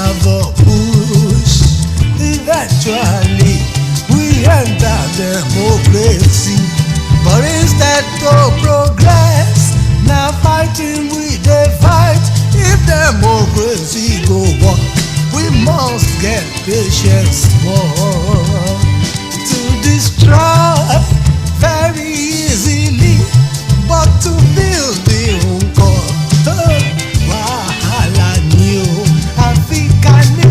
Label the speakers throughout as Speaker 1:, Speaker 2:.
Speaker 1: have a push. Eventually, we enter democracy. But instead of progress, now fighting we dey fight. If democracy go on, we must get patience more to destroy very easily, but to build the nǹkan wàhálà ni o. Àfi ká ní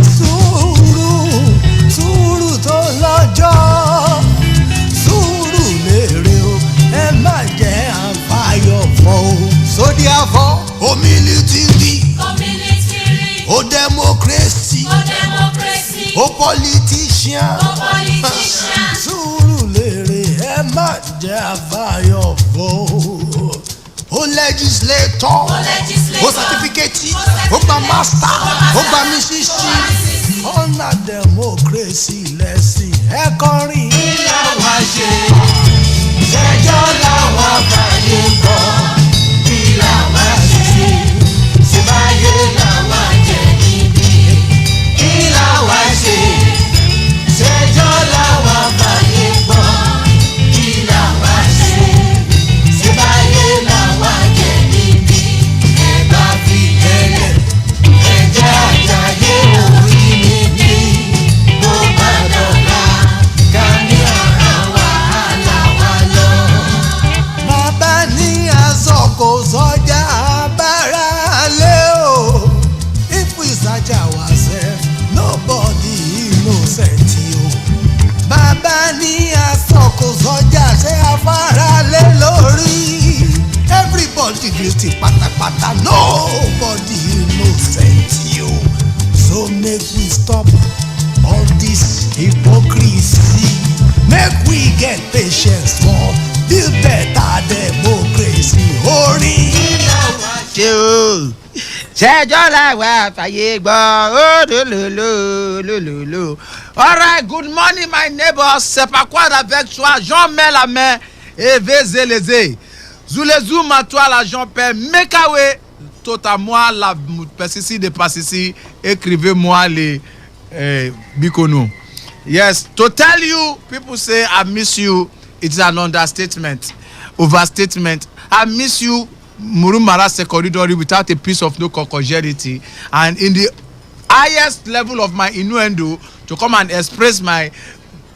Speaker 1: sùúrù tó lọ́jọ́, sùúrù lèrè o, ẹ má jẹ́ àfàyọ̀ fọ́ o. So therefore, humility, o democracy, o politician, sùúrù lèrè ẹ má jẹ́ àfàyọ̀ fọ́ o. O legislator, o certificate, o gba master, o gba mísísì. Ọ̀nà democracy lẹ́sìn ẹ kọrin. Kí làwa ṣe? Ṣẹjọ́ làwa fàyè gbọ́. Kí làwa ṣe? Ṣèbáyé làwa jẹ níbí. Kí làwa ṣe? Ṣẹjọ́ làwa fàyè gbọ́. Kí làwa ṣe? Ṣèbáyé làwa jẹ níbí. Ẹ bá fi ẹlẹ̀, ẹ jẹ́ àjàyè orí níbí. Bó bá dọ̀la, ká ní ọ̀ràn wàhálà wa lọ. Bàbá ní aṣọ kò sọ́jà abára lé o. If we search ourselves, nobody innocent o. Bàbá ní aṣọ kò sọ́jà ṣé afárá lé lórí. Everybody guilty pátápátá, nobody innocent o. So make we stop all this hypocrisy. Make we get patience for build better democracy. Orin
Speaker 2: ṣe o ṣẹjọ́ làwa fàyè gbọ́ ó lòlòlò. Alright, good morning my neighbors. C'est pas quoi avec toi? Jean mets la main et vézeleze. Zoulezou matoua la Jean père. Mekawe totalement la persissi de passissi. Écrivez-moi les bikono. Yes, to tell you, people say I miss you. It's an understatement, overstatement. I miss you, Murumara Sekoridori, without a piece of no congeniality, and in the highest level of my innuendo, to come and express my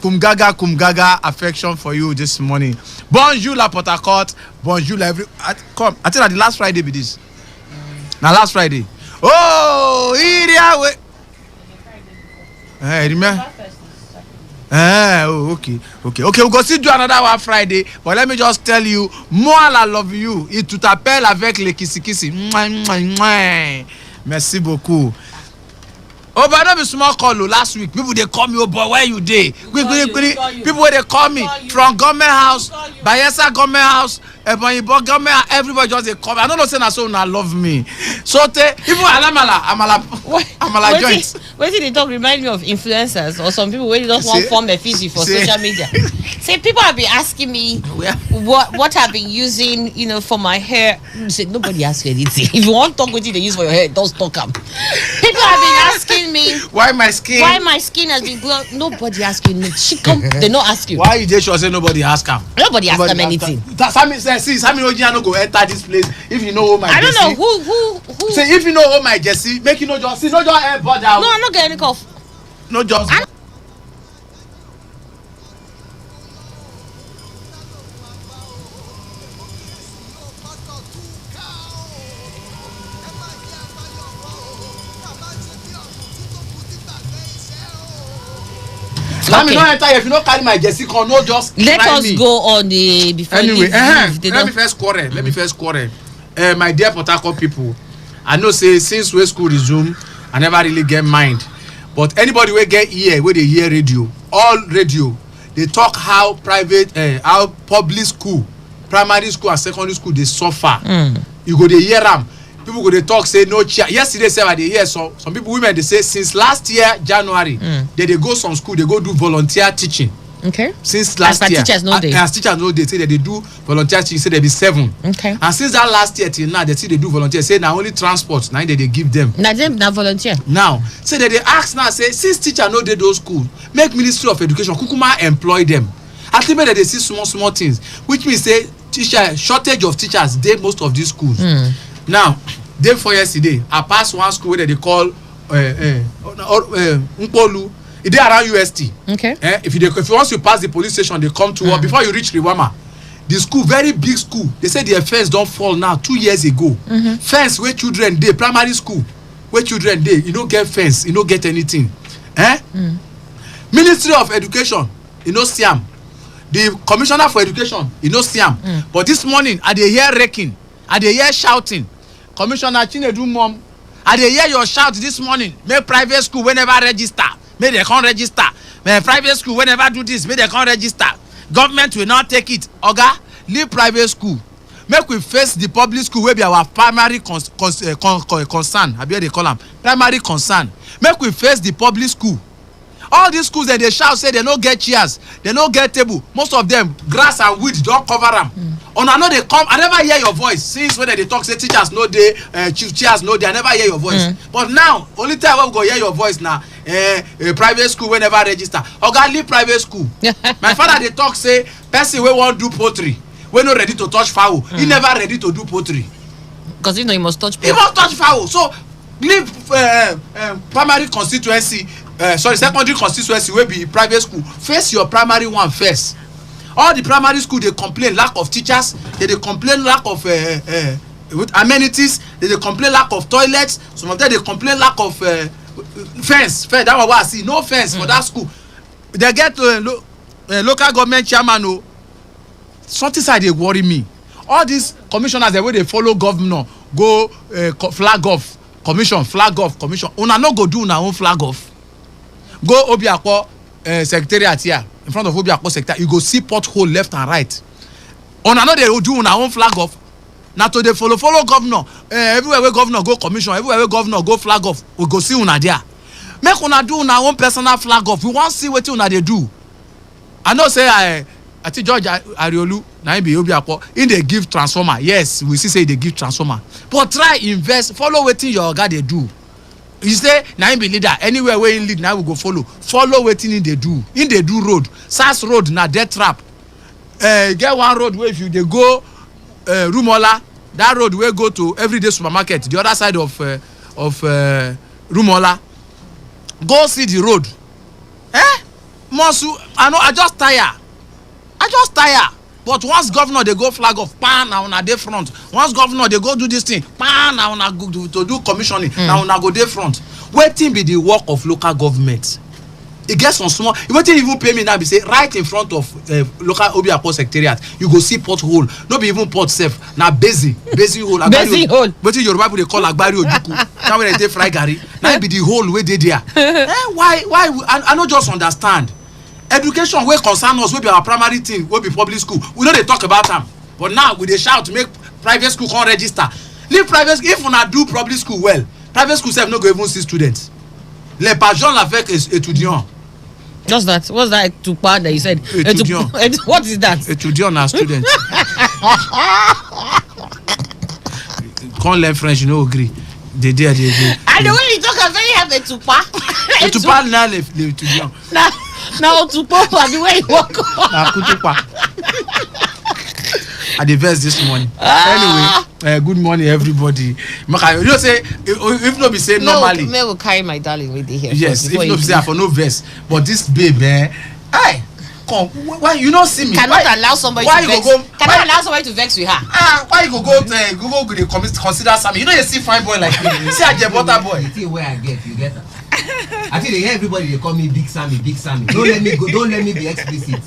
Speaker 2: kumgaga affection for you this morning. Bonjour la Port Harcourt, bonjour la every. Come, I think that the last Friday be this. Now last Friday. Oh, here we. Hey, remember? Okay. We go still do another one Friday, but let me just tell you, moi I love you. Et tu t'appelles avec les kissi. Merci beaucoup. Oh, but no be small call last week. People they call me, oh boy, where you dey? People they call me from government house, Bayelsa government house, Ebonyibo government. Everybody just they call me. I don't know say na so una love me. So even amala joints.
Speaker 3: Wait till they talk remind me of influencers or some people where they just want form a fizzy for social media. Say people have been asking me what I've been using, for my hair. Say nobody asks you anything. If you want to talk with you, they use for your hair, don't talk them. People have been asking me
Speaker 2: why my skin
Speaker 3: has been glowing. Nobody ask you. They not ask you.
Speaker 2: Why you dey sure say nobody ask them?
Speaker 3: Nobody ask them anything.
Speaker 2: Sammy Ojian no go enter this place if you know my
Speaker 3: I don't
Speaker 2: Jesse.
Speaker 3: know who.
Speaker 2: Say if you know my Jesse, make you know just air bother.
Speaker 3: No, I'm not getting any cough.
Speaker 2: No just. Let me not enter if you don't carry my Jesse con no just
Speaker 3: let us me. Go on the before
Speaker 2: anyway let me first quarrel. My dear Port Harcourt people, I know say since we school resume I never really get mind, but anybody will get ear where they hear radio, all radio they talk how private how public school, primary school and secondary school they suffer. You go they hear them. People go they talk say no chair. Yesterday say I dey hear some people women they say since last year January they go some school they go do volunteer teaching.
Speaker 3: Okay.
Speaker 2: Since last year.
Speaker 3: As teachers know they.
Speaker 2: As teachers know they say that they do volunteer teaching, say there be 7.
Speaker 3: Okay.
Speaker 2: And since that last year till now, they say they do volunteer. Say now only transport, now they give them.
Speaker 3: Now volunteer.
Speaker 2: Now, say that they ask now, say since teacher know they those schools, make Ministry of Education kukuma employ them. At least that they see small things, which means say teacher shortage of teachers dey most of these schools. Now, day before yesterday, I passed one school where they call Nkpolu. It dey around UST.
Speaker 3: Okay.
Speaker 2: If you once you pass the police station, they come to work before you reach Riwama. The school, very big school. They say the fence don't fall now 2 years ago. Fence where children dey, primary school where children dey, you don't get fence, you don't get anything. Ministry of Education, you know Siam. The Commissioner for Education, you know Siam. But this morning, I dey hear raking, I dey hear shouting. Commissioner Chinedu mom, I dey hear your shout this morning. Make private school whenever register. May they can't register. May private school whenever do this, may they can't register. Government will not take it. Oga, leave private school. Make we face the public school where be our primary concern. How they call them? Primary concern. Make we face the public school. All these schools that they shout say they no get chairs, they no get table. Most of them grass and weed don't cover them. On I know they come. I never hear your voice since when they talk say teachers no dey, chairs no dey. I never hear your voice. But now only time we go hear your voice now. Private school we never register. Oga leave private school. My father they talk say person we want do poultry, we no ready to touch fowl. He never ready to do poultry.
Speaker 3: Because you know he must touch.
Speaker 2: He must touch fowl. So leave primary constituency. Secondary constituency will be private school. Face your primary one first. All the primary school they complain lack of teachers. They complain lack of amenities. They complain lack of toilets. Some of them they complain lack of fence. That was what I see. No fence for that school. They get local government chairman. Oh, something side they worry me. All these commissioners the way they follow governor go flag off commission flag off commission. Una no go do una own flag off. Go Obiakpo secretariat here in front of Obiakpo secretariat. You go see pothole left and right. On another they will do on our own flag off. Now to the follow governor. Everywhere where governor go commission, everywhere where governor go flag off. We go see una there. Make una do on our own personal flag off. We want to see what una they do. I know say I think George Ariolu na be Obiakpo in they give transformer. Yes, we see say they give transformer. But try invest, follow wetin your oga they do. You say na him be leader anywhere where him lead now we go follow wetin him dey do. Him dey do road. SAS road na death trap. Get one road where if you dey go Rumola, that road wey go to everyday supermarket the other side of Rumola, go see the road. Mosu, I just tire. But once governor they go flag off, pan now on a day front. Once governor they go do this thing, pan now on a go to do commissioning. Now on a go day front. Waiting be the work of local government. It gets some small. You won't even pay me now. Be say right in front of local Obiakpo secretariat. You go see pothole. No be even pot safe. Now busy hole.
Speaker 3: Busy hole.
Speaker 2: But in Yoruba they call Agbari Ojuku. Now when they fry gari, now be the hole where they there. Why? I don't just understand. Education wey concern us wey be our primary thing wey be public school we no dey talk about am but now we dey shout make private school come register. Leave private school. If una do public school well, private school sef no go even see students. Les pageants avec étudiants.
Speaker 3: Just that. What's that tupa that you said?
Speaker 2: Étudiant.
Speaker 3: What is that?
Speaker 2: Étudiant na student. Can't learn French, you no agree. They.
Speaker 3: And the way you talk, I'm very happy tupa.
Speaker 2: Tupa na les étudiants.
Speaker 3: Now tupa the way you walk.
Speaker 2: Na kutupa. At the verse this morning. Anyway, good morning everybody. You know say if no be say normally.
Speaker 3: May will carry my darling with you here.
Speaker 2: Yes, if no be say for no verse, but this babe, hey, come. Why you not see me?
Speaker 3: Cannot allow somebody to vex. Cannot allow somebody to vex with her.
Speaker 2: Why you go consider something? You know you see fine boy like me. See a butter boy.
Speaker 4: You see where I get, you get her. I think they hear everybody they call me Big Sammy. Don't let me go. Don't let me be explicit.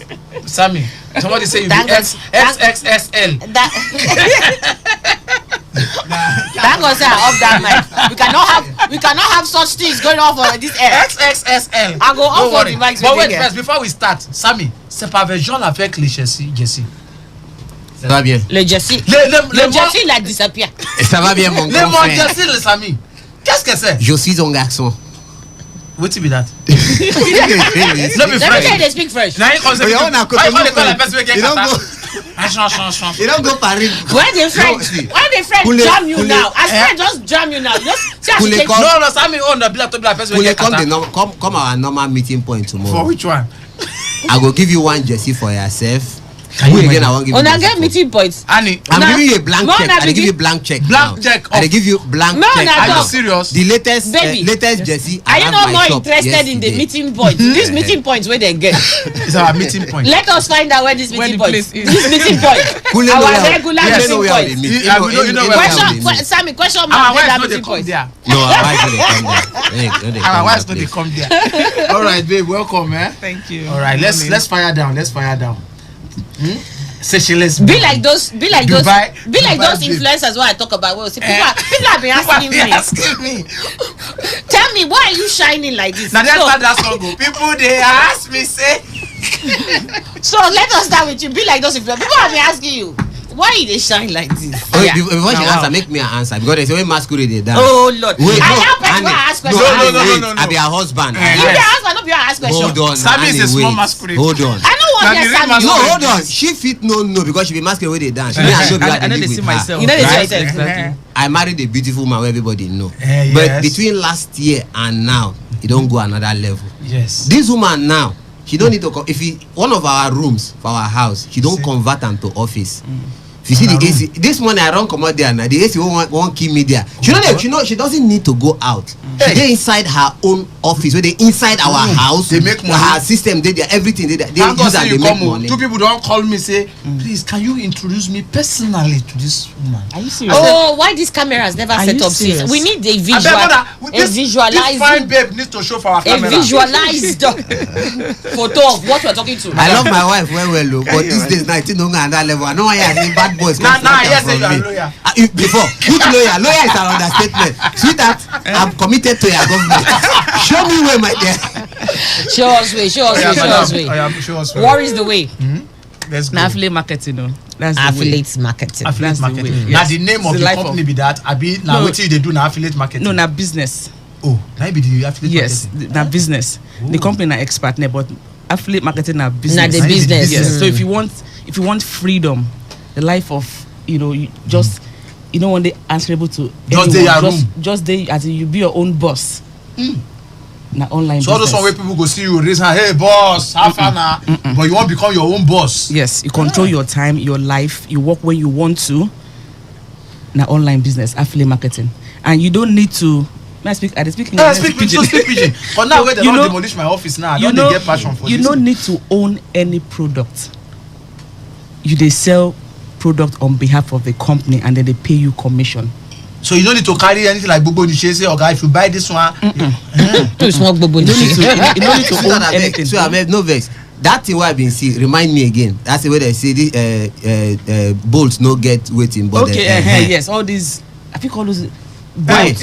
Speaker 2: Sammy, somebody say you be XXSL.
Speaker 3: Thank God say I off that mic. We cannot have such things going on for this air.
Speaker 2: XXSL.
Speaker 3: I go off for the mic.
Speaker 2: But wait first, before we start, Sammy, c'est pas avec Jean avec les Jessie.
Speaker 4: Ça va bien.
Speaker 3: Le Jessie. Le Jessie il a disappear.
Speaker 4: Ça va bien mon grand frère.
Speaker 2: Le Jessie le Sammy. Qu'est-ce que c'est?
Speaker 4: Je suis un garçon.
Speaker 2: What be that?
Speaker 3: Let me tell you, they speak French.
Speaker 2: Now you call the person
Speaker 1: You don't go. You don't go Paris.
Speaker 3: Why they French? Why they French jam you now? As French just jam you now. Just see how she take.
Speaker 2: No, Sammy own the black person.
Speaker 4: Come our normal meeting point tomorrow.
Speaker 2: For which one?
Speaker 4: I will give you one jersey for yourself.
Speaker 2: Who
Speaker 4: again? I won't give you.
Speaker 3: I get meeting points.
Speaker 4: Annie, I'm giving you a blank check. I give you blank check.
Speaker 2: Blank check.
Speaker 4: I give you blank check.
Speaker 2: Are you serious?
Speaker 4: The latest jersey.
Speaker 3: Are you not more interested in the meeting points? These meeting points where they get.
Speaker 2: It's our meeting point.
Speaker 3: Let us find out where this meeting point is. This meeting point. Our regular meeting point. Question, Sammy. Question mark.
Speaker 2: Our wives don't come there.
Speaker 4: No, our wives don't come there.
Speaker 2: Our wives don't come there. All right, babe. Welcome, man.
Speaker 5: Thank you.
Speaker 2: All right, let's fire down. Seychelles.
Speaker 3: Be like those influencers what I talk about. Well, see, people have been asking me. Tell me, why are you shining like this?
Speaker 2: Now that song go. People they ask me say.
Speaker 3: So let us start with you. Be like those influencers. People have been asking you. Why they shine like this?
Speaker 4: Before she answer, make me an answer because they say when masquerade they dance.
Speaker 3: Oh Lord!
Speaker 4: Wait,
Speaker 3: I now people ask questions.
Speaker 4: No. I be her husband.
Speaker 3: You be her husband, not be her ask questions.
Speaker 4: Hold on.
Speaker 2: Sammy is a small masquerade.
Speaker 4: Hold on.
Speaker 3: I know what you're saying.
Speaker 4: No, hold on. She fit no because she be masquerade where they dance.
Speaker 5: I know they see myself.
Speaker 3: You know they see yourself.
Speaker 4: I married a beautiful man where everybody know. But between last year and now, it don't go another level.
Speaker 2: Yes.
Speaker 4: This woman now, she don't need to. If one of our rooms for our house, she don't convert them to office. You see the AC. This morning I run come out there now. The AC won't keep me there. She doesn't need to go out. They inside her own office. Where they inside our house.
Speaker 2: They make money.
Speaker 4: Her system. They everything. They use and they make money.
Speaker 2: Two people don't call me say, please can you introduce me personally to this woman?
Speaker 3: Are you serious? Oh, why these cameras never set up since? We need a visual. This
Speaker 2: fine babe needs to show for our camera.
Speaker 3: A visualized photo of what we're talking to.
Speaker 4: I love my wife well, but these days now I think don't go another level. I know why I think bad boys
Speaker 2: come yes, you are a lawyer.
Speaker 4: Before, which lawyer? Lawyer is an understatement. Sweetheart, I'm committed to your government. Show me where, my dear.
Speaker 3: Show us way. What is the way?
Speaker 2: Let's go.
Speaker 5: Affiliate marketing, no.
Speaker 3: That's affiliate marketing.
Speaker 2: Affiliate marketing.
Speaker 5: Yes.
Speaker 2: Now the name of the company be that. I be now what they do now affiliate marketing.
Speaker 5: No, na business.
Speaker 2: Oh, now be the affiliate marketing.
Speaker 5: Yes, na business. The company na expert, but affiliate marketing na business.
Speaker 3: Na the business.
Speaker 5: Yes. So if you want freedom, the life of you just you don't want to answerable to just day as you be your own boss. Na online
Speaker 2: so
Speaker 5: business.
Speaker 2: all those way people go see you raise hand, hey boss, how far now? But you want to become your own boss.
Speaker 5: Yes, you control your time, your life, you work when you want to. Na online business, affiliate marketing. And you don't need to speak pidgin.
Speaker 2: But now where they don't demolish my office now, I don't get passion for this.
Speaker 5: You don't need to own any product. They sell product on behalf of the company and then they pay you commission.
Speaker 2: So you don't need to carry anything like Bobo Niche say, okay, if you buy this one,
Speaker 3: it's not Bobo Niche.
Speaker 5: You don't need to own anything.
Speaker 4: So I have no vex. That thing where I've been seeing, remind me again. That's the way they say this bolts no get waiting, but
Speaker 5: yes, all these I think all those boats.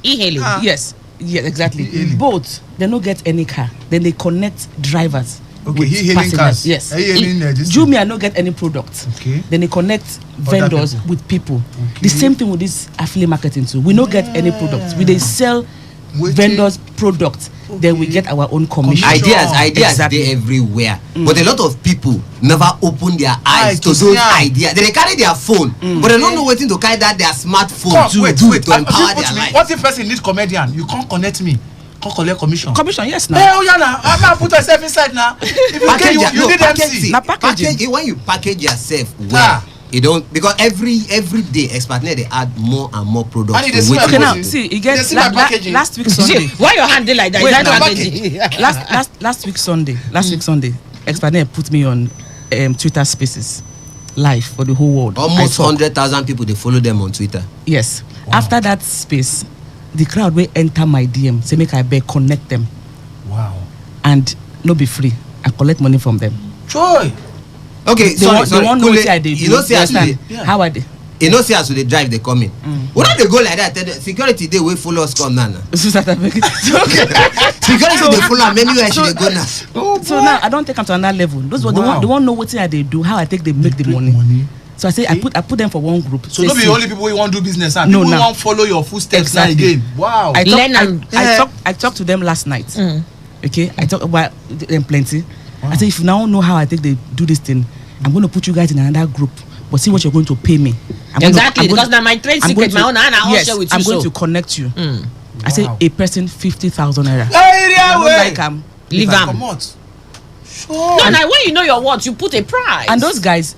Speaker 3: E-hailing.
Speaker 5: Yes, exactly. Boats, they don't get any car. Then they connect drivers.
Speaker 2: Okay, e-hailing cars.
Speaker 5: Yes. Jumia no get any product. Okay. Then they connect vendors with people. Okay. The same thing with this affiliate marketing too. We no get any products. We they sell vendors products. Okay. Then we get our own commission.
Speaker 4: Ideas exactly. They everywhere. But a lot of people never open their eyes to those ideas. They carry their phone, but they don't know waiting to carry that their smartphone to empower their life.
Speaker 2: What if person needs comedian? You can't connect me. Collect commission,
Speaker 5: yes now.
Speaker 2: Hey, I'm gonna put yourself inside now. If you need MC.
Speaker 4: Packaging. When you package yourself well, you don't, because every day expertly they add more and more products.
Speaker 5: Okay, now see, you get last week Sunday.
Speaker 3: Why your hand like that?
Speaker 5: Wait, last week Sunday, expertly put me on Twitter Spaces live for the whole world.
Speaker 4: Almost 100,000 people they follow them on Twitter.
Speaker 5: Yes. Wow. After that space, the crowd will enter my DM, say make I beg connect them.
Speaker 2: Wow.
Speaker 5: And no be free. I collect money from them.
Speaker 2: Joy.
Speaker 4: Okay,
Speaker 5: they want know what I do.
Speaker 4: You know, see as they,
Speaker 5: how are they?
Speaker 4: You know, see as they drive, they come in. Why don't they go like that? Security they will follow us come now. Security they follow me anywhere should they go now.
Speaker 5: So now I don't take them to another level. Those they want know what they do, how I take they make the money. So I say I put them for one group.
Speaker 2: So not be only people who want to do business.
Speaker 5: No,
Speaker 2: people won't follow your footsteps again. Wow.
Speaker 5: I talked to them last night. Okay, I talked about them plenty. Wow. I said, if you now know how I think they do this thing, I'm going to put you guys in another group. But see what you're going to pay me.
Speaker 3: Because now my trade secret, my own, and I'll share with you.
Speaker 5: I'm going to connect you. I say a person 50,000 naira.
Speaker 3: Leave them. Sure. No, now when you know your worth, you put a price.
Speaker 5: And those guys,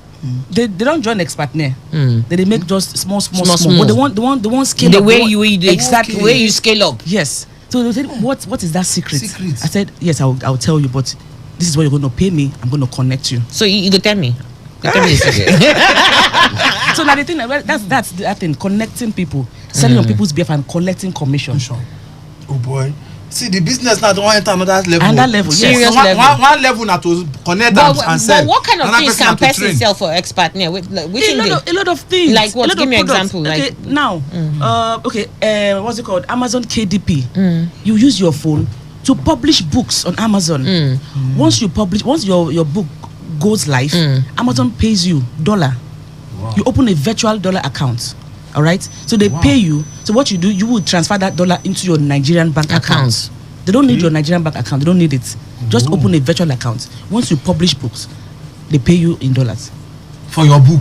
Speaker 5: they don't join expert near. They make just small. But they want scale
Speaker 3: the
Speaker 5: up.
Speaker 3: Way the way you scale up.
Speaker 5: Yes. So they said, what is that secret? I said, yes, I'll tell you, but this is what you're going to pay me. I'm going to connect you.
Speaker 3: So you go tell me. So
Speaker 5: now the thing that's the thing, connecting people, selling on people's behalf and collecting commission.
Speaker 2: Oh boy. See, the business now don't enter another level.
Speaker 5: Another level, yes.
Speaker 3: Serious
Speaker 2: so
Speaker 3: level.
Speaker 2: One level now to connect and sell.
Speaker 3: But what kind of things can person sell for expert now?
Speaker 5: A lot of things.
Speaker 3: Like what? Give me an example.
Speaker 5: Okay,
Speaker 3: like
Speaker 5: now, what's it called? Amazon KDP. You use your phone to publish books on Amazon. Once your book goes live, Amazon pays you $1. Wow. You open a virtual dollar account. All right, so they pay you. So what you do, you will transfer that $1 into your Nigerian bank account. They don't need your Nigerian bank account. They don't need it. Just open a virtual account. Once you publish books, they pay you in dollars.
Speaker 2: For your book,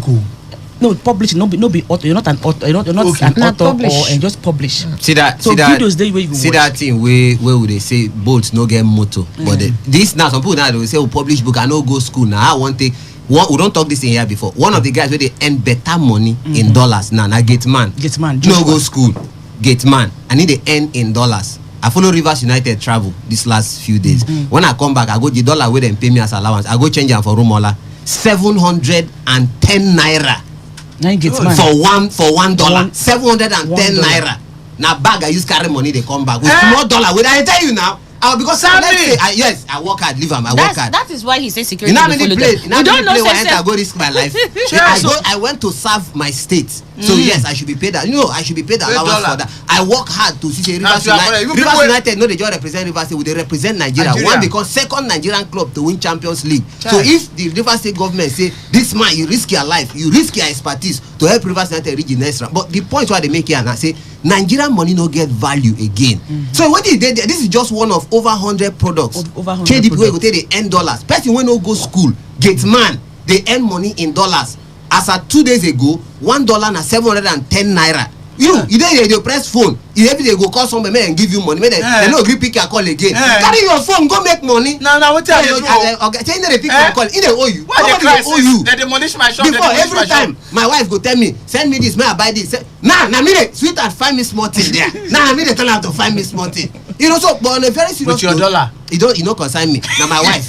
Speaker 5: No, publish. No be author. You're not an author. You're not an author and just publish.
Speaker 4: See that.
Speaker 5: Videos there where you
Speaker 4: see
Speaker 5: watch.
Speaker 4: that thing where would they say boats no get motor, but this now some people now they will say publish book. I no go school now. I want take. We don't talk this in here before. One of the guys where they earn better money in dollars now. Gate man. No go school. Gate man. I need to earn in dollars. I follow Rivers United travel this last few days. When I come back, I go the dollar where they pay me as allowance. I go change them for Rumola 710 naira. For $1. 710 naira. Now bag I use carry money they come back with small dollar. Will I tell you now? Because I work hard, leave them. I work hard.
Speaker 3: That is why he says security.
Speaker 4: You know I go risk my life. I went to serve my state. So yes, I should be paid that. I should be paid allowance for that. I work hard to see Rivers United. No, they just represent Rivers State. They represent Nigeria. One because second Nigerian club to win Champions League. So if the Rivers State government say this man, you risk your life, you risk your expertise to help Rivers United reach the next round. But the point why they make here and I say Nigerian money no get value again. So what they did, this is just one of over 100 products. KDP wey go take the end dollars. Person wey no go school, gate man, they earn money in dollars. As at 2 days ago, $1 na 710 naira. You dey press phone. You every day go call somebody and give you money. They no agree pick your call again. Carry your phone, go make money.
Speaker 2: No, what tell you?
Speaker 4: Okay, say they pick your call. They owe you.
Speaker 2: Why they owe you? They demolish my shop.
Speaker 4: Before every time, my wife go tell me, send me this, may I buy this. Nah, me sweetheart, find me small thing there. Nah, me they tell her to find me small thing. So but on a very serious
Speaker 2: note, dollar.
Speaker 4: You don't consign me. Now my wife.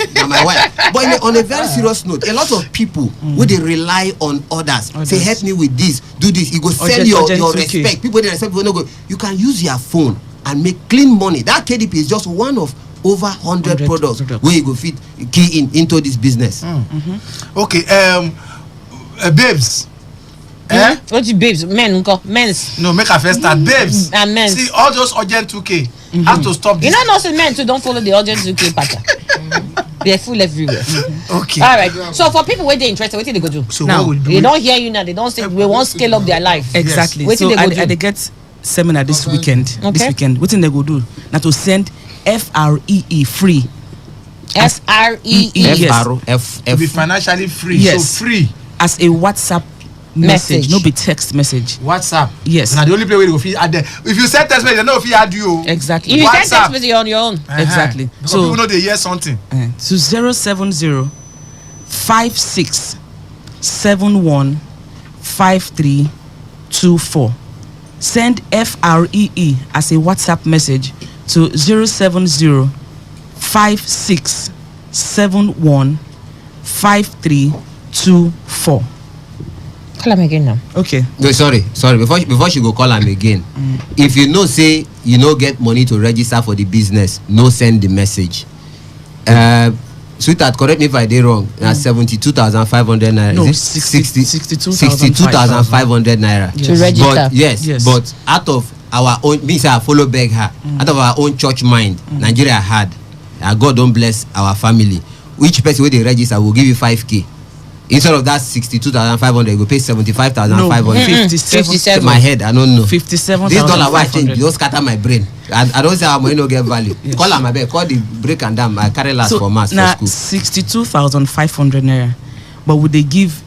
Speaker 4: But on a very serious note, a lot of people where they rely on others. Say help me with this, do this. You go sell your respect. People they respect. No go. You can use your phone and make clean money. That KDP is just one of over 100 products where you go fit key into this business.
Speaker 2: Okay, babes.
Speaker 3: What you babes? Men's.
Speaker 2: No, make a first start. Babes.
Speaker 3: And men's.
Speaker 2: See, all those urgent 2K have to stop this.
Speaker 3: You know, also men too don't follow the urgent 2K pattern. They're full everywhere.
Speaker 2: Okay.
Speaker 3: All right. So for people where they're interested, what do they go do?
Speaker 2: So
Speaker 3: now,
Speaker 2: what would
Speaker 3: they don't hear you now. They don't say we won't scale up their life.
Speaker 5: Exactly.
Speaker 3: Yes.
Speaker 5: So they get seminar this weekend.
Speaker 3: Okay.
Speaker 5: This weekend. What thing they go do? Now to send FREE free.
Speaker 3: FREE.
Speaker 2: To be financially free.
Speaker 5: Yes.
Speaker 2: So free.
Speaker 5: As a WhatsApp message, no be text message.
Speaker 2: WhatsApp.
Speaker 5: Yes.
Speaker 2: Now the only place where you go fit add there. If you send text message, they know if you add you.
Speaker 5: Exactly.
Speaker 3: If you send text message on your own.
Speaker 5: Exactly.
Speaker 2: Because
Speaker 5: So
Speaker 2: people know they hear something.
Speaker 5: So 070 56 71 5324. Send FREE as a WhatsApp message to 070 56 71 5324.
Speaker 3: Call him again now.
Speaker 5: Okay.
Speaker 4: No, sorry. Before she go call him again, if you know say you no get money to register for the business, no send the message. Sweetheart, correct me if I did wrong. 72,500 naira.
Speaker 5: No,
Speaker 4: is it 62,500 naira
Speaker 3: to register.
Speaker 4: But yes, but out of our own, means I follow beg her. Out of our own church mind, Nigeria had. God don't bless our family. Which person where they register will give you 5K. Instead of that 62,500, you go pay 75,500.
Speaker 5: 57.
Speaker 4: My head, I don't know.
Speaker 5: 57.
Speaker 4: This dollar why change, you don't scatter my brain. I don't say how money no get value. Yes. Call am abeg, call the break and down. I carry last for mass for school.
Speaker 5: 62,500 naira, but would they give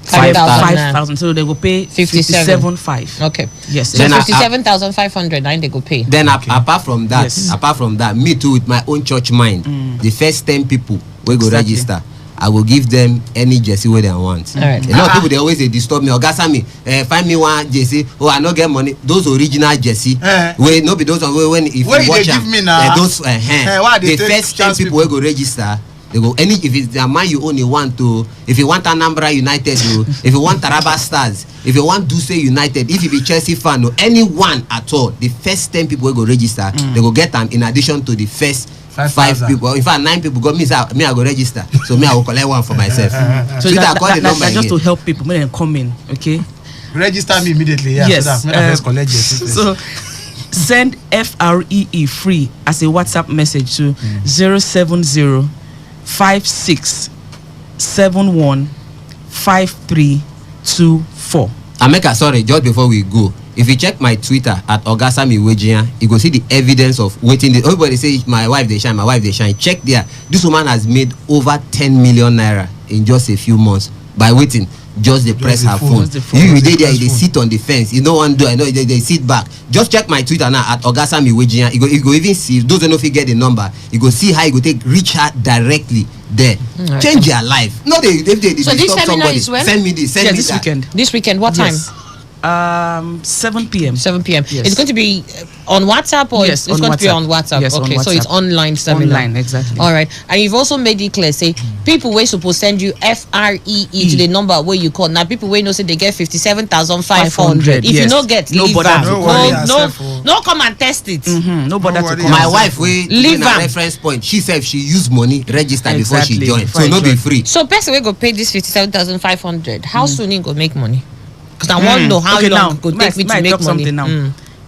Speaker 5: 5,000? So they go pay 57,500.
Speaker 3: Okay.
Speaker 5: Yes.
Speaker 3: So 57,500, and they go pay.
Speaker 4: Then apart from that, me too with my own church mind. The first 10 people we go register. I will give them any jersey where they want.
Speaker 3: All right.
Speaker 4: A lot of people they always disturb me. Ogasa me, find me one jersey. Oh, I no get money. Those original jersey. Wait, no be those when if
Speaker 1: where
Speaker 4: you watch
Speaker 1: they give me now?
Speaker 4: Those the first 10 people will go register. They go any if it's the man you only want to. If you want Anambra United, if you want Taraba Stars, if you want Duse United, if you be Chelsea fan or anyone at all, the first 10 people will go register. They go get them in addition to the first 5 people. In fact, 9 people got me. I go register. So me I will collect one for myself.
Speaker 5: So that's just to help people when they come in. Okay.
Speaker 1: Register me immediately. Yeah.
Speaker 5: Yes.
Speaker 1: So
Speaker 5: send FREE free as a WhatsApp message to 07056715324.
Speaker 4: Ameka, sorry, just before we go, if you check my Twitter at Ogasami Wejian, you go see the evidence of waiting. Everybody say my wife they shine, my wife they shine. Check there. This woman has made over 10 million naira in just a few months by waiting. Just they press her phone. You dey there, they sit on the fence. You know one do, I know they sit back. Just check my Twitter now at Ogasami Wejian. You go even see those who know if you get the number. You go see how you go take reach her directly there. Change your life. No, if they
Speaker 3: so this seminar is when?
Speaker 4: Send me this. Send me
Speaker 5: this weekend.
Speaker 3: This weekend, what time?
Speaker 5: 7 p.m.
Speaker 3: 7 p.m.
Speaker 5: Yes.
Speaker 3: It's going to be on WhatsApp or
Speaker 5: yes,
Speaker 3: it's going to be on WhatsApp.
Speaker 5: Yes,
Speaker 3: okay,
Speaker 5: on WhatsApp.
Speaker 3: So it's online seminar.
Speaker 5: Online, exactly.
Speaker 3: All right. And you've also made it clear, say people were supposed to send you FREE to the number where you call. Now people will know say they get 57,500. If you don't get, leave them. No, come and test it.
Speaker 5: No bother to come.
Speaker 4: My wife we leave a reference point. She said she used money register before she joined, so no be free.
Speaker 3: So person will go pay this 57,500. How soon you go make money? Because I want to know how long it could take me to make money.
Speaker 5: Now.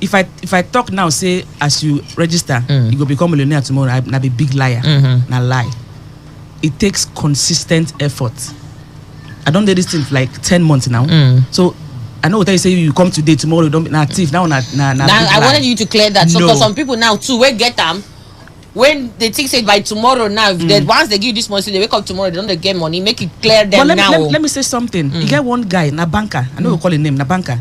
Speaker 5: If I talk now, say as you register, you go become a millionaire tomorrow. I be big liar. Na lie. It takes consistent effort. I don't do this thing for like 10 months now. So I know what I say. You come today, tomorrow you don't be active. Now
Speaker 3: I wanted you to clear that. So because some people now too, we get them. When they think say by tomorrow now, once they give you this money, so they wake up tomorrow, they don't get money. Make it clear them
Speaker 5: but
Speaker 3: now.
Speaker 5: Let me say something. You get one guy, na banker. I know you call his name, na banker.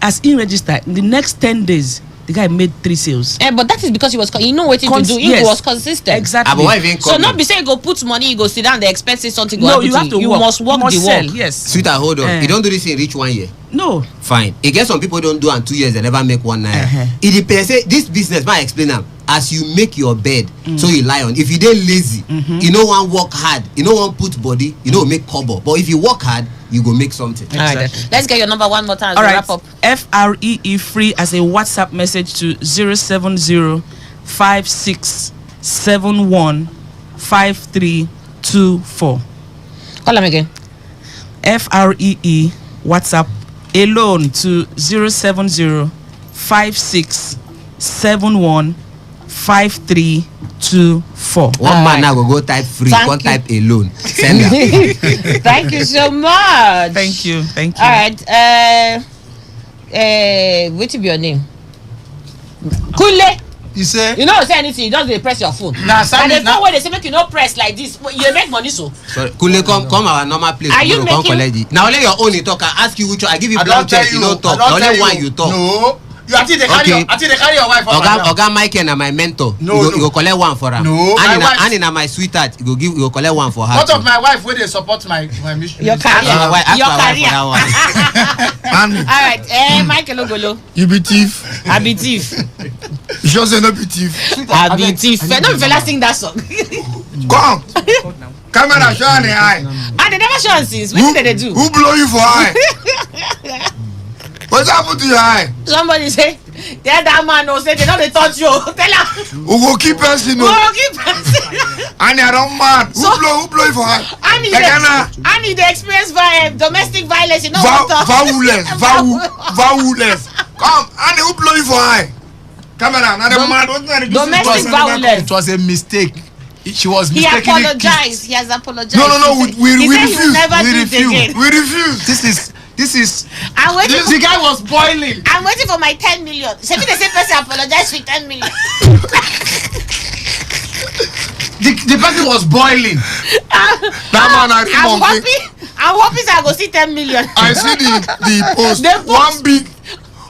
Speaker 5: As he registered, in the next 10 days, the guy made 3 sales.
Speaker 3: But that is because he was, you know what to do. He was consistent.
Speaker 5: Exactly.
Speaker 3: So not be saying you go put money, you go sit down, they expect something.
Speaker 5: No, you have to
Speaker 3: you
Speaker 5: work.
Speaker 3: must work the
Speaker 5: sell,
Speaker 3: work.
Speaker 5: yes.
Speaker 4: Sweetheart, hold on. You don't do this in reach 1 year.
Speaker 5: No.
Speaker 4: Fine. It gets some people don't do and 2 years they never make 1 naira. It depends. Say this business, I explain them. As you make your bed, so you lie on. If you dey lazy, you know one work hard, you know one put body, you know make cover. But if you work hard, you go make something.
Speaker 3: Exactly. All right, then. Let's get your number one more time.
Speaker 5: All right.
Speaker 3: Wrap up.
Speaker 5: FREE free as a WhatsApp message to 07056715324.
Speaker 3: Call them again.
Speaker 5: FREE WhatsApp alone to 07056715324.
Speaker 4: One man now go type free, one type alone. Send them.
Speaker 3: Thank you so much.
Speaker 5: Thank you.
Speaker 3: All right. What is your name? Kule.
Speaker 1: You say?
Speaker 3: You know say anything, you just dey press your phone.
Speaker 1: Nah,
Speaker 3: and the phone where they say make you no press like this, you make money so.
Speaker 4: Sorry, Kule, come our normal place.
Speaker 3: Are you making?
Speaker 4: Collect it. Now only your own you talk. I ask you which one. I give you blank check. You don't talk. Now only one you talk.
Speaker 1: No. You actually they carry your wife.
Speaker 4: Oga Michael na my mentor. You go collect one for her.
Speaker 1: No.
Speaker 4: And na my sweetheart. You go collect one for her.
Speaker 1: What of my wife where they support my mission?
Speaker 3: Your career.
Speaker 4: Your career.
Speaker 3: All right. Michael Ogolo.
Speaker 6: You be thief.
Speaker 3: I be thief.
Speaker 6: You sure say no be thief.
Speaker 3: I be thief. No be fella sing that song.
Speaker 6: Come. Camera show on the eye.
Speaker 3: And they never show since. What did they do?
Speaker 6: Who blow you for eye? What's happened to your eye?
Speaker 3: Somebody say, tell that man no say they don't touch you. Tell her.
Speaker 6: Who go keep person?
Speaker 3: Who go keep person?
Speaker 6: And I don't mad. Who blow you for eye?
Speaker 3: I need the experience domestic violence. You know
Speaker 6: violence. Come, and who blow you for eye? Camera, now the mad.
Speaker 3: Domestic violence.
Speaker 1: It was a mistake. she was
Speaker 3: He
Speaker 1: mistakenly
Speaker 3: apologized. He has apologized.
Speaker 6: No. We
Speaker 3: he said he will
Speaker 6: refuse.
Speaker 3: never do it again.
Speaker 6: We refuse.
Speaker 1: This is.
Speaker 3: I'm waiting.
Speaker 1: The guy was boiling.
Speaker 3: I'm waiting for my 10 million. Say the same person apologized for 10 million.
Speaker 1: The person was boiling.
Speaker 6: That man,
Speaker 3: I'm hoping I go see 10 million.
Speaker 6: I see the post.
Speaker 3: The post.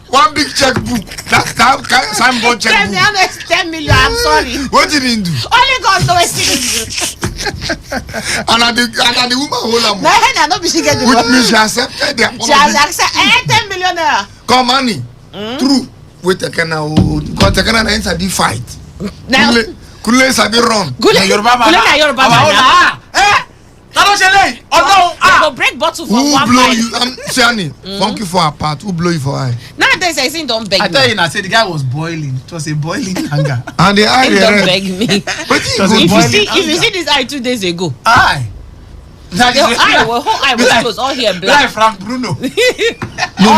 Speaker 6: One big checkbook. That signboard
Speaker 3: 10
Speaker 6: checkbook.
Speaker 3: million is 10 million. I'm sorry.
Speaker 6: What did he do?
Speaker 3: Only God knows what
Speaker 6: And the woman hold am.
Speaker 3: No, I know she get the
Speaker 6: Which
Speaker 3: money.
Speaker 6: means she accepted the
Speaker 3: She has accepted 10 million naira.
Speaker 6: Come money. True. Wait a second. Because the Ghana inside the fight.
Speaker 3: Now,
Speaker 6: Kule sabi run.
Speaker 3: Gule na Yoruba man. They go break bottle for
Speaker 6: Who
Speaker 3: one
Speaker 6: blow
Speaker 3: mind.
Speaker 6: you? Shani, thank you for her part. Who blow you for eye?
Speaker 3: Nowadays, I think don't beg
Speaker 1: I
Speaker 3: me.
Speaker 1: tell you now, say the guy was boiling. It was a boiling anger.
Speaker 6: And the eye
Speaker 3: He
Speaker 6: the
Speaker 3: don't
Speaker 6: red.
Speaker 3: beg me.
Speaker 6: But he
Speaker 1: Does
Speaker 6: go
Speaker 1: it
Speaker 6: boil.
Speaker 3: If you see this eye 2 days ago,
Speaker 1: Aye. That
Speaker 3: the whole eye was closed, all here
Speaker 1: Like
Speaker 3: black.
Speaker 1: Frank Bruno.
Speaker 6: No,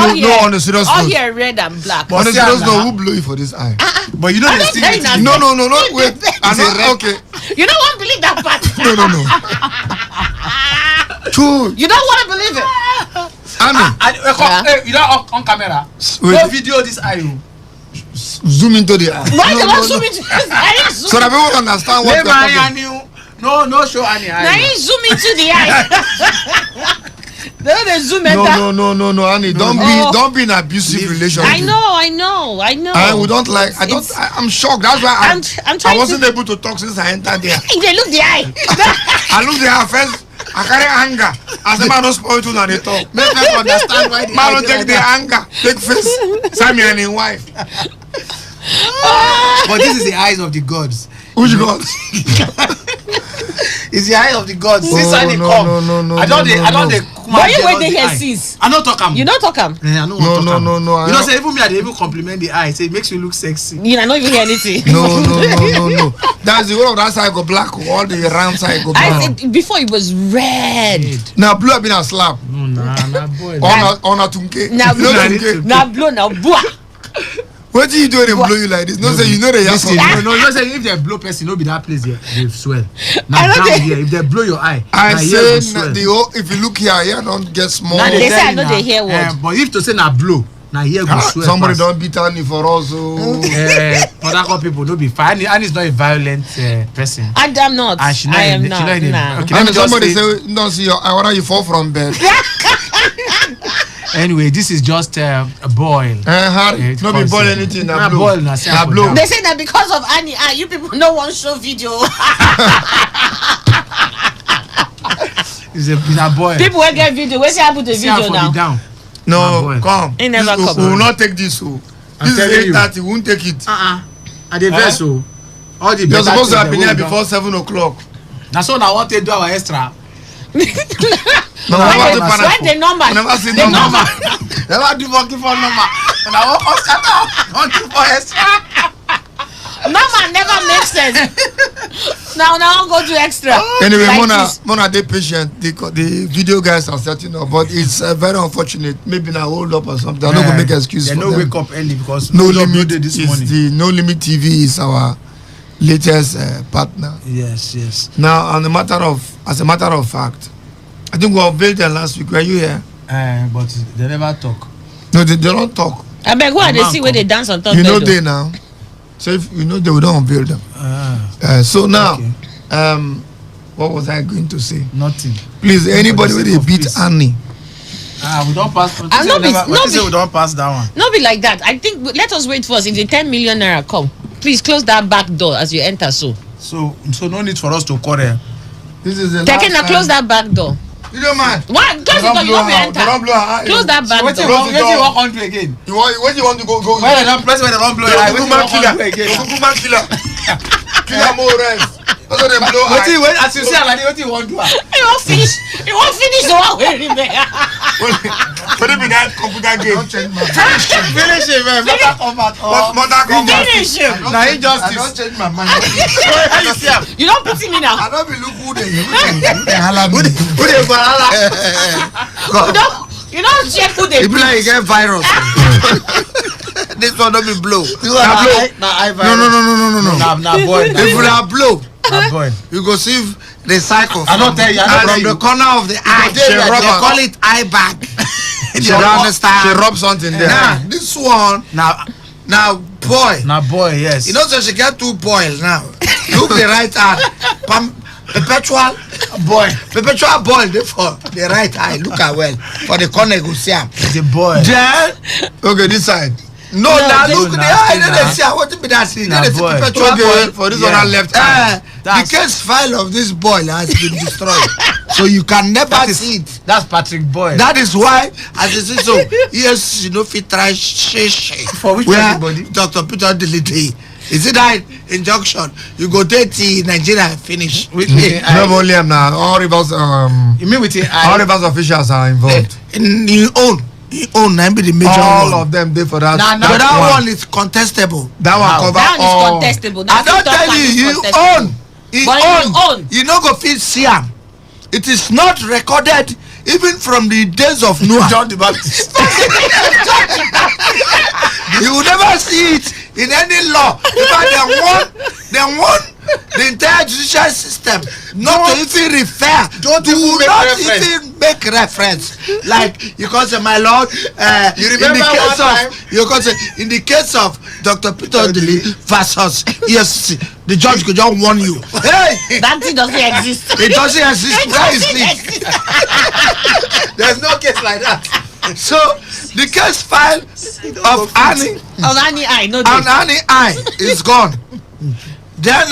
Speaker 6: on the serious
Speaker 3: all
Speaker 6: note.
Speaker 3: here red and black.
Speaker 6: On the
Speaker 1: see,
Speaker 6: serious
Speaker 1: I'm
Speaker 6: note,
Speaker 1: not-
Speaker 6: who blow you for this eye?
Speaker 1: But you know
Speaker 3: I
Speaker 1: the
Speaker 3: don't
Speaker 1: thing.
Speaker 3: tell you
Speaker 1: is-
Speaker 3: now.
Speaker 6: No, wait.
Speaker 1: red.
Speaker 6: Okay.
Speaker 3: You don't want to believe that part.
Speaker 6: No. True.
Speaker 3: You don't want to believe it.
Speaker 6: Annie,
Speaker 1: You know on camera.
Speaker 6: Wait.
Speaker 1: No video this eye.
Speaker 6: zoom into the eye.
Speaker 3: Why you want to zoom into this? I didn't zoom.
Speaker 6: So that people understand what
Speaker 1: Never
Speaker 6: they're talking.
Speaker 1: No show any
Speaker 3: I
Speaker 1: eye.
Speaker 3: didn't zoom into the eye. They zoom enter.
Speaker 6: No, Annie. Don't be in an abusive relationship.
Speaker 3: I know.
Speaker 6: We don't like. I'm shocked. That's why
Speaker 3: I'm trying
Speaker 6: I wasn't able to talk since I entered there.
Speaker 3: They look the eye.
Speaker 6: I look there first. I carry anger. As the man don't spoil to and they talk.
Speaker 1: Make them understand why the
Speaker 6: Man
Speaker 1: eye
Speaker 6: don't
Speaker 1: dey
Speaker 6: take
Speaker 1: like
Speaker 6: the
Speaker 1: that.
Speaker 6: anger. Take face. Sammy and his wife.
Speaker 1: But this is the eyes of the gods.
Speaker 6: Which gods?
Speaker 1: It's the eye of the gods.
Speaker 6: Oh,
Speaker 1: Since I dey
Speaker 6: no,
Speaker 1: come,
Speaker 6: no,
Speaker 1: I don't
Speaker 6: no.
Speaker 1: dey.
Speaker 3: But you wait here since.
Speaker 1: I don't talk am.
Speaker 3: You don't talk am.
Speaker 1: I don't want talk am.
Speaker 6: No.
Speaker 1: You know, say even me, I dey even compliment the eye. Say it makes you look sexy.
Speaker 3: You don't even hear anything.
Speaker 6: No. That's the whole of that side go black. All the round side go
Speaker 3: I
Speaker 6: black.
Speaker 3: said before it was red.
Speaker 6: Now blue have been a slap.
Speaker 1: No, nah, boy.
Speaker 6: On a tunke.
Speaker 3: Now
Speaker 6: You know
Speaker 3: blue.
Speaker 6: tunke?
Speaker 3: Now blue. Now boah.
Speaker 6: What do you do when they blow you like this? No, say you know they just.
Speaker 1: Listen, no, you know, say if they blow person, no be that place here. They swell. Now
Speaker 3: I know
Speaker 1: down
Speaker 3: they-
Speaker 1: here, if they blow your eye,
Speaker 6: I
Speaker 1: na here
Speaker 6: say
Speaker 1: go swell.
Speaker 6: if you look here don't get small.
Speaker 1: Now
Speaker 3: They say
Speaker 1: tell
Speaker 3: I
Speaker 1: you
Speaker 3: know
Speaker 1: now,
Speaker 3: they hear word.
Speaker 1: But if to say na blow, na here go swell.
Speaker 6: Somebody
Speaker 1: pass.
Speaker 6: don't beat Annie for us. Oh.
Speaker 1: But that people don't be fine. Annie is not a violent person.
Speaker 3: I'm not.
Speaker 1: And she
Speaker 3: I am
Speaker 1: she
Speaker 3: not.
Speaker 1: in-
Speaker 3: Nah.
Speaker 1: Okay, let me
Speaker 6: And
Speaker 1: just
Speaker 6: somebody
Speaker 1: say,
Speaker 6: say, don't see your eye, whether you fall from bed.
Speaker 1: anyway, this is just a boil.
Speaker 6: Harry,
Speaker 1: It
Speaker 6: no be
Speaker 1: causes-
Speaker 6: boil anything.
Speaker 1: Nah,
Speaker 6: Na blow.
Speaker 1: boil, na say I
Speaker 6: Na blow.
Speaker 1: put
Speaker 3: They say that because of Annie, you people no one show video.
Speaker 1: It's a boil.
Speaker 3: People will get video. Where's I put the
Speaker 1: See am
Speaker 3: video
Speaker 1: for
Speaker 3: now?
Speaker 1: the down.
Speaker 6: No,
Speaker 1: boil.
Speaker 6: come.
Speaker 3: He never
Speaker 6: This-
Speaker 3: come.
Speaker 6: We will not take this. Oh.
Speaker 1: I'm
Speaker 6: This is
Speaker 1: telling you.
Speaker 6: 8:30. We won't take it.
Speaker 1: At the vessel, all the
Speaker 6: You're
Speaker 1: better
Speaker 6: supposed to
Speaker 1: things
Speaker 6: have been
Speaker 1: they
Speaker 6: here
Speaker 1: will
Speaker 6: before 7 o'clock.
Speaker 1: Now so now what they do our extra.
Speaker 6: No,
Speaker 3: Why the number?
Speaker 6: I never seen
Speaker 3: The
Speaker 6: no number.
Speaker 1: Never do fucking for number. And I want us don't do for extra.
Speaker 3: Number never makes sense. now I'll go to extra.
Speaker 6: Anyway,
Speaker 3: Like
Speaker 6: Mona,
Speaker 3: this.
Speaker 6: Mona, they patient. The video guys are setting up, but it's very unfortunate. Maybe now hold up or something. I'm not gonna make excuse
Speaker 1: They
Speaker 6: for
Speaker 1: no
Speaker 6: them.
Speaker 1: wake up early because
Speaker 6: No
Speaker 1: we don't
Speaker 6: limit
Speaker 1: do this
Speaker 6: is
Speaker 1: morning.
Speaker 6: the No Limit TV is our latest partner.
Speaker 1: Yes.
Speaker 6: Now, as a matter of fact, I think we unveiled them last week. Were you here?
Speaker 1: But they never talk.
Speaker 6: No, they don't talk.
Speaker 3: I beg who are they
Speaker 1: Man,
Speaker 3: see where
Speaker 1: come.
Speaker 3: they dance on top
Speaker 6: You know
Speaker 3: bed,
Speaker 6: they now. So if you know they will not unveil them. So now,
Speaker 1: Okay.
Speaker 6: what was I going to say?
Speaker 1: Nothing.
Speaker 6: Please, anybody
Speaker 1: For the
Speaker 6: with
Speaker 1: sake
Speaker 6: a
Speaker 1: of
Speaker 6: beat
Speaker 1: peace.
Speaker 6: Annie.
Speaker 1: We don't pass.
Speaker 3: no be-
Speaker 1: We don't pass that one.
Speaker 3: No be like that. I think let us wait first. If the 10 million naira come, please close that back door as you enter. So
Speaker 1: So no need for us to quarrel.
Speaker 6: This is the
Speaker 3: Taking now close that back door.
Speaker 6: You don't mind.
Speaker 3: Why? Close the door. You don't be enter. Close that back
Speaker 1: What you
Speaker 3: door.
Speaker 1: want? What you want to again?
Speaker 6: When you want to go?
Speaker 1: Why they don't press? Why they don't blow?
Speaker 6: You're
Speaker 1: Why
Speaker 6: a
Speaker 1: you
Speaker 6: Kukuman
Speaker 1: want
Speaker 6: killer.
Speaker 1: to again?
Speaker 6: You're a Kukuman killer. Killer more rest. That's what they blow.
Speaker 1: What you as you say like what you want to do?
Speaker 3: You won't finish. You won't finish the one where you there.
Speaker 6: What if in that computer game?
Speaker 1: Finish it, man. Mother combat.
Speaker 6: Mother combat.
Speaker 3: Finish him.
Speaker 1: Now injustice.
Speaker 6: change my mind.
Speaker 1: How you see am?
Speaker 3: You don't pity me now.
Speaker 6: I don't be look who they holla me.
Speaker 1: Who dey go hala?
Speaker 3: You don't check who they.
Speaker 4: It be like you get virus. This one don't be blow.
Speaker 6: No.
Speaker 1: Na boy.
Speaker 4: If you are blow,
Speaker 2: Na boy.
Speaker 1: You go see recycle.
Speaker 2: I don't tell you. I don't
Speaker 1: from the corner of the eye. They call it eye bag. You understand?
Speaker 6: She rub something there.
Speaker 1: Now this one now boy.
Speaker 2: Na boy, yes.
Speaker 1: You know, so she get 2 boils now. Look the right hand. Perpetual boil for the right eye. Look at well. For the corner go see am.
Speaker 2: The boy.
Speaker 1: Then
Speaker 6: Okay, this side.
Speaker 1: no, now look the eye. They see what be that see. They see perpetual boil
Speaker 6: for this one left eye.
Speaker 1: the case file of this boil has been destroyed. So you can never see it.
Speaker 2: That's Patrick Boy.
Speaker 1: That is why, as you see, so yes, you know, fit try shake.
Speaker 2: For which
Speaker 1: where
Speaker 2: everybody?
Speaker 1: Dr. Peter delete. Is it that injunction? You go take the Nigeria finish.
Speaker 2: With
Speaker 6: Not only am now. All rivers
Speaker 2: you mean with the
Speaker 6: all
Speaker 2: eye?
Speaker 6: rivers officials are involved.
Speaker 1: In your own, na be the major
Speaker 6: All
Speaker 1: one.
Speaker 6: of them they for that.
Speaker 2: Nah,
Speaker 1: But that
Speaker 6: one.
Speaker 1: one is contestable.
Speaker 6: That one cover
Speaker 3: That is
Speaker 6: all.
Speaker 3: contestable.
Speaker 1: I don't tell you, you own.
Speaker 3: But you own.
Speaker 1: You no go fit see am. It is not recorded even from the days of Noah.
Speaker 2: John the Baptist.
Speaker 1: You will never see it in any law. In fact, they want the entire judicial system not to even refer. Even make reference. Like you can say, my lord,
Speaker 2: You remember one time?
Speaker 1: In the case of Dr. Peter Dili versus EFCC, the judge could just warn you. Hey,
Speaker 3: That thing doesn't exist.
Speaker 1: it doesn't exist.
Speaker 3: It
Speaker 1: Where is
Speaker 3: doesn't
Speaker 1: it?
Speaker 3: exist.
Speaker 2: There's no case like that.
Speaker 1: So the case file of Annie
Speaker 3: On any eye, no
Speaker 1: and
Speaker 3: day.
Speaker 1: Annie eye is gone. Then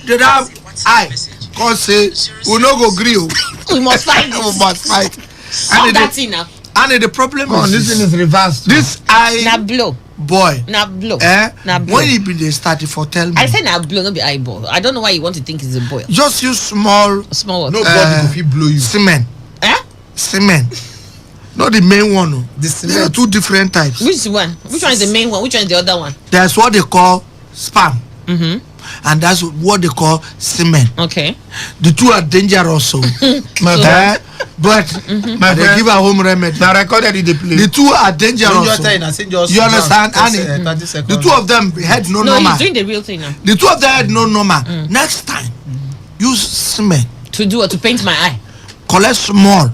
Speaker 1: the damn eye come say we no go gree o.
Speaker 3: We must find
Speaker 1: We
Speaker 3: it.
Speaker 1: must fight.
Speaker 3: Stop
Speaker 1: And
Speaker 3: that
Speaker 1: the,
Speaker 3: thing now.
Speaker 1: and the problem
Speaker 6: Come on,
Speaker 1: is
Speaker 6: this thing is reversed.
Speaker 1: this eye
Speaker 3: Na blow.
Speaker 1: boy.
Speaker 3: Na blow.
Speaker 1: When
Speaker 3: Na blow.
Speaker 1: he be dey start for tell me.
Speaker 3: I said na blow, not be eyeball. I don't know why you want to think it's a boy.
Speaker 1: Just use small
Speaker 3: Small one.
Speaker 2: Nobody go fit blow you.
Speaker 1: cement.
Speaker 3: Eh?
Speaker 1: Cement. Not the main one. Oh.
Speaker 2: The
Speaker 1: There are
Speaker 2: cement.
Speaker 1: 2 different types.
Speaker 3: Which one? Which one is the main one? Which one is the other one?
Speaker 1: There's what they call spam.
Speaker 3: Mm-hmm.
Speaker 1: And that's what they call cement.
Speaker 3: Okay.
Speaker 1: The 2 are dangerous. So.
Speaker 6: My friend,
Speaker 1: But
Speaker 6: my
Speaker 1: they give
Speaker 6: friend,
Speaker 1: a home remedy.
Speaker 6: now recorded in the place.
Speaker 1: The 2 are dangerous. So. You understand, Annie? The 2 of them head no
Speaker 3: No,
Speaker 1: normal.
Speaker 3: he's doing the real thing now.
Speaker 1: The 2 of them head no normal. Next time, use cement.
Speaker 3: To do or to paint my eye.
Speaker 1: Collect small.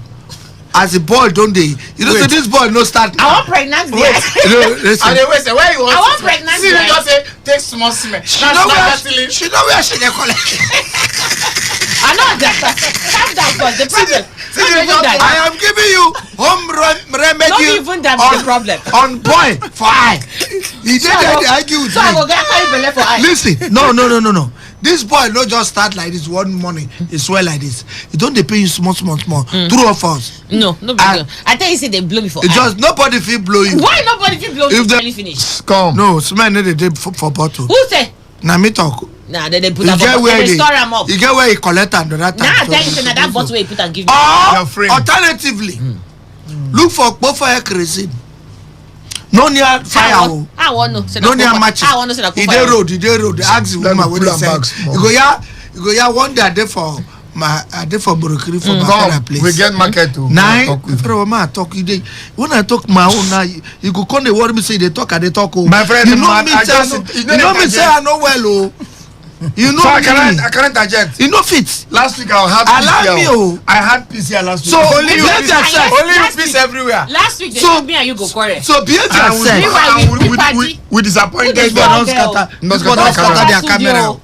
Speaker 1: As the boy don't they? You know, so this boy no start.
Speaker 3: I want pregnant the eye.
Speaker 1: You know, listen.
Speaker 2: And they wait, say, where you want?
Speaker 3: I want pregnant
Speaker 2: See,
Speaker 3: the
Speaker 2: they
Speaker 3: eye.
Speaker 2: just say, take small cement.
Speaker 1: She know where she dey collect.
Speaker 3: I know that. Calm down first. The problem.
Speaker 2: see,
Speaker 3: Not
Speaker 2: they
Speaker 3: even
Speaker 2: just-
Speaker 3: that.
Speaker 1: I am giving you home remedy.
Speaker 3: Not even that
Speaker 1: on,
Speaker 3: the problem.
Speaker 1: on boy for eye. He did they argue with
Speaker 3: So I
Speaker 1: me.
Speaker 3: will get carry belle for eye.
Speaker 1: Listen, no. This boy no just start like this one morning. He swell like this. He don't dey pay you small. True or false?
Speaker 3: No, no big deal. I tell you, say they blow me for
Speaker 1: It
Speaker 3: eye.
Speaker 1: just nobody feel blow you.
Speaker 3: Why nobody fit blow
Speaker 1: If
Speaker 3: me?
Speaker 1: the-
Speaker 3: Really finish.
Speaker 6: Come.
Speaker 1: No, smell no dey dey for bottle.
Speaker 3: Who say?
Speaker 1: Na me talk.
Speaker 3: Nah, they put
Speaker 1: You
Speaker 3: am
Speaker 1: get
Speaker 3: up.
Speaker 1: where
Speaker 3: They
Speaker 1: they
Speaker 3: store am up.
Speaker 1: you get where he collect am the other time.
Speaker 3: Nah, I
Speaker 1: So-
Speaker 3: tell you, say na that bottle where you put and give me.
Speaker 6: Your
Speaker 1: Or
Speaker 6: friend.
Speaker 1: alternatively, look for Kpofire kerosene. No near fire. Oh.
Speaker 3: I want no. Say
Speaker 1: No
Speaker 3: na
Speaker 1: near
Speaker 3: Kofa-
Speaker 1: matches.
Speaker 3: I want no. Say na
Speaker 1: He
Speaker 3: Kofa-
Speaker 1: dey road. They ask the
Speaker 6: Let me
Speaker 1: woman when
Speaker 6: pull
Speaker 1: they
Speaker 6: am
Speaker 1: say.
Speaker 6: back small.
Speaker 1: You go yeah. One day I dey for Burukiri for my
Speaker 6: Come,
Speaker 1: place.
Speaker 6: we get market too.
Speaker 1: Nine.
Speaker 6: Talk with you.
Speaker 1: Every woman I talk you dey. When I talk my own now, you go come dey worry me say they talk and they talk. Oh.
Speaker 6: My friend,
Speaker 1: you know
Speaker 6: man,
Speaker 1: me
Speaker 6: I
Speaker 1: say
Speaker 6: just-
Speaker 1: you
Speaker 6: you know
Speaker 1: know
Speaker 6: the
Speaker 1: me say
Speaker 6: target.
Speaker 1: I know well oh. You know
Speaker 6: So I
Speaker 1: me.
Speaker 6: can't interject.
Speaker 1: You know fit.
Speaker 6: Last week I had
Speaker 1: Allow
Speaker 6: PCR.
Speaker 1: me, oh.
Speaker 6: I had PCR last week.
Speaker 1: So
Speaker 6: only you
Speaker 1: behave
Speaker 6: peace.
Speaker 1: yourself.
Speaker 6: Only you
Speaker 3: Last
Speaker 6: peace
Speaker 3: week.
Speaker 6: everywhere.
Speaker 3: Last week they
Speaker 1: So-
Speaker 3: told me and you go quarrel.
Speaker 1: So behave
Speaker 6: And we-
Speaker 1: yourself.
Speaker 3: Meanwhile,
Speaker 6: and
Speaker 3: we party.
Speaker 6: we disappointed
Speaker 3: Who
Speaker 1: This
Speaker 3: dey
Speaker 1: boy
Speaker 6: them.
Speaker 1: don
Speaker 3: girl.
Speaker 1: scatter.
Speaker 6: No
Speaker 1: This boy
Speaker 6: scatter
Speaker 1: don scatter their
Speaker 3: studio.
Speaker 1: camera.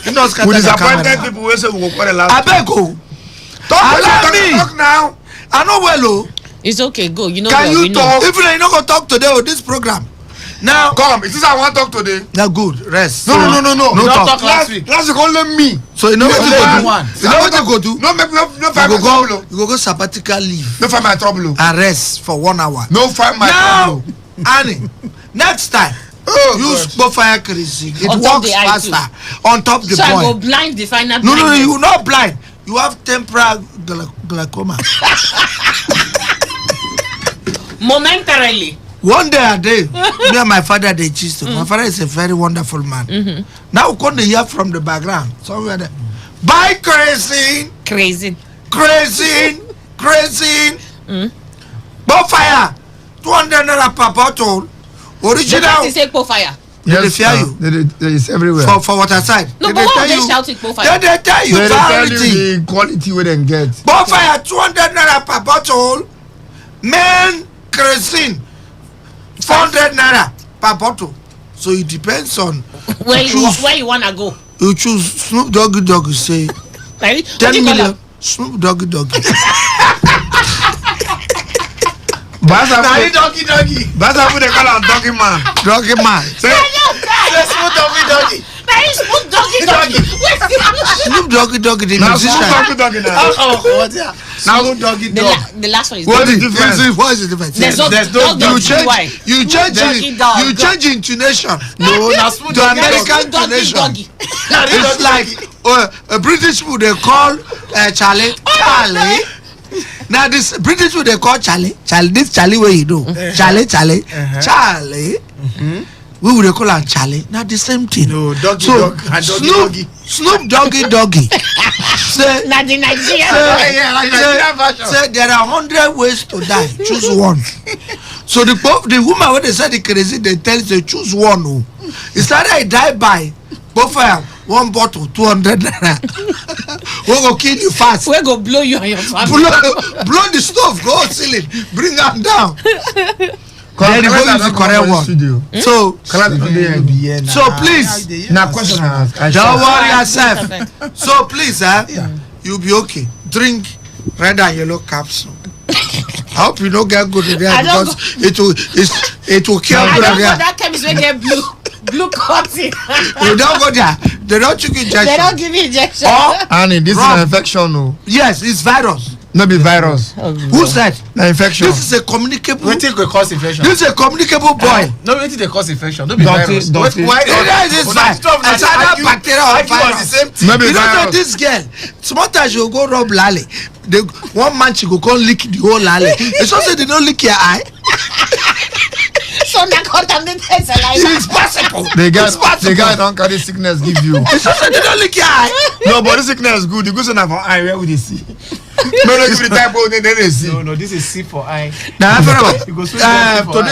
Speaker 1: He don
Speaker 6: We
Speaker 1: scatter their
Speaker 6: disappointed
Speaker 1: camera.
Speaker 6: people wey say we go quarrel last week.
Speaker 1: Abeg o.
Speaker 6: Talk
Speaker 1: Allow me.
Speaker 6: Talk now.
Speaker 1: I know well o.
Speaker 3: It's okay, go. You know
Speaker 1: Can
Speaker 3: well, we
Speaker 1: you
Speaker 3: know.
Speaker 1: talk? If you no go talk today on this program. Now,
Speaker 6: Come, it is I want to talk today.
Speaker 1: na good. Rest.
Speaker 6: No.
Speaker 1: No
Speaker 2: don't
Speaker 1: talk.
Speaker 2: talk last week.
Speaker 6: Last week only me.
Speaker 1: So you know what
Speaker 2: Only
Speaker 1: you
Speaker 2: you
Speaker 1: go
Speaker 2: want.
Speaker 1: do? You know what you go do?
Speaker 6: No make no
Speaker 1: You
Speaker 6: find my
Speaker 1: go
Speaker 6: trouble.
Speaker 1: go. You go go sabbatical leave
Speaker 6: No find my trouble.
Speaker 1: and rest for 1 hour.
Speaker 6: No find my
Speaker 1: Now,
Speaker 6: trouble.
Speaker 1: Annie, next time
Speaker 6: Oh,
Speaker 1: use Kpofire kerosene. It
Speaker 3: On top
Speaker 1: works
Speaker 3: the eye too.
Speaker 1: faster on top the
Speaker 3: So I go
Speaker 1: boy.
Speaker 3: blind the final.
Speaker 1: No,
Speaker 3: blindness.
Speaker 1: you not blind. You have temporal glaucoma.
Speaker 3: Momentarily.
Speaker 1: One day a day, me and my father they gist. My father is a very wonderful man. Now we come to hear from the background somewhere there. Buy kerosene,
Speaker 3: Crazy.
Speaker 1: kerosene. Kpofire, 200 naira per bottle.
Speaker 3: The
Speaker 1: Original.
Speaker 3: person say go fire.
Speaker 1: They fear you.
Speaker 6: It's everywhere.
Speaker 1: For water side.
Speaker 3: No, but why they shouting Bonfire?
Speaker 1: They tell you
Speaker 6: They tell
Speaker 1: priority.
Speaker 6: you the quality we then get.
Speaker 1: Bonfire 200 naira per bottle. Men kerosene 400 naira per bottle. So it depends on
Speaker 3: where you wanna go.
Speaker 1: you choose. Snoop Doggy say 10 million. Snoop Doggy.
Speaker 6: Basa
Speaker 2: Now you doggy.
Speaker 6: who they call him Doggy Man.
Speaker 1: Doggy man.
Speaker 2: Say smooth doggy.
Speaker 1: Snoop Doggy the
Speaker 6: Now
Speaker 1: musician.
Speaker 6: Snoop Doggy now.
Speaker 2: What's that? Smooth doggy dog.
Speaker 3: The last one is
Speaker 1: What
Speaker 6: the
Speaker 1: is
Speaker 6: difference?
Speaker 1: What is the difference?
Speaker 3: There's no
Speaker 1: You change intonation.
Speaker 2: No, now smooth
Speaker 1: To
Speaker 2: doggy.
Speaker 1: American intonation. It's like a British people they call Charlie. Now this British people they call Charlie. This Charlie where you do. Charlie. We would call him Charlie. Not the same thing.
Speaker 2: No, doggy
Speaker 1: So
Speaker 2: dog and doggy.
Speaker 1: Snoop Doggy. Say
Speaker 3: Not the Nigerian.
Speaker 1: say there are 100 ways to die. Choose one. So the woman when they said the crazy, they tell you to choose one. Oh. It's either I die by Bonfire, one bottle, 200 naira. We go kill you fast.
Speaker 3: We go blow you on your family.
Speaker 1: Blow the stove, go ceiling, bring them down. Then you go use the correct one. So please,
Speaker 6: Now question I ask.
Speaker 1: don't worry yourself. So please, you'll be okay. Drink red and yellow capsule. I hope you don't get good in there because it will kill
Speaker 3: I don't go
Speaker 1: you.
Speaker 3: that chemist will get blue cotton.
Speaker 1: You don't go there. They don't take injection.
Speaker 3: They don't give you injection.
Speaker 6: Annie, this is an infection, no.
Speaker 1: Yes, it's virus.
Speaker 6: No be virus.
Speaker 1: Who said?
Speaker 6: An infection.
Speaker 1: This is a communicable.
Speaker 2: What think we cause infection?
Speaker 1: This is a communicable boy.
Speaker 2: No, what think they cause infection? Don't be
Speaker 6: Dirty,
Speaker 2: virus.
Speaker 6: dirty.
Speaker 2: Why?
Speaker 1: It is virus. It's either bacteria or virus.
Speaker 2: The same thing.
Speaker 6: Maybe
Speaker 1: You don't know
Speaker 6: virus.
Speaker 1: this girl. Sometimes you go rub lally. One man she go come lick the whole lally. It's not say they don't lick your eye.
Speaker 3: So na contaminated saliva.
Speaker 1: It's possible.
Speaker 6: The
Speaker 1: It's possible.
Speaker 6: guy don't carry sickness give you.
Speaker 1: It's not say they don't lick your eye.
Speaker 6: No, but the sickness good. The good son for eye, where would they see? No, give the type of then they see.
Speaker 2: No, this is C for eye.
Speaker 1: Now,
Speaker 2: You go straight to for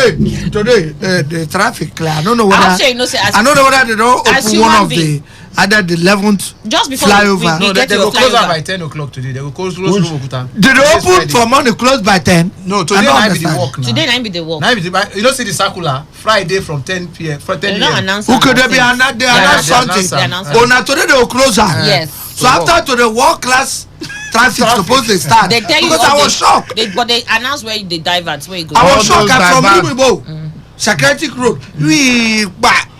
Speaker 1: today, the traffic clear. I don't know whether.
Speaker 3: I'm sure you know, say,
Speaker 1: I don't know whether they don't
Speaker 3: as
Speaker 1: open
Speaker 3: human
Speaker 1: one of
Speaker 3: being.
Speaker 1: either the 11th
Speaker 3: just before
Speaker 1: flyover.
Speaker 3: we
Speaker 2: No,
Speaker 3: get
Speaker 2: they
Speaker 3: to
Speaker 2: go
Speaker 3: the
Speaker 2: close out
Speaker 3: flyover.
Speaker 2: by 10 o'clock today. They go close Okuta.
Speaker 1: Did they open for money closed by 10?
Speaker 2: No, today
Speaker 1: I don't
Speaker 2: might be the
Speaker 1: understand.
Speaker 2: work now.
Speaker 3: Today night be the work.
Speaker 2: Now you don't see the circular Friday from 10 p.m. from 10
Speaker 3: They don't
Speaker 2: a.m.
Speaker 3: announce.
Speaker 1: Who could they be
Speaker 3: announcing.
Speaker 1: they announce
Speaker 2: they
Speaker 1: something?
Speaker 2: announce
Speaker 3: They announce
Speaker 1: Oh, now today they will close out.
Speaker 3: Yes.
Speaker 1: So after to the world class traffic supposed to start.
Speaker 3: They tell you
Speaker 1: because I was shocked.
Speaker 3: But they announce where they divert, where you go.
Speaker 1: I
Speaker 6: All
Speaker 1: was shocked.
Speaker 6: those
Speaker 1: I'm from
Speaker 6: divert.
Speaker 1: Lumibo. Security road.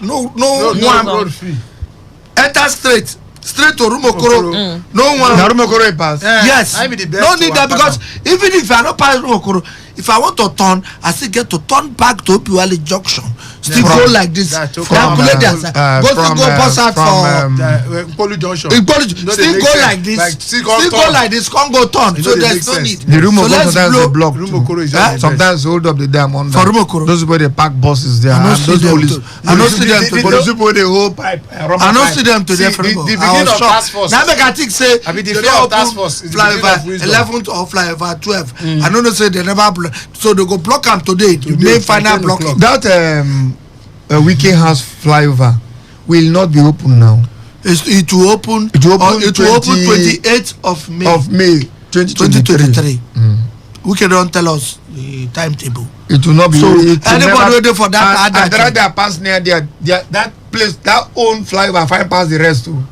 Speaker 1: No
Speaker 2: No
Speaker 1: one.
Speaker 2: road free.
Speaker 1: Enter straight to Rumokoro. No one.
Speaker 6: Now Rumokoro pass.
Speaker 1: Yes.
Speaker 2: I be the best
Speaker 1: No need
Speaker 2: to
Speaker 1: that
Speaker 2: Apata.
Speaker 1: because even if I not pass Rumokoro, if I want to turn, I still get to turn back to Opiwali Junction. Still
Speaker 2: From-
Speaker 1: go like this.
Speaker 2: that to
Speaker 1: Calculate that. Go pass out for.
Speaker 2: Polu Junction.
Speaker 1: Still go like this. Still go like this. Can't go turn.
Speaker 2: It
Speaker 1: So
Speaker 2: don't
Speaker 1: there's
Speaker 2: make
Speaker 1: no
Speaker 2: sense.
Speaker 1: need.
Speaker 6: The Rumokoro
Speaker 1: So let's
Speaker 6: sometimes
Speaker 1: blow.
Speaker 6: they block.
Speaker 2: Rumokoro is
Speaker 6: too.
Speaker 2: just the
Speaker 6: Sometimes hold up the damn under.
Speaker 1: For Rumokoro.
Speaker 6: Those people they park buses there.
Speaker 1: I don't
Speaker 6: And
Speaker 1: see
Speaker 6: those
Speaker 1: them
Speaker 6: police.
Speaker 1: too. I don't see them too.
Speaker 6: Those people they hold pipe.
Speaker 1: I don't see them today.
Speaker 2: See, the
Speaker 1: I
Speaker 2: beginning
Speaker 1: was
Speaker 2: of
Speaker 1: shocked.
Speaker 2: task force.
Speaker 1: Now make I think say
Speaker 2: I mean, the
Speaker 1: they
Speaker 2: fear
Speaker 1: don't
Speaker 2: of task
Speaker 1: open
Speaker 2: force is the beginning of
Speaker 1: flyover
Speaker 2: wisdom.
Speaker 1: 11th or flyover 12. I don't know say they never block. So they go block them today. The main final blocking.
Speaker 6: That weekend house flyover will not be open now.
Speaker 1: It will open.
Speaker 6: It will open
Speaker 1: 28th of May.
Speaker 6: Of May 2023.
Speaker 1: 2023. We can don't tell us the timetable.
Speaker 6: It will not be.
Speaker 1: So,
Speaker 6: it will
Speaker 1: anybody
Speaker 6: never-
Speaker 1: waiting for that,
Speaker 6: and
Speaker 1: add that
Speaker 6: rather they pass near that place, that own flyover, find past the rest too.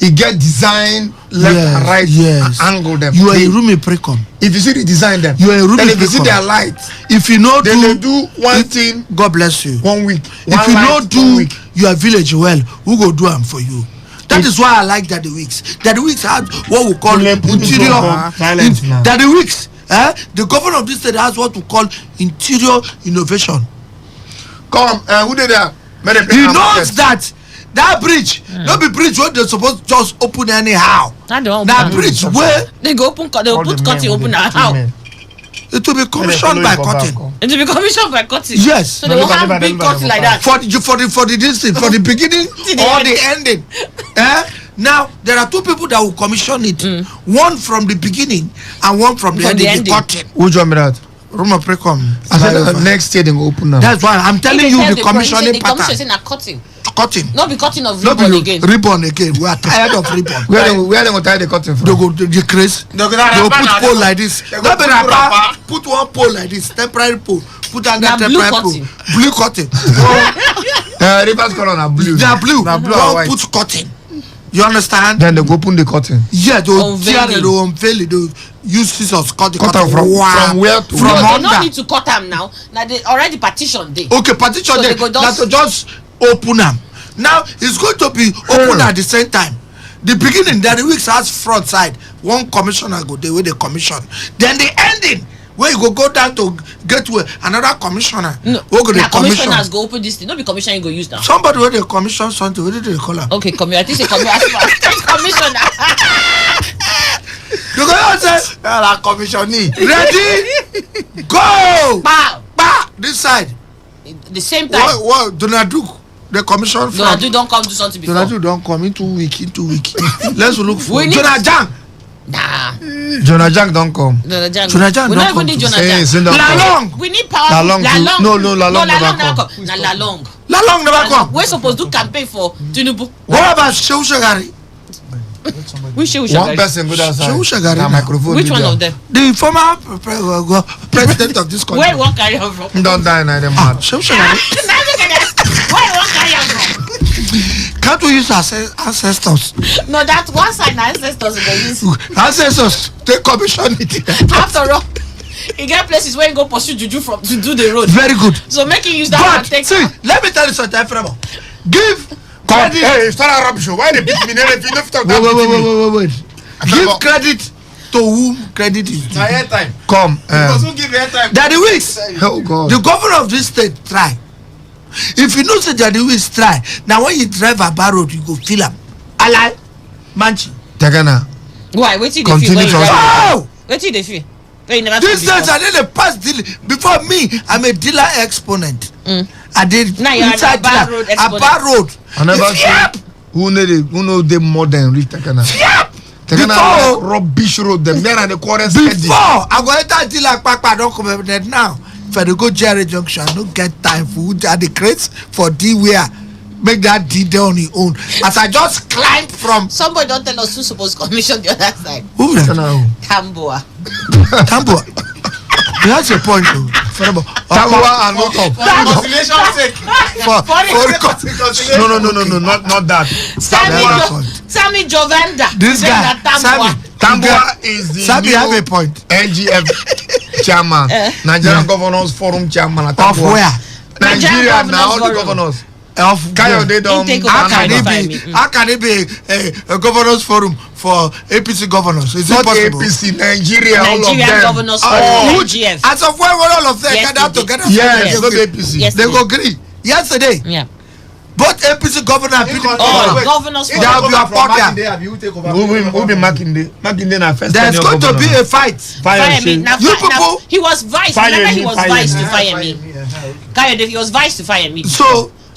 Speaker 6: It get design left and right,
Speaker 1: Yes.
Speaker 6: angle them.
Speaker 1: You are a room precon.
Speaker 6: If you see the design them,
Speaker 1: You are a room
Speaker 6: then if you see
Speaker 1: precon.
Speaker 6: their light,
Speaker 1: If you know
Speaker 6: then they do one thing
Speaker 1: God bless you.
Speaker 6: 1 week.
Speaker 1: If
Speaker 6: One
Speaker 1: you
Speaker 6: light,
Speaker 1: don't
Speaker 6: 1
Speaker 1: do
Speaker 6: week.
Speaker 1: your village well, who go do them for you? That is why I like Daddy Weeks. Daddy Weeks had what we call interior.
Speaker 6: Silence now.
Speaker 1: Daddy Weeks, the governor of this state has what we call interior innovation.
Speaker 6: Come, who did that?
Speaker 1: He knows that bridge, not be bridge where they supposed to just open anyhow.
Speaker 3: That don't
Speaker 1: That
Speaker 3: open.
Speaker 1: bridge where
Speaker 3: They go open. They will put cutting open now. How?
Speaker 1: it will be commissioned by cotton.
Speaker 3: It will be commissioned by cutting.
Speaker 1: Yes.
Speaker 3: So they will have big cuts like that.
Speaker 1: For the distance, for the beginning
Speaker 3: the
Speaker 1: or
Speaker 3: end.
Speaker 1: the ending. Now there are two people that will commission it. One from the beginning and one from the
Speaker 3: From
Speaker 1: ending.
Speaker 3: the ending.
Speaker 1: Cutting.
Speaker 6: Which one be that?
Speaker 1: room of precom.
Speaker 6: I said next year they go open now.
Speaker 1: That's why I'm telling you the commissioning
Speaker 3: the commission say na cutting.
Speaker 1: Cutting.
Speaker 3: Not be cutting of ribbon again.
Speaker 1: Ribbon again. We are tired of ribbon.
Speaker 6: Where they go tie the cotton from?
Speaker 1: They go decrease. They go put pole like this. Not be wrapper. Put one pole like this. Temporary pole. Put another temporary pole. Blue cotton.
Speaker 6: Rivers color na blue.
Speaker 1: They are blue.
Speaker 6: Na blue and white.
Speaker 1: Put cotton. You understand?
Speaker 6: Then they go open the cotton.
Speaker 1: Yeah, they will tear it. They will unveil it. They will use scissors cut the cotton
Speaker 6: from where to
Speaker 3: no,
Speaker 1: where?
Speaker 3: they don't need to cut them now. Now they already partition day.
Speaker 1: Okay, partition
Speaker 3: so
Speaker 1: day. Now to just open them. Now it's going to be open at the same time. The beginning, the weeks has front side. One commissioner go there with the commission. Then the ending, where you go down to get to another commissioner.
Speaker 3: No, commissioners go open this thing. Not be commissioner you go use now.
Speaker 1: Somebody with the commission something. What did they call them?
Speaker 3: Okay, I think say commissioner.
Speaker 1: You go say, commissioner. Ready? Go! Bah! This side.
Speaker 3: The same time.
Speaker 1: What? Donald Duke. The commission from
Speaker 3: Donald Duke don't come do something before.
Speaker 1: Donald Duke don't come in 2 weeks. Let's look for
Speaker 3: Jonah
Speaker 1: Jang.
Speaker 3: Nah.
Speaker 6: Jonah Jang don't come.
Speaker 3: Jonah Jang.
Speaker 1: Jonah Jang
Speaker 3: we
Speaker 1: don't
Speaker 3: not
Speaker 1: come.
Speaker 3: even need Jonah Jang.
Speaker 1: Lalong.
Speaker 3: We need power.
Speaker 6: Lalong. No, Lalong
Speaker 3: never come. Nah, Lalong.
Speaker 1: Lalong never come.
Speaker 3: We're supposed to do campaign for Tinubu.
Speaker 1: What about Shehu Shagari?
Speaker 3: Which Shehu
Speaker 6: One
Speaker 3: Shagari?
Speaker 6: person go outside.
Speaker 1: Shehu Shagari.
Speaker 6: Na microphone.
Speaker 3: Which one of them?
Speaker 1: The former president of this country.
Speaker 3: Where you want carry on from?
Speaker 6: Don't die now, them mad.
Speaker 1: Shehu Shagari.
Speaker 3: Where you want carry on from?
Speaker 1: Can't we use ancestors?
Speaker 3: No, that one side na ancestors we go use.
Speaker 1: Ancestors, they commission it.
Speaker 3: After all, you get places where you go pursue juju from to do the road.
Speaker 1: Very good.
Speaker 3: So make you use that one
Speaker 1: But
Speaker 3: take.
Speaker 1: see, let me tell you something, Efremo. Give
Speaker 6: Come,
Speaker 1: credit.
Speaker 6: hey, start a rubbish. Why they beat me? If you don't talk that
Speaker 1: Wait. Give credit to whom credit is due.
Speaker 6: time. Come.
Speaker 4: Give airtime.
Speaker 1: Daddy Weeks,
Speaker 6: Oh God.
Speaker 1: the governor of this state try. If you know say Daddy Weeks try, now when you drive a bar road, you go feel am. Alai, Manchi.
Speaker 6: Tagana.
Speaker 3: Why? Wait till they
Speaker 6: Continue
Speaker 3: feel.
Speaker 1: Oh!
Speaker 3: Wait till they feel. Wait, you never
Speaker 1: This
Speaker 3: feel
Speaker 1: days
Speaker 3: before.
Speaker 1: I need a past deal. Before me, I'm a dealer exponent. I did
Speaker 3: Now you're
Speaker 1: inside
Speaker 3: a bar
Speaker 1: dealer,
Speaker 3: road
Speaker 1: a
Speaker 3: exponent.
Speaker 1: bar road.
Speaker 6: I never
Speaker 1: Yep.
Speaker 6: see who know the more than reach Tagana.
Speaker 1: Yep.
Speaker 6: Tagana
Speaker 1: Before-
Speaker 6: like rubbish road. Them there and the chorus.
Speaker 1: Before I go enter dealer Papa, don't come up there now. If I dey go Jerry Junction, I don't get time for who are the crates for D where make that D there on his own. As I just climbed from
Speaker 3: Somebody don't tell us who's supposed to commission the other side.
Speaker 1: who that?
Speaker 3: Tamboa.
Speaker 1: Tambua. He has a point though.
Speaker 6: Tagawa and not up.
Speaker 4: Reconciliation sake.
Speaker 6: No, not that.
Speaker 3: Sammy Jovenda.
Speaker 1: This guy, Sammy.
Speaker 6: Tambua is the
Speaker 1: Sammy
Speaker 6: new
Speaker 1: have a point.
Speaker 6: NGF chairman, Nigerian Governors Forum chairman.
Speaker 1: Of where?
Speaker 6: Nigeria
Speaker 3: Nigerian
Speaker 6: now, all the
Speaker 3: Governors
Speaker 6: governors.
Speaker 1: Of
Speaker 6: Kayode don.
Speaker 3: Intake of
Speaker 1: How can
Speaker 3: Governors
Speaker 1: it be? How can it be a governors forum for APC governors? Is it
Speaker 6: Not
Speaker 1: possible?
Speaker 6: APC, Nigeria, all of
Speaker 3: Nigerian
Speaker 6: them.
Speaker 3: Governors
Speaker 1: Oh,
Speaker 3: Forum,
Speaker 1: which-
Speaker 3: NGF.
Speaker 1: As of when all of them
Speaker 3: Yes,
Speaker 1: gather
Speaker 3: they did.
Speaker 1: together,
Speaker 6: Yes,
Speaker 1: they
Speaker 6: not
Speaker 1: go-
Speaker 6: APC.
Speaker 3: Yes.
Speaker 1: they go agree. Yesterday,
Speaker 3: Yeah.
Speaker 1: both APC governor and PDP
Speaker 3: Oh,
Speaker 1: governor.
Speaker 3: Governors
Speaker 1: That
Speaker 3: Forum.
Speaker 1: will be a podcast.
Speaker 6: Who be Makinde? Makinde na first
Speaker 1: There's
Speaker 6: tenure
Speaker 1: going to
Speaker 6: governor.
Speaker 1: be a fight.
Speaker 3: Fire me. Now,
Speaker 1: You people-
Speaker 3: he was vice.
Speaker 6: Fire
Speaker 3: Remember,
Speaker 6: me,
Speaker 3: he was
Speaker 6: fire
Speaker 3: vice
Speaker 6: me.
Speaker 3: to fire me. Kayode, he was vice to fire me.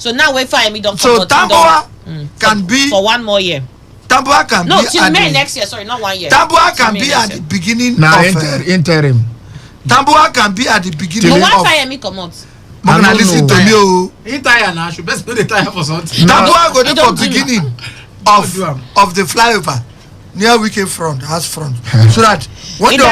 Speaker 1: So
Speaker 3: now when fire me don't
Speaker 1: so
Speaker 3: come out,
Speaker 1: Tamboa can be
Speaker 3: for 1 more year.
Speaker 1: Tamboa can
Speaker 3: No,
Speaker 1: be
Speaker 3: till
Speaker 1: at
Speaker 3: May
Speaker 1: the,
Speaker 3: next year. Sorry, not 1 year.
Speaker 1: Tamboa
Speaker 3: Till
Speaker 1: can
Speaker 3: May
Speaker 1: be
Speaker 3: next
Speaker 1: at
Speaker 3: year.
Speaker 1: the beginning
Speaker 6: Now
Speaker 1: of
Speaker 6: interim.
Speaker 1: Tamboa can be at the beginning
Speaker 3: But
Speaker 1: of.
Speaker 3: one fire me come out.
Speaker 1: Make una
Speaker 6: I don't
Speaker 1: listen to
Speaker 6: know.
Speaker 1: me o.
Speaker 4: He tire now. Should best know the tire for something.
Speaker 1: Tamboa go dey for
Speaker 3: don't do
Speaker 1: beginning
Speaker 4: Don't do am.
Speaker 1: of the flyover near Wike front, house front, so that when the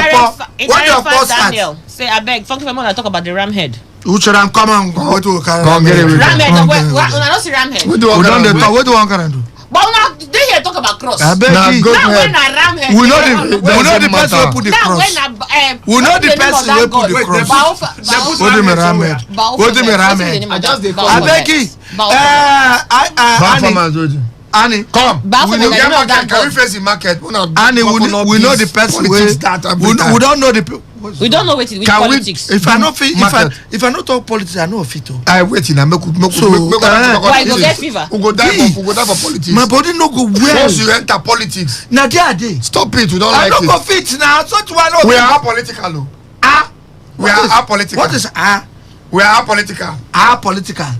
Speaker 3: Indirect
Speaker 1: post
Speaker 3: Daniel. Say, I beg. Funky Family, I talk about the ram head.
Speaker 1: who should I come and go to carry?
Speaker 6: Come get it with
Speaker 3: Ram
Speaker 6: them.
Speaker 3: head.
Speaker 1: Okay.
Speaker 3: Una don't see ram head.
Speaker 6: We do
Speaker 1: We
Speaker 6: all
Speaker 1: don dey
Speaker 6: that.
Speaker 1: talk. What do one can do?
Speaker 3: But now they here talk about cross.
Speaker 1: I beg
Speaker 6: Nah,
Speaker 1: you.
Speaker 6: go
Speaker 3: Now
Speaker 6: ahead.
Speaker 3: when I ram head.
Speaker 1: We know
Speaker 3: they
Speaker 1: the
Speaker 3: don't
Speaker 1: we
Speaker 3: know.
Speaker 1: know the
Speaker 6: Doesn't
Speaker 1: person
Speaker 6: matter.
Speaker 1: who put the
Speaker 3: Now
Speaker 1: cross.
Speaker 3: when I
Speaker 1: We know
Speaker 3: what's
Speaker 1: the
Speaker 3: name
Speaker 1: person
Speaker 3: of that
Speaker 1: wey put
Speaker 3: God?
Speaker 1: the
Speaker 4: Wait,
Speaker 1: cross.
Speaker 3: Baofa-
Speaker 1: What do you mean Ahmed?
Speaker 3: Baofa-
Speaker 1: What do you mean
Speaker 3: what's the
Speaker 1: Ahmed?
Speaker 3: name of
Speaker 4: I
Speaker 3: that
Speaker 4: just dey
Speaker 3: God?
Speaker 4: call
Speaker 1: I
Speaker 4: Baofa-
Speaker 1: beg you.
Speaker 6: Bad
Speaker 1: Annie,
Speaker 6: farmers, Oji.
Speaker 1: Annie,
Speaker 6: Come.
Speaker 3: Bad
Speaker 6: We
Speaker 3: farmers,
Speaker 6: know
Speaker 3: I
Speaker 6: get
Speaker 3: know that
Speaker 6: market. Can we
Speaker 3: God.
Speaker 6: face the market?
Speaker 1: Annie, we know the person wey we don't know the people.
Speaker 3: We don't know which
Speaker 6: Can we-
Speaker 3: politics.
Speaker 1: If I no fit,
Speaker 6: Market.
Speaker 1: if I no talk politics, I no fit o.
Speaker 6: I wait in a make
Speaker 1: So,
Speaker 3: Why you go get fever?
Speaker 6: We go die for politics.
Speaker 1: My body no go well.
Speaker 6: Once you enter politics,
Speaker 1: Na there I dey.
Speaker 6: stop it. We don't
Speaker 1: I
Speaker 6: like
Speaker 1: no go
Speaker 6: it.
Speaker 1: fit na. So to I no.
Speaker 6: We are apolitical. Oh.
Speaker 1: ah.
Speaker 6: We are apolitical.
Speaker 1: What is ah?
Speaker 6: We are political.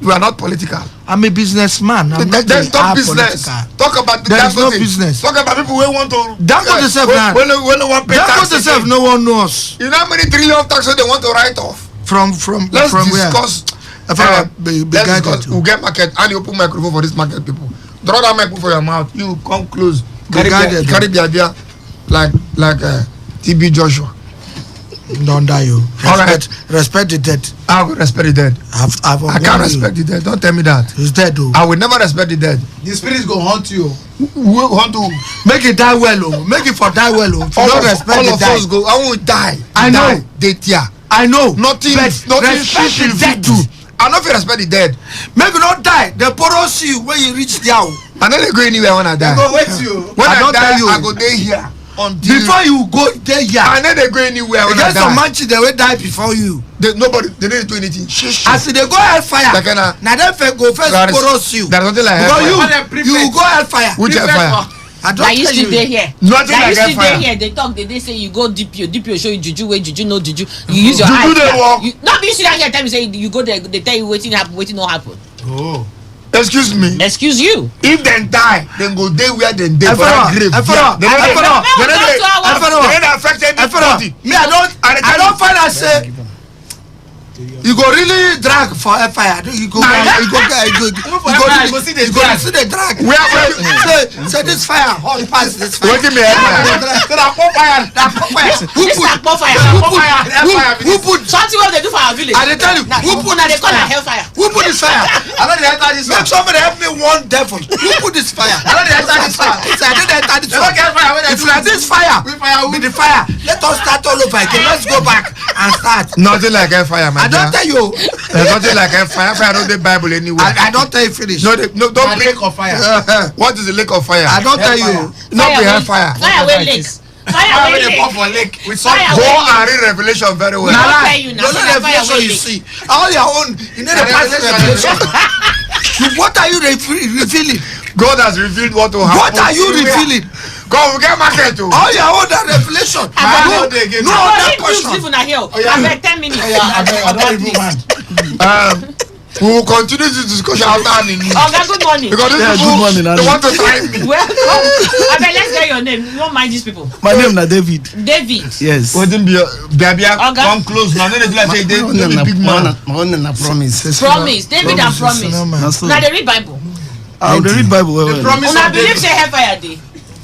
Speaker 6: We are not political.
Speaker 1: I'm a businessman.
Speaker 6: There's no business. Talk about
Speaker 1: there is no business.
Speaker 6: Talk about people who want to.
Speaker 1: Don't go to self now.
Speaker 6: When no one pay tax.
Speaker 1: Don't go to self. No one knows.
Speaker 6: You know how many trillion of taxes they want to write off?
Speaker 1: Let's
Speaker 6: discuss. Let's discuss. We'll get market and you open microphone for this market people. Draw that microphone for your mouth. You come close. Carry the idea like TB Joshua.
Speaker 1: Don't die, you. Respect the dead.
Speaker 6: I will respect the dead. I can't respect the dead. Don't tell me that.
Speaker 1: He's dead, though.
Speaker 6: I will never respect the dead.
Speaker 1: The spirits go haunt you.
Speaker 6: Who hunt you?
Speaker 1: Make it die well, oh. Make it for die well, oh.
Speaker 6: All of us go. I won't die.
Speaker 1: I know. I know.
Speaker 6: Nothing shit will do. I don't feel respect the dead.
Speaker 1: Make you not die. They porous you when you reach there.
Speaker 6: I don't go anywhere when I die.
Speaker 1: They go wait you.
Speaker 6: When I die, I go there here.
Speaker 1: Before you go there,
Speaker 6: I never go anywhere when I die.
Speaker 1: Some man they will die before you.
Speaker 6: They didn't do anything.
Speaker 1: As they go hellfire, now them go first porous you.
Speaker 6: There's nothing like hellfire.
Speaker 1: You go hellfire.
Speaker 6: Which hellfire?
Speaker 3: I used to stay here.
Speaker 6: Nothing like hellfire.
Speaker 3: Here. They say you go DPO show you juju where juju no juju. You use your eyes. No, be sit down here. Tell me say you go there. They tell you waiting not happen.
Speaker 6: Oh. Excuse me.
Speaker 3: Excuse you.
Speaker 6: If they die, then go there where they die for
Speaker 1: a
Speaker 6: grave. They don't affect anybody.
Speaker 1: Me, I don't find I say you go really drag for a fire. You go see the drag. Say this fire hot past this fire.
Speaker 6: Wait me.
Speaker 1: Who put
Speaker 3: something what they do for our village?
Speaker 1: I tell you, who put
Speaker 3: this fire? Hellfire.
Speaker 1: Who put this fire? I don't enter this fire. Make somebody help me one devil. Who put this fire? I don't enter this fire. I didn't enter this fire. If like this fire, with the fire, let us start all over again. Let's go back and start.
Speaker 6: Nothing like hellfire, man.
Speaker 1: I don't tell you.
Speaker 6: There's nothing like hellfire. Fire don't the Bible anywhere.
Speaker 1: I don't tell you finish.
Speaker 6: No, don't
Speaker 1: lake of fire.
Speaker 6: What is the lake of fire?
Speaker 1: I don't tell you.
Speaker 6: Not be hellfire.
Speaker 3: Fire with lakes. Fire with
Speaker 1: lake.
Speaker 6: Go and read Revelation very well.
Speaker 1: No revelation you see. All your own. You know the past revelation. What are you revealing?
Speaker 6: God has revealed what will happen.
Speaker 1: What are you revealing?
Speaker 6: God will get market too.
Speaker 1: All your own revelation. No other question.
Speaker 3: I beg 10 minutes.
Speaker 6: We will continue this discussion after the news.
Speaker 3: Good morning.
Speaker 6: Because these people, they want to sign me.
Speaker 3: Welcome. I beg, let's get your name. You don't mind these people.
Speaker 2: My name is David.
Speaker 3: David.
Speaker 2: Yes.
Speaker 6: Wouldn't be come close now. Then they like say David, the big man.
Speaker 2: My own promise.
Speaker 3: Promise. David and promise. Now they read Bible.
Speaker 2: I will read Bible.
Speaker 3: Promise. I believe say hellfire day.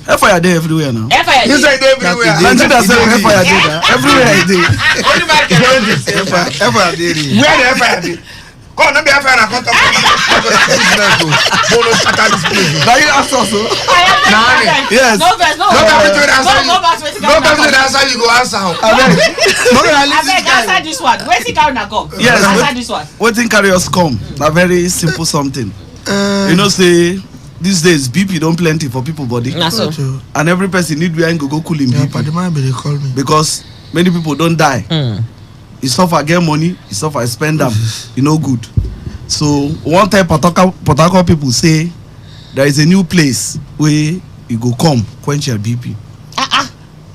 Speaker 2: Hellfire day everywhere now.
Speaker 3: Hellfire day.
Speaker 6: You say everywhere.
Speaker 2: Nigeria say hellfire day now. Everywhere I day.
Speaker 6: Only my
Speaker 2: Hellfire day.
Speaker 6: Where the hellfire day? Come on, let me have a contact.
Speaker 2: Now you ask us so. Yes.
Speaker 3: No verse. No
Speaker 6: answer. You go answer.
Speaker 3: I beg answer this one. Where's the carry na come?
Speaker 2: Yes.
Speaker 3: Answer this one.
Speaker 2: Wetin carry us come? Na very simple something. You know say these days BP don't plenty for people body.
Speaker 3: Na so.
Speaker 2: And every person need where go cool him BP.
Speaker 1: But the man they call me.
Speaker 2: Because many people don't die. You suffer get money, you suffer spend them, you know good. So one time Port Harcourt people say there is a new place where you go come quench your BP.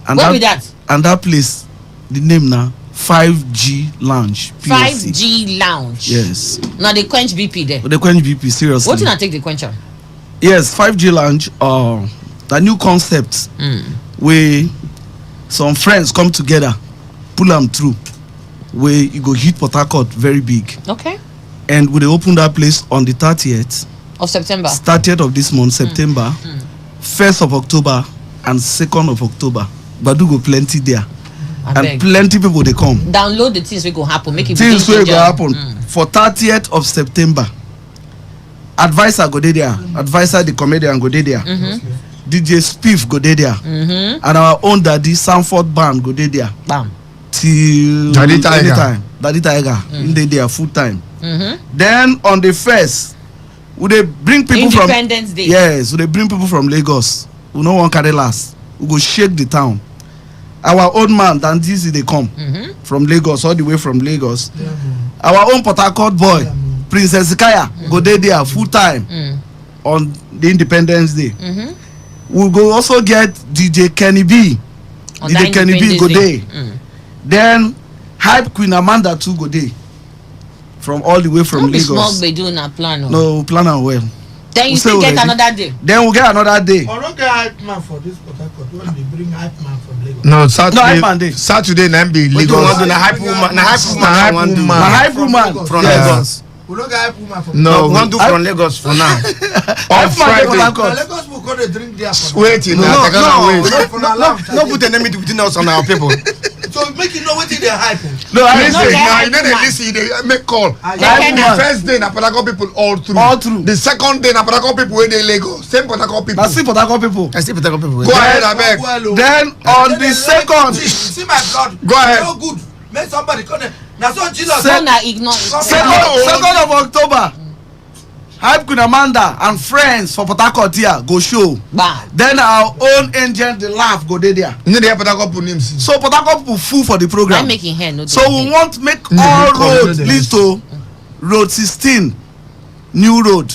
Speaker 2: And
Speaker 3: where be that?
Speaker 2: And that place, the name now 5G Lounge. PLC.
Speaker 3: 5G Lounge.
Speaker 2: Yes.
Speaker 3: Now they quench BP there.
Speaker 2: They quench BP seriously.
Speaker 3: What did I take the quencher?
Speaker 2: Yes, 5G Lounge. The new concept where some friends come together, pull them through. Where you go hit Port Harcourt very big.
Speaker 3: Okay.
Speaker 2: And we open that place on the 30th
Speaker 3: of September.
Speaker 2: 30th of this month, September, 1st of October, and 2nd of October. But do go plenty there. And plenty people they come.
Speaker 3: Download the things we go happen. Make it
Speaker 2: things will go happen. For 30th of September. Advisor go there. Advisor the comedian go there. DJ Spiff go there. And our own daddy Sanford Band go there.
Speaker 3: Bam.
Speaker 2: Till anytime. Daddy Tiger in there full time. Then on the 1st, we they bring people from
Speaker 3: Independence Day.
Speaker 2: Yes, we they bring people from Lagos. We no one carry last. We go shake the town. Our old man Dan Dizzy they come from Lagos, all the way from Lagos. Our own Port Harcourt boy, Princess Kaya, go there full time on the Independence Day. We go also get DJ Kenny B. DJ Kenny B go there. Then Hype Queen Amanda too go there. from all the way from
Speaker 3: Lagos.
Speaker 2: Lagos.
Speaker 3: Be doing a plan.
Speaker 2: No, plan am well.
Speaker 3: Then you still get another day.
Speaker 2: Then we'll get another day.
Speaker 1: Or not get hype man for this Port Harcourt when they bring hype man from Lagos.
Speaker 6: No, Saturday.
Speaker 2: No, hype man day.
Speaker 6: Saturday night be Lagos.
Speaker 4: Na hype woman. Na
Speaker 2: hype woman
Speaker 4: from Lagos.
Speaker 1: We don't get hype woman from
Speaker 6: No,
Speaker 4: we want to do from Lagos for now.
Speaker 6: On Friday.
Speaker 1: Lagos will go to drink there.
Speaker 6: Wait,
Speaker 4: No put an enemy between us and our people.
Speaker 1: So make you know what they hype.
Speaker 2: No,
Speaker 6: Listen, now you know they listen, they make call. The first day na Port Harcourt people all through. The second day na Port Harcourt people wey dey Lagos. Same Port Harcourt people.
Speaker 2: na see Port Harcourt people.
Speaker 6: Go ahead, abeg.
Speaker 2: Then on the second.
Speaker 1: See my blood.
Speaker 6: Go ahead.
Speaker 1: So good. Make somebody come there. Now so Jesus.
Speaker 3: Ignore.
Speaker 2: Second of October. Hype Queen Amanda and friends for Port Harcourt here go show.
Speaker 3: Bad.
Speaker 2: Then our own angel the laugh go there.
Speaker 6: You know the Port Harcourt people names.
Speaker 2: So Port Harcourt people full for the program.
Speaker 3: I'm making hair. No.
Speaker 2: So we want to make all roads lead to road 16, new road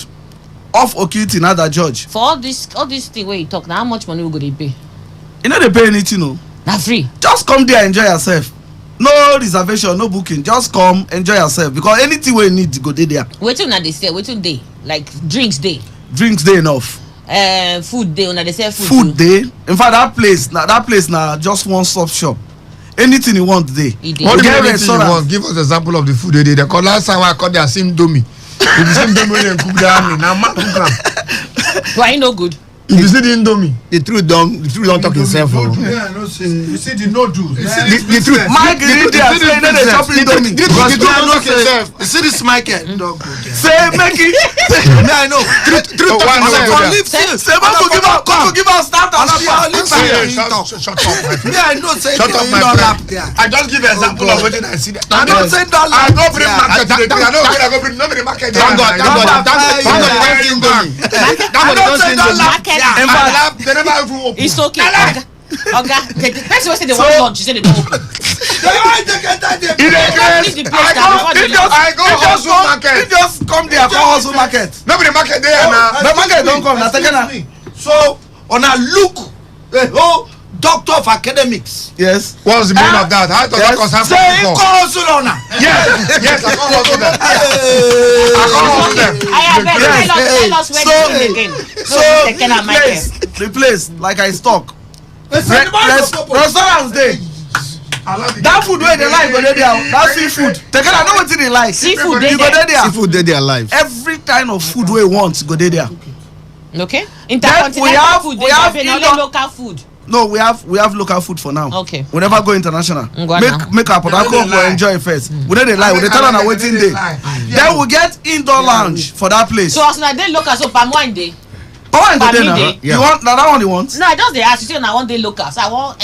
Speaker 2: off Okiti Nada George.
Speaker 3: For all this thing where you talk, now how much money we go to pay?
Speaker 2: You know they pay anything, no.
Speaker 3: Not free.
Speaker 2: Just come there, enjoy yourself. No reservation, no booking. Just come, enjoy yourself. Because anything we need go there.
Speaker 3: Waiting na they say, waiting day. Like drinks day.
Speaker 2: Drinks day enough.
Speaker 3: Food day. Una they say
Speaker 2: food day. In fact, that place now just one stop shop. Anything you want there.
Speaker 6: What do you want? Give us an example of the food they did. Because last time I called their same domi. If you see domi when cook that now man cook am.
Speaker 3: Why no good?
Speaker 6: If you see the indomie,
Speaker 4: the truth don't talk himself.
Speaker 1: Yeah, no say. You see the noodles.
Speaker 6: The truth.
Speaker 2: Mike read there say they chop indomie.
Speaker 6: The truth don't talk himself.
Speaker 1: You see this Michael? Don't go there.
Speaker 2: Say make it.
Speaker 1: Me I know.
Speaker 6: Truth talk himself.
Speaker 2: Say come give us start and
Speaker 6: Shut up, my friend.
Speaker 1: Me I know say.
Speaker 6: Shut up, my friend. I just give an example of what I see.
Speaker 1: I don't say dollar.
Speaker 6: I go bring market today. I know where I go bring nobody market.
Speaker 4: Thank God.
Speaker 6: They never even open.
Speaker 3: It's okay. Okay. The person say they want lunch, you say they don't open.
Speaker 6: I go hustle market.
Speaker 2: He just come there, come hustle market.
Speaker 6: Nobody market there now.
Speaker 2: The market don't come. Now take
Speaker 1: So on a look, doctor of academics.
Speaker 2: Yes.
Speaker 6: What's the meaning of that? How does that concern
Speaker 1: Say
Speaker 6: people?
Speaker 1: hustle on her.
Speaker 6: Yes, I can't hustle them.
Speaker 3: Tell us where to again.
Speaker 2: So the place like I stock. Restaurants there. That food where they like go there. That seafood. Take I know what they like.
Speaker 3: Seafood
Speaker 2: you go there.
Speaker 4: Seafood they alive.
Speaker 2: Every kind of food we want go there.
Speaker 3: Okay. Intercontinental food. We have local food.
Speaker 2: No, we have local food for now.
Speaker 3: Okay.
Speaker 2: We never go international. Make our Port Harcourt enjoy first. We don't lie. We tell on a waiting day. Then we get indoor lounge for that place.
Speaker 3: So as na day local, so per one day.
Speaker 2: You want that one you want?
Speaker 3: No, I just dey ask you say na one day local. So I want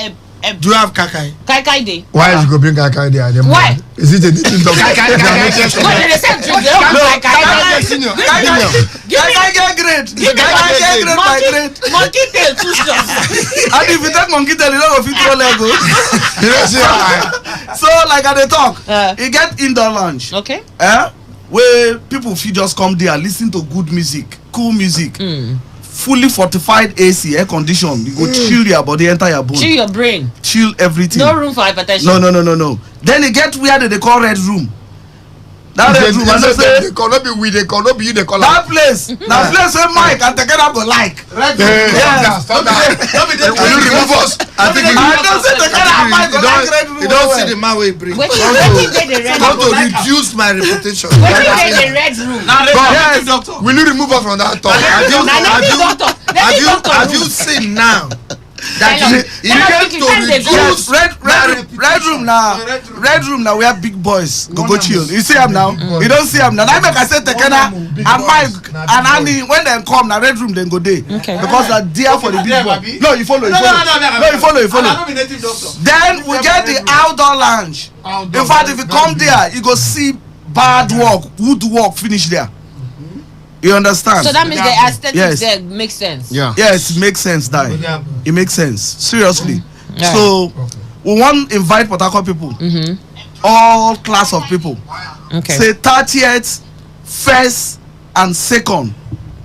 Speaker 1: Do you have kakai?
Speaker 3: Kai day.
Speaker 6: Why you go bring kakai there?
Speaker 3: Why?
Speaker 6: Is it a different dog?
Speaker 3: Kai. They say drink. They don't kai.
Speaker 2: Kai get great. Kai get great by great.
Speaker 3: Monkey tail too strong.
Speaker 2: And if you take monkey tail, you don't go fit throw Lego.
Speaker 6: You don't see how.
Speaker 2: So like at the talk, you get indoor lounge.
Speaker 3: Okay.
Speaker 2: Where people feel just come there, listen to good music, cool music. Fully fortified AC, air condition. You go chill your body, enter your bone.
Speaker 3: Chill your brain.
Speaker 2: Chill everything.
Speaker 3: No room for hypertension.
Speaker 2: No. Then you get where they call red room. That red room,
Speaker 6: they cannot be we, they cannot be you, they call
Speaker 2: that place. That place where Mike and Tekena go like.
Speaker 6: Red room. Stop that. Will you remove us?
Speaker 2: I don't say Tekena and Mike go like red room.
Speaker 1: You don't see the man we bring.
Speaker 3: Wait till the red
Speaker 1: Come to
Speaker 3: room.
Speaker 1: reduce my reputation.
Speaker 3: Wait till the red room.
Speaker 6: Yes, doctor. Will you remove us from that talk?
Speaker 1: Have you seen now that you get to reduce
Speaker 2: red room now we have big boys go chill. You see him now? You don't see him now. I make I say Tekena and Mike and Annie when they come now red room then go there.
Speaker 3: Okay.
Speaker 2: Because they're there for the big boy. No, you follow. No, you follow. Then we get the outdoor lounge. In fact, if you come there, you go see bad work, woodwork finish there. You understand?
Speaker 3: So that means the aesthetics there makes sense.
Speaker 4: Yeah.
Speaker 2: Yes, it makes sense, It makes sense. Seriously. So we want to invite Port Harcourt people. All class of people.
Speaker 3: Okay.
Speaker 2: Say 30th, 1st, and 2nd.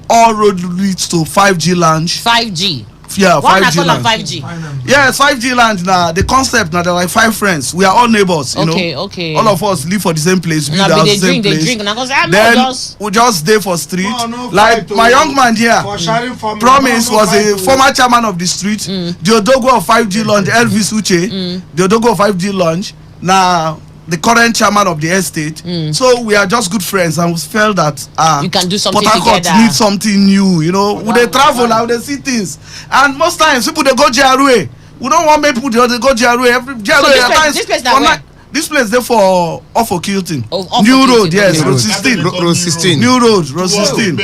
Speaker 2: All road leads to 5G lounge.
Speaker 3: 5G.
Speaker 2: Yeah,
Speaker 3: Why
Speaker 2: 5G
Speaker 3: not call am
Speaker 2: land.
Speaker 3: 5G?
Speaker 2: Yes, 5G land now. The concept now, they're like 5 friends. We are all neighbors, you know.
Speaker 3: Okay.
Speaker 2: All of us live for the same place.
Speaker 3: Now
Speaker 2: Build
Speaker 3: be
Speaker 2: house
Speaker 3: they
Speaker 2: the same
Speaker 3: drink,
Speaker 2: place.
Speaker 3: and I go say, I'm
Speaker 2: Then
Speaker 3: not just.
Speaker 2: we just stay for street.
Speaker 1: No,
Speaker 2: Like
Speaker 1: fight,
Speaker 2: my young man here,
Speaker 1: for sharing formula.
Speaker 2: Promise
Speaker 1: No,
Speaker 2: was
Speaker 1: fight,
Speaker 2: a former chairman of the street. The Odogo of 5G Lounge, Elvis Uche. The Odogo of 5G Lounge. Now the current chairman of the estate. So we are just good friends, and we felt that
Speaker 3: You can do something
Speaker 2: Port Harcourt
Speaker 3: together.
Speaker 2: needs something new. You know, we they travel now, they see things, and most times people they go GRA. We don't want many people they go GRA. Every GRA
Speaker 3: So this
Speaker 2: at
Speaker 3: place-
Speaker 2: times
Speaker 3: this place that
Speaker 2: for
Speaker 3: where?
Speaker 2: night- this place there for off of Kilton.
Speaker 3: Oh, off
Speaker 2: New
Speaker 3: of
Speaker 2: road,
Speaker 3: Kilton,
Speaker 2: yes,
Speaker 3: okay.
Speaker 2: road 16.
Speaker 4: Road 16.
Speaker 2: New road, road 16.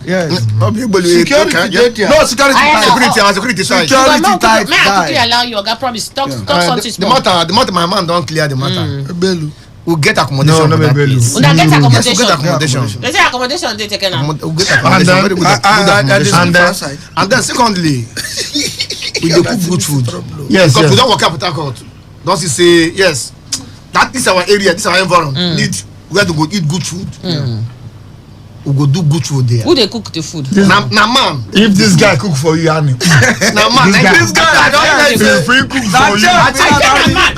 Speaker 2: Yes.
Speaker 1: Security.
Speaker 2: No security
Speaker 3: I
Speaker 2: tight.
Speaker 3: know.
Speaker 4: Security side.
Speaker 2: Security
Speaker 3: May
Speaker 2: tight.
Speaker 3: I quickly allow you, Oga Promise, talk something
Speaker 4: The
Speaker 3: small.
Speaker 4: matter my man don't clear the matter.
Speaker 1: Belu.
Speaker 4: We'll get accommodation.
Speaker 6: No,
Speaker 4: for that
Speaker 6: Belu.
Speaker 4: place.
Speaker 3: Una get
Speaker 4: Yes, we'll
Speaker 3: accommodation.
Speaker 4: get accommodation.
Speaker 3: They say accommodation they taken out.
Speaker 4: We'll get accommodation. Very good accommodation. And then secondly, we dey cook good food.
Speaker 6: Yes,
Speaker 4: Because we
Speaker 6: yes.
Speaker 4: don't work out Port Harcourt. Don't you say yes? That is our area. This is our environment. We have to go eat good food. We go do good food there.
Speaker 3: Who they cook the food?
Speaker 4: Now man,
Speaker 6: If this guy cook for you, Annie.
Speaker 4: now man,
Speaker 2: This guy,
Speaker 4: I don't
Speaker 2: yeah,
Speaker 4: like
Speaker 6: If
Speaker 4: say.
Speaker 6: he cook
Speaker 2: That
Speaker 6: for you.
Speaker 2: chair,
Speaker 3: I tell man.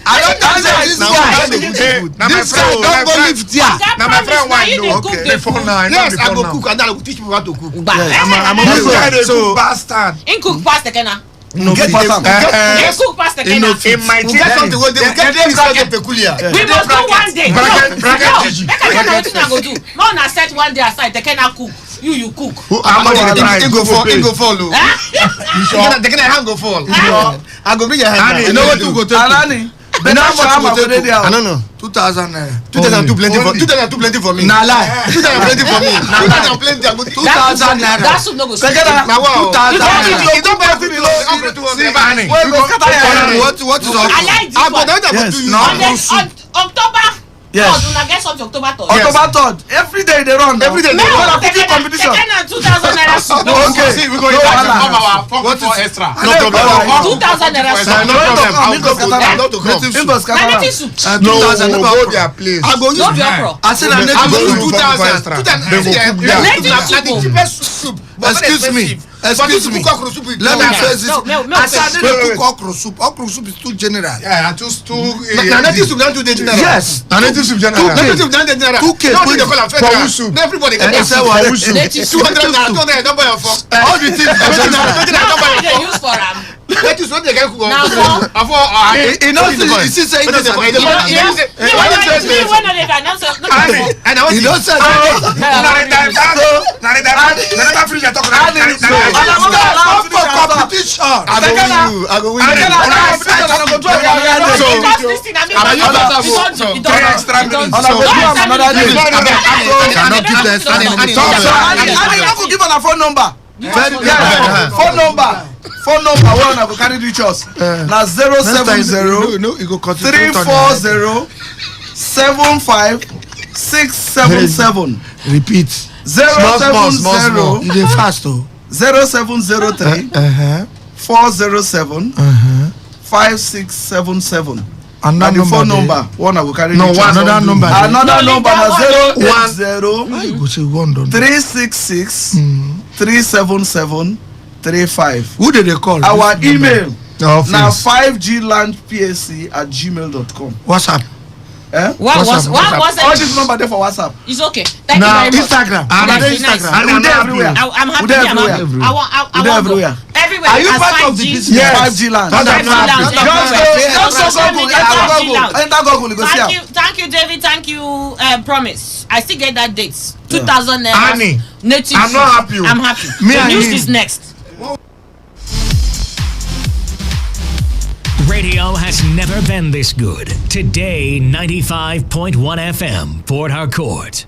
Speaker 2: I don't answer this
Speaker 4: Now
Speaker 2: guy.
Speaker 4: man, they good food.
Speaker 6: Now my
Speaker 2: This guy
Speaker 6: friend,
Speaker 2: don't go live there.
Speaker 3: Oga
Speaker 6: Now my friend
Speaker 3: Promise, now you
Speaker 6: wine
Speaker 3: dey
Speaker 6: know.
Speaker 3: cook
Speaker 6: Okay.
Speaker 3: the
Speaker 6: Before
Speaker 3: food.
Speaker 6: now, I know
Speaker 4: Yes, I
Speaker 6: before
Speaker 4: go
Speaker 6: now.
Speaker 4: cook and then I will teach people how to cook.
Speaker 3: But
Speaker 6: This guy dey
Speaker 2: So-
Speaker 6: cook bastard.
Speaker 3: in cook past the kenna.
Speaker 2: No,
Speaker 4: Get
Speaker 2: pass
Speaker 4: it.
Speaker 2: am.
Speaker 3: They cook past the kenna.
Speaker 6: In my
Speaker 4: We get something where they will get things that get peculiar.
Speaker 3: We must do one day.
Speaker 6: Bracket
Speaker 3: No, make I tell you wetin I go do. No, na set one day aside. The kenna cook. You cook.
Speaker 4: I'm not
Speaker 6: Alright,
Speaker 4: going to go fall. It go fall.
Speaker 3: Huh?
Speaker 4: They can hand go fall.
Speaker 3: Ah.
Speaker 4: I go bring your hand.
Speaker 6: Annie,
Speaker 4: You know what you go take?
Speaker 2: Alani, better
Speaker 4: How much
Speaker 2: shawarma
Speaker 4: you go
Speaker 2: for
Speaker 4: take?
Speaker 2: dey there.
Speaker 4: I don't know.
Speaker 1: 2,000 naira.
Speaker 4: 2002 plenty for
Speaker 1: Only.
Speaker 4: 2002 plenty for me.
Speaker 2: Na lie.
Speaker 4: 2000 plenty for me. 2000 plenty. I go
Speaker 1: 2,000 naira.
Speaker 3: That soup no go sweet.
Speaker 2: Together.
Speaker 4: Now wow.
Speaker 1: 2,000 naira.
Speaker 4: You don't buy food below 200.
Speaker 6: Annie.
Speaker 2: Wait, go scatter your head.
Speaker 1: What is up?
Speaker 3: I like this
Speaker 4: I go
Speaker 3: one.
Speaker 4: down there
Speaker 2: Yes,
Speaker 4: for 2
Speaker 2: no.
Speaker 3: On the October.
Speaker 2: Yes.
Speaker 3: Una get something October 3rd.
Speaker 2: October 3rd. Every day they run. now.
Speaker 4: Every day they
Speaker 3: No,
Speaker 2: When I
Speaker 3: the
Speaker 2: cooking competition.
Speaker 3: kenna 2,000 naira soup.
Speaker 2: No, okay.
Speaker 4: See, we go
Speaker 2: No
Speaker 4: invite
Speaker 2: wahala.
Speaker 4: you come our
Speaker 1: What is
Speaker 4: extra.
Speaker 2: No problem.
Speaker 3: 2,000 naira soup.
Speaker 4: No problem.
Speaker 2: I'll go scatter
Speaker 4: I'm not to come.
Speaker 2: Him go
Speaker 3: Na
Speaker 2: scatter
Speaker 3: native
Speaker 2: am.
Speaker 3: soup.
Speaker 1: 2,000
Speaker 6: No,
Speaker 1: no
Speaker 6: go
Speaker 1: go
Speaker 6: their place.
Speaker 4: I go use
Speaker 3: No be okra.
Speaker 1: I said I need
Speaker 4: I go
Speaker 1: to
Speaker 4: use
Speaker 1: do
Speaker 4: 2000.
Speaker 6: extra.
Speaker 4: 2000.
Speaker 6: They go cook there.
Speaker 3: Native
Speaker 4: Like the
Speaker 3: soup.
Speaker 4: cheapest soup. but very
Speaker 1: Excuse me.
Speaker 4: expensive.
Speaker 1: Excuse me.
Speaker 4: But if you cook okra soup, it
Speaker 1: Let me
Speaker 3: No,
Speaker 1: face this.
Speaker 3: no, no,
Speaker 1: I said I
Speaker 3: no,
Speaker 1: need to cook okra soup. Okra soup is too general.
Speaker 6: Yeah, too.
Speaker 4: Na native soup don't do the general.
Speaker 1: Yes.
Speaker 6: Na native soup general.
Speaker 4: Native soup don't do the general.
Speaker 1: 2K,
Speaker 4: No, they call am
Speaker 6: for
Speaker 4: federal.
Speaker 6: who soup?
Speaker 4: No, everybody
Speaker 1: Eh,
Speaker 4: get
Speaker 1: say
Speaker 4: that.
Speaker 1: what?
Speaker 3: Native soup.
Speaker 4: 200 naira, 200 naira, don't buy your phone.
Speaker 1: All the things are general.
Speaker 3: Now what they use for am?
Speaker 4: Native soup, they can cook.
Speaker 3: Now for-
Speaker 1: He knows he see say he knows
Speaker 3: You know, me when I dey announce
Speaker 4: And I want
Speaker 1: he
Speaker 4: to
Speaker 1: knows say competition.
Speaker 4: I go win.
Speaker 1: Cannot give the extra money.
Speaker 2: I go give una phone number. Phone number. Phone number wey una go carry reach us na 070
Speaker 1: No, you go continue.
Speaker 2: 340 75677
Speaker 1: Repeat. Small.
Speaker 2: 070
Speaker 1: You dey fast oh.
Speaker 2: 0703 407 5677.
Speaker 1: And
Speaker 2: Na
Speaker 1: that
Speaker 2: the phone
Speaker 1: number.
Speaker 2: number one I go carry
Speaker 1: No,
Speaker 2: reach us.
Speaker 1: another number.
Speaker 2: Another
Speaker 3: No,
Speaker 2: number na
Speaker 3: leave that
Speaker 2: 080
Speaker 1: Why you go say one don?
Speaker 2: 366 377 35.
Speaker 1: Who did they call?
Speaker 2: Our email
Speaker 6: No,
Speaker 2: na
Speaker 6: please.
Speaker 2: 5glandpsc@gmail.com.
Speaker 1: WhatsApp.
Speaker 2: Eh? All this number there for WhatsApp.
Speaker 3: It's okay. Thank you
Speaker 1: Now
Speaker 3: very much.
Speaker 1: Instagram.
Speaker 3: Yes,
Speaker 1: Another
Speaker 3: nice.
Speaker 1: Instagram.
Speaker 2: And we there everywhere.
Speaker 3: I'm happy.
Speaker 2: We there
Speaker 3: I'm
Speaker 2: everywhere.
Speaker 3: happy. I want
Speaker 2: We there
Speaker 3: go.
Speaker 2: everywhere.
Speaker 3: Everywhere.
Speaker 1: Are you
Speaker 3: as
Speaker 1: part of
Speaker 3: 5G.
Speaker 1: the business?
Speaker 2: Yes. 5G land.
Speaker 3: Just
Speaker 1: That's
Speaker 3: go,
Speaker 1: not-
Speaker 3: just
Speaker 2: Just
Speaker 3: go.
Speaker 2: Google. Enter Google. You go see am.
Speaker 3: Thank you, David. Thank you, Promise. I still get that date. 2,000 naira.
Speaker 6: Annie,
Speaker 3: Native.
Speaker 6: I'm not happy.
Speaker 3: I'm happy.
Speaker 1: Me
Speaker 3: The
Speaker 1: and
Speaker 3: news
Speaker 1: him.
Speaker 3: is next.
Speaker 7: Radio has never been this good. Today, 95.1 FM, Port Harcourt.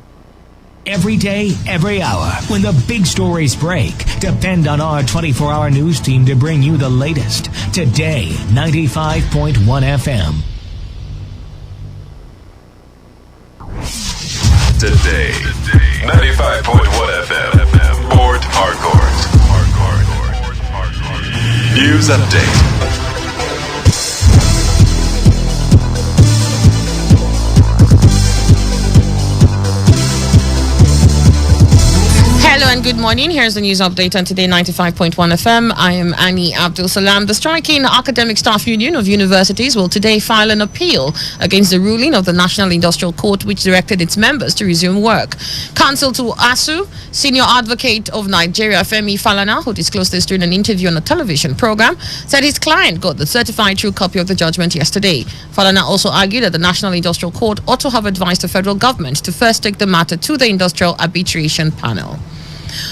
Speaker 7: Every day, every hour, when the big stories break, depend on our 24-hour news team to bring you the latest. Today, 95.1 FM.
Speaker 8: Today, 95.1 FM, Port Harcourt. News update.
Speaker 3: Hello and good morning. Here's the news update on Today 95.1 FM. I am Annie Abdul Salam. The striking academic staff union of universities will today file an appeal against the ruling of the National Industrial Court, which directed its members to resume work. Counsel to ASU, senior advocate of Nigeria, Femi Falana, who disclosed this during an interview on a television program, said his client got the certified true copy of the judgment yesterday. Falana also argued that the National Industrial Court ought to have advised the federal government to first take the matter to the Industrial Arbitration Panel.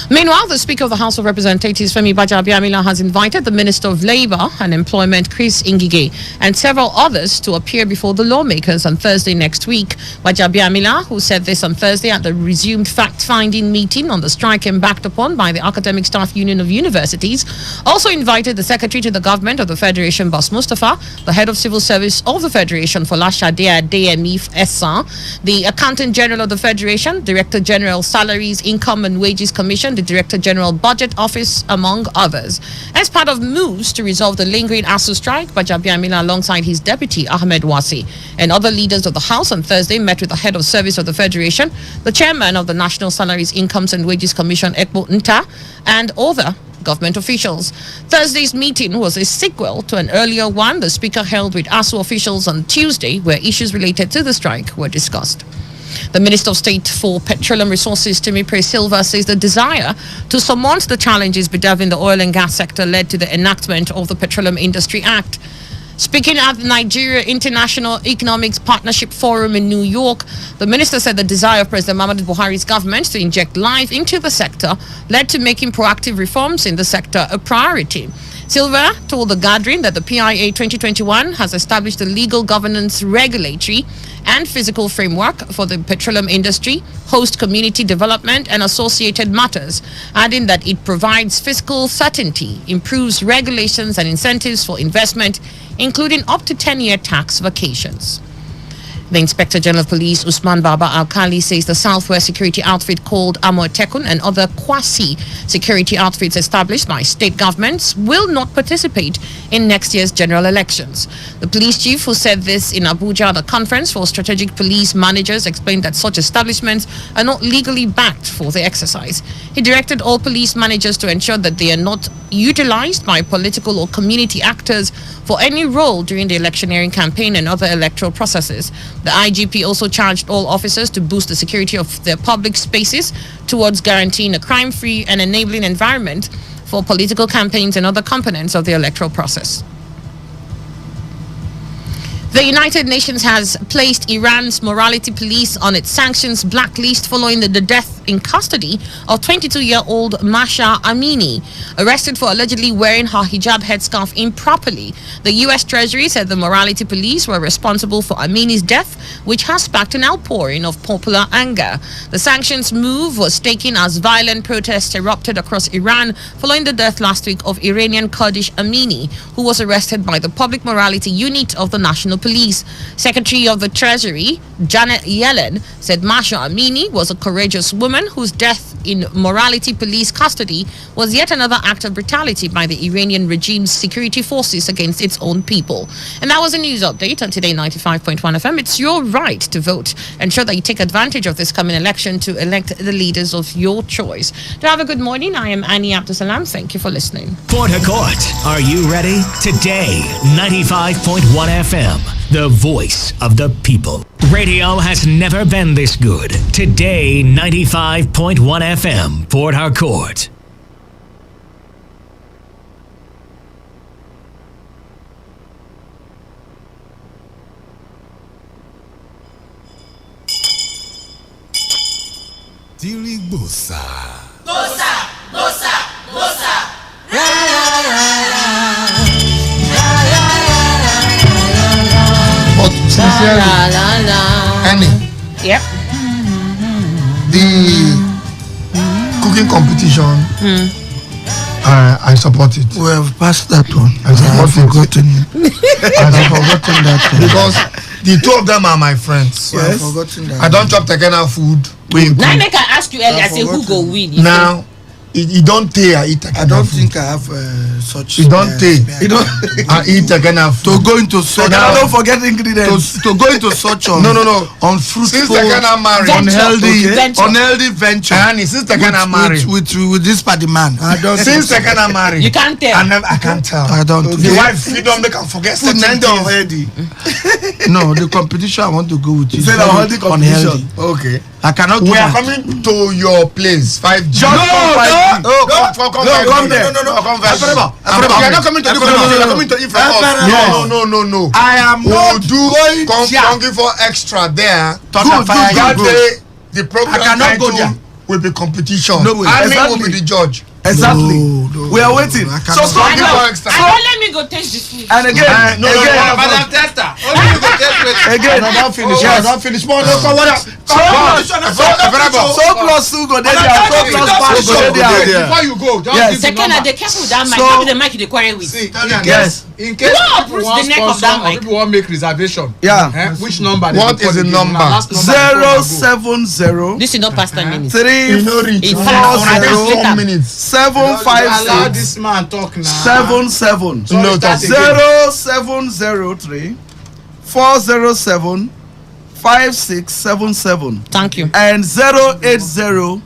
Speaker 3: Meanwhile, the Speaker of the House of Representatives, Femi Gbajabiamila, has invited the Minister of Labour and Employment, Chris Ngige, and several others to appear before the lawmakers on Thursday next week. Gbajabiamila, who said this on Thursday at the resumed fact-finding meeting on the strike embarked upon by the Academic Staff Union of Universities, also invited the Secretary to the Government of the Federation, Bas Mustafa, the Head of Civil Service of the Federation, Folashade Adeyemi Essa, the Accountant General of the Federation, Director General Salaries, Income and Wages Commission, the Director General Budget Office, among others. As part of moves to resolve the lingering ASU strike, Gbajabiamila, alongside his deputy Ahmed Wasi and other leaders of the House on Thursday, met with the head of service of the Federation, the chairman of the National Salaries, Incomes and Wages Commission, Ekpo Nta, and other government officials. Thursday's meeting was a sequel to an earlier one the Speaker held with ASU officials on Tuesday, where issues related to the strike were discussed. The Minister of State for Petroleum Resources, Timipre Silva, says the desire to surmount the challenges bedeviling the oil and gas sector led to the enactment of the Petroleum Industry Act. Speaking at the Nigeria International Economics Partnership Forum in New York, the minister said the desire of President Muhammadu Buhari's government to inject life into the sector led to making proactive reforms in the sector a priority. Silva told the gathering that the PIA 2021 has established a legal governance, regulatory and physical framework for the petroleum industry, host community development and associated matters, adding that it provides fiscal certainty, improves regulations and incentives for investment, including up to 10-year tax vacations. The Inspector General of Police, Usman Baba Alkali, says the Southwest security outfit called Amotekun and other quasi-security outfits established by state governments will not participate in next year's general elections. The police chief, who said this in Abuja at a conference for strategic police managers, explained that such establishments are not legally backed for the exercise. He directed all police managers to ensure that they are not utilized by political or community actors for any role during the electioneering campaign and other electoral processes. The IGP also charged all officers to boost the security of their public spaces towards guaranteeing a crime-free and enabling environment for political campaigns and other components of the electoral process. The United Nations has placed Iran's morality police on its sanctions blacklist following the death in custody of 22-year-old Masha Amini, arrested for allegedly wearing her hijab headscarf improperly. The U.S. Treasury said the morality police were responsible for Amini's death, which has sparked an outpouring of popular anger. The sanctions move was taken as violent protests erupted across Iran following the death last week of Iranian Kurdish Amini, who was arrested by the Public Morality Unit of the National Police. Secretary of the Treasury, Janet Yellen, said Masha Amini was a courageous woman whose death in morality police custody was yet another act of brutality by the Iranian regime's security forces against its own people. And that was a news update on Today 95.1 FM. It's your right to vote. Ensure that you take advantage of this coming election to elect the leaders of your choice. To have a good morning, I am Annie Abdul Salam. Thank you for listening.
Speaker 7: Port Harcourt, are you ready? Today 95.1 FM, the voice of the people. Radio has never been this good. Today 95.1 FM, Port Harcourt.
Speaker 1: Bossa.
Speaker 9: Bossa, bossa, bossa.
Speaker 1: La la la la.
Speaker 6: But sincerely, Annie,
Speaker 3: Yep.
Speaker 6: the cooking competition, I support it.
Speaker 1: We have passed that one.
Speaker 6: I support it.
Speaker 1: I have forgotten that one.
Speaker 6: Because the two of them are my friends.
Speaker 1: We have forgotten that
Speaker 6: I don't chop Tekena food.
Speaker 3: Now make I ask you earlier, I say who go win?
Speaker 6: Now, You don't take I eat.
Speaker 1: I don't think I have such.
Speaker 6: You don't take.
Speaker 1: You don't.
Speaker 6: I eat again.
Speaker 1: To go into such.
Speaker 2: Don't forget ingredients.
Speaker 1: To go into such on.
Speaker 6: No.
Speaker 1: Unfruitful.
Speaker 6: Since they cannot marry.
Speaker 1: Unhealthy venture.
Speaker 6: Honey, since they cannot marry.
Speaker 1: With this party man. I don't.
Speaker 6: Since they cannot marry.
Speaker 3: You can't tell.
Speaker 6: I can't tell.
Speaker 1: I don't.
Speaker 6: The wife freedom they can forget certain things.
Speaker 2: Already.
Speaker 1: No, the competition I want to go with is
Speaker 2: very unhealthy.
Speaker 6: Okay.
Speaker 1: I cannot.
Speaker 6: We are coming to your place. 5G.
Speaker 2: Come there.
Speaker 6: No. Come
Speaker 2: We
Speaker 6: are not coming to the place. We are coming to eat from us. No.
Speaker 1: I am not
Speaker 6: do come for extra there. That day, the program
Speaker 1: I cannot go there.
Speaker 6: Will be competition.
Speaker 1: No way.
Speaker 6: I will be the judge.
Speaker 2: Exactly.
Speaker 1: No.
Speaker 2: We are waiting. So
Speaker 3: I don't let me go taste this food.
Speaker 2: And again,
Speaker 1: Madam Tester.
Speaker 2: again.
Speaker 6: I don't finish. I don't finish. More. No, come on.
Speaker 2: So plus 2 go there. So plus 5 go there.
Speaker 6: Before you go, just give the
Speaker 3: Second,
Speaker 6: number.
Speaker 3: they careful with that mic. Not the mic they quarrel with.
Speaker 2: Yes.
Speaker 10: In case
Speaker 3: Who
Speaker 10: people
Speaker 3: approves
Speaker 10: want
Speaker 3: the neck of
Speaker 10: sponsor
Speaker 3: that
Speaker 10: or
Speaker 3: mic?
Speaker 10: people want make reservation,
Speaker 2: Yeah.
Speaker 10: which number?
Speaker 6: What is the number?
Speaker 2: 070
Speaker 3: This is not past 10 minutes.
Speaker 2: 3
Speaker 3: In
Speaker 2: 4
Speaker 3: fact,
Speaker 2: 0
Speaker 6: minutes.
Speaker 2: 7
Speaker 10: Allow
Speaker 2: 5
Speaker 10: this man talk now.
Speaker 2: 7 7
Speaker 6: No,
Speaker 10: start
Speaker 6: that's
Speaker 10: again.
Speaker 2: 0703 407 5677
Speaker 3: Thank you.
Speaker 2: and 080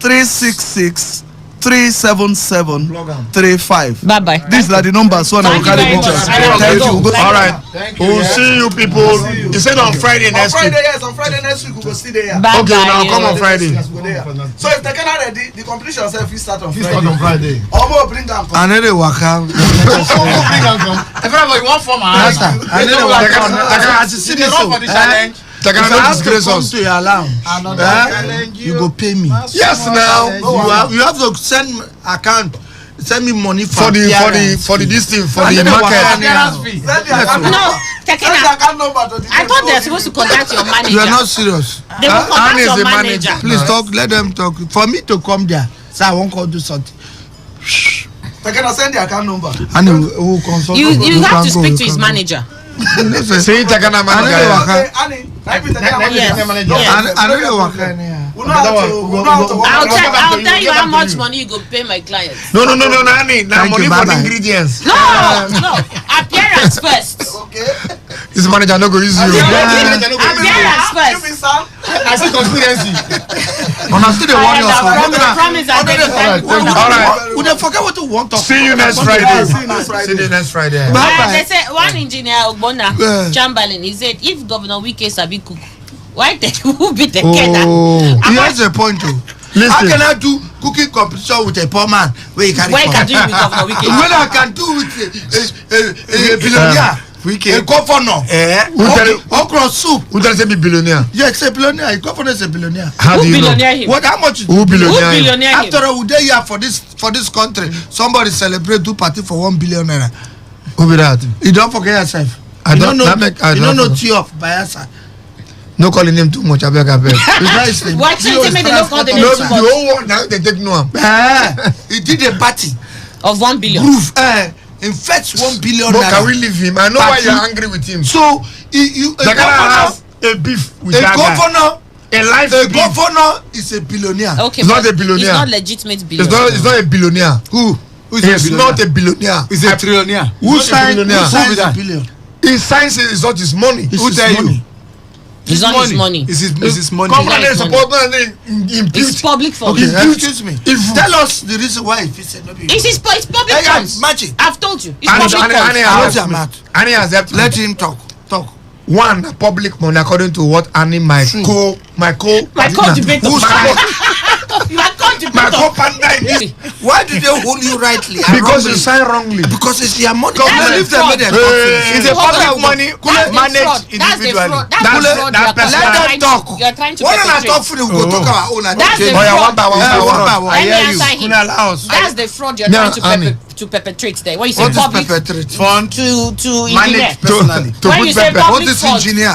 Speaker 2: 366 37735.
Speaker 3: Bye bye.
Speaker 2: These are the numbers one I will
Speaker 3: Thank
Speaker 2: carry
Speaker 3: you very
Speaker 2: pictures.
Speaker 3: much. I will
Speaker 2: Thank
Speaker 3: go.
Speaker 2: you.
Speaker 6: All right.
Speaker 10: Thank you.
Speaker 6: We'll see you people. You said on Friday
Speaker 2: On
Speaker 6: next week.
Speaker 2: Friday, yes, on Friday next week we will see there.
Speaker 3: Bye
Speaker 6: Okay,
Speaker 3: bye.
Speaker 6: now come on Friday.
Speaker 2: So if they cannot ready, the competition self will start on Friday.
Speaker 6: Start on Friday.
Speaker 2: Omo bring them.
Speaker 1: I need a waka.
Speaker 10: Everybody want form
Speaker 1: Master, I need a waka. I can see this.
Speaker 10: for the challenge.
Speaker 6: They
Speaker 1: If I
Speaker 6: cannot
Speaker 1: have to
Speaker 6: disgrace
Speaker 1: come
Speaker 6: us.
Speaker 1: to your lounge, you go pay me.
Speaker 6: Yes, now
Speaker 1: You have to send account. Send me money
Speaker 6: for the this thing for the market.
Speaker 3: No, Tekena. I thought they're supposed to contact your manager.
Speaker 1: You are not serious.
Speaker 3: They will contact
Speaker 6: Anne is
Speaker 3: your
Speaker 6: the
Speaker 3: manager.
Speaker 6: manager.
Speaker 1: Please talk. Let them talk. For me to come there, so I won't go do something.
Speaker 2: They cannot send the account number.
Speaker 1: And who consult?
Speaker 3: You have to speak to his manager.
Speaker 6: Say Takana manager.
Speaker 2: Okay, Annie.
Speaker 3: Yes.
Speaker 1: I know the waka.
Speaker 3: I'll tell you how much money you go pay my clients.
Speaker 6: No, Annie. Now
Speaker 1: Thank
Speaker 6: money
Speaker 1: you,
Speaker 6: for the
Speaker 1: bye-bye.
Speaker 6: ingredients.
Speaker 3: No. Appearance first.
Speaker 2: Okay.
Speaker 6: This manager no go use you.
Speaker 3: Appearance first.
Speaker 6: I see conspiracy.
Speaker 1: Honestly, they want us.
Speaker 3: Promise I'll take it.
Speaker 6: All right.
Speaker 1: We don't forget what to want to.
Speaker 6: See you next Friday. See you next Friday.
Speaker 3: They say one engineer Ogbonna
Speaker 1: Yeah.
Speaker 3: Chamberlain, he said if Governor Wike sabi cook, why take who be the keda?
Speaker 1: He has a point too.
Speaker 6: Listen.
Speaker 1: How can I do cooking competition with a poor man where you carry?
Speaker 3: Why can do it with Governor Wike?
Speaker 1: When I can do with a billionaire, a governor, okra soup.
Speaker 6: Who does say be billionaire?
Speaker 1: Yes, a billionaire. A governor is a billionaire.
Speaker 6: How do
Speaker 3: Who
Speaker 6: you know?
Speaker 3: billionaire him?
Speaker 1: What? How much?
Speaker 6: Who billionaire?
Speaker 3: Who billionaire him?
Speaker 1: After all, we dey here for this country. Somebody celebrate do party for 1 billion naira.
Speaker 6: Who be that?
Speaker 1: You don't forget yourself.
Speaker 6: I
Speaker 1: You
Speaker 6: don't
Speaker 1: know.
Speaker 6: that make- I
Speaker 1: You don't
Speaker 6: don't
Speaker 1: know
Speaker 6: know.
Speaker 1: tea of by answer.
Speaker 6: No calling him too much. I beg.
Speaker 3: Why can't you make the no call the
Speaker 6: No,
Speaker 3: name
Speaker 6: the
Speaker 3: too much?
Speaker 6: whole world now they take no.
Speaker 1: He did a party.
Speaker 3: Of 1 billion.
Speaker 1: Proof. Infect 1 billion
Speaker 6: But can
Speaker 1: naira.
Speaker 6: we leave him? I know why
Speaker 1: Party.
Speaker 6: you're angry with him.
Speaker 1: So you
Speaker 6: The guy has a beef with that guy. A life
Speaker 1: A
Speaker 6: beef.
Speaker 1: governor is a billionaire.
Speaker 3: Okay,
Speaker 6: He's not
Speaker 3: but
Speaker 6: a billionaire.
Speaker 3: He's not legitimate
Speaker 6: It's
Speaker 3: billionaire.
Speaker 6: not a billionaire.
Speaker 1: Who?
Speaker 6: He's not a billionaire.
Speaker 10: He's a trillionaire.
Speaker 1: Who
Speaker 6: He's not a
Speaker 1: signed
Speaker 6: billionaire.
Speaker 1: a billion?
Speaker 6: He signs it. It's not his money.
Speaker 1: It's
Speaker 6: Who
Speaker 1: his
Speaker 6: tell
Speaker 1: money.
Speaker 6: you?
Speaker 3: It's not his money.
Speaker 10: It's his money.
Speaker 6: Company
Speaker 3: It's
Speaker 6: support and
Speaker 3: It's
Speaker 6: impute.
Speaker 3: public funds.
Speaker 1: Okay,
Speaker 6: Impute.
Speaker 1: excuse me.
Speaker 6: If
Speaker 1: Tell us the reason why if he said no.
Speaker 3: It's public
Speaker 1: Hey,
Speaker 3: funds.
Speaker 1: imagine.
Speaker 3: I've told you. It's
Speaker 6: Annie
Speaker 3: public funds.
Speaker 1: Close your mouth.
Speaker 6: has helped me.
Speaker 1: Let him talk. Talk.
Speaker 6: One public money according to what Annie my co
Speaker 3: My co-debater.
Speaker 6: who's
Speaker 3: You are
Speaker 6: my
Speaker 3: co-debater.
Speaker 6: co-partner in this
Speaker 1: Why did they hold you rightly? and
Speaker 6: because
Speaker 1: wrongly?
Speaker 6: you sign wrongly.
Speaker 1: Because it's your money.
Speaker 3: That's
Speaker 1: Come on,
Speaker 3: the
Speaker 1: leave them
Speaker 3: fraud.
Speaker 1: with them.
Speaker 6: It's a public money
Speaker 3: That's the
Speaker 6: managed
Speaker 3: fraud. That's the
Speaker 6: individually.
Speaker 3: fraud. That's the fraud.
Speaker 6: that person-
Speaker 1: Let them talk.
Speaker 3: You're trying to
Speaker 1: One and I
Speaker 3: perpetrate.
Speaker 1: talk for you, we go talk our own. I don't
Speaker 3: That's the
Speaker 1: care.
Speaker 6: Oh, yeah,
Speaker 3: fraud.
Speaker 6: one by one.
Speaker 1: One by one.
Speaker 3: Let me
Speaker 6: I hear you.
Speaker 3: answer him.
Speaker 6: Kuna allow us.
Speaker 3: That's the fraud you're
Speaker 6: No,
Speaker 3: trying
Speaker 6: Annie.
Speaker 3: to perpetrate there. When you say
Speaker 1: What is
Speaker 3: public
Speaker 1: perpetrate?
Speaker 10: Fund.
Speaker 3: to engineer.
Speaker 10: Manage personally.
Speaker 6: To
Speaker 3: When
Speaker 6: put
Speaker 3: you say
Speaker 6: pepper.
Speaker 1: What
Speaker 3: public
Speaker 1: is
Speaker 3: funds,
Speaker 1: engineer?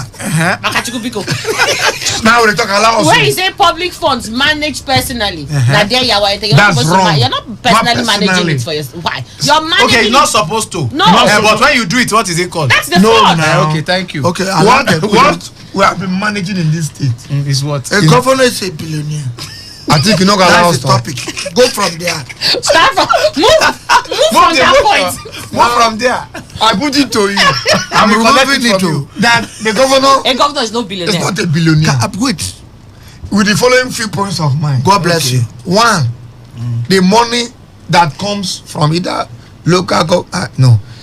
Speaker 3: Makachukwu
Speaker 6: Now we talk allow us.
Speaker 3: when you say public funds managed personally, now there you are. You're not
Speaker 6: That's
Speaker 3: supposed
Speaker 6: wrong.
Speaker 3: to. You're not personally managing
Speaker 6: personally.
Speaker 3: it for yourself. Why? You're managing.
Speaker 10: Okay, you're not
Speaker 3: it.
Speaker 10: supposed to.
Speaker 3: No.
Speaker 10: But when you do it, what is it called?
Speaker 3: That's the
Speaker 6: No,
Speaker 3: fraud.
Speaker 6: no.
Speaker 10: Okay, thank you.
Speaker 1: Okay, I
Speaker 6: What
Speaker 1: like them.
Speaker 6: we have been managing in this state?
Speaker 10: Is what?
Speaker 1: A governor is a billionaire.
Speaker 6: I think you know
Speaker 1: that's the topic. Go from there.
Speaker 3: Start from move from that point.
Speaker 10: Move from there.
Speaker 6: I put it to you.
Speaker 10: I'm
Speaker 6: removing it to you. That the governor
Speaker 3: A governor is no billionaire.
Speaker 6: is not a billionaire.
Speaker 1: Wait.
Speaker 6: With the following few points of mine.
Speaker 1: God bless you.
Speaker 6: One, the money that comes from either local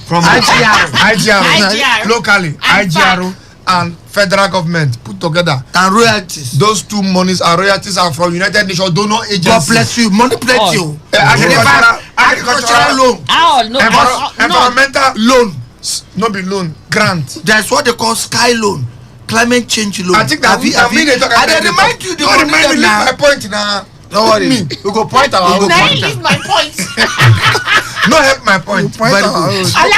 Speaker 6: from IGR locally, IGR and federal government put together.
Speaker 1: And royalties.
Speaker 6: Those two monies are royalties are from United Nations donor agency.
Speaker 1: God bless you. Money plenty.
Speaker 6: Agricultural
Speaker 1: loan.
Speaker 6: Environmental loan. No be loan. Grant.
Speaker 1: That's what they call sky loan. Climate change loan.
Speaker 6: I think that
Speaker 1: they remind you the
Speaker 6: don't remind me my point now.
Speaker 10: Don't worry. We go point our own.
Speaker 3: Now he leave my point.
Speaker 6: No help my point.
Speaker 3: Allow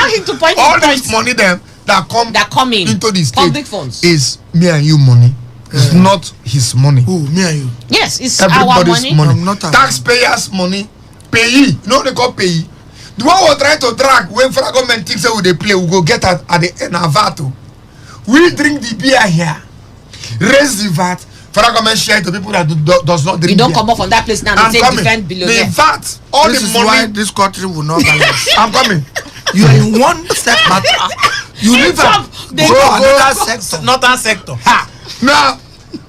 Speaker 3: him to point his
Speaker 6: all
Speaker 3: point.
Speaker 6: this money them that come
Speaker 3: in
Speaker 6: into the state
Speaker 3: public funds
Speaker 6: is me and you money. It's not his money.
Speaker 1: Who? Me and you.
Speaker 3: Yes, it's
Speaker 6: everybody's
Speaker 3: our money.
Speaker 1: Not
Speaker 6: taxpayers' money. Payee. You know what they call payee. The one we're trying to drag when federal government thinks they will play, we go get at the end of VAT. We drink the beer here. Raise the VAT. Federal government share to people that does not drink.
Speaker 3: You don't
Speaker 6: beer.
Speaker 3: come up from that place now and say defend billionaire.
Speaker 6: The VAT, all
Speaker 1: this
Speaker 6: the
Speaker 1: is
Speaker 6: money.
Speaker 1: why this country will not balance.
Speaker 6: I'm coming.
Speaker 1: You are in one step matter. You live
Speaker 3: Trump,
Speaker 1: go another sector.
Speaker 10: Northern sector.
Speaker 6: Now,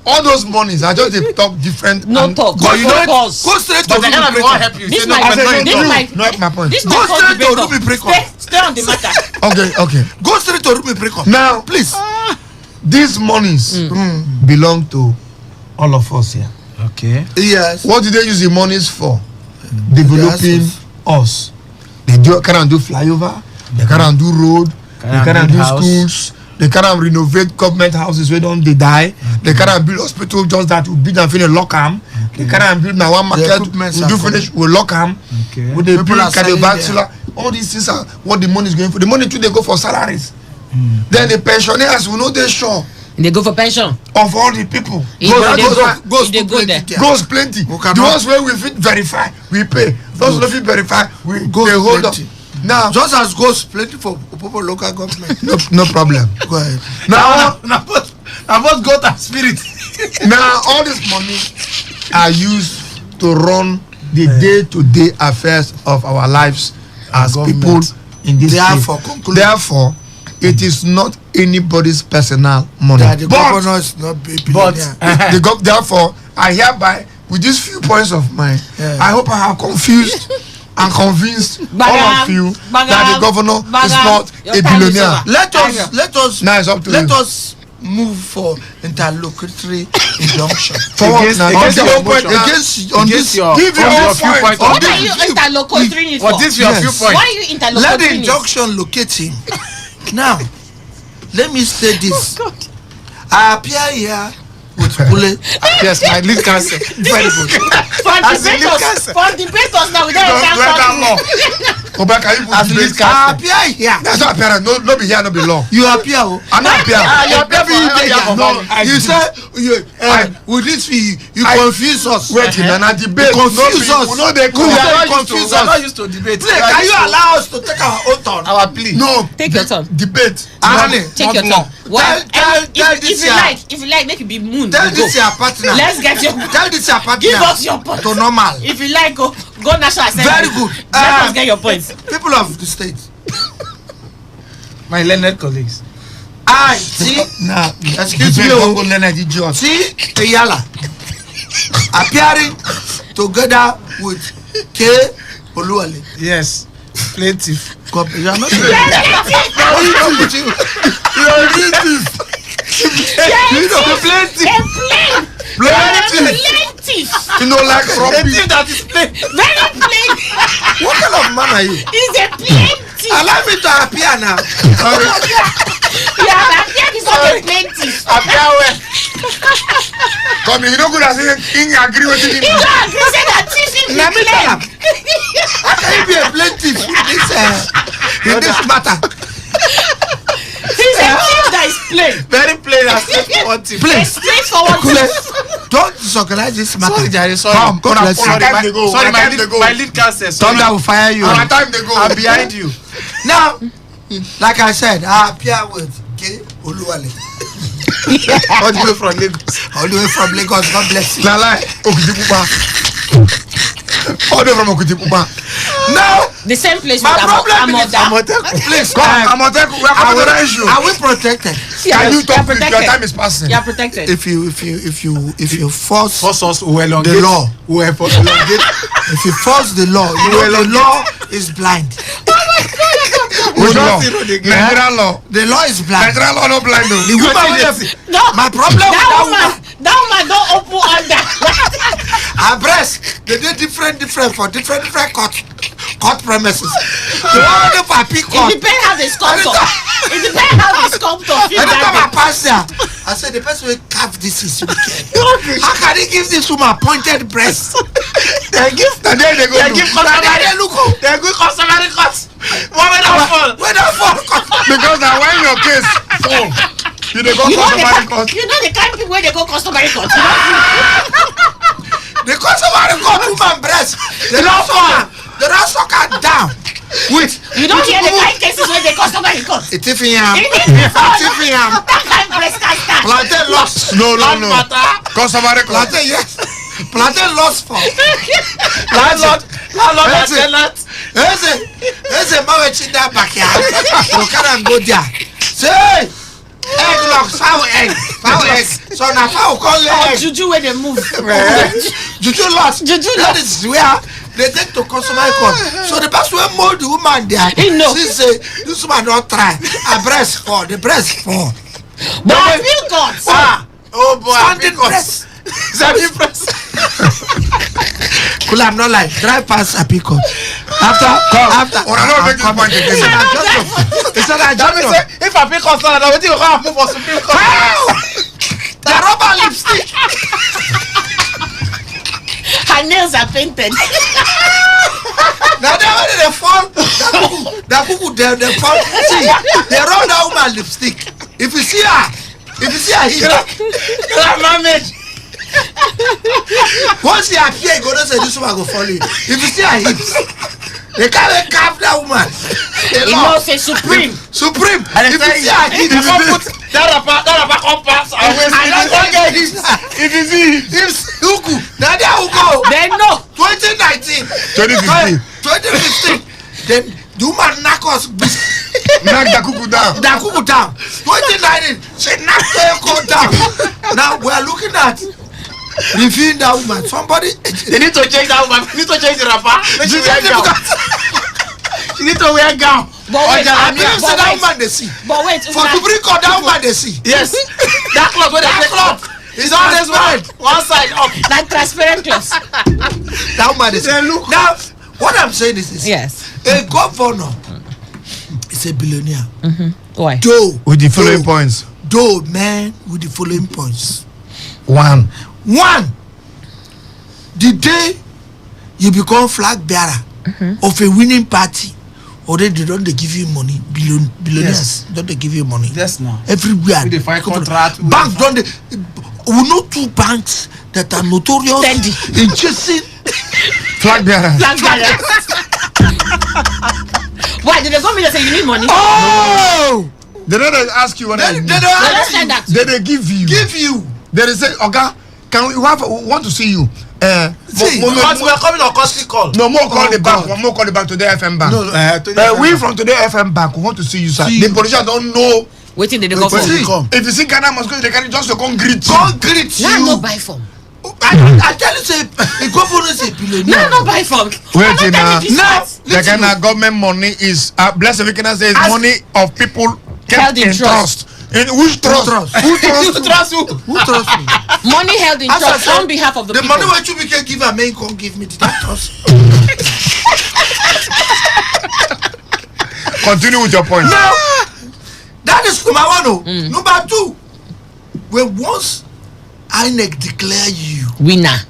Speaker 6: all those monies are just they talk different.
Speaker 3: No talk.
Speaker 1: But you don't go
Speaker 3: Focus.
Speaker 1: straight to
Speaker 10: But the end of it won't help you.
Speaker 3: This
Speaker 10: Say
Speaker 3: my-
Speaker 10: no, but no,
Speaker 3: this
Speaker 10: no.
Speaker 3: my-
Speaker 6: Not my point.
Speaker 3: This
Speaker 1: Go
Speaker 3: my
Speaker 1: straight to
Speaker 3: debater.
Speaker 1: Ruby Precon.
Speaker 3: Stay on the matter.
Speaker 6: Okay.
Speaker 1: Go straight to Ruby Precon.
Speaker 6: Now,
Speaker 1: Please.
Speaker 6: these monies belong to all of us here.
Speaker 10: Okay.
Speaker 1: Yes.
Speaker 6: What do they use the monies for? Developing us. They can't do flyover. They can't do road. They can't do schools. They can't renovate government houses where don't they die. They can't build hospital just that will build and finish lock them. They can't build now one market. We do finish we lock them.
Speaker 10: Okay.
Speaker 6: With the
Speaker 1: People
Speaker 6: build
Speaker 1: are selling
Speaker 6: cardiovascular. All these things are what the money is going for. The money too they go for salaries. Then the pensioners will know they sure
Speaker 3: They go for pension.
Speaker 6: of all the people.
Speaker 3: Go there.
Speaker 6: Goes plenty. The ones where we fit verify, we pay. Those who fit verify, we
Speaker 1: Goes
Speaker 6: they hold up.
Speaker 1: plenty.
Speaker 6: Now,
Speaker 1: Just as goes plenty for Popo local government.
Speaker 6: no problem.
Speaker 1: Go ahead.
Speaker 6: Now,
Speaker 10: both goat and spirit.
Speaker 6: now all this money are used to run the day-to-day affairs of our lives as people in this state. Therefore, it is not anybody's personal money.
Speaker 1: The governor is not billionaire.
Speaker 6: Therefore, I hereby, with these few points of mine, I hope I have confused and convinced all of you that the governor is not a billionaire.
Speaker 1: Let us
Speaker 6: Now it's up to you.
Speaker 1: let us move for interlocutory injunction.
Speaker 6: For what?
Speaker 10: Against-
Speaker 6: Now,
Speaker 10: against
Speaker 6: give
Speaker 10: your
Speaker 6: your
Speaker 10: point.
Speaker 6: point.
Speaker 1: Against on
Speaker 10: Against
Speaker 1: this.
Speaker 10: your-
Speaker 6: Give your
Speaker 10: on
Speaker 6: own
Speaker 10: your few
Speaker 6: point.
Speaker 10: points.
Speaker 3: What are you interlocutoring it for?
Speaker 10: For this your
Speaker 1: Yes.
Speaker 10: few
Speaker 3: Why
Speaker 10: points.
Speaker 3: are you
Speaker 1: Let the
Speaker 3: interlocutoring it?
Speaker 1: injunction locate him. Now, let me say this. I appear here with Kule.
Speaker 10: Yes, my lead cancer. Very good.
Speaker 3: For debaters now, we don't have
Speaker 6: law. Go back, can you put
Speaker 10: As
Speaker 6: the
Speaker 10: least
Speaker 6: debate?
Speaker 1: I appear here.
Speaker 6: That's not apparent. No be here, no be law.
Speaker 1: You appear. Oh.
Speaker 6: I'm not appear.
Speaker 10: you appear for
Speaker 1: Every day,
Speaker 10: Aya for
Speaker 1: no,
Speaker 10: Bali.
Speaker 1: you say with this you confuse us.
Speaker 6: Wait, na debate.
Speaker 1: Confuse us.
Speaker 6: We know they
Speaker 1: We
Speaker 6: confuse
Speaker 1: are
Speaker 6: us.
Speaker 1: confused.
Speaker 10: We are not used to debate.
Speaker 1: Please, can you allow us to take our own turn?
Speaker 10: Our plea.
Speaker 6: No.
Speaker 3: Take your turn.
Speaker 6: Debate.
Speaker 1: Annie,
Speaker 3: Take your
Speaker 6: law.
Speaker 3: turn. Well,
Speaker 1: Tell
Speaker 3: if
Speaker 1: this
Speaker 3: you
Speaker 1: year.
Speaker 3: like, make it be moon.
Speaker 1: Tell
Speaker 3: we
Speaker 1: this
Speaker 3: go.
Speaker 1: your partner.
Speaker 3: Let's get your.
Speaker 1: Tell this your partner.
Speaker 3: Give us your point.
Speaker 1: To normal.
Speaker 3: If you like, go national assembly.
Speaker 1: Very good.
Speaker 3: Let us get your points.
Speaker 1: People of the state.
Speaker 10: My learned colleagues.
Speaker 1: I see.
Speaker 6: Now,
Speaker 1: Excuse me.
Speaker 6: don't go learn idiot.
Speaker 1: See Eyala appearing together with K. Oluwale.
Speaker 10: Yes. Plaintiff.
Speaker 1: You are not You are plaintiff. You know plaintiff.
Speaker 3: Plaintiff.
Speaker 6: You know, like
Speaker 10: The
Speaker 6: Robbie.
Speaker 10: thing that is plain.
Speaker 3: Very plain.
Speaker 1: What kind of man are you?
Speaker 3: He's a plaintiff.
Speaker 1: Allow me to appear now.
Speaker 3: You have appeared is not a plaintiff.
Speaker 10: Appear well.
Speaker 6: Come here, you know good as he agree with
Speaker 3: You
Speaker 6: him.
Speaker 3: don't agree say that thief is
Speaker 1: Let me tell
Speaker 3: plain.
Speaker 1: him. How can you be a plaintiff in this matter?
Speaker 3: He's a thief that is plain.
Speaker 10: Very plain and straightforward thief.
Speaker 1: Please.
Speaker 3: Straightforward
Speaker 1: Kule,
Speaker 3: thief.
Speaker 1: don't disorganize this matter.
Speaker 10: Sorry, Jare, sorry.
Speaker 1: Come, God bless
Speaker 6: Our
Speaker 1: you.
Speaker 6: time they go.
Speaker 10: Sorry,
Speaker 6: Our time they go.
Speaker 10: my lead cancer. Sorry.
Speaker 1: Thunder will fire you.
Speaker 6: Our time they go.
Speaker 10: I'm behind you.
Speaker 1: Now, like I said, I appear with K. Oluwale.
Speaker 6: All the way from Lagos.
Speaker 1: All the way from Lagos. God bless you.
Speaker 6: Lala, Okitipupa. All the way from Okitipupa.
Speaker 1: Now,
Speaker 3: the same place.
Speaker 1: My problem is
Speaker 6: please come. Amoteku, we are coming to the issue.
Speaker 1: Are we protected?
Speaker 6: Can you talk with your time is passing?
Speaker 5: You are protected.
Speaker 1: If you force
Speaker 10: us
Speaker 1: the law, if you force the law, the law is blind.
Speaker 6: Which law? Nigerian law.
Speaker 1: The law is blind.
Speaker 6: Nigerian law no blind.
Speaker 1: The woman
Speaker 3: no.
Speaker 1: My problem with that woman
Speaker 3: don't open under.
Speaker 1: Her breast, they do different for different court premises. The one for people.
Speaker 3: It depends how they sculptor. It depends how they sculptor feel.
Speaker 1: Every time I pass there, I said the person will carve this is wicked. How can he give this woman pointed breast? They give customary cuts. When I fall.
Speaker 6: Because now when your case fall, you dey go customary court.
Speaker 3: You know the kind of people where they go customary court.
Speaker 1: The customary court woman breast. They don't suck her down. Wait.
Speaker 3: You don't hear the kind of cases where they customary court.
Speaker 1: It's if you am.
Speaker 3: That kind of breast can stand.
Speaker 1: Plantain lost.
Speaker 6: No. Customary court.
Speaker 1: Plantain, yes. Plantain lost for.
Speaker 10: Landlord and tenant.
Speaker 1: There's a marriage in that backyard. You can't go there. Say, egg locks, foul egg. So now foul call egg.
Speaker 3: Juju where they move.
Speaker 1: Juju lost. That is where they take to customary court. So the person will mold the woman there. She say, this woman don't try. Her breast fall. The breast fall.
Speaker 3: But I feel God.
Speaker 10: Oh boy.
Speaker 1: Standing breast.
Speaker 10: Standing breast.
Speaker 1: Cool, I'm not like drive past Apiko. After.
Speaker 6: When I don't make this point again.
Speaker 1: It's not a job.
Speaker 10: If I pick up something, I will move for Supreme Court.
Speaker 1: The rubber lipstick.
Speaker 3: Her nails are painted.
Speaker 1: Now they fall. They fall. See, they rub that woman lipstick. If you see her hips. Once you appear, you go to say this woman go follow you. If you see her hips, they can't carve that woman.
Speaker 3: You know, say Supreme.
Speaker 1: And if you see her hips,
Speaker 10: if you put that rapper compass, I don't get hips.
Speaker 1: If you see hips, Huku, now they will go.
Speaker 3: Then no.
Speaker 1: 2019, 2015, then the woman knock us.
Speaker 6: Knock Dakuku down.
Speaker 1: 2019, she knocked her down. Now we are looking at reviewing that woman. Somebody,
Speaker 10: they need to change that woman. They need to change the rapper. She need to wear gown.
Speaker 3: But wait,
Speaker 1: that woman they see.
Speaker 3: But wait,
Speaker 1: for to bring out that woman they see.
Speaker 10: Yes, that cloth where they take cloth. It's always one side up.
Speaker 3: Like transparent cloth.
Speaker 1: That woman they see. Now, what I'm saying is this.
Speaker 3: Yes.
Speaker 1: A governor is a billionaire.
Speaker 3: Why?
Speaker 1: Though
Speaker 6: with the following points.
Speaker 1: Though man with the following points.
Speaker 6: One.
Speaker 1: The day you become flag bearer of a winning party, already don't they give you money? Billionaires don't they give you money?
Speaker 10: Yes, no.
Speaker 1: Everywhere.
Speaker 10: We define contract.
Speaker 1: Bank don't they? We know two banks that are notorious in chasing
Speaker 6: flag bearers.
Speaker 3: Why did they come in and say you need money?
Speaker 1: Oh!
Speaker 6: They don't ask you what
Speaker 1: they don't ask you.
Speaker 6: They give you. They say, okay, we want to see you.
Speaker 10: See, because we are coming on costly call.
Speaker 6: No more call the bank. More call the bank. Today FM Bank.
Speaker 1: No,
Speaker 6: we from Today FM Bank. We want to see you, sir. The politicians don't know.
Speaker 3: Waiting, they go for.
Speaker 6: If you see Ghana must go, they can just come greet you.
Speaker 1: Come greet you.
Speaker 3: Now no buy from.
Speaker 1: I tell you, say a governor is a billionaire.
Speaker 3: No buy from.
Speaker 6: Wait now. The Ghana government money is blessed. We can say it's money of people kept in trust. In which trust?
Speaker 10: Who trust you?
Speaker 1: Who trust me?
Speaker 3: Money held in trust on behalf of the people.
Speaker 1: The money what you can give a man can't give me to that trust.
Speaker 6: Continue with your point.
Speaker 1: Now, that is number one. Number two, when once INEC declare you
Speaker 3: winner,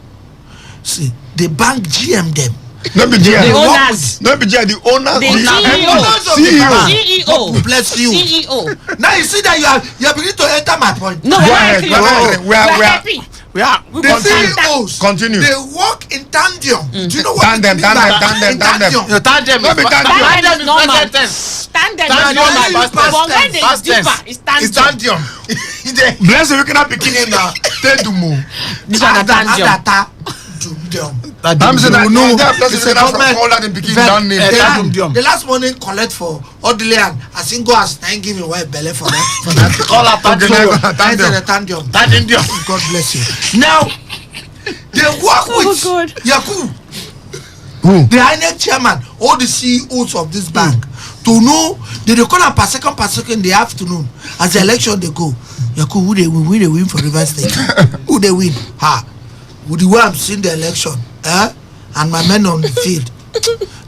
Speaker 1: see the bank GM them.
Speaker 6: Not be GM.
Speaker 3: The owners.
Speaker 6: Not be GM. The owners.
Speaker 3: The
Speaker 1: CEO. Bless you.
Speaker 3: CEO.
Speaker 1: Now you see that you are beginning to enter my point.
Speaker 3: No,
Speaker 6: go ahead. We are happy.
Speaker 1: The CEOs.
Speaker 6: Continue.
Speaker 1: They work in tandem. Do you know what?
Speaker 6: Tandem.
Speaker 10: Tandem.
Speaker 6: Not be tandem.
Speaker 3: Tandem tandem.
Speaker 10: But
Speaker 3: when they deeper, it's tandem.
Speaker 6: Bless you cannot begin in now. Tendumo.
Speaker 3: This one a tandem.
Speaker 6: I'm saying that no, it's a government. All that in begin down name.
Speaker 1: The last morning collect for Odilian. I think go as 9 give me white belly for that.
Speaker 10: All up
Speaker 1: Tandem. God bless you. Now they work with Yaku. The INEC chairman, all the CEOs of this bank, to know they call up per second in the afternoon as the election they go. Yaku, who they win for River State? Who they win? With the way I'm seeing the election, and my men on the field,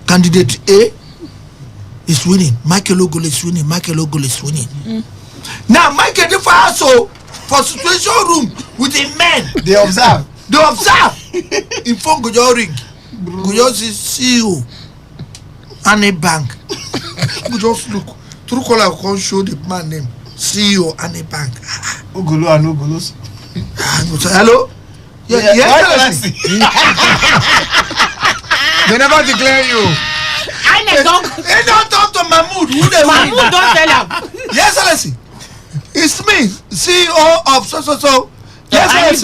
Speaker 1: candidate A is winning. Michael Ogul is winning. Now Michael the also for situation room with the men.
Speaker 10: They observe.
Speaker 1: In phone go ring. Go CEO and a bank. We just look. True caller can show the man name. CEO and a bank.
Speaker 10: Ogulu and Ogulus.
Speaker 1: Hello? Yes.
Speaker 6: They never declare you.
Speaker 1: They don't talk to Mahmoud.
Speaker 3: Mahmoud don't tell him.
Speaker 1: Yes, Alessi. It's me, CEO of so. Yes, Alessi.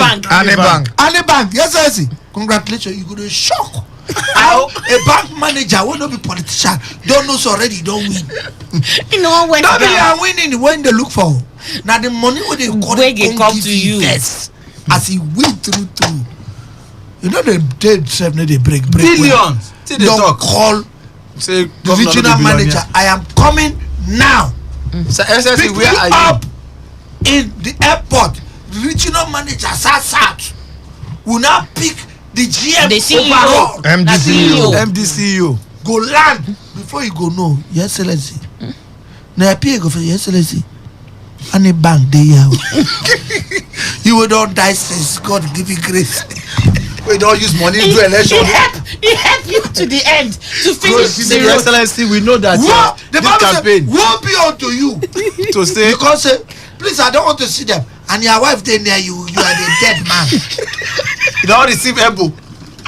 Speaker 1: Bank. Yes, Alessi. Congratulations, you go to shock. How a bank manager will not be politician. Don't know so already, don't win.
Speaker 3: You know when
Speaker 1: they are winning when they look for. Now the money when they
Speaker 3: come to you.
Speaker 1: Yes. As he went through. You know they break
Speaker 10: billions.
Speaker 1: Don't call the regional manager. I am coming now.
Speaker 10: So SSC, where are
Speaker 1: up you? In the airport, the regional manager sat. Will now pick the GM
Speaker 3: the CEO.
Speaker 1: Overall.
Speaker 6: MD CEO.
Speaker 1: Go land before you go know. Your Excellency. Now appear go for Your Excellency. And a bank they you will not die since God give you grace.
Speaker 10: We don't use money to do election.
Speaker 3: He help you to the end to finish the
Speaker 10: Your Excellency, we know that
Speaker 1: the campaign will be unto you
Speaker 10: to say
Speaker 1: because please I don't want to see them and your wife they near you are the dead man.
Speaker 10: You don't receive elbow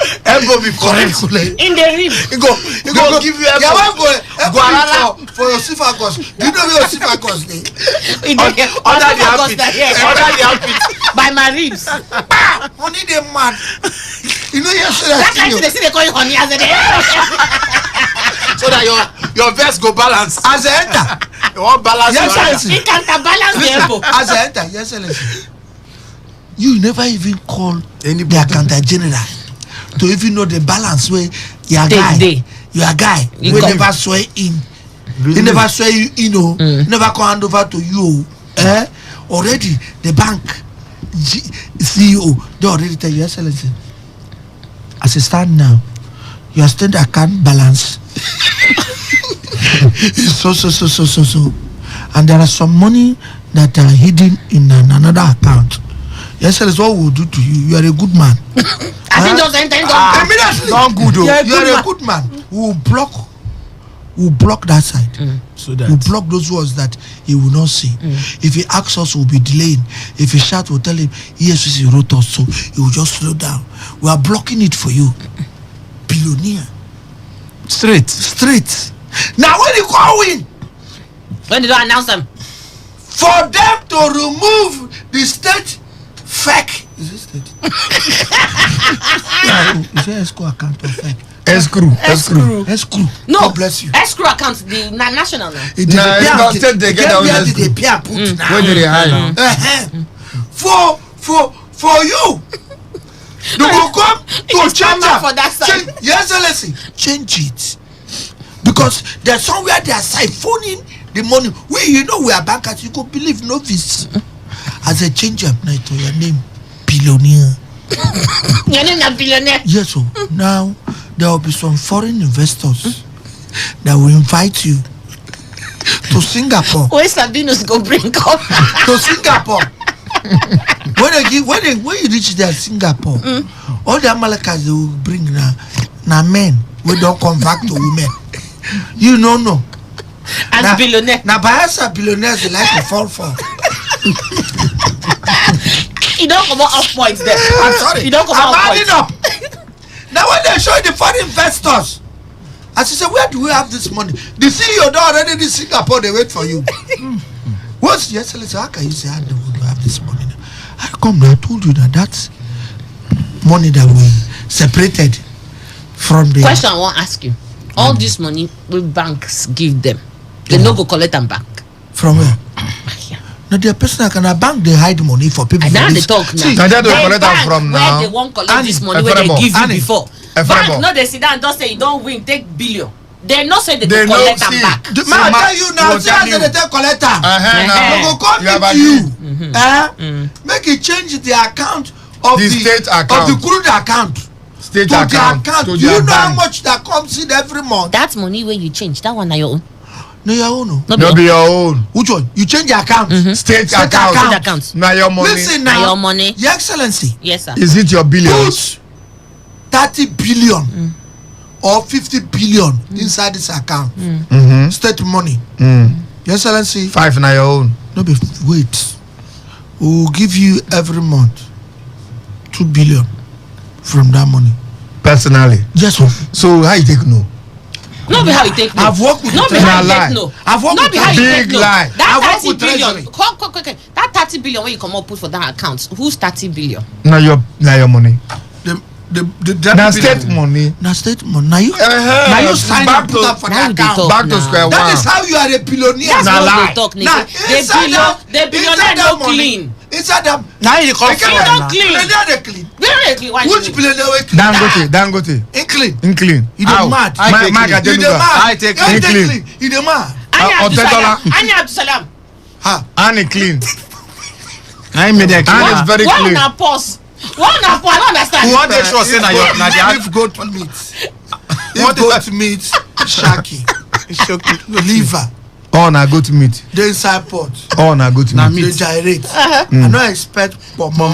Speaker 10: be correct
Speaker 3: in the rib.
Speaker 10: He go give you elbow.
Speaker 1: Your wife go for your syphagus. Do you know where your syphagus dey?
Speaker 10: Under the armpit.
Speaker 3: By my ribs.
Speaker 1: Honey dey mad. You know yesterday.
Speaker 3: That kind they see they call you honey as a day.
Speaker 10: So that your vest go balance.
Speaker 1: As I enter.
Speaker 10: You want balance.
Speaker 1: Yes,
Speaker 3: you can't balance the elbow.
Speaker 1: As I enter, yes, Excellency. You never even call the accountant general to even know the balance where your guy will never swear in. He never swear you never come hand over to you. Already the bank CEO they already tell you, Excellency. As it stand now, your stand account balance is so. And there are some money that are hidden in another account. Yes, that's what we'll do to you. You are a good man.
Speaker 3: I think just enter.
Speaker 1: Immediately.
Speaker 6: Don't good.
Speaker 1: You are a good man. We'll block that side.
Speaker 6: So that
Speaker 1: we'll block those words that he will not see. If he asks us, we'll be delaying. If he shout, we'll tell him, yes, he wrote us, so he will just slow down. We are blocking it for you. Billionaire. Straight. Now when you call in,
Speaker 3: when did I announce them?
Speaker 1: For them to remove the state fake. Is it state? Is it escrow account or fake? Escrow.
Speaker 3: No.
Speaker 1: God bless you.
Speaker 3: Escrow account, the national now.
Speaker 6: They
Speaker 1: For you. They will come to change
Speaker 3: for that side.
Speaker 1: Yes, Excellency. Change it. Because there's somewhere they are siphoning the money. We are bankers. You could believe novice. As a change up now to your name, billionaire.
Speaker 3: Your name is billionaire.
Speaker 1: Yes, so now there will be some foreign investors that will invite you to Singapore.
Speaker 3: Where Sabinus go bring up
Speaker 1: to Singapore. when you reach there, Singapore, all the Amalekas they will bring now men. We don't convert to women. You know.
Speaker 3: And billionaire.
Speaker 1: Now, Bayelsa billionaires they like to fall for.
Speaker 3: You don't come off points there.
Speaker 1: I'm sorry.
Speaker 3: You don't come
Speaker 1: I'm
Speaker 3: off
Speaker 1: adding
Speaker 3: points.
Speaker 1: up. Now when they show the foreign investors, As he said, where do we have this money? The CEO don't already in Singapore, they wait for you. What's your excellency? How can you say, I don't have this money? I come, I told you that that's money that we separated from the...
Speaker 3: Question I want to ask you. All this money, will banks give them? They no go collect them back.
Speaker 1: From where? Now the person that can a bank, they hide money for people.
Speaker 3: And now they talk now.
Speaker 6: See, now they don't collect them from
Speaker 3: where
Speaker 6: now.
Speaker 3: they won't collect this money where they give you before. Bank, no, they sit down and don't say you don't win, take billion. They not say they collect them back.
Speaker 1: Man, I tell you now, see how they take collect them. They go come meet you. Make it change the account of the
Speaker 6: state account.
Speaker 1: Of the crude account.
Speaker 6: State
Speaker 1: to
Speaker 6: account.
Speaker 1: The account. Do you know how much that comes in every month?
Speaker 3: That money where you change, that one na your own.
Speaker 1: No, your own.
Speaker 6: No, be your own.
Speaker 1: Which one? You change the account.
Speaker 6: State account. Now your money.
Speaker 1: Listen
Speaker 3: now.
Speaker 1: now.
Speaker 3: Your money.
Speaker 1: Your excellency.
Speaker 3: Yes, sir.
Speaker 6: Is it your billions?
Speaker 1: Put 30 billion or 50 billion inside this account. State money. Your excellency.
Speaker 6: 5 now your own.
Speaker 1: No, be wait. We'll give you every month 2 billion from that money.
Speaker 6: Personally.
Speaker 1: Yes, sir.
Speaker 6: So how you take no?
Speaker 3: Not be how you take no.
Speaker 1: I've worked with
Speaker 3: not be how you take no.
Speaker 1: I've worked
Speaker 3: not
Speaker 1: with
Speaker 3: be how you
Speaker 6: big
Speaker 3: take no.
Speaker 6: lie.
Speaker 3: That 30 billion. That 30 billion when you come up put for that account. Who's 30 billion?
Speaker 6: Now your money.
Speaker 1: Now
Speaker 6: state money.
Speaker 1: Now state money. Now you sign up to that for the account.
Speaker 6: Back to square one.
Speaker 1: That is how you are a billionaire.
Speaker 3: That's
Speaker 6: now
Speaker 3: what they talk. Now the billionaire no clean.
Speaker 1: Inside them.
Speaker 2: Now you come
Speaker 3: You don't clean.
Speaker 1: Billionaire they clean.
Speaker 3: Very clean.
Speaker 1: Which billionaire we clean?
Speaker 6: Dangote.
Speaker 1: In clean.
Speaker 6: Clean.
Speaker 1: You dey mad. You dey mad.
Speaker 2: I take
Speaker 1: clean. You dey mad.
Speaker 3: Anya Abdusalam.
Speaker 1: Ha.
Speaker 6: And clean.
Speaker 2: I made that
Speaker 6: And it's very
Speaker 3: One
Speaker 6: clean.
Speaker 3: na pause. One na pause. I don't understand.
Speaker 2: Who want to sure say na your na the
Speaker 1: If goat meat. If goat meat, shaki, liver,
Speaker 6: Oh, na goat meat.
Speaker 1: the inside pot,
Speaker 6: Oh, na goat meat.
Speaker 1: they gyrate. I don't expect pomo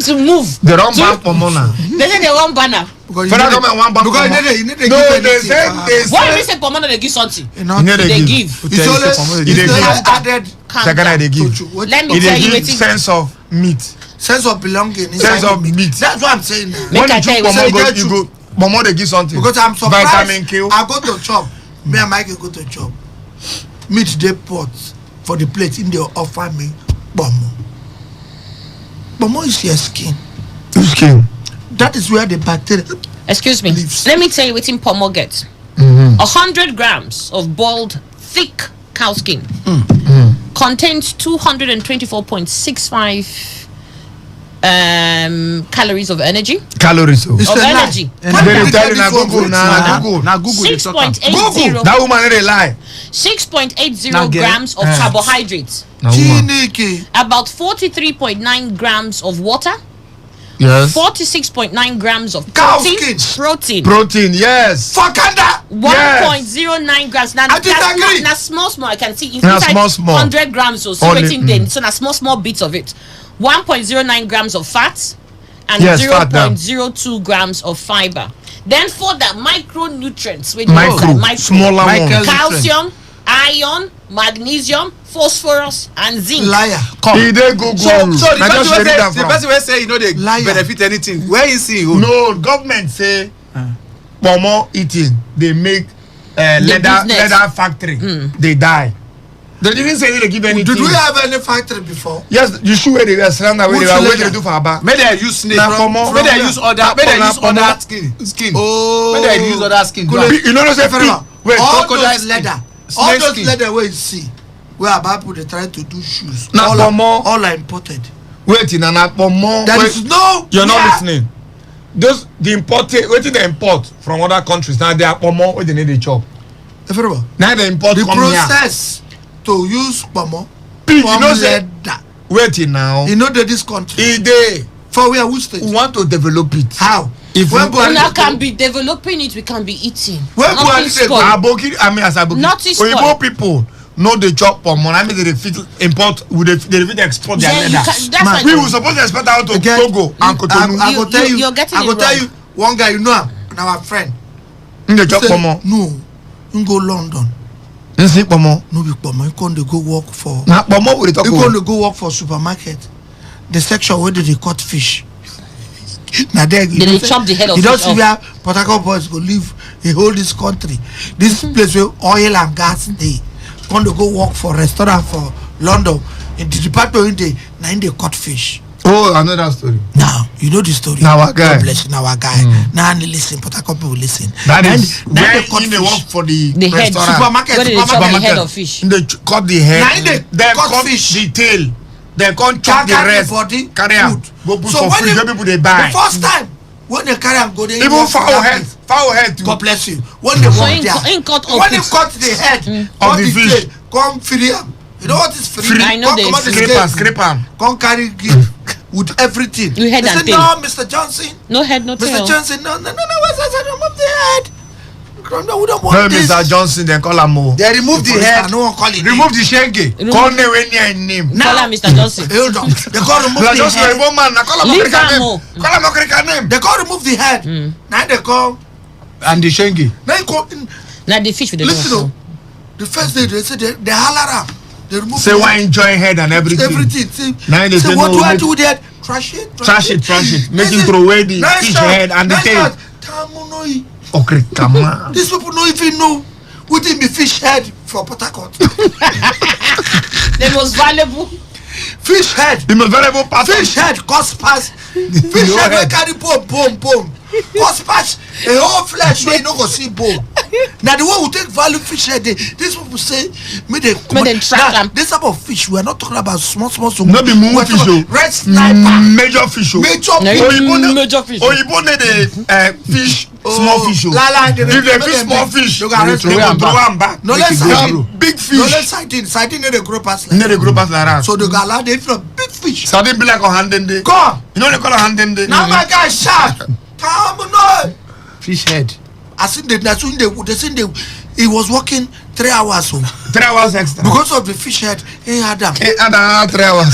Speaker 3: To move.
Speaker 6: They don't ban pomona.
Speaker 3: They say they want banner.
Speaker 1: because
Speaker 6: Federal government want ban
Speaker 1: because
Speaker 6: pomona.
Speaker 1: you need to
Speaker 6: No,
Speaker 1: give
Speaker 6: they
Speaker 1: anything.
Speaker 6: say
Speaker 3: Why we say pomona they give something?
Speaker 1: You know,
Speaker 6: You know
Speaker 3: They give.
Speaker 1: it's only
Speaker 6: They give.
Speaker 1: added
Speaker 3: Calm
Speaker 6: Second
Speaker 3: down.
Speaker 6: they give.
Speaker 3: Let me
Speaker 6: It
Speaker 3: tell
Speaker 6: dey
Speaker 3: you
Speaker 6: give
Speaker 3: wetin.
Speaker 6: sense of meat.
Speaker 1: sense of belonging.
Speaker 6: Sense of meat.
Speaker 1: That's what I'm saying now.
Speaker 3: Make
Speaker 6: When
Speaker 3: I
Speaker 6: you
Speaker 3: tell
Speaker 6: choose
Speaker 3: you
Speaker 6: pomo,
Speaker 3: wetin.
Speaker 6: you go. Pomo they give something.
Speaker 1: Because I'm surprised.
Speaker 6: Vitamin Q.
Speaker 1: I go to chop. Me and Mike go to chop. Meat they pot for the plate in they offer me pomo. Pomo is your skin.
Speaker 6: Skin.
Speaker 1: That is where the bacteria.
Speaker 3: Excuse me.
Speaker 1: Leaves.
Speaker 3: Let me tell you wetin pomo get. 100 grams of boiled thick cow skin contains 224.65 calories of energy.
Speaker 6: Calories.
Speaker 1: It's
Speaker 3: Of
Speaker 1: a lie.
Speaker 3: energy.
Speaker 1: When
Speaker 6: They
Speaker 1: they
Speaker 6: tell
Speaker 1: get
Speaker 6: you na
Speaker 1: this one
Speaker 6: Google.
Speaker 1: for
Speaker 6: Na
Speaker 1: it,
Speaker 6: Google.
Speaker 2: Now Google they talk am.
Speaker 3: 6.80
Speaker 6: That woman they lie.
Speaker 3: 6.80
Speaker 2: Now get-
Speaker 3: grams of carbohydrates,
Speaker 6: Na woman.
Speaker 1: Chineke.
Speaker 3: about 43.9 grams of water,
Speaker 6: Yes.
Speaker 3: 46.9 grams of
Speaker 1: Cow
Speaker 3: protein.
Speaker 1: skin.
Speaker 6: Protein. Yes.
Speaker 1: Fakanda.
Speaker 3: 1.09 grams. Now
Speaker 1: I disagree.
Speaker 3: that's small. I can see
Speaker 6: Na
Speaker 3: inside
Speaker 6: small.
Speaker 3: 100 grams or so.
Speaker 6: Only,
Speaker 3: Waiting then. So na small bits of it. 1.09 grams of fat and
Speaker 6: Yes, fat,
Speaker 3: 0.02 grams of fiber. Then for the micronutrients, which
Speaker 6: Micro.
Speaker 3: micro,
Speaker 6: Smaller
Speaker 2: Michael-
Speaker 6: one.
Speaker 3: calcium, iron, magnesium, phosphorus, and zinc.
Speaker 1: Liar.
Speaker 6: He dey Google.
Speaker 2: So the
Speaker 6: Na just
Speaker 2: person
Speaker 6: read am
Speaker 2: the
Speaker 6: from.
Speaker 2: person wey say you know they
Speaker 1: Liar.
Speaker 2: benefit anything. Where you see you?
Speaker 6: No, government say pomo eating they make leather
Speaker 3: business.
Speaker 6: factory. They die. They didn't say they give anything.
Speaker 1: Did we have any factory before?
Speaker 6: Yes, you shoot where they were surrounded where
Speaker 1: Which
Speaker 6: they were. What
Speaker 1: leather?
Speaker 6: they do for Aba?
Speaker 2: May they use snake.
Speaker 6: Na pomo.
Speaker 2: May they use other. May they use
Speaker 6: Pomo.
Speaker 2: other skin.
Speaker 1: Oh.
Speaker 2: May they use other skin.
Speaker 6: You know say
Speaker 1: Very well.
Speaker 6: wait,
Speaker 1: all
Speaker 6: crocodile
Speaker 1: those
Speaker 6: skin.
Speaker 1: leather, all
Speaker 2: Snake
Speaker 1: those
Speaker 2: skin.
Speaker 1: leather where you see, where about people they try to do shoes.
Speaker 6: Na
Speaker 1: all
Speaker 6: pomo.
Speaker 1: all are imported.
Speaker 6: Wait, na pomo.
Speaker 1: There
Speaker 6: Wait,
Speaker 1: is no.
Speaker 6: you're not
Speaker 1: yeah.
Speaker 6: listening. Those the imported, what they import from other countries now they are pomo. What they need to chop.
Speaker 1: Very well.
Speaker 6: Now they import
Speaker 1: The
Speaker 6: come here.
Speaker 1: process to use pomo
Speaker 6: You
Speaker 1: from
Speaker 6: know say
Speaker 1: leather.
Speaker 6: wait now.
Speaker 1: You know that this country
Speaker 6: E dey.
Speaker 1: for where which state?
Speaker 6: We want to develop it.
Speaker 1: How?
Speaker 6: If
Speaker 1: when
Speaker 6: we-
Speaker 1: Buhari
Speaker 3: Una
Speaker 1: dey
Speaker 3: can
Speaker 1: go-
Speaker 3: be developing it. We can be eating.
Speaker 1: When
Speaker 3: Nothing
Speaker 1: Buhari dey go-
Speaker 3: spoil.
Speaker 6: Aboki, I mean as Aboki.
Speaker 3: Nothing
Speaker 6: Oyibo
Speaker 3: spoil.
Speaker 6: people know they chop pomo. I mean they fit import. They fit export their
Speaker 3: Yeah, you
Speaker 6: leather.
Speaker 3: can, that's
Speaker 1: Man,
Speaker 3: like
Speaker 6: We were supposed to export out to
Speaker 1: Again,
Speaker 6: Togo and Cotonou.
Speaker 1: I go tell you.
Speaker 3: you're getting
Speaker 1: I go
Speaker 3: it
Speaker 1: tell
Speaker 3: wrong.
Speaker 1: you. One guy you know him, our friend.
Speaker 6: They chop
Speaker 1: Say,
Speaker 6: pomo.
Speaker 1: no, you go London.
Speaker 6: You see pomo.
Speaker 1: No be pomo. You come dey go work for.
Speaker 6: Na pomo we dey talk
Speaker 1: You
Speaker 6: about.
Speaker 1: come dey go work for supermarket. The section where they cut fish. Now there
Speaker 3: They dey chop the head of
Speaker 1: you don't
Speaker 3: fish
Speaker 1: see
Speaker 3: off.
Speaker 1: where Port Harcourt boys go leave he hold this country. This place where oil and gas dey. When they go work for restaurant for London, in the department when they cut fish.
Speaker 6: Oh, I know that story.
Speaker 1: Now you know the story.
Speaker 6: Now our guy.
Speaker 1: God bless you, now our guy. Now listen, but a couple will listen.
Speaker 6: That is
Speaker 1: now
Speaker 6: where
Speaker 1: they cut
Speaker 6: they
Speaker 1: fish.
Speaker 6: work for the
Speaker 3: head.
Speaker 6: restaurant.
Speaker 1: Supermarket.
Speaker 3: Where they chop the head of fish.
Speaker 6: They cut the head.
Speaker 1: Now they
Speaker 6: Then
Speaker 1: cut
Speaker 6: cut
Speaker 1: fish.
Speaker 6: the tail. Then come chop the
Speaker 1: Carry
Speaker 6: rest.
Speaker 1: body,
Speaker 6: Carry am. Go put
Speaker 1: So
Speaker 6: for
Speaker 1: when
Speaker 6: fridge.
Speaker 1: they-
Speaker 6: Where people they buy.
Speaker 1: The first time when they carry am go there.
Speaker 6: Even fowl head. Fowl head too.
Speaker 1: God bless you. When they
Speaker 3: So
Speaker 1: walk
Speaker 3: in
Speaker 1: there,
Speaker 3: cut
Speaker 1: when they
Speaker 3: off.
Speaker 1: cut the head
Speaker 6: Of
Speaker 1: cut
Speaker 6: the fish.
Speaker 1: tail, come free am. You know what is free?
Speaker 3: I know
Speaker 1: Come
Speaker 3: the
Speaker 1: comot the
Speaker 6: Scrape am.
Speaker 1: scale,
Speaker 6: Scrape am.
Speaker 1: come carry give with everything.
Speaker 3: With head
Speaker 1: They
Speaker 3: and
Speaker 1: say,
Speaker 3: tail.
Speaker 1: no, Mr. Johnson.
Speaker 3: No head, no
Speaker 1: Mr.
Speaker 3: tail.
Speaker 1: Johnson, no. What's that? Remove the head. No, we don't want
Speaker 6: No,
Speaker 1: this.
Speaker 6: Mr. Johnson, they call him more.
Speaker 1: They remove the head. No one call it.
Speaker 6: Remove the shenge. Call me when you name.
Speaker 3: Call her Mr. Johnson.
Speaker 1: Hold on. They call remove
Speaker 6: Mr.
Speaker 1: the
Speaker 6: Johnson, a
Speaker 1: head.
Speaker 6: woman. I call him
Speaker 3: Leave
Speaker 6: African
Speaker 3: am,
Speaker 6: name.
Speaker 3: oh.
Speaker 6: Call him African name.
Speaker 1: They call remove the head. Now they call.
Speaker 6: And the shenge.
Speaker 1: Now you call.
Speaker 3: Now the fish with the
Speaker 1: Listen,
Speaker 3: nose.
Speaker 1: the first day they say they holler am. They remove
Speaker 6: Say
Speaker 1: the
Speaker 6: why
Speaker 1: head.
Speaker 6: enjoy head and everything.
Speaker 1: Everything. See,
Speaker 6: Now they say
Speaker 1: what
Speaker 6: no,
Speaker 1: do I
Speaker 6: make-
Speaker 1: do with that? Trash it.
Speaker 6: Trash it. Make him
Speaker 1: Listen,
Speaker 6: throw away the
Speaker 1: nice
Speaker 6: fish
Speaker 1: shot,
Speaker 6: head and the
Speaker 1: nice
Speaker 6: tail.
Speaker 1: shot. Tamunoi.
Speaker 6: Okay, come on.
Speaker 1: These people don't even know what in the fish head for Port Harcourt.
Speaker 3: The most valuable.
Speaker 1: Fish head.
Speaker 6: The most valuable part.
Speaker 1: Fish head cost pass. Fish head wey carry bone. Cost pass a whole flesh wey you no go see bone. Now the way we take value fish head, these people say make they
Speaker 3: track am.
Speaker 1: This type of fish we are not talking about small.
Speaker 6: No be moon fish o.
Speaker 1: Red sniper.
Speaker 6: Major fish o.
Speaker 1: Major
Speaker 6: Oyibo
Speaker 3: fish.
Speaker 6: Oyibo ne dey fish small fish o.
Speaker 1: Lala,
Speaker 6: If they fish small fish,
Speaker 1: they
Speaker 6: they go throw am back.
Speaker 1: No less sardine.
Speaker 6: Big
Speaker 1: No
Speaker 6: fish.
Speaker 1: less sardine no dey grow pass like
Speaker 6: No dey grow pass like that.
Speaker 1: so they go allow them from big fish.
Speaker 6: Sardine be like a hand dem dey.
Speaker 1: Come.
Speaker 6: You know they call a hand dem dey.
Speaker 1: Now my guy sharp. Come on.
Speaker 6: Fish head.
Speaker 1: I seen they seen he was working 3 hours so
Speaker 6: 3 hours extra.
Speaker 1: because of the fish head he had them.
Speaker 6: And 3 hours.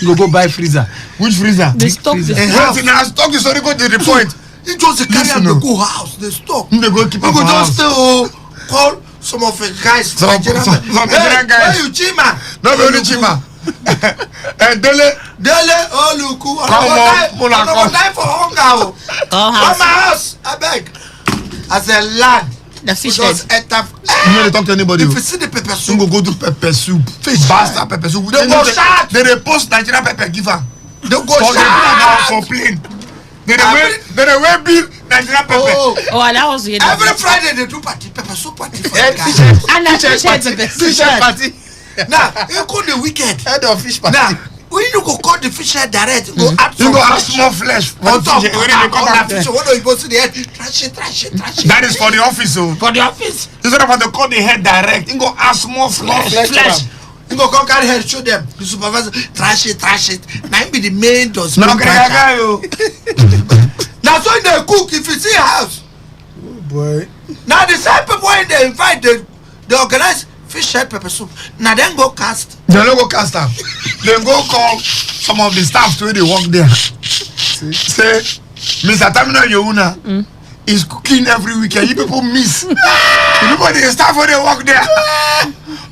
Speaker 6: Go buy freezer. Which freezer?
Speaker 3: They stop the
Speaker 6: Wait, now stock is already go to the point.
Speaker 1: He just carry
Speaker 6: Listen,
Speaker 1: am
Speaker 6: no.
Speaker 1: dey go house dey stop.
Speaker 6: They go keep
Speaker 1: You
Speaker 6: am
Speaker 1: go
Speaker 6: for
Speaker 1: just
Speaker 6: house.
Speaker 1: stay call some of the guys.
Speaker 6: Some Nigerian guys.
Speaker 1: Where you chima?
Speaker 6: No be only chima. And Dele.
Speaker 1: Dele Oluku.
Speaker 6: Come on, Muna,
Speaker 1: I'm
Speaker 6: come.
Speaker 1: die for hunger.
Speaker 3: Come
Speaker 1: Come my house. I beg. As a land.
Speaker 3: The
Speaker 1: We
Speaker 3: fish head.
Speaker 1: just enter.
Speaker 6: You know they talk to anybody.
Speaker 1: If you see the pepper
Speaker 6: You
Speaker 1: soup,
Speaker 6: go do pepper soup.
Speaker 1: Fish.
Speaker 6: Bastard pepper soup.
Speaker 1: They go shout.
Speaker 6: They post Nigerian pepper giver.
Speaker 1: they go
Speaker 6: So they put am
Speaker 1: shout.
Speaker 6: for plane. They wear bill Nigerian pepper.
Speaker 1: Oh.
Speaker 3: Oh, and that was weird.
Speaker 1: Every Friday they do party, pepper soup party for
Speaker 6: Head
Speaker 1: the guys.
Speaker 6: fish head.
Speaker 3: And that fish head the best.
Speaker 6: Fish head party.
Speaker 1: Now, you go the weekend.
Speaker 6: Head of fish party.
Speaker 1: Now, when you go cut the fish head direct, you go add
Speaker 6: You
Speaker 1: some
Speaker 6: go have
Speaker 1: flesh
Speaker 6: small flesh for
Speaker 1: on
Speaker 6: the
Speaker 1: top.
Speaker 6: fish head. When they come
Speaker 1: That
Speaker 6: out.
Speaker 1: fish, when you go see the head, trash it.
Speaker 6: That is for the office o.
Speaker 1: For the office.
Speaker 6: Instead of to cut the head direct, you go add small flesh.
Speaker 1: You go come carry head, show them. The supervisor, trash it. Now be the main does.
Speaker 6: No, guy o.
Speaker 1: Now so they cook if you see house.
Speaker 6: Boy.
Speaker 1: Now the same people when they invite they organize fish head pepper soup. Now then go cast.
Speaker 6: They no go cast am. Dem go call some of the staff wey dey work there. Say, Mr. Terminal Yohuna is cooking every weekend. You people miss. You people the staff wey dey work there.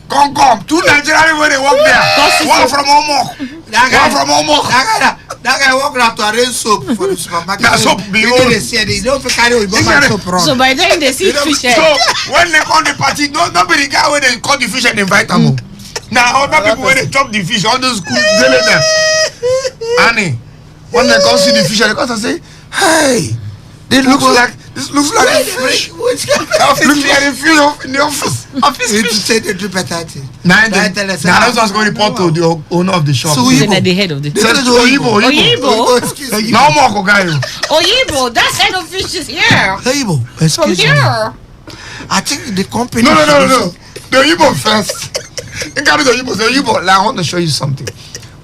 Speaker 6: Come. 2 Nigerians wey dey work there. One from Omok. One from Omok.
Speaker 1: That guy walk around to arrange soap for the supermarket.
Speaker 6: Na soap be
Speaker 1: You
Speaker 6: old.
Speaker 1: dey see they don't carry with soap wrong.
Speaker 3: So by then they see fish head.
Speaker 6: So when they come the party, no be the guy wey dey cut the fish and invite am o. Na other people wey dey chop the fish, all those cool dele dem. Annie, when they come see the fish, they come and say, "Hey, this looks like a fish. Looks like a fish in the office."
Speaker 1: You need to say they do better thing.
Speaker 6: Now that's what's going to report to the owner of the shop.
Speaker 1: So
Speaker 3: He's at the head of the.
Speaker 6: Says Oyibo.
Speaker 1: Excuse me.
Speaker 6: Now more guy.
Speaker 3: Oyibo, that head of fish is here.
Speaker 1: Oyibo,
Speaker 3: From
Speaker 1: excuse me.
Speaker 3: here.
Speaker 1: I think the company.
Speaker 6: No. The Oyibo first. You carry the Oyibo. The Oyibo. Like, I want to show you something.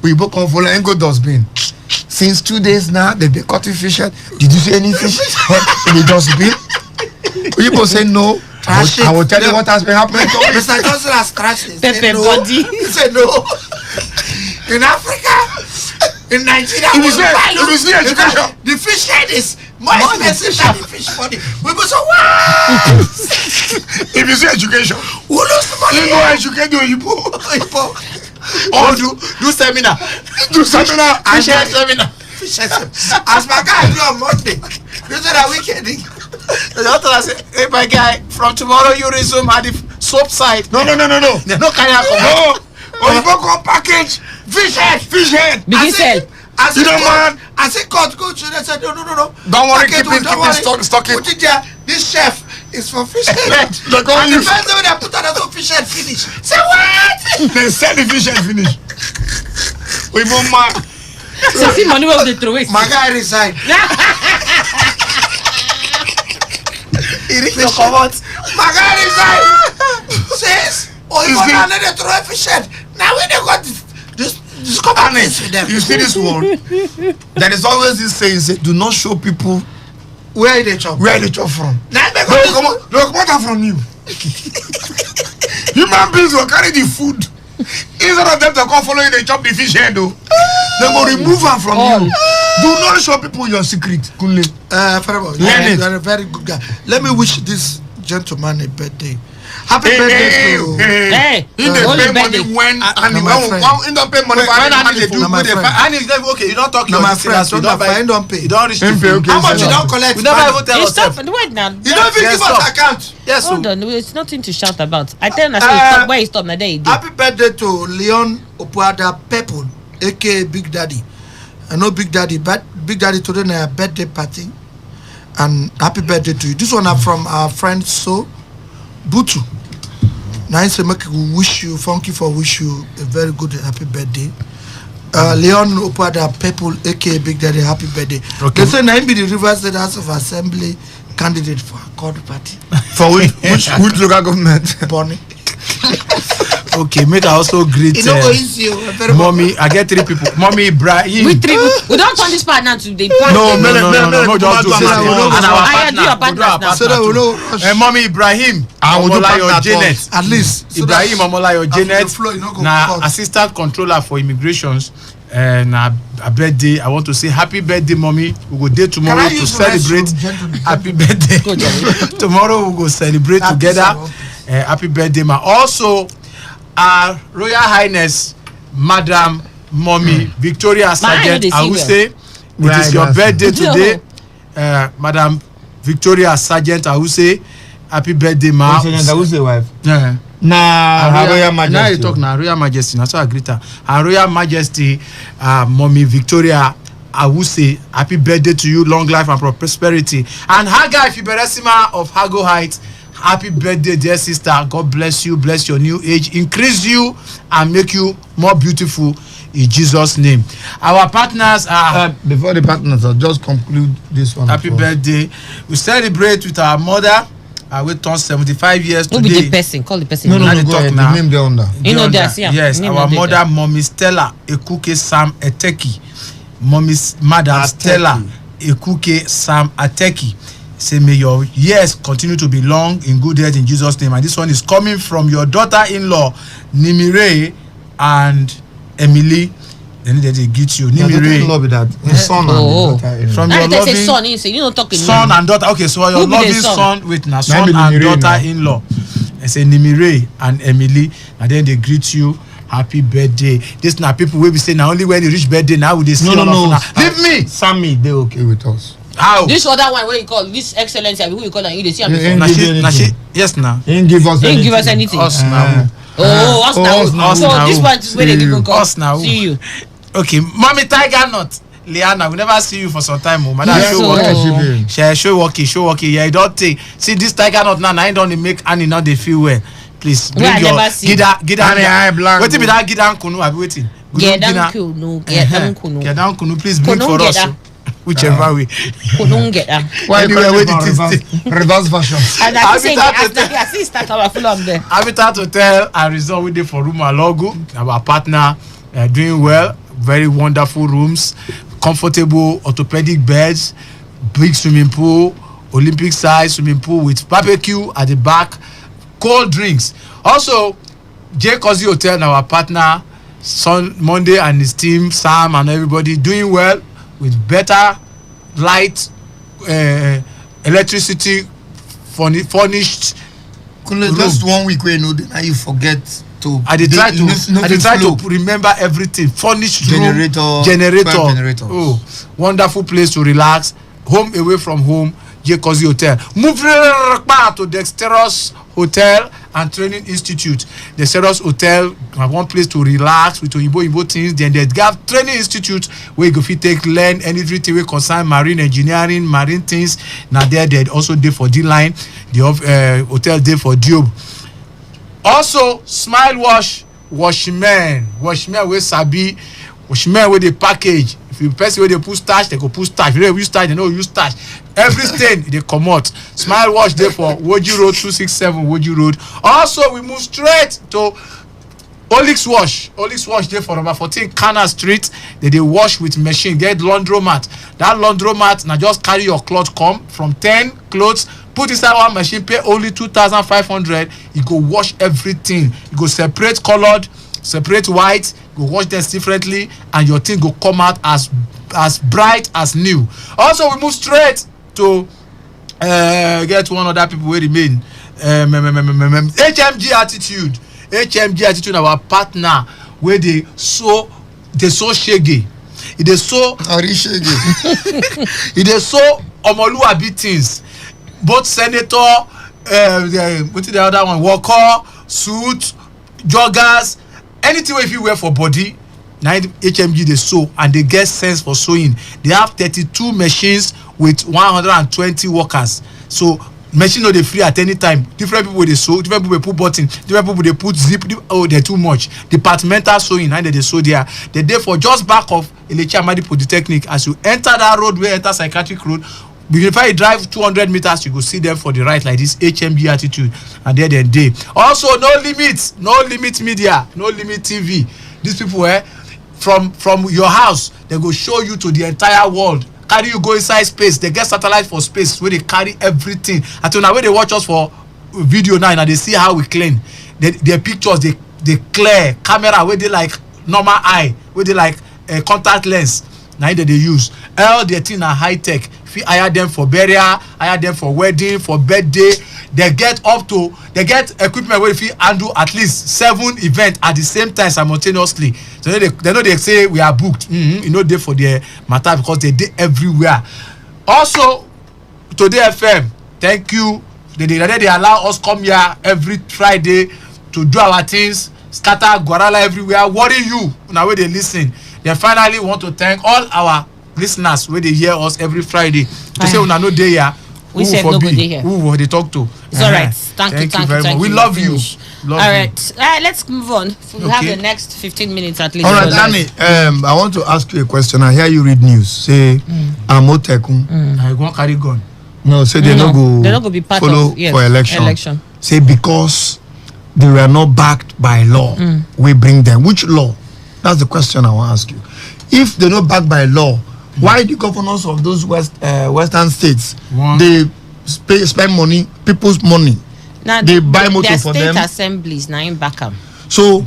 Speaker 6: Oyibo come follow and go dustbin. Since 2 days now, they've been cutting fish head. Did you see any fish head in the dustbin? Oyibo say no. I will tell you what has been happening.
Speaker 1: Mr. Johnson has crashed his
Speaker 3: Pepper
Speaker 1: no.
Speaker 3: body.
Speaker 1: He said no. In Africa, in Nigeria,
Speaker 6: If you see education,
Speaker 1: the fish head is more expensive than the fish body. We go so wow.
Speaker 6: if you see education,
Speaker 1: Who lose the money?
Speaker 6: you go educate the Oyibo.
Speaker 1: Or do seminar.
Speaker 6: Do seminar.
Speaker 1: Fish head seminar. Fish head seminar. As my guy do on Monday. You say that weekend.
Speaker 10: The doctor say, hey my guy, from tomorrow you resume at the soap side.
Speaker 6: No.
Speaker 10: No carry am come.
Speaker 6: No. Or you go package fish head.
Speaker 3: Begin sell.
Speaker 6: You know, man.
Speaker 1: I say cut go to. They said no.
Speaker 6: Don't worry, keep it stock it.
Speaker 1: Put it there. This chef is for fish head. And the first time they put on the fish head finish. Say what?
Speaker 6: They sell the fish head finish. We want man.
Speaker 3: So see money where they throw it.
Speaker 1: My guy resign.
Speaker 10: He reach your comot.
Speaker 1: My guy resign. Says, you want to throw a fish head. Now we they got this companies with them.
Speaker 6: You see this one? There is always this saying, say, do not show people
Speaker 1: where they chop
Speaker 6: from.
Speaker 1: Now they
Speaker 6: They'll come out from you. Human beings will carry the food. Instead of them to come follow you, they chop the fish head though. They will remove them from you. Do not show people your secret. Kunle.
Speaker 1: Learn it. You are a very good guy. Let me wish this gentleman a birthday. Happy birthday to
Speaker 3: Hey,
Speaker 6: he dey pay money when and he don't pay money when and they do good.
Speaker 10: And if okay, you don't talk
Speaker 1: your friends. Don't buy. Don't pay.
Speaker 10: You don't reach.
Speaker 1: How much you don't collect?
Speaker 10: We never even tell
Speaker 3: stop.
Speaker 10: us.
Speaker 3: Wait now.
Speaker 1: You don't even give us account.
Speaker 10: Yes.
Speaker 3: Hold on. It's nothing to shout about. I tell you, stop. Where he stop now? There he do.
Speaker 1: Happy birthday to Leon Opuada Pepple, aka Big Daddy. I know Big Daddy, but Big Daddy today na birthday party, and happy birthday to you. This one are from our friend So Butu. Nice to make wish you, funky for wish you a very good happy birthday. Leon Opuada Pepple, aka Big Daddy, happy birthday. Okay. They say na him be the Rivers State House of Assembly candidate for Accord Party.
Speaker 6: For which local government?
Speaker 1: Bonnie.
Speaker 10: Okay, make I also greet mommy. I get 3 people. Mommy Ibrahim.
Speaker 3: We 3. We don't turn this part now to the part.
Speaker 10: No, just do
Speaker 3: and our partner.
Speaker 10: Mommy Ibrahim.
Speaker 6: Omolayo
Speaker 10: Janet.
Speaker 1: At least
Speaker 10: Ibrahim Omolayo Janet. Now assistant controller for immigrations. Na a birthday. I want to say happy birthday, mommy. We go there tomorrow to celebrate. Happy birthday. Tomorrow we go celebrate together. Happy birthday, ma. Also, our Royal Highness, Madam Mommy Victoria Sergeant Ahuse. It is your birthday today, Madam Victoria Sergeant Ahuse. Happy birthday, ma.
Speaker 6: Ahuse wife.
Speaker 10: Yeah.
Speaker 6: Her Royal Majesty.
Speaker 10: Now you talk now, Royal Majesty. That's why I greet her. Her Royal Majesty, Mommy Victoria Ahuse. Happy birthday to you, long life and prosperity. And Hagai Fiberesima of Hago Heights. Happy birthday, dear sister. God bless you, bless your new age, increase you and make you more beautiful in Jesus' name. Our partners are...
Speaker 6: before the partners, I'll just conclude this one.
Speaker 10: Happy birthday. We celebrate with our mother. We turn 75 years today.
Speaker 3: Who be the person? Call the person.
Speaker 6: No, go ahead. The name there under.
Speaker 3: You know that, yeah.
Speaker 10: Yes, our mother, Mommy Stella Ekuke Sam Eteki. Mommy's mother, Stella Ekuke Sam Ateki. Say, may your years continue to be long in good health in Jesus' name. And this one is coming from your daughter-in-law, Nimire and Emily. Then they get you. Nimire.
Speaker 6: Son and daughter.
Speaker 10: From your loving
Speaker 3: son, you don't talk
Speaker 10: son and daughter. Okay, so your loving son with na son and daughter-in-law. I say Nimire and Emily. And then they greet you. Happy birthday. This now people will be saying now only when you reach birthday now will they see
Speaker 6: no.
Speaker 10: Leave me.
Speaker 6: Sammy, they okay with us.
Speaker 10: How?
Speaker 3: This other one, what you call this excellency, who you call and you they see him
Speaker 10: yes now.
Speaker 6: He didn't give us
Speaker 3: anything.
Speaker 10: Us now.
Speaker 3: Us now. So this one is where they people come.
Speaker 10: Us now.
Speaker 3: See you.
Speaker 10: Okay, Mommy Tiger Nut. Liana, we never see you for some time. Madam, show walkie. Yeah, you don't take. See this Tiger Nut now. I don't make Annie now they feel well. Please bring your gida. Wait till that gida kunu. I be waiting.
Speaker 3: Get down kunu.
Speaker 10: Get down kunu. Please bring for us. Whichever way.
Speaker 3: Kunu get down.
Speaker 6: Anywhere where it is reverse version.
Speaker 3: And I say the assistant our full of them.
Speaker 10: Habitat Hotel and Resort with the for room logo. Our partner doing well. Very wonderful rooms, comfortable orthopedic beds, big swimming pool, Olympic size swimming pool with barbecue at the back, cold drinks. Also, J Cozy Hotel and our partner Monday and his team Sam and everybody doing well with better light, electricity, furnished.
Speaker 6: Just 1 week where now you forget.
Speaker 10: I try to remember everything. Furnished generator. Oh, wonderful place to relax. Home away from home. J. Cozy Hotel. Move to Dexterous Hotel and Training Institute. Dexterous Hotel have one place to relax with Oyibo things. Then they have Training Institute where you go fit take learn anything we concern marine engineering, marine things. Now they also dey for D-Line. The hotel dey for Diob. Also, Smile Washman wey sabi, Washman wey dey package. If you person wey dey put starch, they go put starch. If you don't use starch, they no use starch. Every stain they comot. Smile Wash dey for Woji Road 267 Woji Road. Also, we move straight to Olix Wash dey for number 14 Kana Street. They wash with machine. Get laundromat. That laundromat na just carry your cloth come from 10 clothes. Put inside one machine, pay only 2,500. You go wash everything. You go separate colored, separate white. Go wash them differently, and your thing go come out as bright as new. Also, we move straight to get one other people where remain. HMG Attitude, our partner, where they so shaggy. It is so it is so Omoluabi things. Both senator, what's the other one? Walker, suit, joggers, anything if you wear for body. Now HMG they sew and they get sense for sewing. They have 32 machines with 120 workers. So machine no they free at any time. Different people they sew, different people put button, different people they put zip. Oh, they're too much. Departmental sewing and they sew there. They're there for just back of Elechi Amadi Polytechnic. As you enter that road, where enter Psychiatric Road. Before you drive 200 meters, you go see them for the right like this HMG Attitude, and there they. Also, no limit media, no limit TV. These people from your house, they go show you to the entire world. Carry you go inside space. They get satellite for space where they carry everything. Until now, when they watch us for video now, and they see how we clean. Their pictures they clear. Camera where they like normal eye, where they like contact lens. Now that they use all their things are high tech. If you hire them for burial, hire them for wedding, for birthday, they get equipment where if you handle at least 7 events at the same time simultaneously. So they say we are booked. You know they for their matter because they everywhere. Also, Today FM, thank you. They allow us come here every Friday to do our things, scatter guarala everywhere, worry you now where they listen. They finally want to thank all our listeners where they hear us every Friday. To say una no day here.
Speaker 3: We said nobody here.
Speaker 10: Who they talk to?
Speaker 3: It's all right. Thank you very much.
Speaker 10: We love you.
Speaker 3: All right. Let's move on. We have the next 15 minutes at least.
Speaker 6: All right, Danny. I want to ask you a question. I hear you read news. Say Amotekun.
Speaker 10: I go carry gun.
Speaker 6: No, say they no go
Speaker 3: be part
Speaker 6: follow
Speaker 3: of
Speaker 6: for election. Say because they were not backed by law, we bring them. Which law? That's the question I want to ask you. If they're not backed by law, why the governors of those western states they spend money, people's money?
Speaker 3: Now
Speaker 6: they buy motor for them.
Speaker 3: State assemblies now in Backham.
Speaker 6: So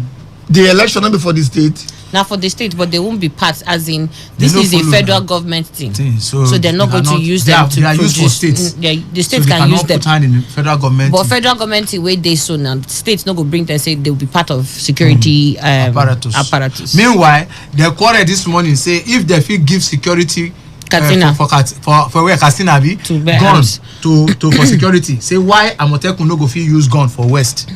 Speaker 6: the election not be for the state.
Speaker 3: Now for the state, but they won't be part. As in, this is a federal government thing. So they're not going to use them to produce.
Speaker 10: For states.
Speaker 3: The states can use them.
Speaker 10: Put hand in the federal government.
Speaker 3: But federal government where they so now states not go bring them say they will be part of security apparatus.
Speaker 10: Meanwhile, they quarrel this morning say if they feel give security for where Katsina be guns to for security. Say why Amotekun no go fit use gun for West.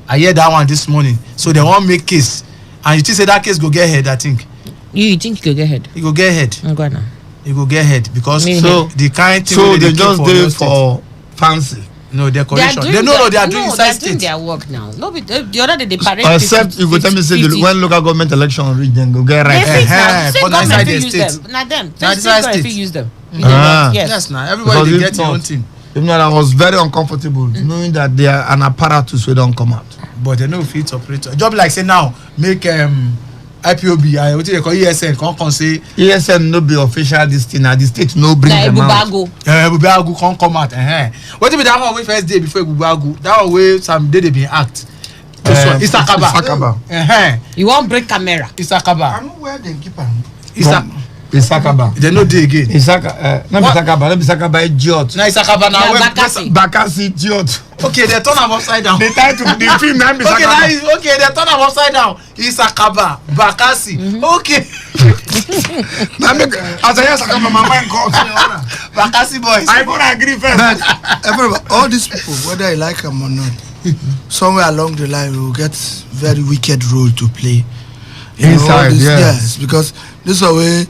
Speaker 10: I hear that one this morning. So they won't make case. And you think say that case go get ahead, I think.
Speaker 3: You think you go get ahead?
Speaker 10: You go get ahead.
Speaker 3: I'm going now.
Speaker 10: You go get ahead because the kind thing
Speaker 6: so they just do it for fancy.
Speaker 10: No, decoration. They are doing inside state.
Speaker 3: They're doing their work now. No, the other day they parade.
Speaker 6: Except you go tell me say when local government election reach, then go get right.
Speaker 3: State government use them. Not them. State government use them.
Speaker 10: Yes, now everybody they get their own thing.
Speaker 6: Even though I was very uncomfortable knowing that they are an apparatus we don't come out.
Speaker 10: But they know fit operator. Job like say now make IPOB, what they call ESN, come say
Speaker 6: ESN no be official this thing. The state no bring them out.
Speaker 10: Bubago can't come out. What if that one way first day before Bubago? That one way some day they been act.
Speaker 6: Isakaba.
Speaker 3: You won't break camera.
Speaker 10: Isakaba.
Speaker 6: I know where they keep them. Isakaba.
Speaker 10: They no dey again.
Speaker 6: Isaka, not Isakaba, not Isakaba, idiot.
Speaker 10: Na Isakaba na when
Speaker 6: Bakasi, idiot.
Speaker 10: Okay, they turn am upside down.
Speaker 6: The title, the film, name is
Speaker 10: Okay, they turn am upside down. Isakaba, Bakasi. Okay.
Speaker 6: As I hear Isakaba, my mind goes.
Speaker 10: Bakasi boys.
Speaker 6: I gonna agree first.
Speaker 1: But everybody, all these people, whether you like them or not, somewhere along the line we will get very wicked role to play.
Speaker 6: Inside,
Speaker 1: yes, because this is the way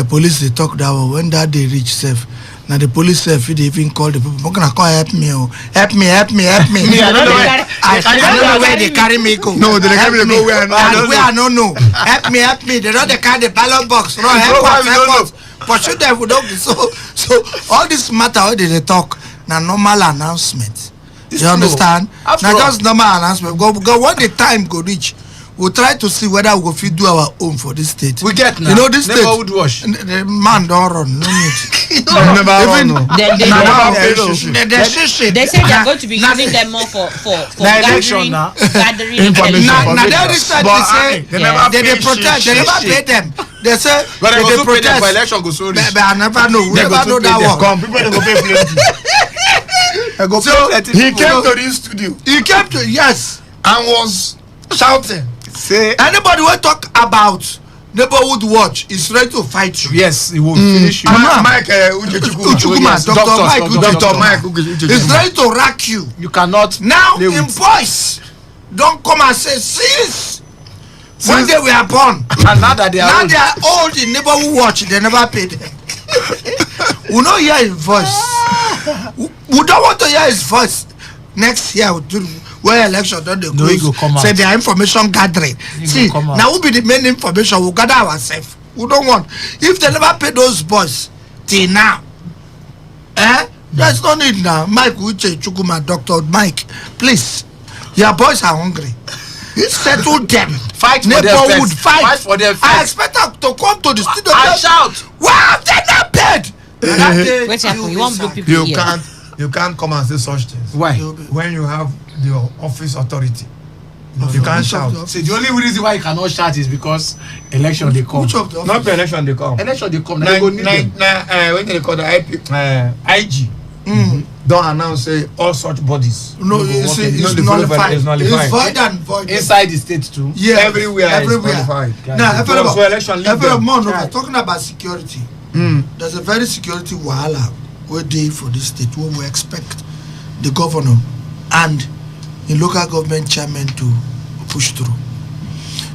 Speaker 1: police they talk that way. When that they reach safe, now the police safe they even call the people. Gonna come help me, help me.
Speaker 10: I
Speaker 1: don't know where they carry me go.
Speaker 6: No, they carry me go where
Speaker 1: I don't know. Help me. They don't carry the ballot box. No, help us. Pursue them. We don't. So all this matter how they talk now normal announcement. You understand? Now just normal announcement. Go when the time go reach. We'll try to see whether we will do our own for this state.
Speaker 10: We get now.
Speaker 1: You know this state.
Speaker 10: Neighborhood watch.
Speaker 1: The man don't run. No need.
Speaker 3: They say they are going to be using them more for gathering
Speaker 10: information.
Speaker 1: Now they say they protect. They never pay them. They say
Speaker 10: they protest for election go sorry.
Speaker 1: But I never know. We never know that one.
Speaker 6: Come, people go pay plenty. So he came to this studio.
Speaker 1: He came to yes
Speaker 6: and was shouting.
Speaker 10: Say
Speaker 1: anybody will talk about neighborhood watch is ready to fight you.
Speaker 10: Yes, he will finish you.
Speaker 6: Mike Uchukuma, Dr. Mike
Speaker 1: is ready to rack you.
Speaker 10: You cannot.
Speaker 1: Now in voice, don't come and say since when they were born.
Speaker 10: And now that they are
Speaker 1: old in neighborhood watch, they never paid them. We don't hear his voice. We don't want to hear his voice. Next year we'll do where election don't they go say their information gathering. See now will be the main information we'll gather ourselves. We don't want if they never pay those boys till now. There's no need now. Mike Uche Chukuma, Dr. Mike, please. Your boys are hungry. Settle them.
Speaker 10: Fight for them. Fight for them.
Speaker 1: I expect them to come to the studio
Speaker 10: and shout.
Speaker 1: Wow, they're not paid.
Speaker 3: Wait a you want blue people here.
Speaker 6: You can't come and say such things.
Speaker 10: Why?
Speaker 6: When you have the office authority, you can't shout.
Speaker 10: See, the only reason why you cannot shout is because election they come.
Speaker 6: Not the election they come.
Speaker 10: Election they come. Now
Speaker 6: when they call the IG, don't announce say all such bodies.
Speaker 1: No, it's nullified. It's void and void.
Speaker 10: Inside the state too.
Speaker 1: Yeah,
Speaker 6: everywhere.
Speaker 1: Now, talking about security. There's a very security wahala we dey for this state where we expect the governor and the local government chairman to push through.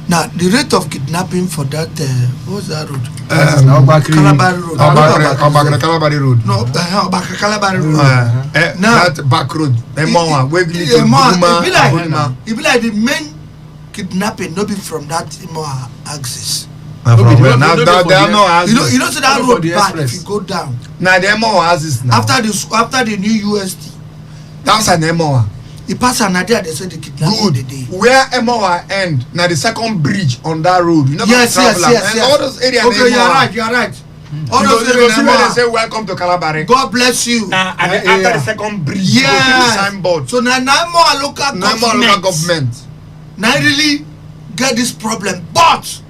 Speaker 1: Now the rate of kidnapping for that what's that road? Calabari Road.
Speaker 6: Calabari Road.
Speaker 1: No, Calabari Road.
Speaker 6: Now that back road. It
Speaker 1: be like the main kidnapping not be from that axis.
Speaker 6: You know,
Speaker 1: so that road bad if you go down.
Speaker 6: Now the MOA axis now.
Speaker 1: After the new UST.
Speaker 6: That's an MOA.
Speaker 1: He passed another they said the kidnapping the day.
Speaker 6: Where MOA end? Now the second bridge on that road. You know
Speaker 1: yes.
Speaker 6: All those areas.
Speaker 1: Okay, you're right. All those areas
Speaker 6: they say welcome to Calabari.
Speaker 1: God bless you.
Speaker 6: After the second bridge, signboard.
Speaker 1: So now more local
Speaker 6: government.
Speaker 1: Now really get this problem, but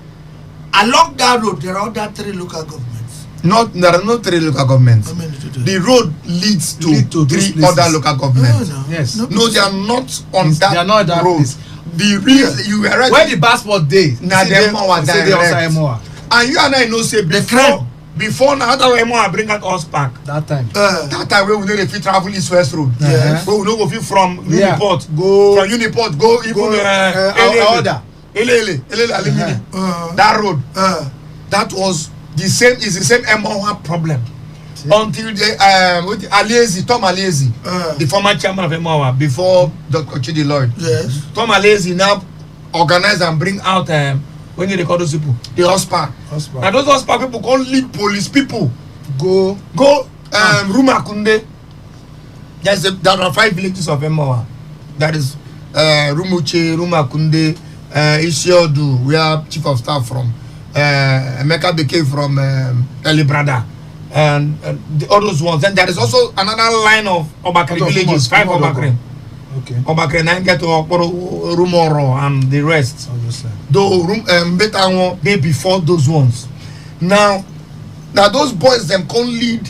Speaker 1: along that road there are other 3 local governments.
Speaker 6: There are no 3 local governments. The road leads to 3 other local governments.
Speaker 10: Yes.
Speaker 6: No, they are not on that
Speaker 10: they are not that
Speaker 6: road. The real you were right.
Speaker 10: Where the passport day?
Speaker 6: Now they are direct. And you and I know say before now that MOA bring out us back.
Speaker 10: That time.
Speaker 6: That time we need to travel East West Road.
Speaker 1: Yes.
Speaker 6: But we don't go from Uniport. Go even order. That road. That was the same MOA problem. Until Tom Aliezi, the former chairman of MOA before Dr. Chidi Lloyd.
Speaker 1: Yes.
Speaker 6: Tom Aliezi now organize and bring out when they call those people the HOSPA. Now those HOSPA people can't lead police people. Go Rumakunde. There are 5 villages of MOA. That is Rumuche, Rumakunde, Isiodu, we are chief of staff from. Emeka Beke from Elibrada and all those ones. Then there is also another line of Obakri villages, 5 Obakri.
Speaker 10: Okay.
Speaker 6: Obakri 9 get to Rumoro and the rest. Though Betango they before those ones. Now Now those boys them can't lead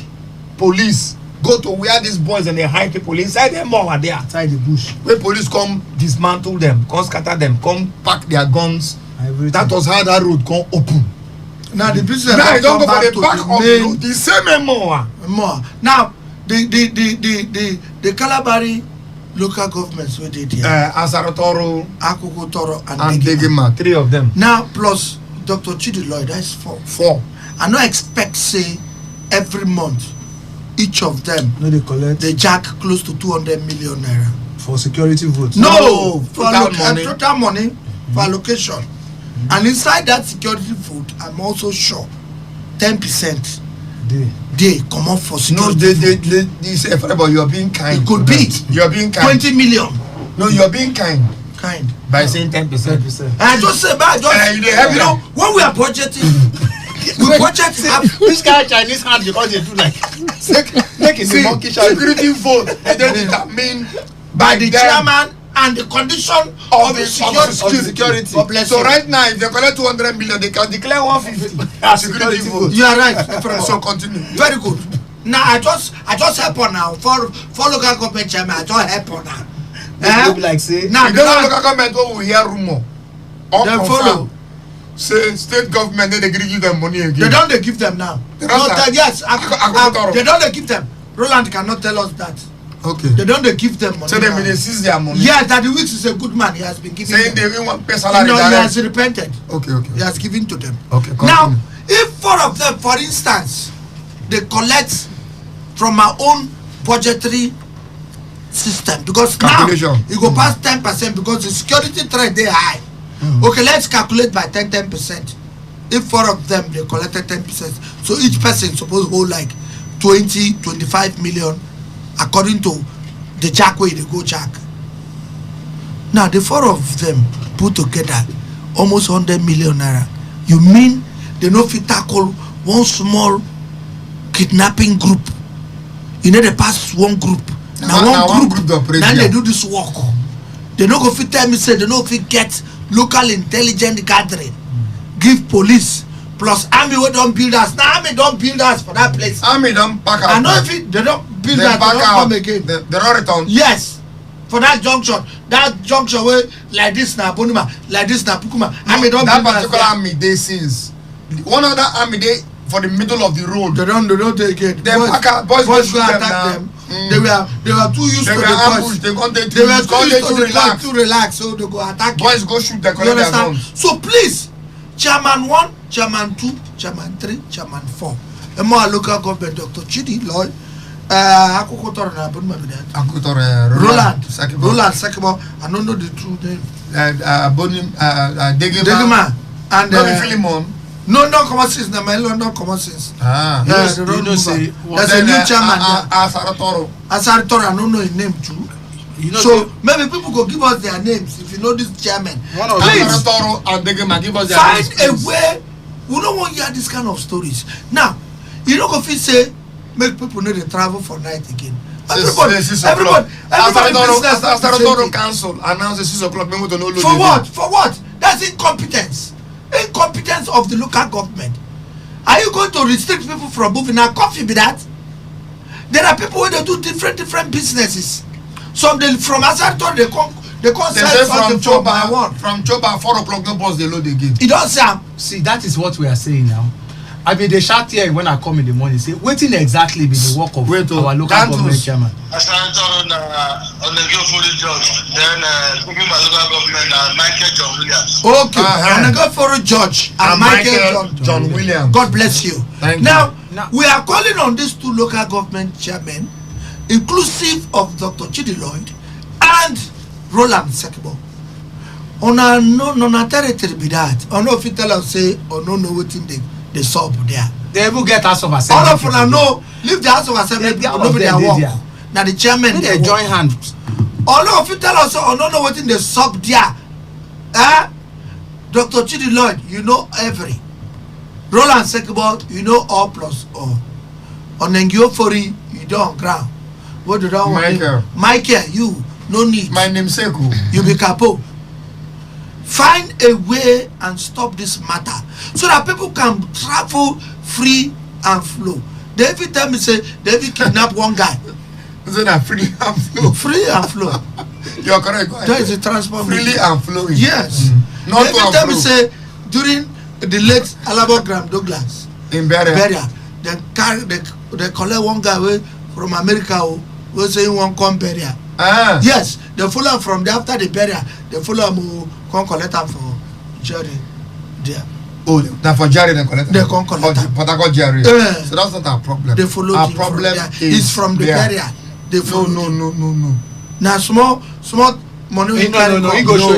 Speaker 6: police. Go to where these boys and they hide people inside them or there.
Speaker 10: Inside the bush.
Speaker 6: Where police come dismantle them, come scatter them, come pack their guns.
Speaker 10: Everything.
Speaker 6: That was how that road come open.
Speaker 1: Now the business
Speaker 6: Now you don't go for
Speaker 1: back
Speaker 6: the
Speaker 1: to
Speaker 6: back
Speaker 1: the
Speaker 6: of the road. The same more.
Speaker 1: Now the Calabari local governments we did here.
Speaker 6: Asarotoro,
Speaker 1: Akukutoro
Speaker 6: and Degema. 3 of them.
Speaker 1: Now plus Dr. Chidi Lloyd, that's 4.
Speaker 6: 4.
Speaker 1: I don't expect say every month each of them
Speaker 10: No, they collect
Speaker 1: they jack close to 200 million naira.
Speaker 10: for security votes.
Speaker 1: No, for
Speaker 6: total
Speaker 1: money for allocation. And inside that security vote, I'm also sure 10% they come up for
Speaker 6: No,
Speaker 1: security.
Speaker 6: they say, but you're being kind.
Speaker 1: It could be.
Speaker 6: You're being kind.
Speaker 1: 20 million.
Speaker 6: No, you're being kind.
Speaker 1: Kind.
Speaker 6: By saying 10%.
Speaker 1: I just say, you know, when we are budgeting, we budget.
Speaker 10: This guy Chinese hand because they do like make it the monkey show.
Speaker 6: Security vote and then determined
Speaker 1: by the chairman and the condition of the security.
Speaker 6: So right now, if they collect 200 million, they can declare 150 security vote.
Speaker 1: You are right.
Speaker 6: So continue.
Speaker 1: Very good. Now I just help on now for local government chairman. I just help on now.
Speaker 10: Like say
Speaker 6: Now the local government will hear rumor.
Speaker 1: They follow.
Speaker 6: Say state government they give them money again.
Speaker 1: They don't give them now.
Speaker 6: They don't
Speaker 1: Yes, they don't give them. Roland cannot tell us that.
Speaker 6: Okay.
Speaker 1: They don't give them money.
Speaker 6: So they may seize their money.
Speaker 1: Yes, that the Weeks is a good man. He has been giving.
Speaker 6: Saying
Speaker 1: them.
Speaker 6: they will want pay salary.
Speaker 1: No, he has repented.
Speaker 6: Okay.
Speaker 1: He has given to them.
Speaker 6: Okay.
Speaker 1: Now, if 4 of them, for instance, they collect from our own budgetary system because now it go past 10% because the security threat they high. Okay, let's calculate by 10%. If 4 of them they collected 10%, so each person suppose hold like 20-25 million according to the jack way they go jack. Now the 4 of them put together almost 100 million naira. You mean they no fit tackle one small kidnapping group? You know they pass one group. Now one group then they do this work. They no go fit tell me say they no fit get local intelligence gathering, give police plus army wey don build us. Now army don build us for that place.
Speaker 6: Army don pack out.
Speaker 1: I know if they don build us, they don come again.
Speaker 6: They don return.
Speaker 1: Yes, for that junction wey like this na Bonima, like this na Pukuma. Army don build us.
Speaker 6: That particular army dey since one other army dey for the middle of the road.
Speaker 1: They don't take it.
Speaker 6: They pack out boys go
Speaker 1: attack them. They were too used to the
Speaker 6: ambush. They were
Speaker 1: too relaxed, so they go attack.
Speaker 6: Boys go shoot. They collect their guns.
Speaker 1: So please, Chairman 1, Chairman 2, Chairman 3, Chairman 4. And more local government, Dr. Chidi Lloyd, Roland Sekibo. I don't know the true name. Degema and
Speaker 6: Philemon.
Speaker 1: No common sense. Na my London common sense.
Speaker 10: Yes, you know say
Speaker 1: there's a new chairman.
Speaker 6: Asarotoro.
Speaker 1: I don't know his name too. You know, so maybe people go give us their names if you know this chairman.
Speaker 6: Please Asarotoro and Degema give us their
Speaker 1: names. Find a way. We don't want to hear this kind of stories. Now, you don't go fit say make people know they travel for night again. Everybody
Speaker 6: Asarotoro council announced 6 o'clock.
Speaker 1: For what? That's incompetence. Incompetence of the local government. Are you going to restrict people from moving? Now, coffee be that. There are people where they do different businesses. Some from Asartor they come sell
Speaker 6: from Choba. From Choba 4 o'clock no bus they load again.
Speaker 1: It don't say.
Speaker 10: See, that is what we are saying now. I mean, they shout here when I come in the morning. Say, waiting exactly be the work of our local government chairman.
Speaker 11: Asartor on the go for the judge. Then my local government Michael John Williams.
Speaker 1: Okay, on the go for a judge and Michael
Speaker 6: John Williams.
Speaker 1: God bless you. Now, we are calling on these 2 local government chairmen, inclusive of Dr. Chidi Lloyd and Roland Sekibo. On a territory be that. On no fit tell us say or no know wetin they solve there.
Speaker 10: They will get House of Assembly.
Speaker 1: All of them know leave the House of Assembly. Nobody their work. Now the chairman
Speaker 10: they join hands.
Speaker 1: All of you tell us or no know wetin they solve there. Dr. Chidi Lloyd, you know every. Roland Sekibo, you know all plus all. On Nengiofori, you don't ground. What do that want? Michael, you no need.
Speaker 6: My name Seku.
Speaker 1: You be capo. Find a way and stop this matter so that people can travel free and flow. They every tell me say they even kidnap one guy.
Speaker 6: Is that free and flow?
Speaker 1: Free and flow.
Speaker 6: You're correct.
Speaker 1: That is a transport.
Speaker 6: Freely and flowing.
Speaker 1: Yes.
Speaker 6: Not
Speaker 1: they every time me say during the late Alaba Graham Douglas
Speaker 6: in burial,
Speaker 1: they carry they collect one guy away from America who say he won't come burial. Yes, they follow him from there after the burial. They follow him who come collect him for Jerry there.
Speaker 6: Oh, now for Jerry they collect.
Speaker 1: They come collect him.
Speaker 6: But I got Jerry. So that's not our problem.
Speaker 1: They follow
Speaker 6: our
Speaker 1: him
Speaker 6: problem
Speaker 1: is from the burial. They follow no. Now small money.
Speaker 10: No.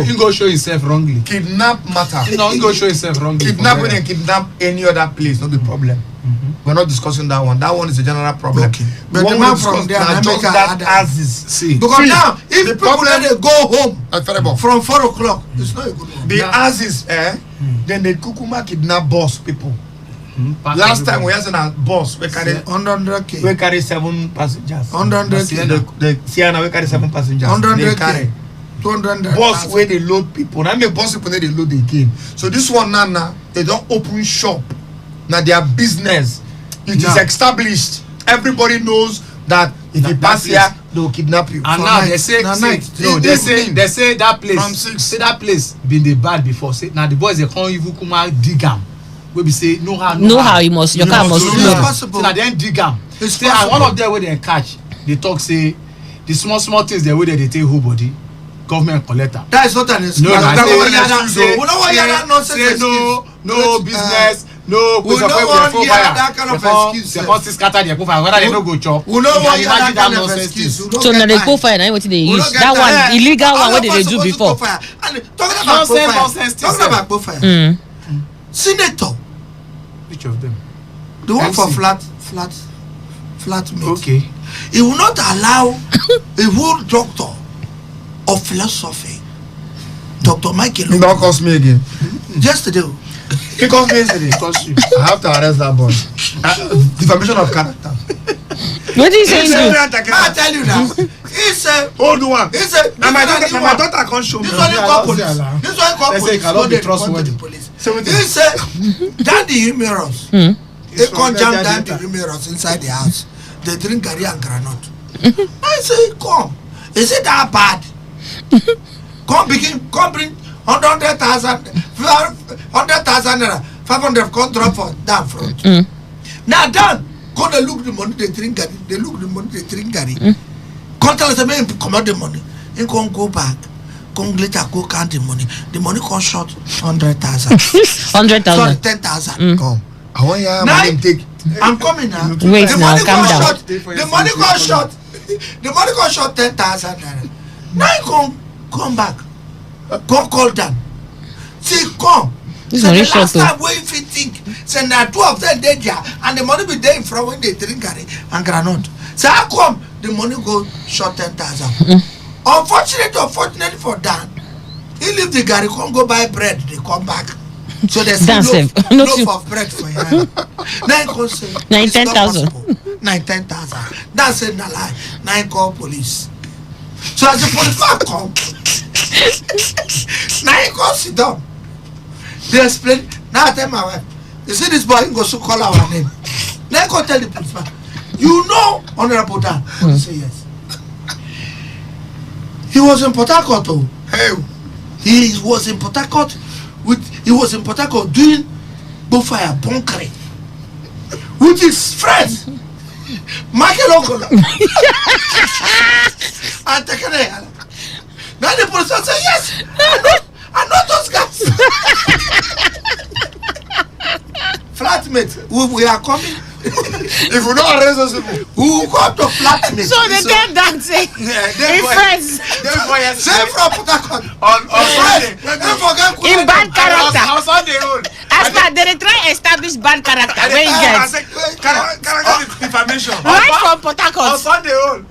Speaker 10: He go show himself wrongly.
Speaker 6: Kidnap matter.
Speaker 10: No, he go show himself wrongly.
Speaker 6: Kidnapping and kidnap any other place, not the problem. We're not discussing that one. That one is a general problem.
Speaker 1: Okay. But the man from there,
Speaker 6: just that as is.
Speaker 10: See.
Speaker 1: Because now, if the people they go home from 4 o'clock, it's not a good one.
Speaker 6: The as is, then they kukuma kidnap boss people. Last time we had a boss, we carry
Speaker 1: 100K.
Speaker 6: We carry 7 passengers.
Speaker 1: 100K.
Speaker 6: The Sienna, we carry 7 passengers.
Speaker 1: 100K. 200.
Speaker 6: Boss where they load people. Now me boss people they load again. So this one now they don't open shop. Now their business. It is established. Everybody knows that if you pass here, they will kidnap you.
Speaker 10: And now they say they say that place.
Speaker 6: From 6.
Speaker 10: Say that place been the bad before. Say now the boys they can't even come out dig am. We be say no how
Speaker 3: you must your car must
Speaker 1: flow. Possible.
Speaker 10: So now then dig am.
Speaker 1: Say
Speaker 10: and one of them where they catch, they talk say the small things they way they take whole body. Government collector.
Speaker 1: That is not an excuse.
Speaker 10: No business. No,
Speaker 1: we don't want to hear that kind of excuse.
Speaker 10: They can't scatter their go fire. Whether they no go chop.
Speaker 1: We don't want to hear that kind of excuse.
Speaker 3: So now they go fire. Now what they use? That one illegal one. What did they do before?
Speaker 1: Talking about go fire. Senator.
Speaker 10: Which of them?
Speaker 1: The one for flat meat.
Speaker 10: Okay.
Speaker 1: He will not allow a whole doctor of philosophy, Dr. Michael.
Speaker 6: He don't cost me again.
Speaker 1: Yesterday.
Speaker 6: He cost me yesterday. I have to arrest that boy. Defamation of character.
Speaker 3: What is he saying?
Speaker 1: I tell you now. He said,
Speaker 6: hold one.
Speaker 1: He said,
Speaker 6: now my daughter can't show me.
Speaker 1: This one call police. This one call police.
Speaker 10: Cannot be trustworthy.
Speaker 1: He said, down the humorous. They can't jump down the humorous inside the house. They drink curry and granite. I say, come. Is it that bad? Come bring 100,000 naira, 500 come drop for down front. Now done. Go they look the money they drink curry. They look the money they drink curry. Come tell us the man come out the money. He can't go back. Come later go count the money. The money come short 100,000.
Speaker 3: 100,000.
Speaker 1: Sorry, 10,000.
Speaker 6: Come. I want your money take.
Speaker 1: I'm coming now.
Speaker 3: Wait
Speaker 1: the
Speaker 3: now,
Speaker 1: money
Speaker 3: calm down.
Speaker 1: Short, the money got short. The money got short 10,000 naira. Now you come back. Come call them. See, come.
Speaker 3: This
Speaker 1: so the
Speaker 3: is
Speaker 1: last time when if you think, say now 2 of them dead there, and the money be there in front when they drink curry and granite. So how come the money go short 10,000? Unfortunately for Dan, he leave the Gary, come go buy bread, they come back. So there's loaf of bread for you. Now you come say
Speaker 3: 10,000.
Speaker 1: 10,000. That's a lie. Now you call police. So as the police man come, now you go sit down. They explain. Now I tell my wife, you see this boy, he goes to call our name. Now you go tell the policeman, you know Honorable Dan. I say yes. He was in Port Harcourt. Hey, he was in Port Harcourt. He was in Port Harcourt doing bonfire bunkering with his friends, Michael Okola. And taking a now the police say yes, I know those guys. Flatmate, we are coming. If we don't arrest those people, we will go to flatmate.
Speaker 3: So they get dancing. In friends.
Speaker 1: Same from Port Harcourt.
Speaker 10: On Friday.
Speaker 3: In bad character.
Speaker 10: I was on the road.
Speaker 3: As far they try establish bad character. When you get
Speaker 10: character defamation.
Speaker 3: Right from Port Harcourt.
Speaker 10: I was on the road.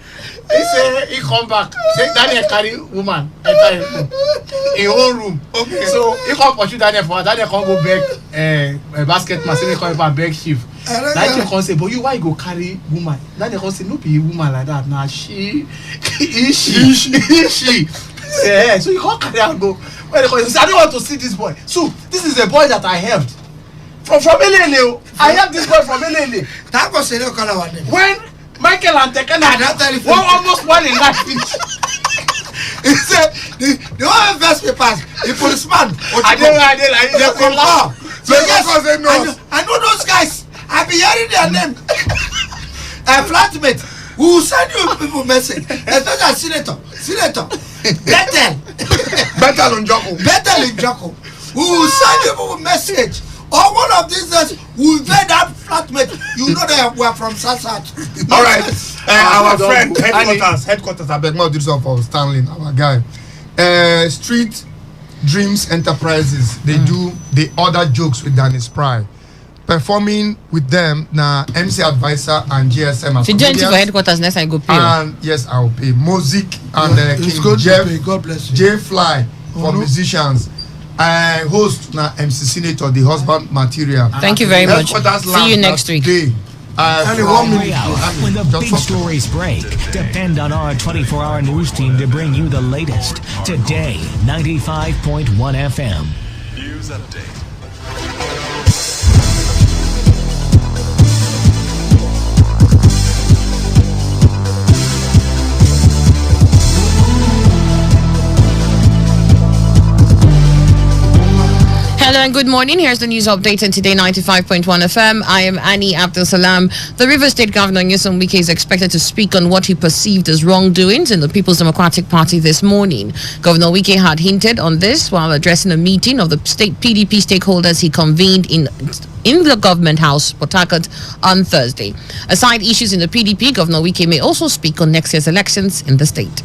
Speaker 10: He say he come back. Say Daniel carry woman enter in own room. Okay. So he come pursue Daniel for Daniel come go beg a basket man. Say he come and beg chief. Daniel come say, but you why you go carry woman? Daniel come say no be woman like that. Now she. Say hey. So you can't carry and go. Well, say I don't want to see this boy. So this is the boy that I helped. From Elele. I have this boy from Elele.
Speaker 1: That was a color one.
Speaker 10: When Michael and Tekena almost one in life.
Speaker 1: He said the whole first papers, the policeman,
Speaker 10: I
Speaker 1: know those guys. I've been hearing their name. A flatmate who send you people message, especially Senator, Betel in Joko, who send you people message. Or one of these days, we invade that flatmate. You know they were from Sassat.
Speaker 6: All right, our friend headquarters. I beg more do something for Stanley, our guy. Street Dreams Enterprises. They do the other jokes with Danny Spry. Performing with them now, MC Advisor and GSM.
Speaker 3: If you join for headquarters next, I go pay.
Speaker 6: And yes, I will pay. Music and King Jeff, God bless you. J Fly for musicians. Host na MC Senator, the husband material.
Speaker 3: Thank you very much. See you next week.
Speaker 7: Every hour, when the big stories break, depend on our 24-hour news team to bring you the latest. Today, 95.1 FM.
Speaker 8: News update.
Speaker 3: Hello and good morning. Here's the news update on Today 95.1 FM. I am Annie Abdul Salam. The Rivers State Governor Nyesom Wike is expected to speak on what he perceived as wrongdoings in the People's Democratic Party this morning. Governor Wike had hinted on this while addressing a meeting of the state PDP stakeholders he convened in the Government House, Port Harcourt, on Thursday. Aside issues in the PDP, Governor Wike may also speak on next year's elections in the state.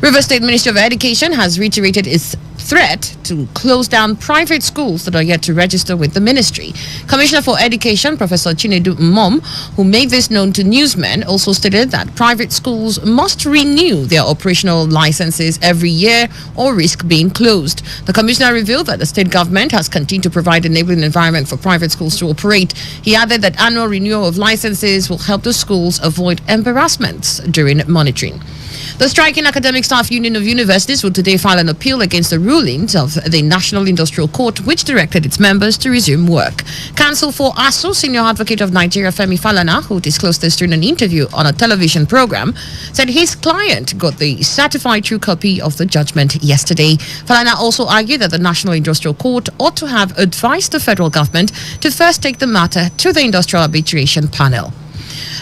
Speaker 3: Rivers State Ministry of Education has reiterated its threat to close down private schools that are yet to register with the ministry. Commissioner for Education, Professor Chinedu Mom, who made this known to newsmen, also stated that private schools must renew their operational licenses every year or risk being closed. The commissioner revealed that the state government has continued to provide enabling environment for private schools to operate. He added that annual renewal of licenses will help the schools avoid embarrassments during monitoring. The striking academic staff union of universities will today file an appeal against the rulings of the National Industrial Court, which directed its members to resume work. Counsel for ASU, Senior Advocate of Nigeria Femi Falana, who disclosed this during an interview on a television program, said his client got the certified true copy of the judgment yesterday. Falana also argued that the National Industrial Court ought to have advised the federal government to first take the matter to the Industrial Arbitration Panel.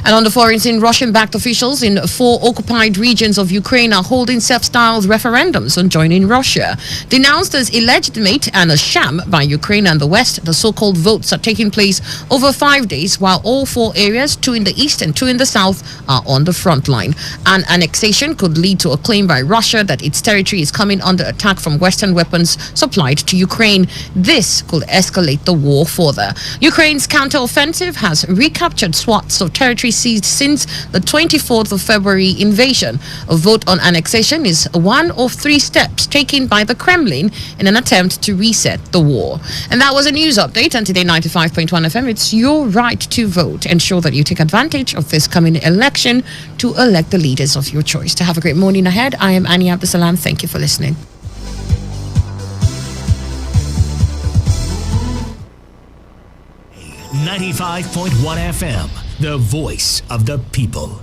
Speaker 3: And on the foreign scene, Russian-backed officials in 4 occupied regions of Ukraine are holding Sept-style referendums on joining Russia. Denounced as illegitimate and a sham by Ukraine and the West, the so-called votes are taking place over 5 days, while all 4 areas, 2 in the east and 2 in the south, are on the front line. An annexation could lead to a claim by Russia that its territory is coming under attack from Western weapons supplied to Ukraine. This could escalate the war further. Ukraine's counter-offensive has recaptured swaths of territory seized since the 24th of February invasion. A vote on annexation is one of 3 steps taken by the Kremlin in an attempt to reset the war. And that was a news update on Today 95.1 FM. It's your right to vote. Ensure that you take advantage of this coming election to elect the leaders of your choice. To have a great morning ahead, I am Annie Abdusalam. Thank you for listening.
Speaker 7: .1 FM, the voice of the people.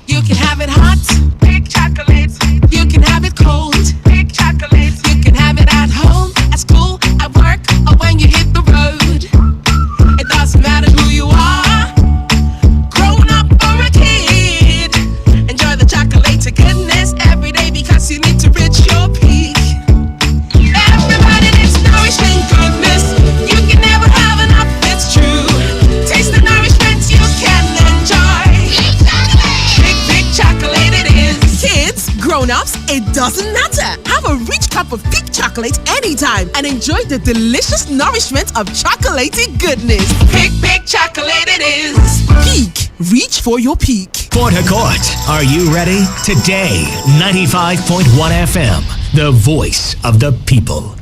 Speaker 12: You can have it hot, big chocolate. You can have it cold, big chocolate. You can have it at home, at school, at work, or when you hit the road. It doesn't matter who you are, grown up or a kid. Enjoy the chocolate to goodness every day because you need to reach your peak. Everybody needs nourishing goodness. You can never have enough, it's true. Taste the nourishment you can enjoy. Big chocolate it is. Kids, grown-ups, it doesn't matter. Have a rich cup of peak chocolate anytime and enjoy the delicious nourishment of chocolatey goodness. Big chocolate it is. Peak. Reach for your peak.
Speaker 7: Port Harcourt, are you ready? Today, 95.1 FM, the voice of the people.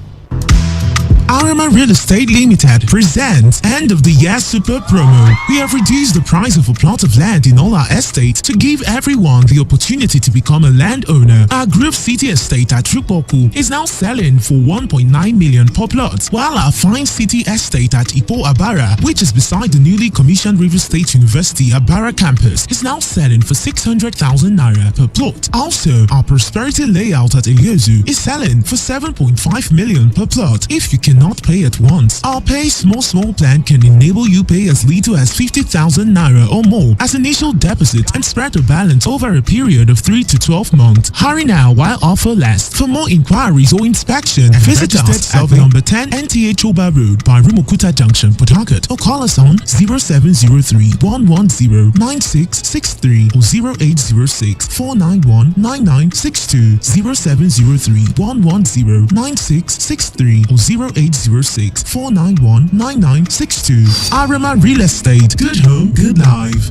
Speaker 13: Arima Real Estate Limited presents End of the Year Super Promo. We have reduced the price of a plot of land in all our estates to give everyone the opportunity to become a landowner. Our Grove City Estate at Rupoku is now selling for 1.9 million per plot, while our Fine City Estate at Ipo Abara, which is beside the newly commissioned River State University Abara campus, is now selling for 600,000 naira per plot. Also, our Prosperity Layout at Iliozu is selling for 7.5 million per plot. If you cannot pay at once, our Pay Small plan can enable you pay as little as 50,000 naira or more as initial deposit and spread the balance over a period of 3 to 12 months. Hurry now while offer lasts. For more inquiries or inspection, visit us at number 10 NTA Choba Road by Rumukuta Junction, Port Harcourt, or call us on 0703 110 9663 or 0806 491 9962, 0703 110 9663 or 0806 491 9962. Arima Real Estate. Good home, good life.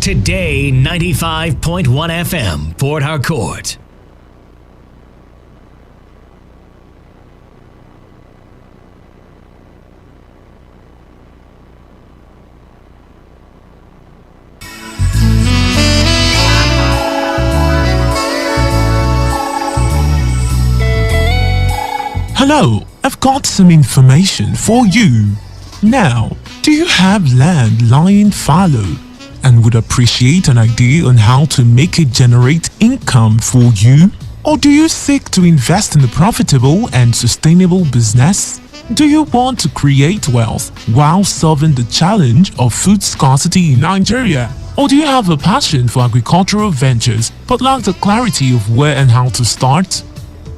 Speaker 7: Today 95.1 FM, Port Harcourt.
Speaker 13: Hello, I've got some information for you. Now, do you have land lying fallow and would appreciate an idea on how to make it generate income for you? Or do you seek to invest in a profitable and sustainable business? Do you want to create wealth while solving the challenge of food scarcity in Nigeria? Or do you have a passion for agricultural ventures but lack the clarity of where and how to start?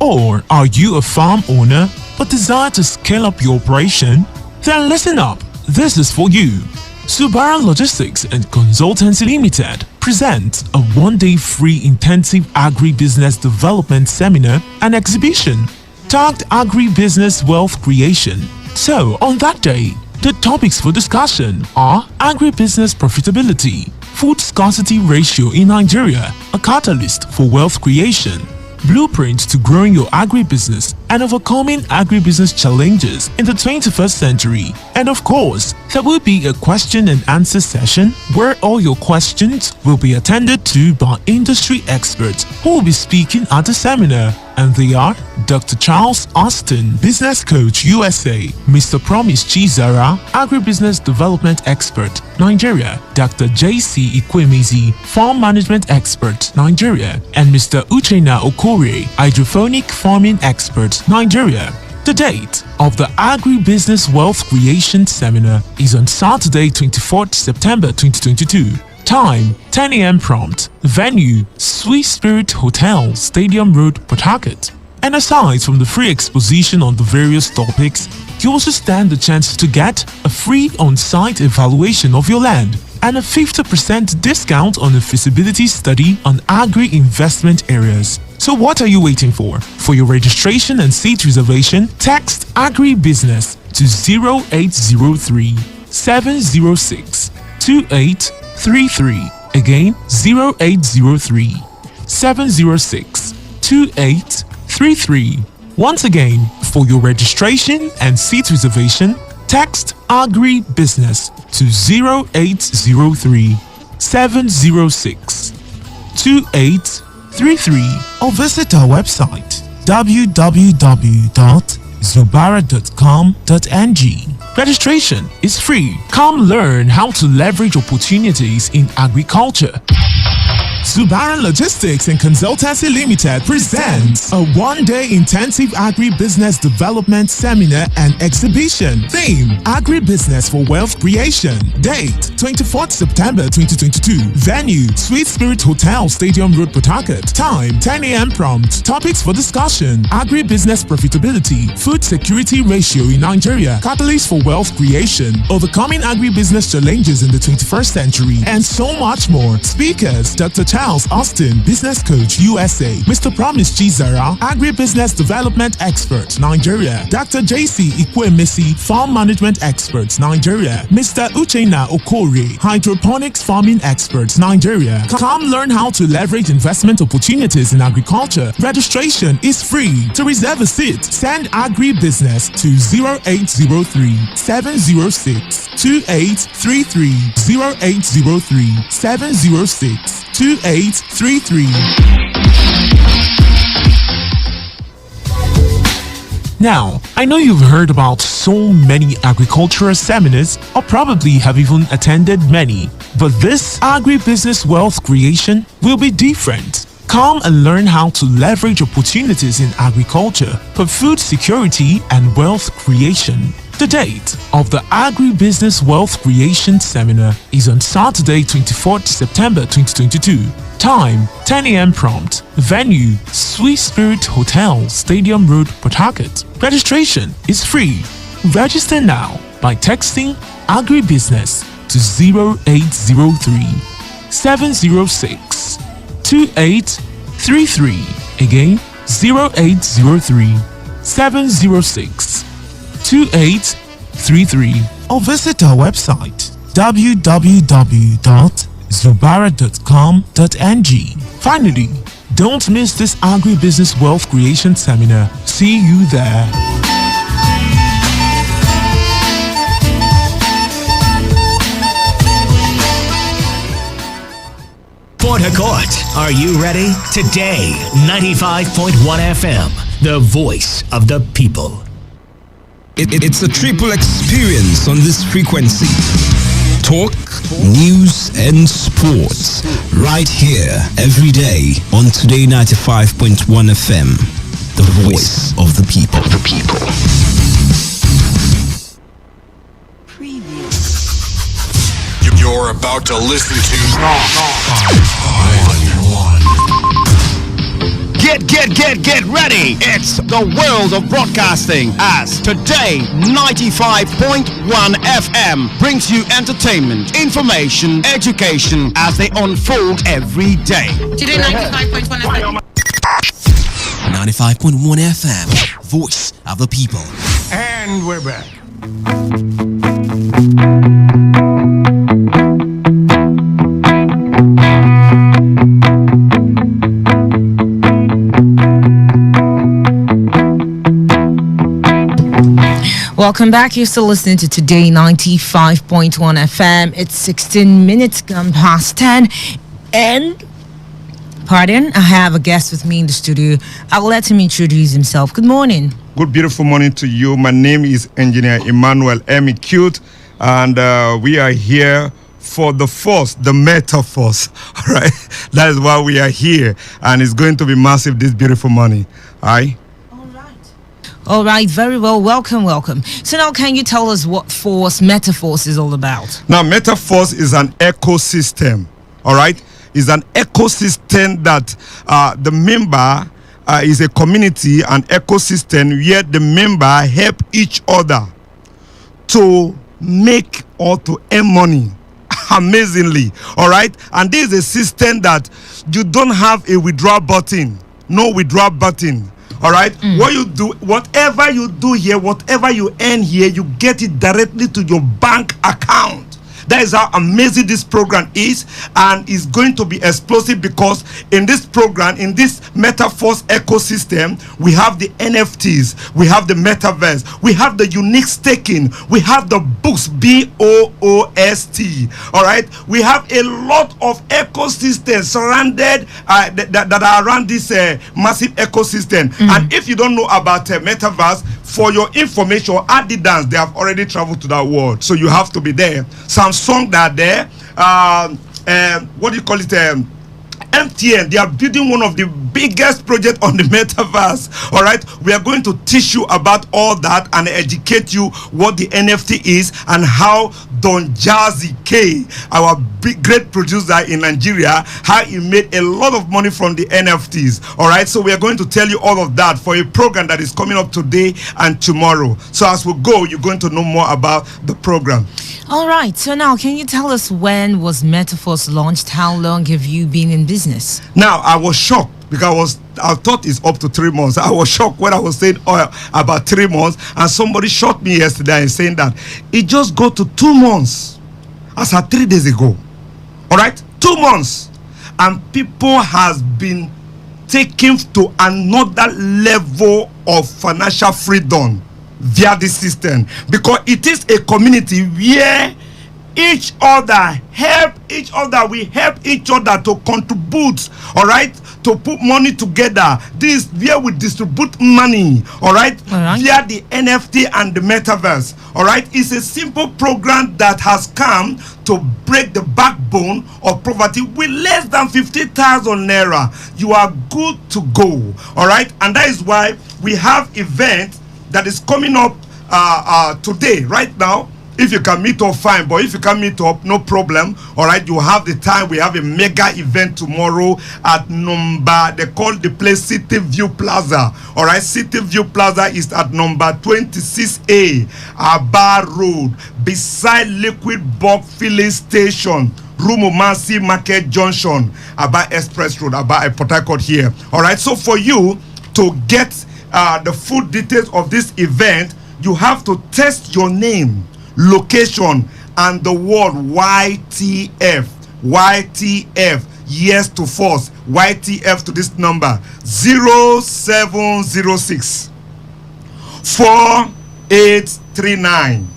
Speaker 13: Or are you a farm owner but desire to scale up your operation? Then listen up, this is for you. Subara Logistics and Consultancy Limited presents a one-day free intensive agribusiness development seminar and exhibition tagged Agribusiness Wealth Creation. So, on that day, the topics for discussion are agribusiness profitability, food scarcity ratio in Nigeria, a catalyst for wealth creation, blueprints to growing your agribusiness and overcoming agribusiness challenges in the 21st century. And of course, there will be a question and answer session where all your questions will be attended to by industry experts who will be speaking at the seminar. And they are Dr. Charles Austin, Business Coach USA, Mr. Promise Chizara, Agribusiness Development Expert, Nigeria, Dr. JC Ikwemizi, Farm Management Expert, Nigeria, and Mr. Uchenna Okore, Hydroponic Farming Expert, Nigeria. The date of the Agribusiness Wealth Creation Seminar is on Saturday, 24th September 2022. Time 10 a.m. prompt. Venue Sweet Spirit Hotel, Stadium Road, Port Harcourt. And aside from the free exposition on the various topics, you also stand the chance to get a free on-site evaluation of your land and a 50% discount on a feasibility study on agri-investment areas. So what are you waiting for? For your registration and seat reservation, text agribusiness to 0803 706 2833. Again, 0803 706 2833. Once again, for your registration and seat reservation, text agribusiness to 0803 706 2833 or visit our website www.zubara.com.ng. Registration is free. Come learn how to leverage opportunities in agriculture. Zubaran Logistics and Consultancy Limited presents a one-day intensive agribusiness development seminar and exhibition. Theme: Agribusiness for Wealth Creation. Date: 24th September 2022. Venue: Sweet Spirit Hotel, Stadium Road, Port Harcourt. Time: 10 a.m. prompt. Topics for discussion: agribusiness profitability, food security ratio in Nigeria, catalyst for wealth creation, overcoming agribusiness challenges in the 21st century, and so much more. Speakers: Dr. Charles Austin, Business Coach, USA. Mr. Promise Chizara, Agribusiness Development Expert, Nigeria. Dr. JC Ikwemesi, Farm Management Expert, Nigeria. Mr. Uchenna Okore, Hydroponics Farming Expert, Nigeria. Come learn how to leverage investment opportunities in agriculture. Registration is free. To reserve a seat, send Agribusiness to 0803 706 2833 0803 706 2833. Now, I know you've heard about so many agricultural seminars, or probably have even attended many, but this agribusiness wealth creation will be different. Come and learn how to leverage opportunities in agriculture for food security and wealth creation. The date of the Agribusiness Wealth Creation Seminar is on Saturday, 24th September 2022. Time: 10 a.m. prompt. Venue: Sweet Spirit Hotel, Stadium Road, Port Harcourt. Registration is free. Register now by texting Agribusiness to 0803 706 2833. Again, 0803 706 2833, or visit our website www.zubara.com.ng. Finally, don't miss this agribusiness wealth creation seminar. See you there.
Speaker 7: Port Harcourt, are you ready? Today, 95.1 FM, the voice of the people.
Speaker 14: It's a triple experience on this frequency. Talk, news, and sports. Right here, every day on Today 95.1 FM. The voice of the people.
Speaker 8: You're about to listen to
Speaker 15: Get ready! It's the world of broadcasting as Today 95.1 FM brings you entertainment, information, education as they unfold every day.
Speaker 3: Today 95.1 FM.
Speaker 16: 95.1 FM, voice of the people.
Speaker 6: And we're back.
Speaker 3: Welcome back. You're still listening to Today 95.1 FM. It's 16 minutes gone past 10. And, pardon, I have a guest with me in the studio. I'll let him introduce himself. Good morning.
Speaker 17: Good, beautiful morning to you. My name is Engineer Emmanuel Cute, and we are here for the force, the metaphors. All right, that is why we are here, and it's going to be massive this beautiful morning. All right.
Speaker 3: All right, very well. Welcome. So now, can you tell us what metaphors is all about?
Speaker 17: Now, metaphors is an ecosystem. All right, is an ecosystem that the member is a community, an ecosystem where the member help each other to make or to earn money. Amazingly, all right. And this is a system that you don't have a withdrawal button. No withdrawal button. All right. What you do, whatever you do here, whatever you earn here, you get it directly to your bank account. That is how amazing this program is, and is going to be explosive because in this program, in this metaphors ecosystem, we have the NFTs, we have the metaverse, we have the unique staking, we have the boost, BOOST. All right, we have a lot of ecosystems surrounded that are around this massive ecosystem. And if you don't know about metaverse, for your information, Adidas, they have already traveled to that world, so you have to be there. Samsung, that are there. What do you call it? MTN, they are building one of the biggest projects on the metaverse. All right, we are going to teach you about all that and educate you what the NFT is and how Don Jazzy K, our big great producer in Nigeria, how he made a lot of money from the NFTs. All right, so we are going to tell you all of that for a program that is coming up today and tomorrow. So as we go, you're going to know more about the program.
Speaker 3: All right, so now can you tell us when was Metaphors launched? How long have you been in business?
Speaker 17: Now, I was shocked because I thought it's up to 3 months. I was shocked when I was saying about 3 months, and somebody shot me yesterday and saying that it just got to 2 months as at 3 days ago. All right, 2 months, and people has been taken to another level of financial freedom via this system, because it is a community where each other help each other. We help each other to contribute, all right, to put money together. This where we distribute money, all right, via the NFT and the metaverse. All right, it's a simple program that has come to break the backbone of poverty with less than 50,000 naira. You are good to go, all right, and that is why we have event that is coming up today, right now. If you can meet up, fine, but if you can't meet up, no problem. All right, you have the time. We have a mega event tomorrow at number, they call the place City View Plaza. All right, City View Plaza is at number 26A, Aba Road, beside Liquid Bulk Filling Station, Rumumasi Market Junction, Aba Express Road, Aba Port Harcourt here. All right, so for you to get the full details of this event, you have to test your name, location, and the word YTF. YTF, yes to force. YTF to this number 0706 4839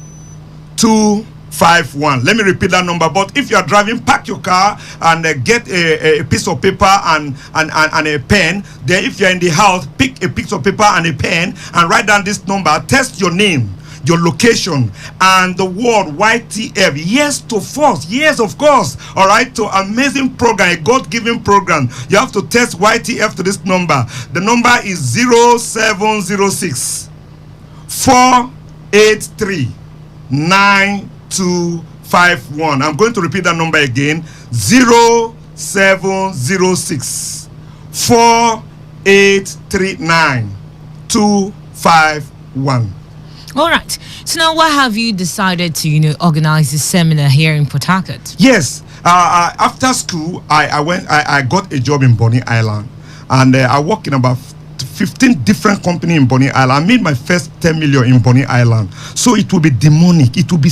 Speaker 17: 251. Let me repeat that number. But if you are driving, park your car and get a piece of paper and a pen. Then if you're in the house, pick a piece of paper and a pen and write down this number. Test your name, your location, and the word YTF. Yes to force. Yes, of course. All right, to amazing program, a God-given program. You have to test YTF to this number. The number is 0706 483 9251. I'm going to repeat that number again. 0706 4839 251.
Speaker 3: All right. So now, why have you decided to, organize this seminar here in Port Harcourt?
Speaker 17: Yes. After school, I got a job in Bonny Island, and I work in about 15 different companies in Bonny Island. I made my first 10 million in Bonny Island. So it will be demonic. It will be.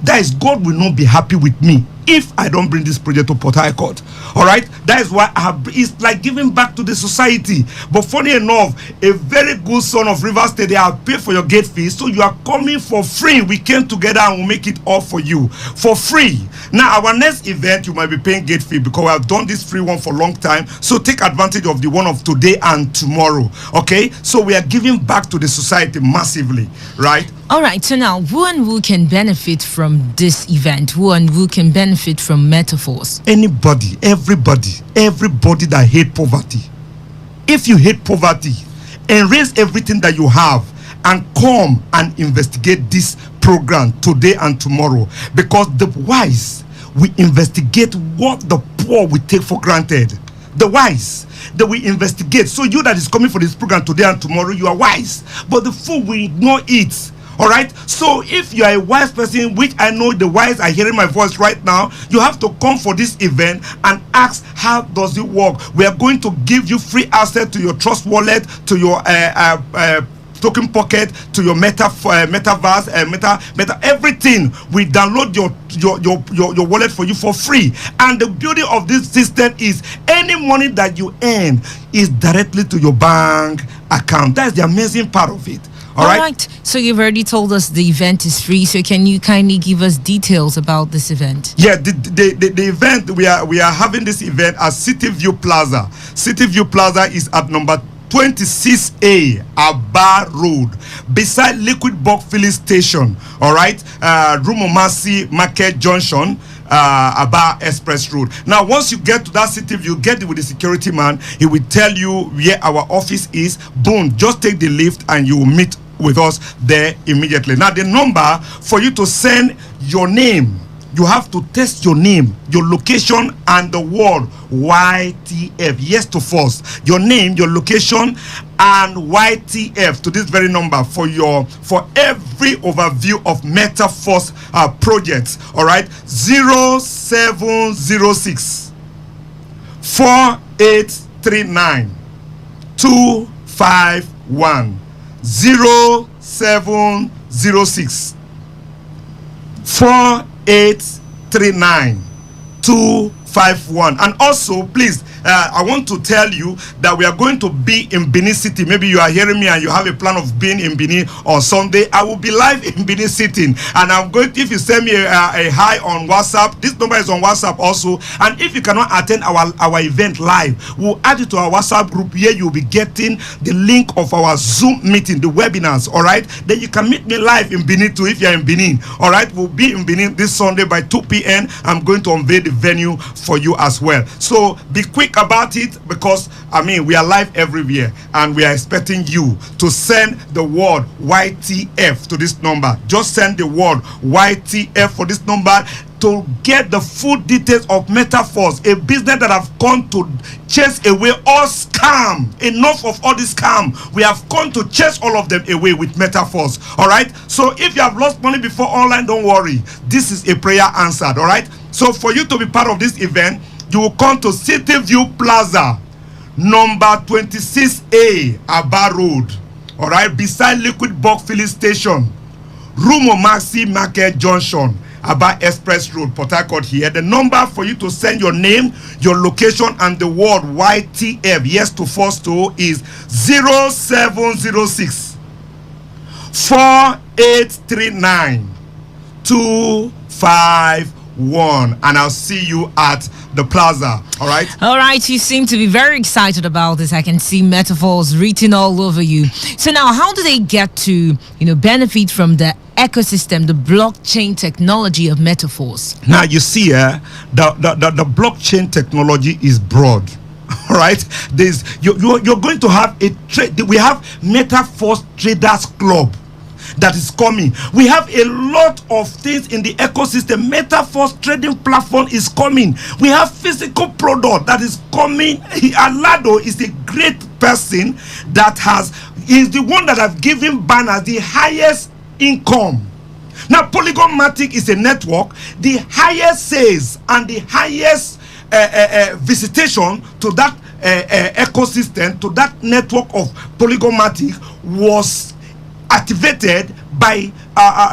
Speaker 17: That is, God will not be happy with me if I don't bring this project to Port Harcourt. All right, that is why it's like giving back to the society. But funny enough, a very good son of River State, they have paid for your gate fees, so you are coming for free. We came together and we'll make it all for you for free. Now, our next event, you might be paying gate fee because we have done this free one for a long time. So take advantage of the one of today and tomorrow. Okay, so we are giving back to the society massively, right?
Speaker 3: All right, so now, who and who can benefit from this event? Who and who can benefit from Metaphors?
Speaker 17: Anybody, everybody that hate poverty. If you hate poverty, erase everything that you have and come and investigate this program today and tomorrow, because the wise will investigate what the poor will take for granted. The wise, that we investigate. So you that is coming for this program today and tomorrow, you are wise, but the fool will ignore it. All right, so if you are a wise person, which I know the wise are hearing my voice right now, you have to come for this event and ask, how does it work? We are going to give you free access to your trust wallet, to your token pocket, to your metaverse, meta everything. We download your wallet for you for free. And the beauty of this system is any money that you earn is directly to your bank account. That's the amazing part of it. All right.
Speaker 3: So you've already told us the event is free. So can you kindly give us details about this event?
Speaker 17: Yeah, the event, we are having this event at City View Plaza. City View Plaza is at number 26A Aba Road, beside Liquid Bulk Filling Station. All right, Rumomasi Market Junction, Aba Express Road. Now, once you get to that city view, get it with the security man. He will tell you where our office is. Boom, just take the lift and you will meet with us there immediately. Now, the number for you to send your name, you have to test your name, your location, and the word YTF. Yes to first. Your name, your location, and YTF to this very number for every overview of Metaforce projects. All right, 0706 4839 251 0706 4839 251. And also, please, I want to tell you that we are going to be in Benin City. Maybe you are hearing me and you have a plan of being in Benin on Sunday. I will be live in Benin City, and I'm going to, if you send me a hi on WhatsApp, this number is on WhatsApp also. And if you cannot attend our event live, we'll add you to our WhatsApp group. Here you'll be getting the link of our Zoom meeting, the webinars. All right, then you can meet me live in Benin too if you're in Benin. All right, we'll be in Benin this Sunday by 2 p.m. I'm going to unveil the venue for you as well. So be quick about it, because we are live everywhere, and we are expecting you to send the word YTF to this number. Just send the word YTF for this number to get the full details of Metaforce, a business that have come to chase away all scam. Enough of all this scam. We have come to chase all of them away with Metaforce. All right, so if you have lost money before online, don't worry, this is a prayer answered. All right, so for you to be part of this event, you will come to City View Plaza, number 26A Aba Road. All right, beside Liquid Bulk Filling Station, Rumomasi Market Junction, Aba Express Road, Port Harcourt. Here, the number for you to send your name, your location, and the word YTF, yes to first to, is 0706 4839 251, and I'll see you at the plaza. All right,
Speaker 3: you seem to be very excited about this. I can see metaphors written all over you. So now, how do they get to benefit from the ecosystem, the blockchain technology of Metaforce?
Speaker 17: Now you see, the blockchain technology is broad. All right, you're going to have a trade. We have Metaforce Traders Club that is coming. We have a lot of things in the ecosystem. Metaforce trading platform is coming. We have physical product that is coming. Alado is a great person that is the one that have given banners the highest income. Now, Polygon-Matic is a network. The highest sales and the highest visitation to that ecosystem, to that network of Polygon-Matic, was activated by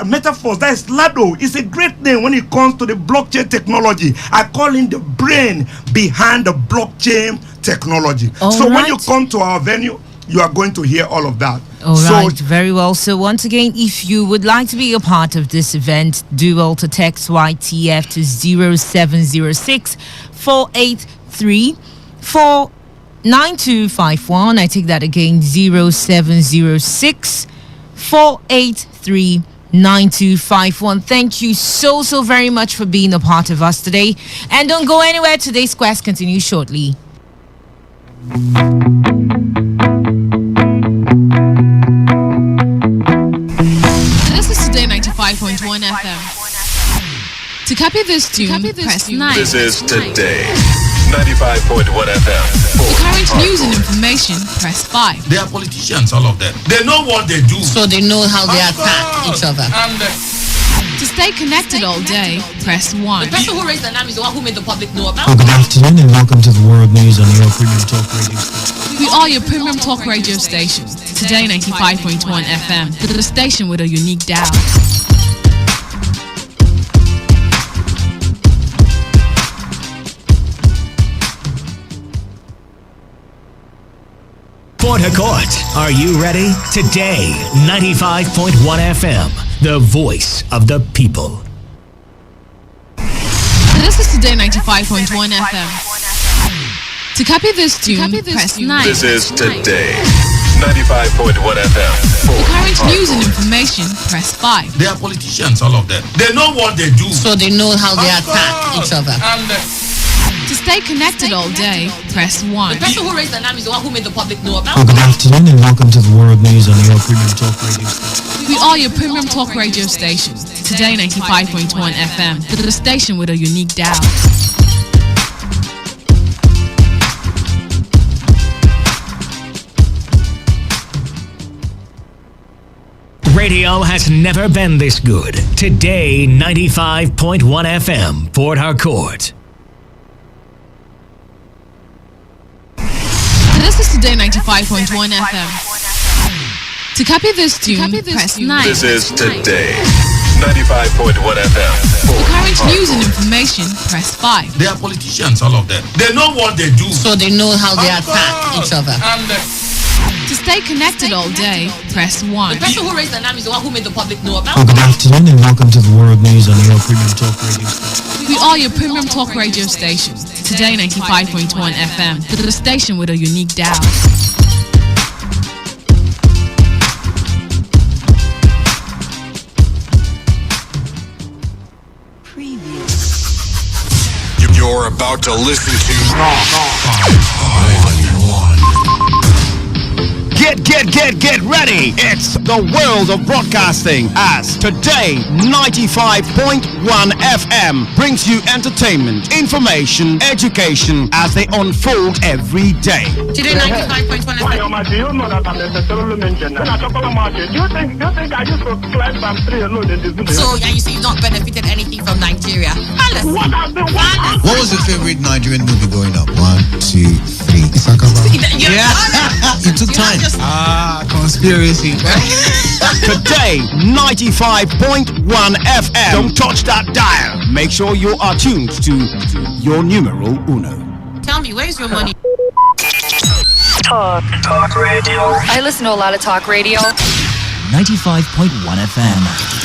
Speaker 17: Metaforce. That is Lado. It's a great name when it comes to the blockchain technology. I call him the brain behind the blockchain technology. So when you come to our venue, you are going to hear all of that.
Speaker 3: All right, very well. So once again, if you would like to be a part of this event, do well to text YTF to 0706 483 49251. I take that again, 0706 483 9251. Thank you so very much for being a part of us today. And don't go anywhere. Today's quest continues shortly.
Speaker 12: This is Today 95.1 FM. To copy this tune, press 9.
Speaker 8: This is Today 95.1 FM.
Speaker 12: For current news and information, press 5.
Speaker 1: They are politicians, all of them. They know what they do.
Speaker 3: So they know how they attack each other.
Speaker 12: To stay connected all day, press 1.
Speaker 3: The person who raised the name is the one who made the public know about.
Speaker 18: Good afternoon and welcome to the world news on your premium talk radio station.
Speaker 12: We are your premium talk radio station. Today 95.1 FM, the station with a unique dial.
Speaker 7: Port Harcourt, are you ready? Today, 95.1 FM, the voice of the people.
Speaker 12: This is Today 95.1 FM. To copy this tune, press 9.
Speaker 8: This is Today 95.1 FM.
Speaker 12: For current news and information, press 5.
Speaker 19: They are politicians, all of them. They know what they do.
Speaker 3: So they know how they attack each other.
Speaker 12: To stay connected all day, press 1.
Speaker 3: The person who raised the alarm is the one who made the public know about
Speaker 18: Good afternoon and welcome to the World News on your premium talk radio station.
Speaker 12: We are your premium talk radio station. Today 95.1 FM. The station with a unique dial.
Speaker 7: Radio has never been this good. Today 95.1 FM, Port Harcourt.
Speaker 12: This is Today 95.1 FM. To copy this tune, press 9.
Speaker 8: This is Today 95.1 FM.
Speaker 12: For current news and information, press 5.
Speaker 19: They are politicians, all of them. They know what they do.
Speaker 3: So they know how they attack each other.
Speaker 12: To stay connected all day, press 1.
Speaker 3: The person who raised the alarm is the one who made the public know about
Speaker 18: Good afternoon and welcome to the World News on your premium talk radio station.
Speaker 12: We are your premium talk radio station. Today 95.1 FM. The station with a unique dial.
Speaker 8: You're about to listen to
Speaker 15: Get ready! It's the world of broadcasting as Today 95.1 FM brings you entertainment, information, education as they unfold every day.
Speaker 3: Today 95.1 FM.
Speaker 11: Do you know that I'm necessarily mentioned? When I talk about market, do you think I used to climb from 3 alone in this?
Speaker 3: So yeah, you say you've not benefited anything from Nigeria.
Speaker 20: What was your favorite Nigerian movie growing up? 1, 2, 3.
Speaker 3: Yeah.
Speaker 20: It took time.
Speaker 10: Conspiracy.
Speaker 15: Today 95.1 FM. Don't touch that dial. Make sure you are tuned to your numero uno.
Speaker 3: Tell me, where's your money?
Speaker 21: Talk radio. I listen to a lot of talk radio.
Speaker 16: 95.1 FM.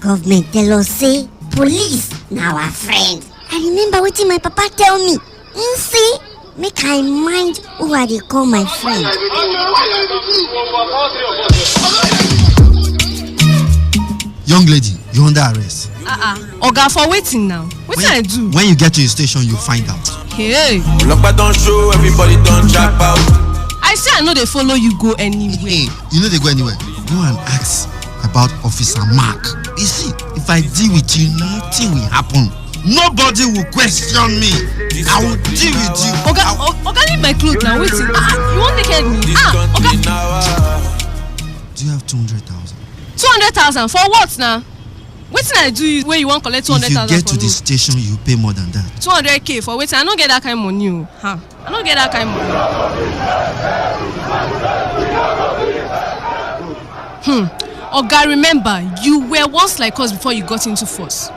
Speaker 22: Government tell us say police na our friend. I remember wetin my papa tell me. He say make I mind who I dey call my friend.
Speaker 20: Young lady, you're under arrest.
Speaker 23: Oga, for waiting now. Wetin I do?
Speaker 20: When you get to the station, you find out.
Speaker 23: Hey.
Speaker 24: Olokpa don show, everybody don jack out.
Speaker 23: I say I know they follow you go anywhere.
Speaker 20: You know they go anywhere. Go and ask about Officer Mark. You see, if I deal with you, nothing will happen. Nobody will question me. I will deal with you.
Speaker 23: Oga, leave my clothes now. Waiting. You won't naked me. Oga.
Speaker 20: Do you have 200,000?
Speaker 23: 200,000 for what now? Wetin I do where you want collect 200,000?
Speaker 20: If you get to the station, you pay more than that.
Speaker 23: 200k for waiting. I don't get that kind of money. I don't get that kind of money. Oga, remember, you were once like us before you got into force.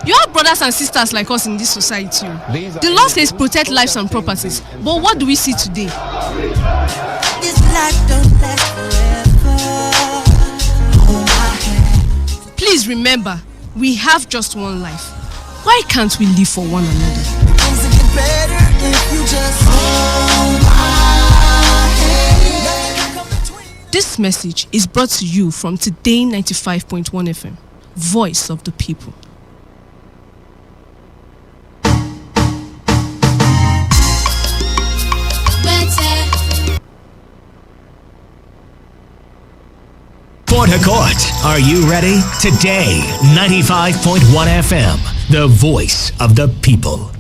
Speaker 23: You have brothers and sisters like us in this society. The law says protect lives and properties. But what do we see today?
Speaker 9: This life don't last forever.
Speaker 23: Please remember, we have just one life. Why can't we live for one another?
Speaker 9: Things will get better if you just hold my hand.
Speaker 23: This message is brought to you from Today 95.1 FM, Voice of the People.
Speaker 7: Port Harcourt, are you ready? Today, 95.1 FM, the voice of the people.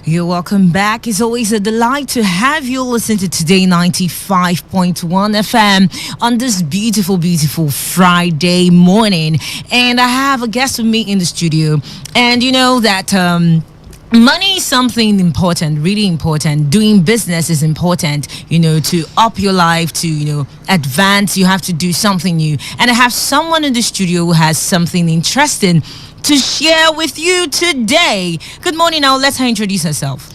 Speaker 25: You're welcome back. It's always a delight to have you listen to Today 95.1 FM on this beautiful, beautiful Friday morning. And I have a guest with me in the studio. And you know that money is something important, really important. Doing business is important, you know, to up your life, to, you know, advance. You have to do something new. And I have someone in the studio who has something interesting to share with you today. Good morning. Now, let her introduce herself.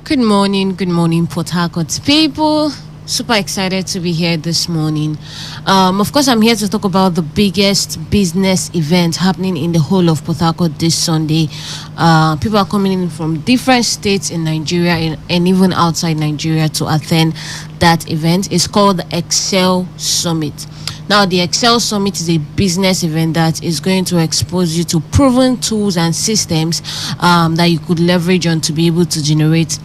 Speaker 2: Good morning, Port Harcourt people. Super excited to be here this morning. Of course, I'm here to talk about the biggest business event happening in the whole of Port Harcourt this Sunday. People are coming in from different states in Nigeria and even outside Nigeria to attend that event. It's called the Excel Summit. Now, the Excel Summit is a business event that is going to expose you to proven tools and systems that you could leverage on to be able to generate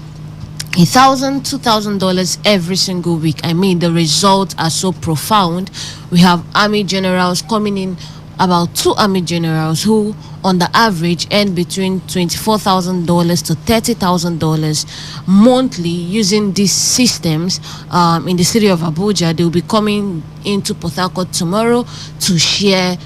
Speaker 2: $1,000, $2,000 every single week. I mean, the results are so profound. We have army generals coming in, about 2 army generals who, on the average, earn between $24,000 to $30,000 monthly using these systems in the city of Abuja. They will be coming into Port Harcourt tomorrow to share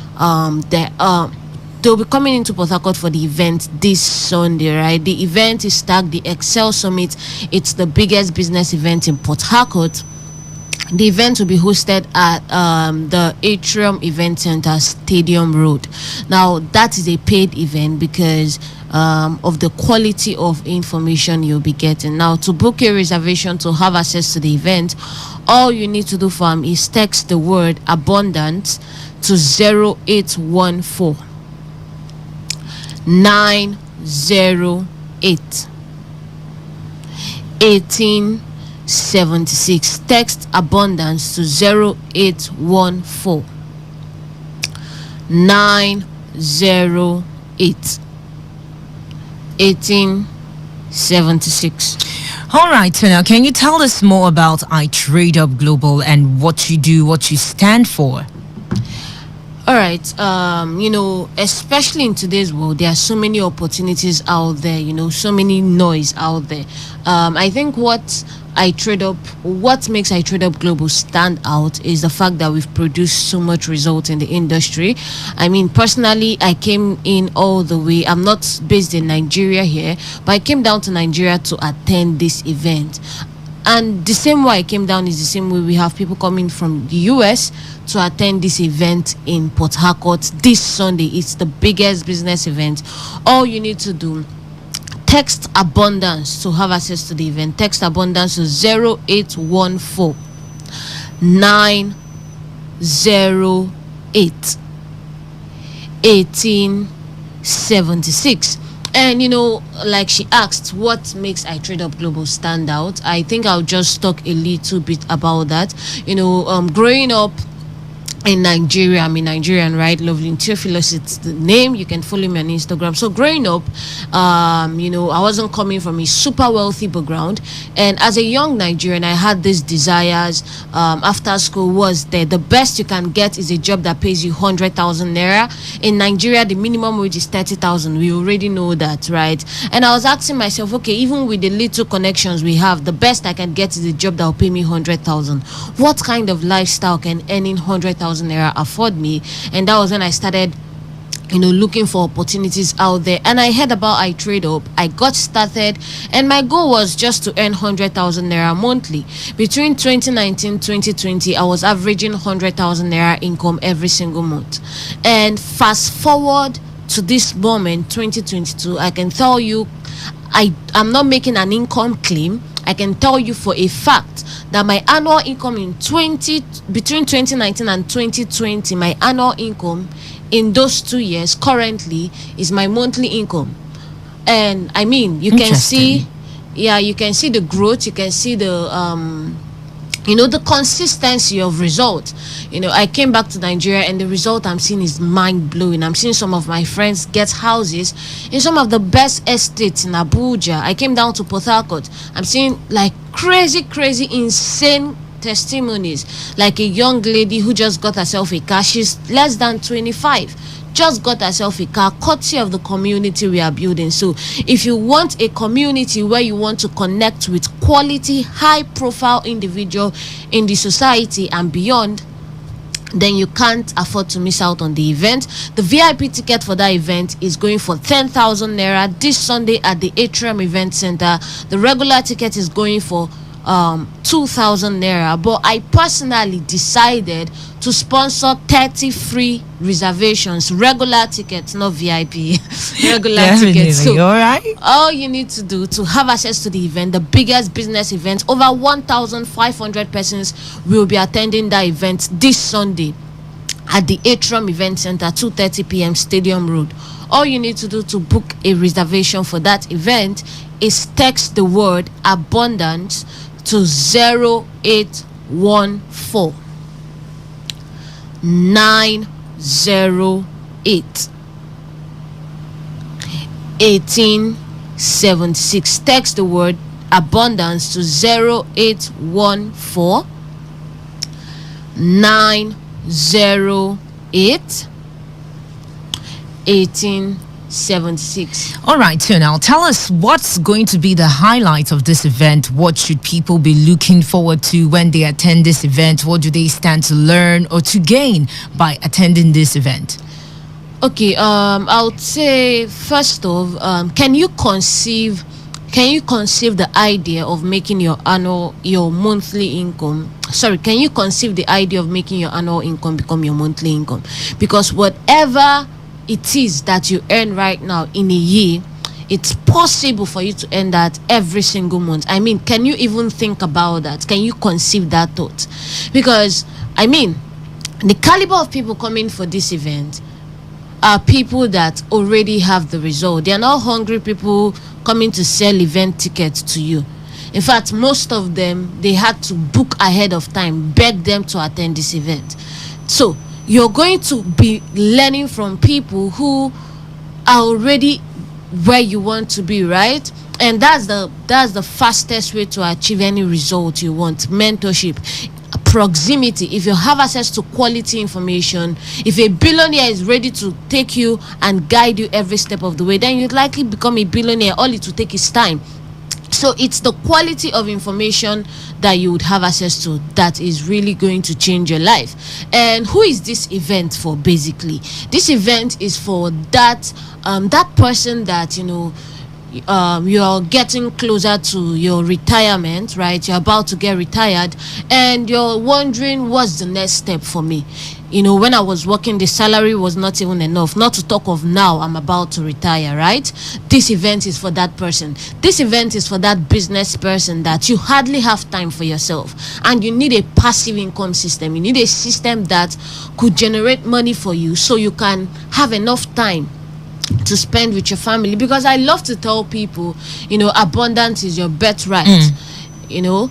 Speaker 2: they'll be coming into Port Harcourt for the event this Sunday, right? The event is tagged the Excel Summit. It's the biggest business event in Port Harcourt. The event will be hosted at the Atrium Event Center, Stadium Road. Now, that is a paid event because of the quality of information you'll be getting. Now, to book a reservation to have access to the event, all you need to do for them is text the word abundance to 0814 908 1876. Text abundance to 0814 908 1876.
Speaker 25: All right, so now can you tell us more about iTradeUp Global and what you do, what you stand for?
Speaker 2: All right, especially in today's world, there are so many opportunities out there, so many noise out there. I think what makes iTradeUp Global stand out is the fact that we've produced so much result in the industry. I mean, personally, I came in all the way. I'm not based in Nigeria here, but I came down to Nigeria to attend this event. And the same way I came down is the same way we have people coming from the US to attend this event in Port Harcourt this Sunday. It's the biggest business event. All you need to do, text abundance to have access to the event. Text abundance to 0814 908 1876. And like she asked, what makes iTradeUp Global stand out? I think I'll just talk a little bit about that. Growing up in Nigeria, I'm a Nigerian, right? Lovely Theophilus, it's the name. You can follow me on Instagram. So growing up, I wasn't coming from a super wealthy background, and as a young Nigerian, I had these desires. After school was there. The best you can get is a job that pays you 100,000 naira. In Nigeria, the minimum wage is 30,000. We already know that, right? And I was asking myself, okay, even with the little connections we have, the best I can get is a job that will pay me 100,000. What kind of lifestyle can earning 100,000 naira afford me? And that was when I started looking for opportunities out there, and I heard about iTradeUp. I got started, and my goal was just to earn 100,000 naira monthly. Between 2019 2020, I was averaging 100,000 naira income every single month. And fast forward to this moment, 2022, I can tell you I'm not making an income claim. I can tell you for a fact that my annual income between 2019 and 2020, my annual income in those 2 years currently is my monthly income. And I mean, you can see the growth, you can see the the consistency of result. I came back to Nigeria, and the result I'm seeing is mind-blowing. I'm seeing some of my friends get houses in some of the best estates in Abuja. I came down to Port Harcourt. I'm seeing like crazy, insane testimonies, like a young lady who just got herself a car. She's less than 25, just got herself a car, courtesy of the community we are building. So if you want a community where you want to connect with quality, high profile individual in the society and beyond, then you can't afford to miss out on the event. The VIP ticket for that event is going for 10,000 naira this Sunday at the Atrium Event Center. The regular ticket is going for 2,000 naira, but I personally decided to sponsor 30 free reservations, regular tickets, not VIP, regular tickets. So all you need to do to have access to the event, the biggest business event, over 1,500 persons will be attending that event this Sunday at the Atrium Event Center, 2:30 p.m. Stadium Road. All you need to do to book a reservation for that event is text the word abundance to 0814 908 1876. Text the word abundance to 0814 908 1876.
Speaker 25: All right, so now tell us what's going to be the highlight of this event. What should people be looking forward to when they attend this event? What do they stand to learn or to gain by attending this event?
Speaker 2: Okay, I would say first off, can you conceive the idea of making your monthly income? Sorry, can you conceive the idea of making your annual income become your monthly income? Because whatever it is that you earn right now in a year, it's possible for you to earn that every single month. I mean, can you even think about that? Can you conceive that thought? Because I mean, the caliber of people coming for this event are people that already have the result. They are not hungry people coming to sell event tickets to you. In fact, most of them, they had to book ahead of time, beg them to attend this event. So you're going to be learning from people who are already where you want to be, right? And that's the fastest way to achieve any result you want. Mentorship, proximity. If you have access to quality information, if a billionaire is ready to take you and guide you every step of the way, then you'd likely become a billionaire. All it will take is time. So it's the quality of information that you would have access to that is really going to change your life. And who is this event for? Basically, this event is for that person that, you know, you're getting closer to your retirement, right? You're about to get retired and you're wondering, what's the next step for me? You know, when I was working, the salary was not even enough, not to talk of now I'm about to retire, right? This event is for that person. This event is for that business person that you hardly have time for yourself and you need a passive income system. You need a system that could generate money for you so you can have enough time to spend with your family. Because I love to tell people, you know, abundance is your birthright. You know,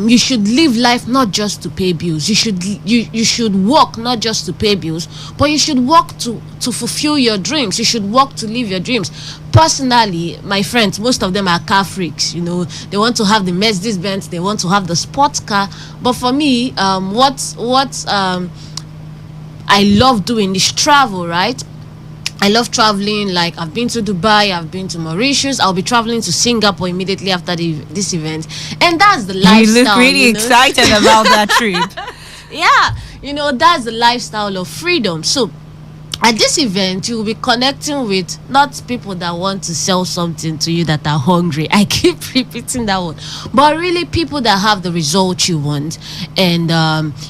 Speaker 2: you should live life not just to pay bills. You should work not just to pay bills, but you should work to fulfill your dreams. You should work to live your dreams. Personally, my friends, most of them are car freaks. You know, they want to have the Mercedes Benz, they want to have the sports car. But for me, what I love doing is travel, right? I love traveling. Like, I've been to Dubai, I've been to Mauritius, I'll be traveling to Singapore immediately after this event. And that's the lifestyle.
Speaker 25: You look really excited about that trip.
Speaker 2: Yeah, you know, that's the lifestyle of freedom. So at this event, you will be connecting with not people that want to sell something to you that are hungry. I keep repeating that one. But really people that have the result you want. And,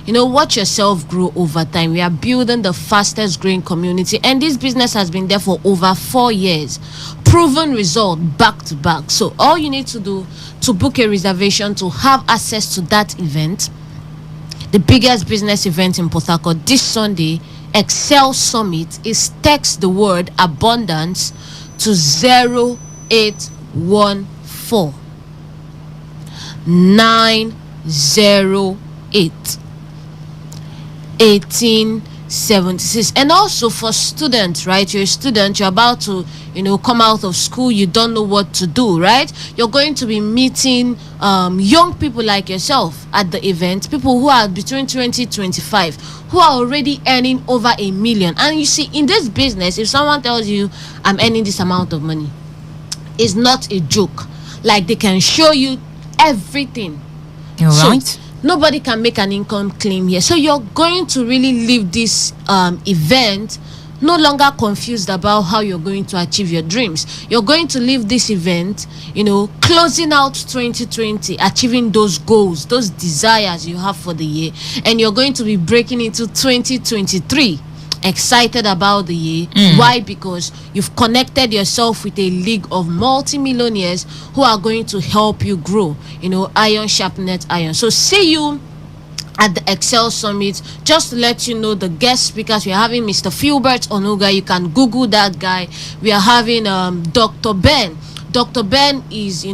Speaker 2: you know, watch yourself grow over time. We are building the fastest growing community. And this business has been there for over 4 years. Proven result back to back. So all you need to do to book a reservation to have access to that event, the biggest business event in Port Harcourt this Sunday, Excel Summit, is text the word abundance to 0814 908 1876. And also for students, right? You're a student, you're about to, you know, come out of school, you don't know what to do, right? You're going to be meeting young people like yourself at the event, people who are between 20 to 25, who are already earning over $1 million. And you see, in this business, if someone tells you I'm earning this amount of money, it's not a joke. Like, they can show you everything.
Speaker 25: You're right.
Speaker 2: So, nobody can make an income claim here. So you're going to really leave this event no longer confused about how you're going to achieve your dreams. You're going to leave this event, closing out 2020, achieving those goals, those desires you have for the year, and you're going to be breaking into 2023 excited about the year. Why? Because you've connected yourself with a league of multi-millionaires who are going to help you grow. Iron sharpeneth iron. So see you at the Excel Summit. Just to let you know, the guest speakers, we are having Mr. Philbert Onuga. You can Google that guy. We are having Dr. Ben. Dr. Ben is,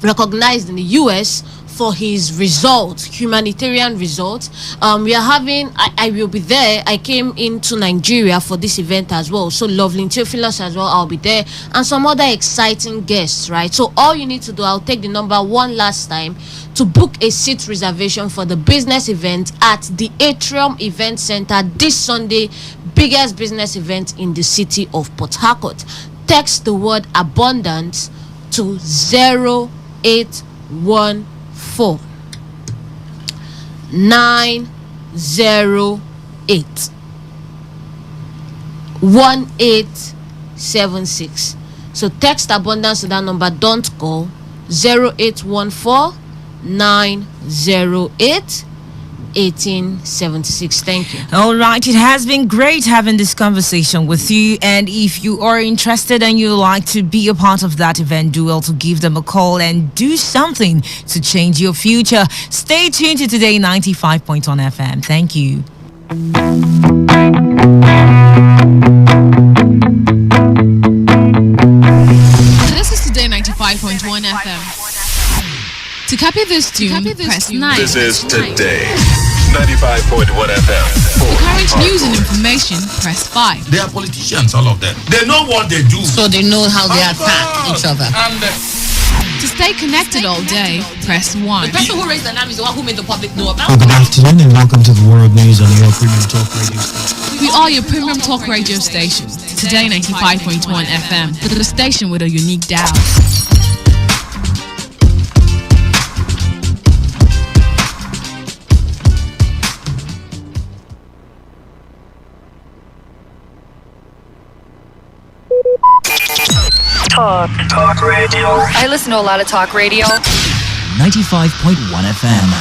Speaker 2: recognized in the US for his results, humanitarian results. We are having, I will be there. I came into Nigeria for this event as well. So Loveling Theophilus as well, I'll be there. And some other exciting guests, right? So all you need to do, I'll take the number one last time to book a seat reservation for the business event at the Atrium Event Center this Sunday, biggest business event in the city of Port Harcourt. Text the word abundance to 0814 908 1876. So text abundance to that number. Don't call. 0814 908 1876. Thank you.
Speaker 25: All right, it has been great having this conversation with you, and if you are interested and you like to be a part of that event, do well to give them a call and do something to change your future. Stay tuned to Today 95.1 FM. Thank you.
Speaker 23: This is Today 95.1 FM. To copy this tune, press 9.
Speaker 8: This is Today 95.1 FM.
Speaker 23: For current news and information, press 5.
Speaker 19: They are politicians, all of them. They know what they do.
Speaker 3: So they know how they attack each other.
Speaker 23: To stay connected all day, press 1.
Speaker 3: The person who raised the alarm is the one who made the public know about
Speaker 18: Good afternoon and welcome to the world news on your premium talk radio station.
Speaker 23: We are your premium talk radio station. Today 95.1 FM, the station with a unique dial.
Speaker 21: Talk radio. I listen to a lot of talk radio.
Speaker 16: 95.1 FM.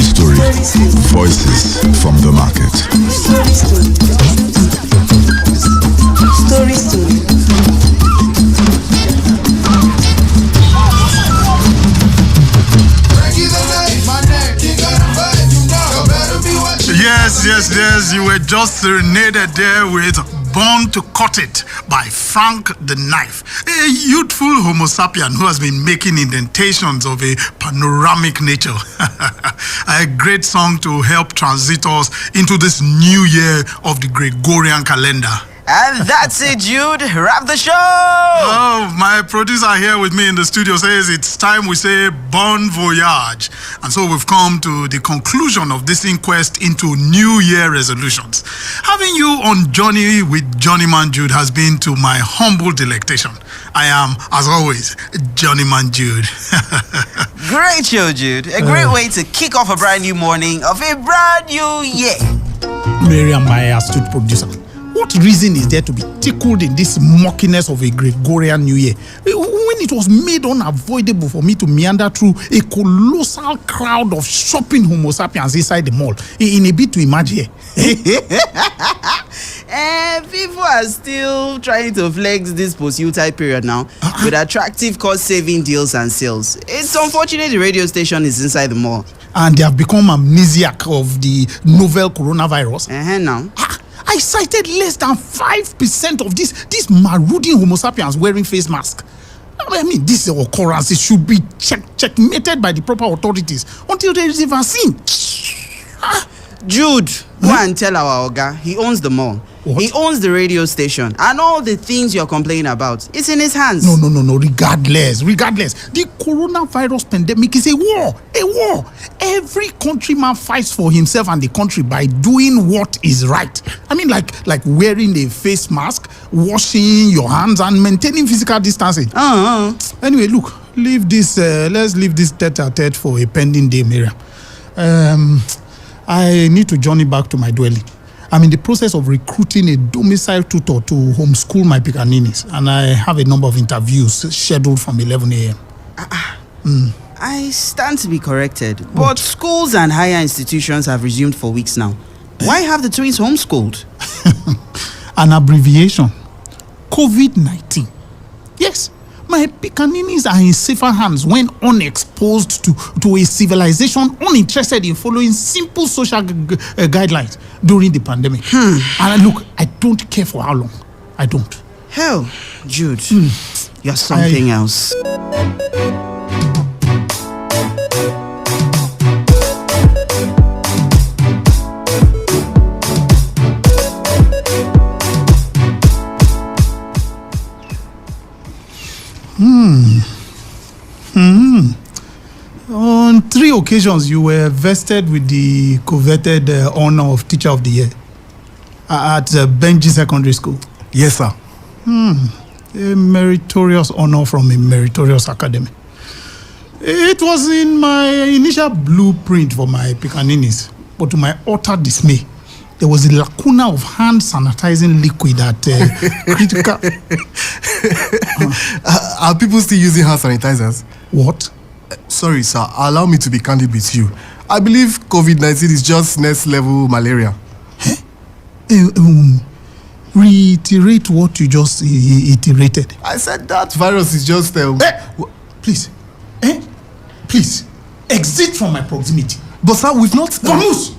Speaker 4: Story. Voices from the market.
Speaker 9: Story.
Speaker 10: Yes, you were just serenaded there with Born to Cut It by Frank the Knife, a youthful Homo sapien who has been making indentations of a panoramic nature. A great song to help transit us into this new year of the Gregorian calendar.
Speaker 5: And that's it, Jude. Wrap the show.
Speaker 10: Oh, my producer here with me in the studio says it's time we say bon voyage. And so we've come to the conclusion of this inquest into New Year resolutions. Having you on Journey with Johnnyman Jude has been to my humble delectation. I am, as always, Johnnyman Jude.
Speaker 5: Great show, Jude. A great way to kick off a brand new morning of a brand new year.
Speaker 10: Miriam, my astute producer. What reason is there to be tickled in this mockiness of a Gregorian New Year when it was made unavoidable for me to meander through a colossal crowd of shopping Homo sapiens inside the mall in a bit to imagine?
Speaker 5: People are still trying to flex this post-Utah period now with attractive cost-saving deals and sales. It's unfortunate the radio station is inside the mall.
Speaker 10: And they have become amnesiac of the novel coronavirus.
Speaker 5: Now.
Speaker 10: I cited less than 5% of these marauding Homo sapiens wearing face masks. I mean, this occurrence should be checkmated by the proper authorities until there is a vaccine.
Speaker 5: Jude, go and tell our Oga he owns the mall. What? He owns the radio station, and all the things you're complaining about, it's in his hands.
Speaker 10: No. Regardless. The coronavirus pandemic is a war. Every countryman fights for himself and the country by doing what is right. I mean, like wearing a face mask, washing your hands, and maintaining physical distancing. Anyway, look, let's leave this tete-a-tete for a pending day, Miriam. I need to journey back to my dwelling. I'm in the process of recruiting a domicile tutor to homeschool my Picaninis, and I have a number of interviews scheduled from 11 a.m.
Speaker 5: I stand to be corrected, but schools and higher institutions have resumed for weeks now. Why have the twins homeschooled?
Speaker 10: An abbreviation. COVID-19. Yes, my Picaninis are in safer hands when unexposed to a civilization uninterested in following simple social guidelines during the pandemic. And look, I don't care for how long. I don't.
Speaker 5: Hell, Jude, you're something else.
Speaker 10: On 3 occasions, you were vested with the coveted honor of Teacher of the Year at Benji Secondary School.
Speaker 1: Yes, sir.
Speaker 10: A meritorious honor from a meritorious academy. It was in my initial blueprint for my Picaninis, but to my utter dismay, there was a lacuna of hand sanitizing liquid at critical.
Speaker 1: Are people still using hand sanitizers?
Speaker 10: What?
Speaker 1: Sorry, sir. Allow me to be candid with you. I believe COVID-19 is just next level malaria.
Speaker 10: Reiterate what you just iterated.
Speaker 1: I said that virus is just...
Speaker 10: Please. Please. Exit from my proximity.
Speaker 1: But sir, we've not...
Speaker 10: Vamoose!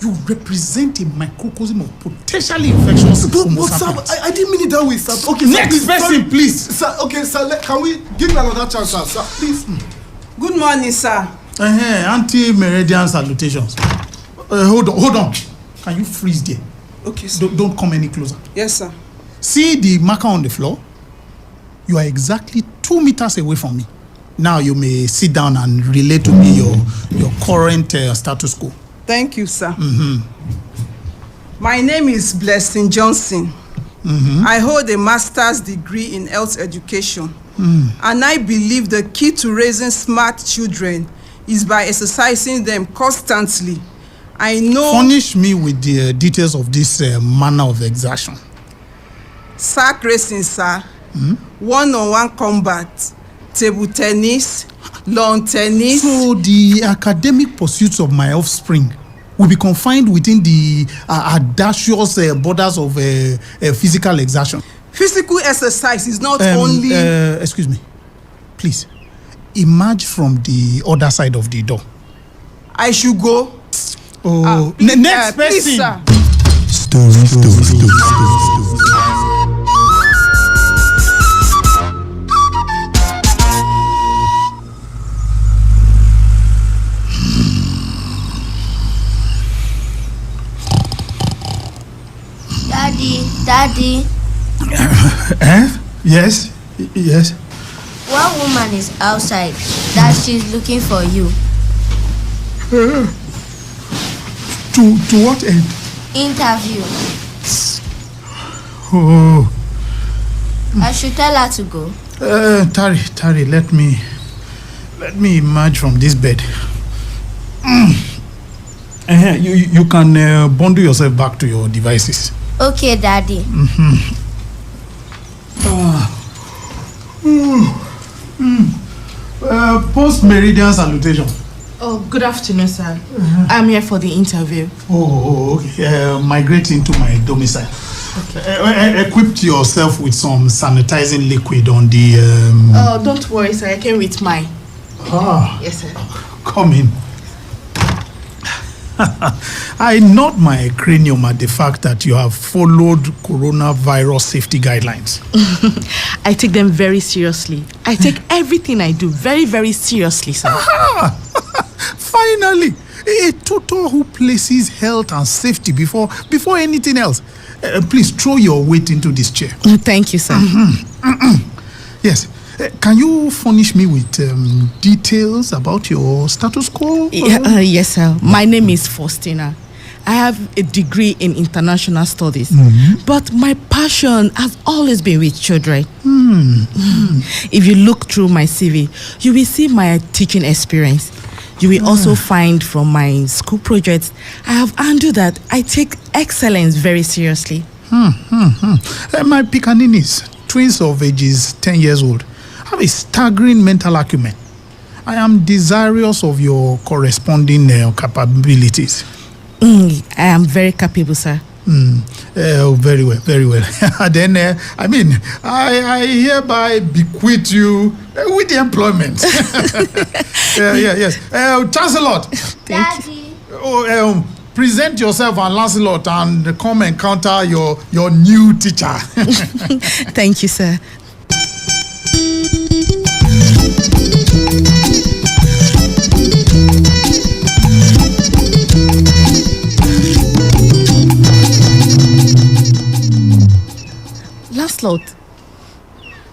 Speaker 10: You represent a microcosm of potentially infectious Homo sapiens.
Speaker 1: I didn't mean it that way, sir. Okay,
Speaker 10: next person, please.
Speaker 1: Sir, okay, sir, can we give me another chance, sir? Please.
Speaker 6: Good morning, sir.
Speaker 10: Anti-meridian salutations. Hold on. Can you freeze there?
Speaker 6: Okay, sir.
Speaker 10: Don't come any closer.
Speaker 6: Yes, sir.
Speaker 10: See the marker on the floor? You are exactly 2 meters away from me. Now you may sit down and relate to me your current status quo.
Speaker 6: Thank you, sir. My name is Blessing Johnson. I hold a master's degree in health education. And I believe the key to raising smart children is by exercising them constantly. I know...
Speaker 10: Furnish me with the details of this manner of exertion.
Speaker 6: Sack racing, sir. One-on-one combat. Table tennis. Lawn tennis.
Speaker 10: So the academic pursuits of my offspring will be confined within the audacious borders of physical exertion.
Speaker 6: Physical exercise is not only...
Speaker 10: Excuse me. Please, emerge from the other side of the door.
Speaker 6: I should go.
Speaker 10: Next person.
Speaker 6: Please, sir.
Speaker 4: Story.
Speaker 13: Daddy.
Speaker 10: Yes.
Speaker 13: One woman is outside. That she's looking for you.
Speaker 10: To what end?
Speaker 13: Interview. I should tell her to go.
Speaker 10: Tari, let me emerge from this bed. You can bundle yourself back to your devices.
Speaker 13: Okay, Daddy.
Speaker 10: Post-meridian salutation.
Speaker 14: Oh, good afternoon, sir. I'm here for the interview.
Speaker 10: Okay. Migrate into my domicile. Okay. Equip yourself with some sanitizing liquid on the...
Speaker 14: Oh, don't worry, sir. I came with mine. Yes, sir.
Speaker 10: Come in. I nod my cranium at the fact that you have followed coronavirus safety guidelines.
Speaker 14: I take them very seriously. I take everything I do very, very seriously, sir.
Speaker 10: Finally,
Speaker 11: A tutor who places health and safety before anything else. Please throw your weight into this chair.
Speaker 14: Thank you, sir.
Speaker 11: Yes. Can you furnish me with details about your status quo?
Speaker 14: Yes, sir. My name is Faustina. I have a degree in international studies, but my passion has always been with children. If you look through my CV, you will see my teaching experience. You will also find from my school projects, I have handled that I take excellence very seriously.
Speaker 11: My Picaninis, twins of ages 10 years old, have a staggering mental acumen. I am desirous of your corresponding capabilities.
Speaker 14: I am very capable, sir.
Speaker 11: Very well, very well. Then, I hereby bequeath you with the employment. Yes. Chancellor.
Speaker 13: Daddy.
Speaker 11: Present yourself and Lancelot and come encounter your new teacher.
Speaker 14: Thank you, sir. Lancelot,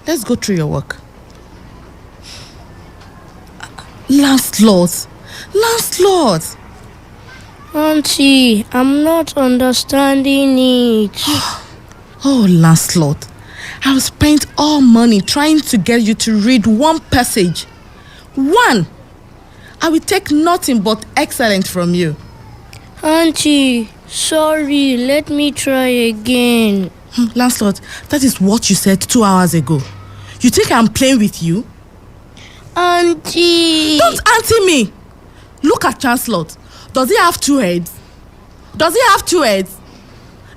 Speaker 14: let's go through your work. Lancelot!
Speaker 13: Auntie, I'm not understanding it.
Speaker 14: Oh, Lancelot, I've spent all money trying to get you to read one passage. One! I will take nothing but excellent from you.
Speaker 13: Auntie, sorry, let me try again.
Speaker 14: Lancelot, that is what you said 2 hours ago. You think I'm playing with you?
Speaker 13: Auntie!
Speaker 14: Don't auntie me! Look at Lancelot. Does he have 2 heads?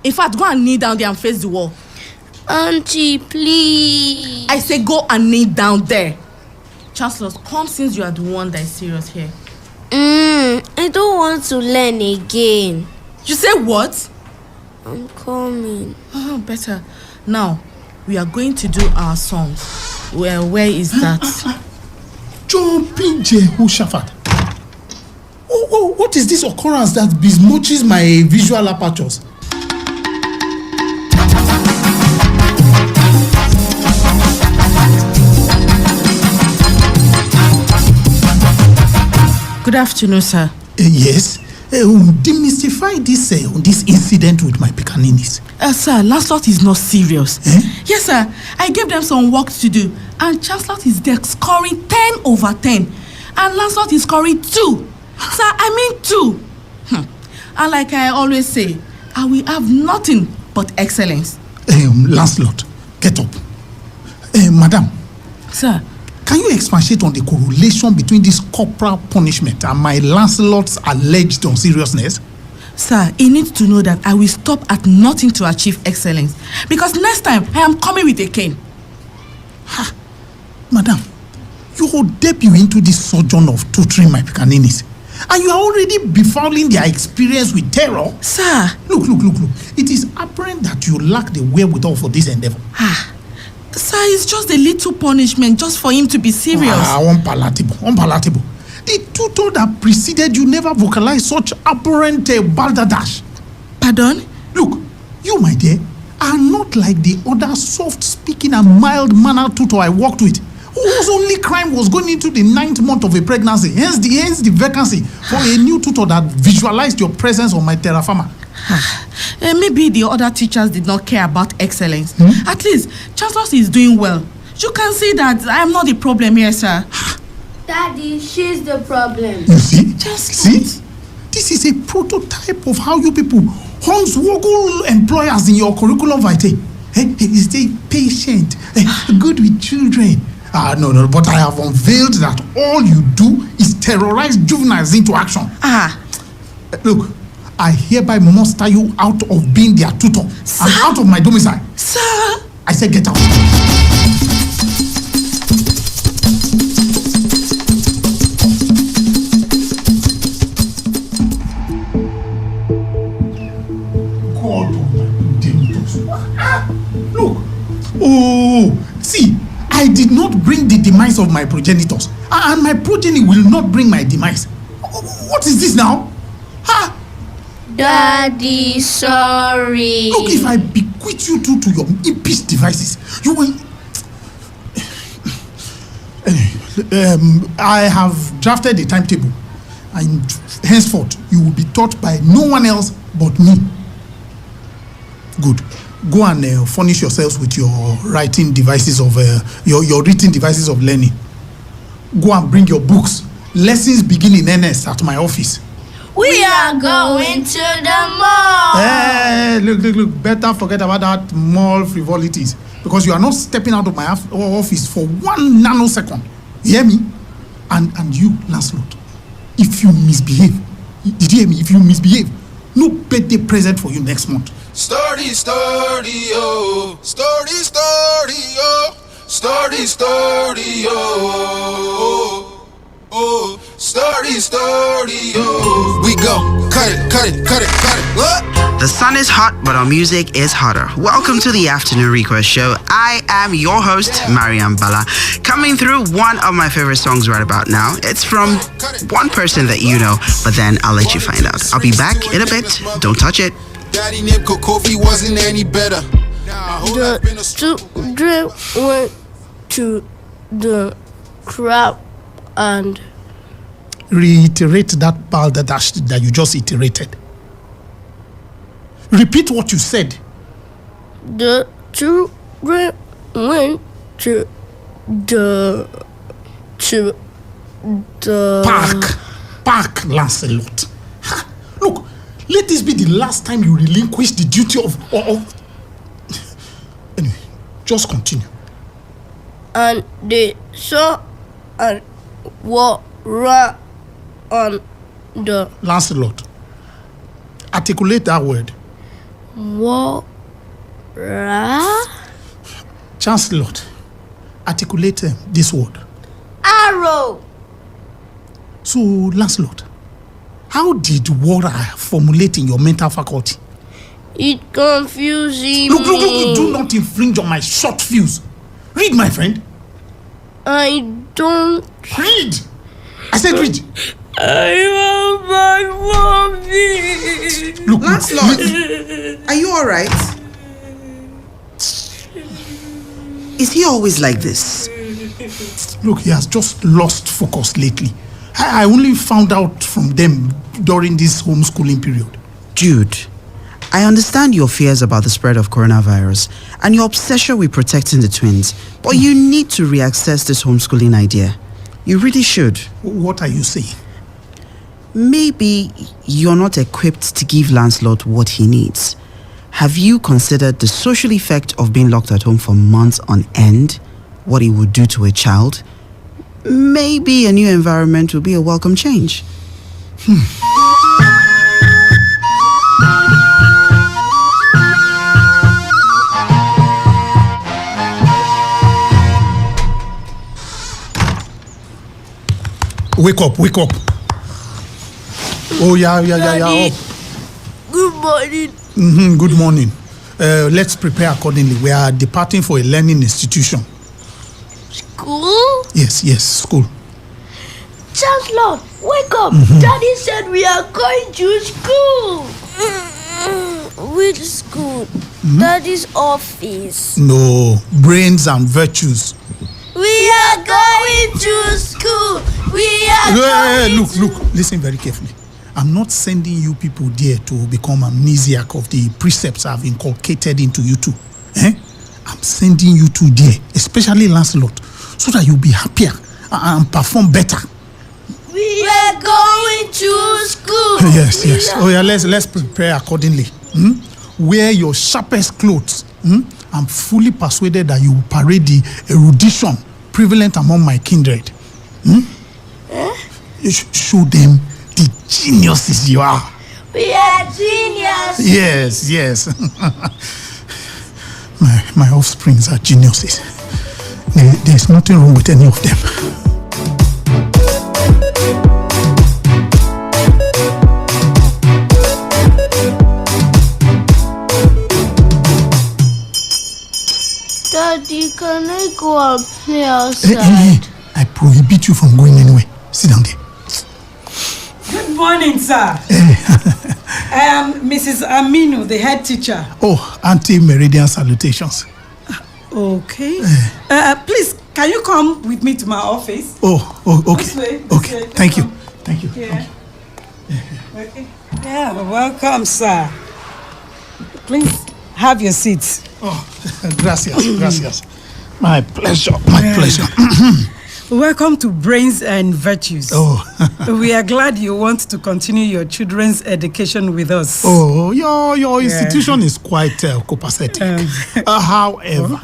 Speaker 14: In fact, go and kneel down there and face the wall.
Speaker 13: Auntie, please.
Speaker 14: I say go and kneel down there. Chancellor, come since you are the one that is serious here.
Speaker 13: I don't want to learn again.
Speaker 14: You say what?
Speaker 13: I'm coming.
Speaker 14: Oh, better. Now, we are going to do our songs. Well, where is that?
Speaker 11: Jumping Jehoshaphat. What is this occurrence that besmirches my visual apertures?
Speaker 14: Good afternoon, sir.
Speaker 11: Yes. Demystify this incident with my Picaninis.
Speaker 14: Sir, Lancelot is not serious. Yes, sir. I gave them some work to do, and Chancellor is there scoring 10 over 10, and Lancelot is scoring 2. Sir, I mean 2. And like I always say, I will have nothing but excellence.
Speaker 11: Lancelot, get up. Madam.
Speaker 14: Sir.
Speaker 11: Can you expatiate on the correlation between this corporal punishment and my Lancelot's alleged unseriousness?
Speaker 14: Sir, he needs to know that I will stop at nothing to achieve excellence. Because next time, I am coming with a cane.
Speaker 11: Madam, you debut into this sojourn of tutoring my Picaninis, and you are already befouling their experience with terror.
Speaker 14: Sir.
Speaker 11: Look. It is apparent that you lack the wherewithal for this endeavor.
Speaker 14: Sir, it's just a little punishment just for him to be serious.
Speaker 11: Unpalatable. The tutor that preceded you never vocalized such apparent balderdash.
Speaker 14: Pardon?
Speaker 11: Look, you, my dear, are not like the other soft-speaking and mild-mannered tutor I worked with, whose only crime was going into the 9th month of a pregnancy, hence the vacancy for a new tutor that visualized your presence on my terra firma.
Speaker 14: Maybe the other teachers did not care about excellence. At least, Chancellor is doing well. You can see that I am not the problem here, sir.
Speaker 13: Daddy, she's the problem.
Speaker 11: You see? See? This is a prototype of how you people hornswoggle employers in your curriculum vitae. Stay patient, good with children. No, but I have unveiled that all you do is terrorize juveniles into action. Look, I hereby muster you out of being their tutor, sir? And out of my domicile.
Speaker 14: Sir!
Speaker 11: I said get out. God Look. Oh, see, I did not bring the demise of my progenitors, and my progeny will not bring my demise. What is this now? Ha!
Speaker 13: Daddy, sorry.
Speaker 11: Look, if I bequeath you two to your impeached devices, you will. I have drafted a timetable, and henceforth you will be taught by no one else but me. Good. Go and furnish yourselves with your writing devices of your written devices of learning. Go and bring your books. Lessons begin in earnest at my office.
Speaker 13: We are going to the mall.
Speaker 11: Hey, look. Better forget about that mall frivolities, because you are not stepping out of my office for 1 nanosecond. You hear me? And you, Lancelot, if you misbehave, did you hear me? If you misbehave, no birthday present for you next month.
Speaker 9: Story, oh. Story, oh. Story, oh. Oh, story, oh. We go, cut it. What?
Speaker 5: The sun is hot, but our music is hotter. Welcome to the Afternoon Request Show. I am your host, Mariam Bala. Coming through one of my favorite songs right about now. It's from one person that you know, but then I'll let you find out. I'll be back in a bit. Don't touch it.
Speaker 9: Daddy named Kofi wasn't any better.
Speaker 13: The children went to the crab and
Speaker 11: reiterate that part that you just iterated. Repeat what you said.
Speaker 13: The children went to the
Speaker 11: park, Lancelot. Look, let this be the last time you relinquish the duty of anyway, just continue.
Speaker 13: And they saw and were on the
Speaker 11: Lancelot. Articulate that word. Chancellor, articulate this word.
Speaker 13: Arrow.
Speaker 11: So, Lancelot, how did water formulate in your mental faculty?
Speaker 13: It confusing
Speaker 11: Look,
Speaker 13: me.
Speaker 11: do not infringe on my short fuse. Read, my friend.
Speaker 13: I don't
Speaker 11: read. I said read.
Speaker 13: I want my mommy.
Speaker 11: Look,
Speaker 5: Lancelot, are you all right? Is he always like this?
Speaker 11: Look, he has just lost focus lately. I only found out from them during this homeschooling period.
Speaker 5: Jude, I understand your fears about the spread of coronavirus and your obsession with protecting the twins, but you need to reassess this homeschooling idea. You really should.
Speaker 11: What are you saying?
Speaker 5: Maybe you're not equipped to give Lancelot what he needs. Have you considered the social effect of being locked at home for months on end? What it would do to a child? Maybe a new environment will be a welcome change.
Speaker 11: Wake up. Oh, yeah.
Speaker 13: Daddy, good morning.
Speaker 11: Good morning. Let's prepare accordingly. We are departing for a learning institution.
Speaker 13: School?
Speaker 11: Yes, school.
Speaker 13: Chancellor, wake up. Daddy said we are going to school. Which school? Daddy's office.
Speaker 11: No, brains and virtues.
Speaker 13: We are going to school.
Speaker 11: Look, listen very carefully. I'm not sending you people there to become amnesiac of the precepts I've inculcated into you two. I'm sending you two there, especially Lancelot, so that you'll be happier and perform better.
Speaker 13: We are going to school.
Speaker 11: Yes. Oh yeah, let's prepare accordingly. Wear your sharpest clothes. I'm fully persuaded that you will parade the erudition prevalent among my kindred. You show them the geniuses you are.
Speaker 13: We are geniuses.
Speaker 11: Yes. My offsprings are geniuses. There's nothing wrong with any of them.
Speaker 13: Daddy, can I go and play outside?
Speaker 11: Hey, I prohibit you from going anywhere. Sit down there.
Speaker 13: Good
Speaker 6: morning, sir. I am Mrs. Aminu, the head teacher.
Speaker 11: Oh, anti-meridian salutations.
Speaker 6: Okay. Please, can you come with me to my office?
Speaker 11: Oh, okay.
Speaker 6: This way.
Speaker 11: Okay. Thank you.
Speaker 6: Yeah. Okay. Yeah, welcome, sir. Please have your seat.
Speaker 11: Oh, gracias. My pleasure.
Speaker 6: Welcome to Brains and Virtues.
Speaker 11: Oh.
Speaker 6: We are glad you want to continue your children's education with us.
Speaker 11: Oh, your institution is quite copacetic. However,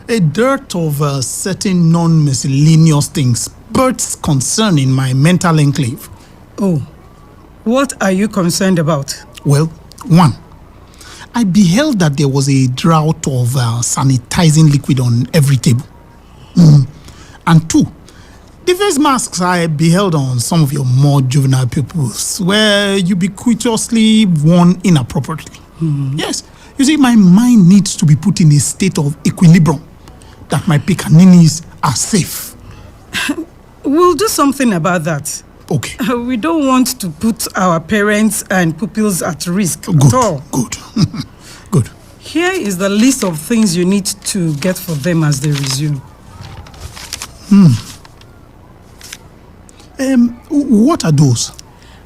Speaker 11: a dearth of certain non-miscellaneous things births concern in my mental enclave.
Speaker 6: Oh, what are you concerned about?
Speaker 11: Well, one, I beheld that there was a drought of sanitizing liquid on every table. And two, the face masks I beheld on some of your more juvenile pupils were ubiquitously worn inappropriately. Yes, you see, my mind needs to be put in a state of equilibrium, that my pickaninnies are safe.
Speaker 6: We'll do something about that.
Speaker 11: Okay.
Speaker 6: We don't want to put our parents and pupils at risk at all.
Speaker 11: Good.
Speaker 6: Here is the list of things you need to get for them as they resume.
Speaker 11: What are those?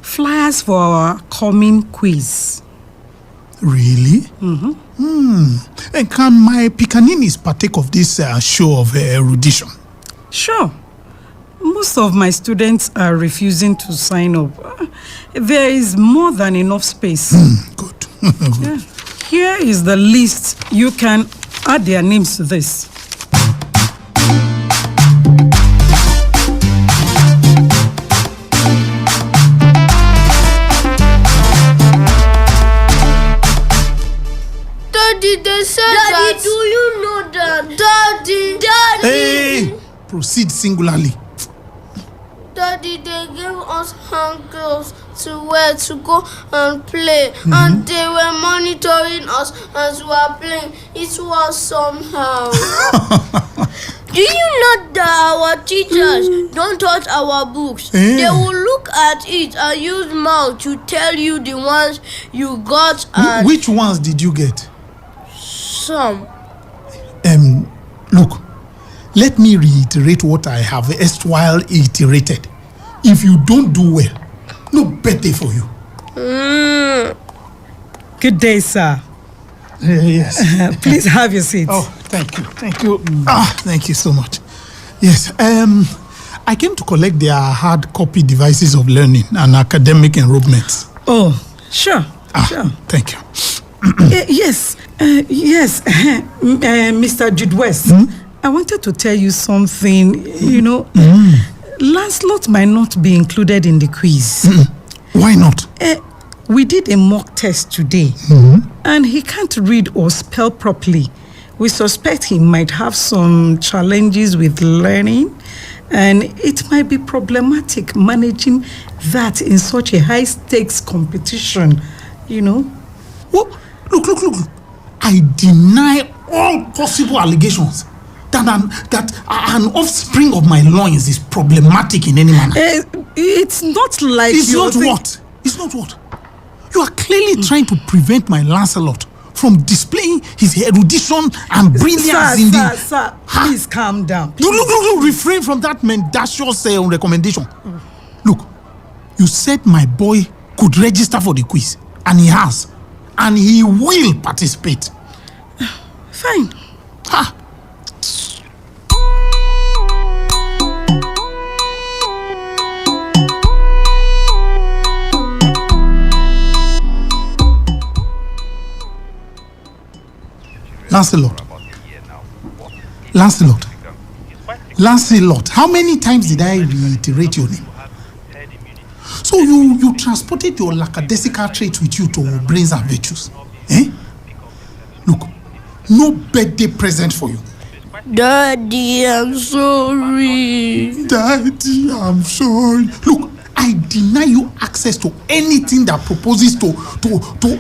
Speaker 6: Flyers for our coming quiz.
Speaker 11: Really? And can my pickaninnies partake of this show of erudition?
Speaker 6: Sure. Most of my students are refusing to sign up. There is more than enough space.
Speaker 11: Good.
Speaker 6: Yeah. Here is the list. You can add their names to this.
Speaker 13: Daddy, they said that. Daddy, do you know that? Daddy.
Speaker 11: Hey, proceed singularly.
Speaker 13: Daddy, they gave us hand gloves to wear to go and play, and they were monitoring us as we were playing. It was somehow. Do you know that our teachers don't touch our books? They will look at it and use mouth to tell you the ones you got and
Speaker 11: Which ones did you get?
Speaker 13: some.
Speaker 11: Look, let me reiterate what I have erstwhile iterated. If you don't do well, no birthday for you.
Speaker 6: Good day, sir.
Speaker 11: Yes.
Speaker 6: Please have your seat.
Speaker 11: Oh, thank you. Thank you so much. Yes. I came to collect their hard copy devices of learning and academic enrollments.
Speaker 6: Oh, sure. Sure.
Speaker 11: Thank you.
Speaker 6: Yes. Mr. Jude West, I wanted to tell you something. You know, Lancelot might not be included in the quiz.
Speaker 11: Why not?
Speaker 6: We did a mock test today, and he can't read or spell properly. We suspect he might have some challenges with learning, and it might be problematic managing that in such a high-stakes competition, you know.
Speaker 11: Look. I deny all possible allegations that an offspring of my loins is problematic in any manner.
Speaker 6: It's not like
Speaker 11: It's not what? You are clearly trying to prevent my Lancelot from displaying his erudition and brilliance in the...
Speaker 6: Sir, please calm down.
Speaker 11: Look, refrain from that mendacious recommendation. Look, you said my boy could register for the quiz, and he has, and he will participate.
Speaker 6: Fine.
Speaker 11: Lancelot, how many times did I reiterate your name? So you transported your lackadaisical traits with you to Brains and Virtues. Look, no birthday present for you.
Speaker 13: Daddy, I'm sorry.
Speaker 11: Look, I deny you access to anything that proposes to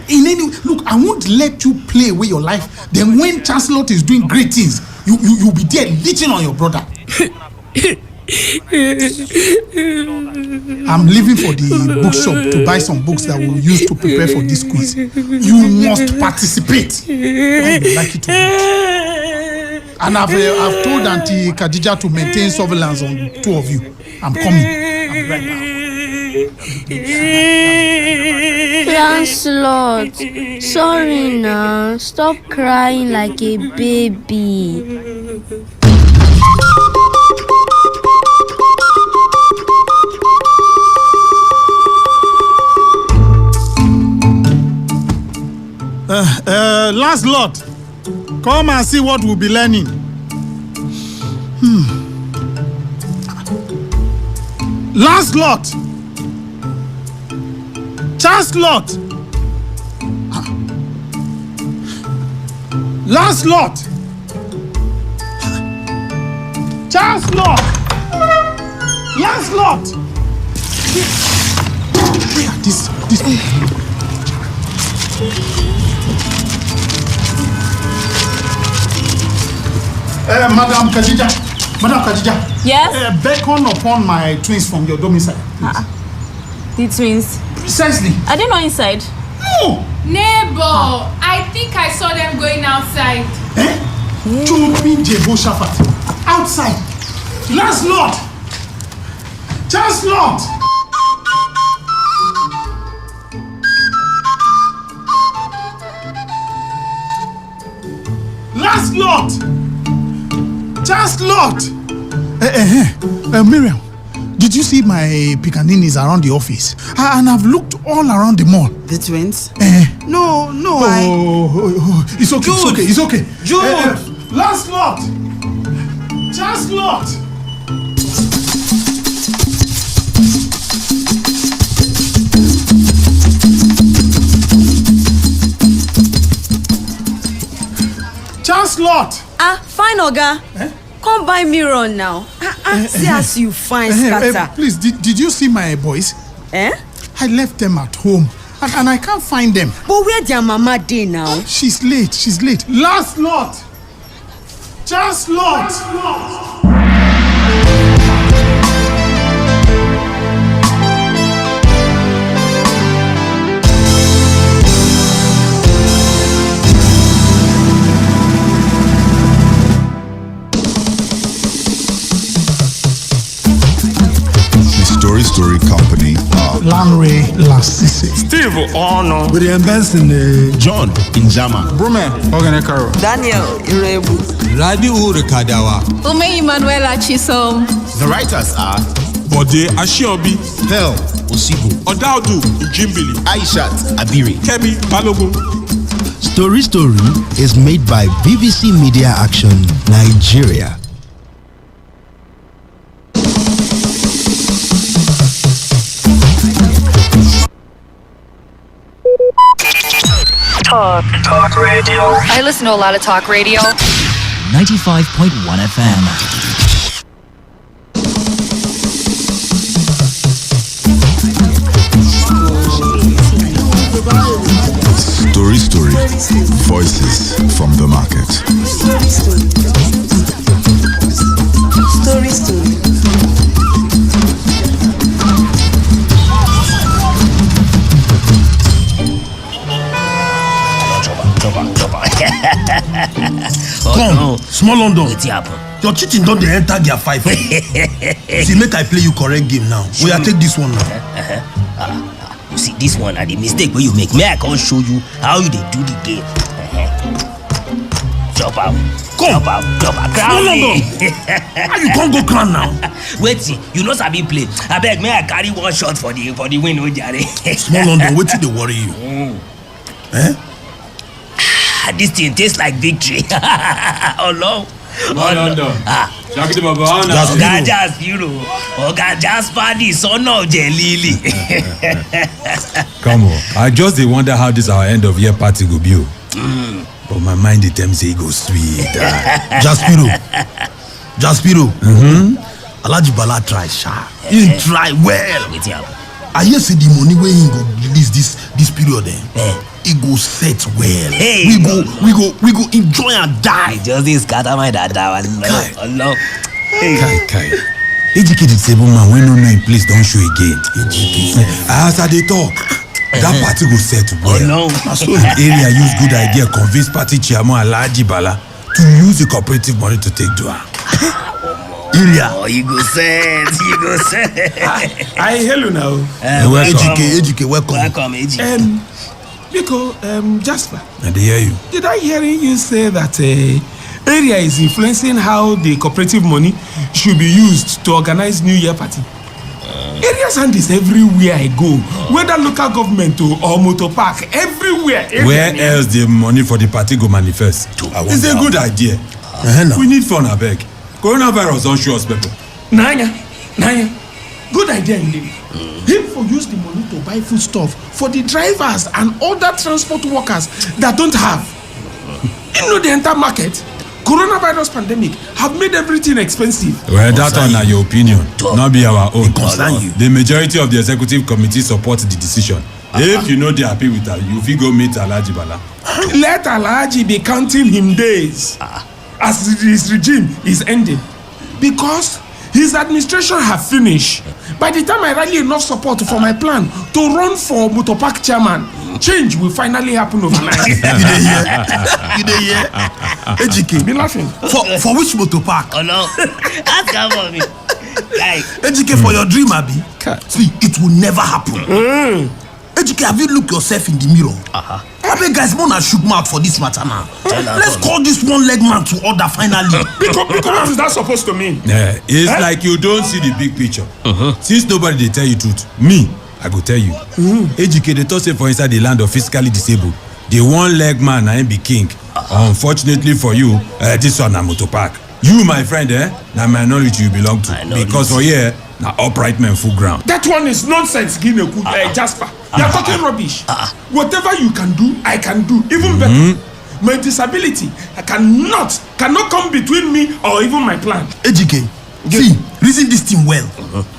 Speaker 11: in any... Look, I won't let you play away your life. Then when Chancellor is doing great things, you'll be there leeching on your brother. I'm leaving for the bookshop to buy some books that we'll use to prepare for this quiz. You must participate. I would like it to be. And I've told Auntie Khadija to maintain surveillance on the two of you. I'm coming. I'm right back.
Speaker 13: Lancelot, sorry now. Stop crying like a baby.
Speaker 11: Lancelot, come and see what we'll be learning. Lancelot! Lancelot! Lancelot! Lancelot! Lancelot! This. Madam Khadija.
Speaker 14: Yes?
Speaker 11: Beckon upon my twins from your domicile.
Speaker 14: The twins?
Speaker 11: Precisely.
Speaker 14: Are they not inside?
Speaker 11: No!
Speaker 12: Neighbor, I think I saw them going outside.
Speaker 11: Chopi Jehoshaphat. Outside. Lancelot! Miriam, did you see my pickaninnies around the office? And I've looked all around the mall.
Speaker 5: The twins?
Speaker 11: No, it's okay.
Speaker 5: Jude!
Speaker 11: Lancelot!
Speaker 15: Fine, Oga. Come buy mirror now. See as you find scatter.
Speaker 11: Please, did you see my boys? I left them at home and I can't find them.
Speaker 15: But where their mama dey now?
Speaker 11: She's late. Lancelot!
Speaker 4: Story Company.
Speaker 11: Lanre Lasisi.
Speaker 17: Steve Ono.
Speaker 4: William Benson. John Injama.
Speaker 17: Brume Oganekaro.
Speaker 15: Daniel Irebu.
Speaker 4: Rabiu Rekadawa.
Speaker 23: Ume Emmanuel Chisom.
Speaker 4: The writers are
Speaker 17: Bode Ashiobi.
Speaker 4: Hell Osibu.
Speaker 17: Odaudu Jimbili.
Speaker 4: Aishat Abiri.
Speaker 17: Kemi Balogun.
Speaker 22: Story is made by BBC Media Action, Nigeria.
Speaker 21: Talk radio. I listen to a lot of talk radio.
Speaker 16: 95.1 FM.
Speaker 4: Story. Voices from the market.
Speaker 15: Story.
Speaker 24: Come, small London. Your cheating don't dey enter gear 5. See, make I play you correct game now. We are take this one now.
Speaker 26: You see, this one are the mistake where you make. May I can't show you how you dey do the game. Jump out.
Speaker 24: Come.
Speaker 26: Jump out.
Speaker 24: Small London. How you can't go crown now?
Speaker 26: Wait, you know sabi play. I beg, may I carry one shot for the win, Ojare.
Speaker 24: Small London, wait till they worry you.
Speaker 26: This thing tastes like victory. Oh no. Just party, son of Jelili.
Speaker 27: Come on, I just dey wonder how this our end of year party go be. But my mind dey tell me say e go sweet.
Speaker 24: Jaspiro. Alhaji Bala try sha. He try well. I hear say the money where he go release this period it go set well.
Speaker 26: Hey,
Speaker 24: we go enjoy and die.
Speaker 26: Just this scatter my dada. Allah.
Speaker 27: Kai. Educated disabled man wey no know him place don show again. As I dey talk, that party go set well.
Speaker 26: No.
Speaker 27: So the area use good idea convince party chairman Alhaji Bala to use the cooperative money to take do am.
Speaker 26: Area. Oh, you go set.
Speaker 11: I hello now.
Speaker 26: Ejike, welcome. Welcome, Ejike.
Speaker 11: Biko, Jasper.
Speaker 27: I dey hear you.
Speaker 11: Did I hear you say that area is influencing how the cooperative money should be used to organize New Year party? Area sand is everywhere I go, whether local government or motor park, everywhere.
Speaker 27: Where else the money for the party go manifest? It's a good idea. We need fun, abeg. Coronavirus don show us people.
Speaker 11: Nanya. Good idea indeed. Him for use the money to buy food stuff for the drivers and other transport workers that don't have. You know the entire market. Coronavirus pandemic have made everything expensive.
Speaker 27: Well, that one na your opinion, not be our own. The majority of the executive committee support the decision. If you no dey happy with that, you fit go meet Alhaji Bala.
Speaker 11: Let Alhaji be counting him days as his regime is ending, because his administration have finished. By the time I rally enough support for my plan to run for motor park chairman, change will finally happen overnight.
Speaker 24: You dey hear? Ejike,
Speaker 11: be laughing.
Speaker 24: For which motor park?
Speaker 26: Oh no, ask her for me.
Speaker 24: Ejike, for your dream, Abi. See, it will never happen. Ejike, have you looked yourself in the mirror? Abi, guys, Mona shook mouth for this matter now. Let's call this one-leg man to order finally.
Speaker 11: Because what is that supposed to mean?
Speaker 27: Yeah, it's like you don't see the big picture. Since nobody dey tell you truth, me, I go tell you. Ejike, they talk say for inside the land of physically disabled, the one-leg man na him be king. Unfortunately for you, this one na motor park. You, my friend, na minority you belong to. Because for here, na upright men full ground.
Speaker 11: That one is nonsense, Jasper. You're talking rubbish. Whatever you can do, I can do. Even better. My disability cannot come between me or even my plan.
Speaker 24: Ejike, see, reason this thing well.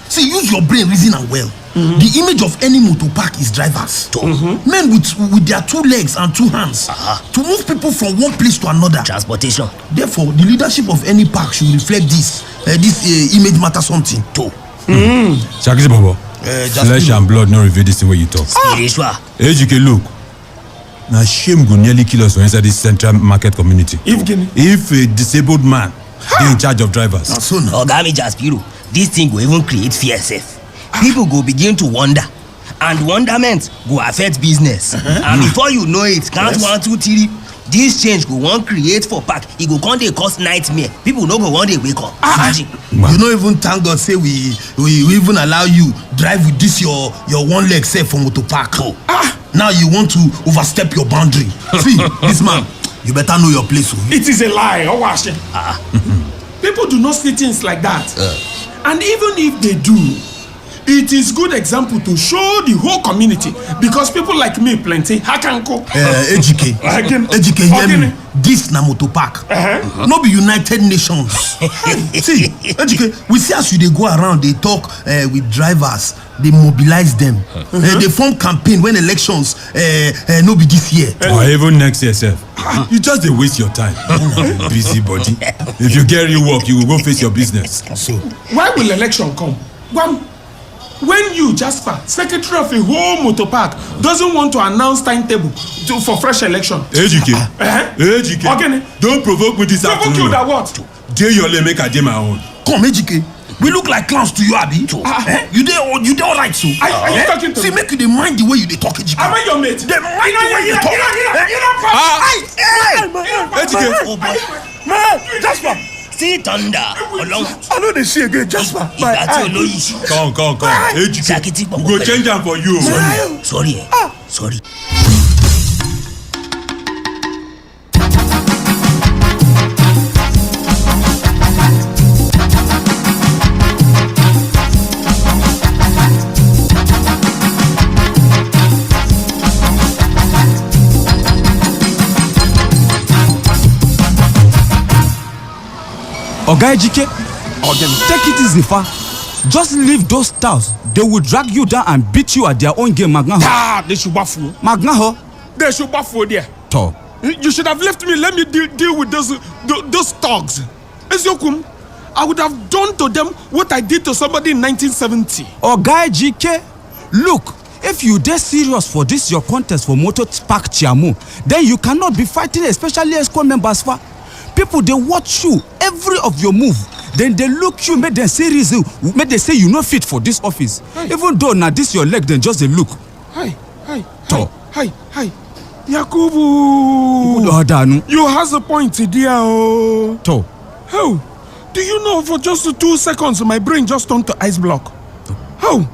Speaker 24: See, use your brain, reason and well. The image of any motor park is drivers. Men with their 2 legs and 2 hands to move people from one place to another.
Speaker 26: Transportation.
Speaker 24: Therefore, the leadership of any park should reflect this. This image matter something.
Speaker 27: Shakisi Bobo, flesh and blood no reveal this thing where you talk.
Speaker 26: Spiritual.
Speaker 27: Ejike, look. Now shame go nearly kill us for inside this central market community. If a disabled man is in charge of drivers.
Speaker 26: Ogami Jaspiro, this thing will even create fear safe. People go begin to wonder, and wonderment go affect business. And before you know it, count 1, 2, 3. This change go wan create for park. It go come dey cause nightmare. People no go one day wake up. Imagine.
Speaker 24: You no even thank God say we even allow you drive with this your one leg self for motor park. Now you want to overstep your boundary. See, this man, you better know your place.
Speaker 11: It is a lie, Owashi. People do not see things like that. And even if they do, it is good example to show the whole community, because people like me plenty. Hakanko.
Speaker 24: Ejike, hear me. This na motor park. No be United Nations. See, Ejike, we see as you dey go around, they talk with drivers, they mobilize them. They form campaign when elections no be this year.
Speaker 27: Or even next year, sir. You just dey waste your time. Busy body. If you get real work, you will go face your business.
Speaker 24: So,
Speaker 11: why will election come? When you, Jasper, secretary of a whole motor park, doesn't want to announce timetable for fresh election.
Speaker 27: Ejike, don't provoke me this afternoon.
Speaker 11: Provoke you that what?
Speaker 27: Dare your lay make I do my own.
Speaker 24: Come, Ejike. We look like clowns to you, Abi. You dey alright, so.
Speaker 11: Are you talking to me?
Speaker 24: See, make you dey mind the way you dey talk, Ejike.
Speaker 11: Am I your mate?
Speaker 24: Dey mind the way you talk.
Speaker 26: Ejike. Oh boy.
Speaker 24: Man, Jasper.
Speaker 26: See thunder along.
Speaker 24: I know they see again, Jasper.
Speaker 26: Come.
Speaker 27: Ejike, we go change am for you.
Speaker 26: Sorry.
Speaker 18: Oga Ejike, take it easy, fa. Just leave those styles. They will drag you down and beat you at their own game, Magnaho.
Speaker 11: They should baffle.
Speaker 18: Magnaho?
Speaker 11: They should baffle there.
Speaker 18: To.
Speaker 11: You should have left me. Let me deal with those thugs. Eziokum,
Speaker 17: I would have done to them what I did to somebody in 1970.
Speaker 18: Oh, guy GK, look, if you dey serious for this your contest for Motor Park Chiamu, then you cannot be fighting, especially ESCO members. People, they watch you, every of your move. Then they look you, make them say reason, make they say you no fit for this office. Hi. Even though now this your leg, then just they look.
Speaker 17: Hi. Yakubu, you has a point there.
Speaker 18: To.
Speaker 17: How? Do you know for just 2 seconds my brain just turned to ice block? How?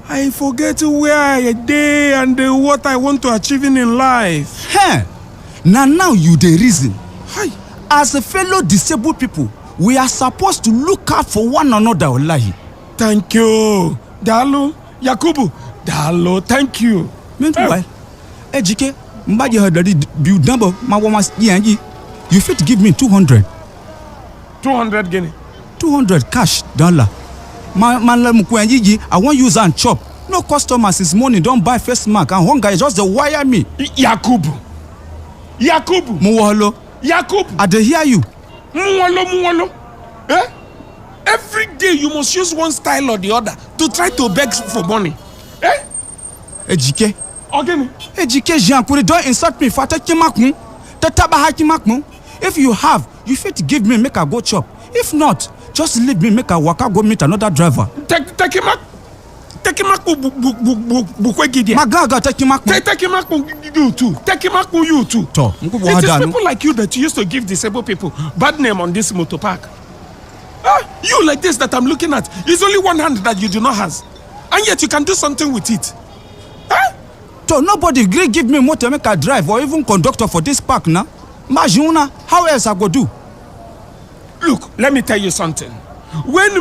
Speaker 17: I forget where I dey and what I want to achieve in life.
Speaker 18: Hey, now you the reason. Hi. As a fellow disabled people, we are supposed to look out for one another. Wallahi.
Speaker 17: Thank you. Dalo, Yakubu. Dalo, thank you.
Speaker 18: Meanwhile, Ejike, Mbaji had already built number. You fit give me 200.
Speaker 17: 200 guinea.
Speaker 18: 200 cash dollar. I want use and chop. No customers is money. Don't buy face mark and hunger is just the wire me.
Speaker 17: Yakubu.
Speaker 18: Muwalo.
Speaker 17: Yakubu.
Speaker 18: I dey hear you.
Speaker 17: Muwalo. Eh? Every day you must use one style or the other to try to beg for money. Eh?
Speaker 18: Ejike.
Speaker 17: Again.
Speaker 18: Ejike Jean-Kuri, don't insult me. If you have, you fit give me make I go chop. If not, just leave me make I waka go meet another driver.
Speaker 17: Take him up.
Speaker 18: Magaga take him up.
Speaker 17: Take him up you too. Take him up you too. It is people like you that used to give disabled people bad name on this motor park. You like this that I'm looking at. It's only one hand that you do not have. And yet you can do something with it.
Speaker 18: So nobody give me motor make I drive or even conductor for this park now. Majuna, how else I go do?
Speaker 17: Look, let me tell you something. When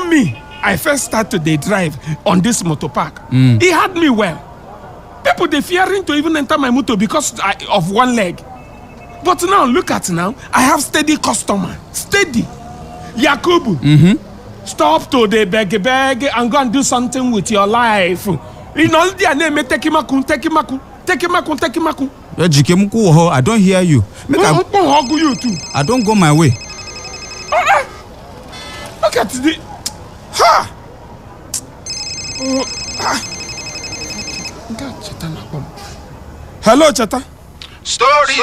Speaker 17: I first started the drive on this motor park, he had me well. People they fearing to even enter my motor because of one leg. But now, look at now, I have steady customer. Steady. Yakubu, stop to the beg and go and do something with your life. In all their name, take him.
Speaker 18: I don't hear you.
Speaker 17: You too.
Speaker 18: I don't go my way.
Speaker 17: Look at the. Hello, Chata.
Speaker 2: Story.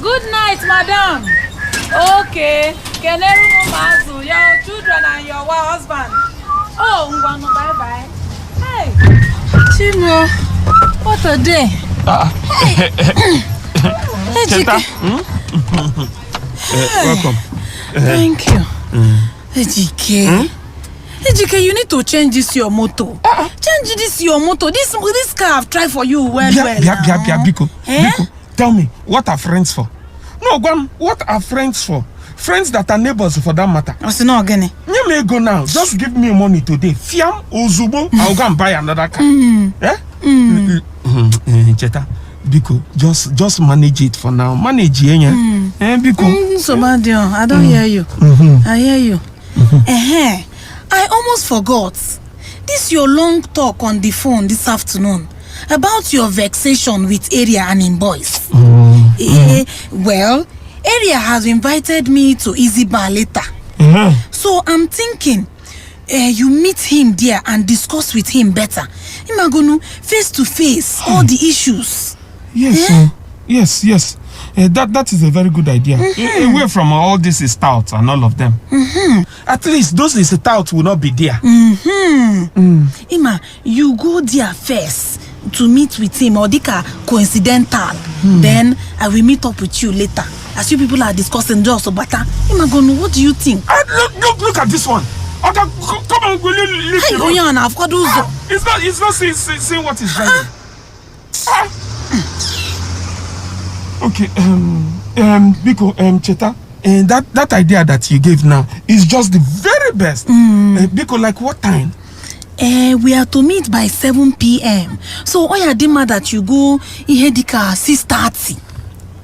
Speaker 12: Good night, madam. Okay. Your children and your husband. Oh, Ngwano, bye-bye. Hey.
Speaker 15: Chimo, what a day. Hey,
Speaker 17: Cheta. Welcome.
Speaker 15: Thank you. Ejike. Ejike, you need to change this your motto. Change this your motto. This car I've tried for you well.
Speaker 17: Biko. Tell me, what are friends for? No, Gwam, what are friends for? Friends that are neighbors for that matter.
Speaker 15: What's not again?
Speaker 17: You may go now. Just give me money today. Fiam Ozubo, I'll go and buy another car. Cheta, Biko, just manage it for now. Manage it, Biko.
Speaker 15: So bad, I don't hear you. I hear you. I almost forgot. This your long talk on the phone this afternoon about your vexation with Area and in boys. Well, Area has invited me to Easy Bar later. So I'm thinking you meet him there and discuss with him better. Imagunu face to face all the issues.
Speaker 17: Yes. That is a very good idea. Away from all this stout and all of them. At least those stout will not be there.
Speaker 15: Ima, you go there first to meet with him or dika coincidental. Then I will meet up with you later. As you people are discussing just about Imagunu, what do you think?
Speaker 17: Look at this one. Okay, come on, will you leave
Speaker 15: the room? I've got those.
Speaker 17: It's not seeing what is driving. Okay, Biko, Cheta, that idea that you gave now is just the very best. Biko, like what time?
Speaker 15: We are to meet by 7 p.m. So, oya demand that you go ihedika 6:30.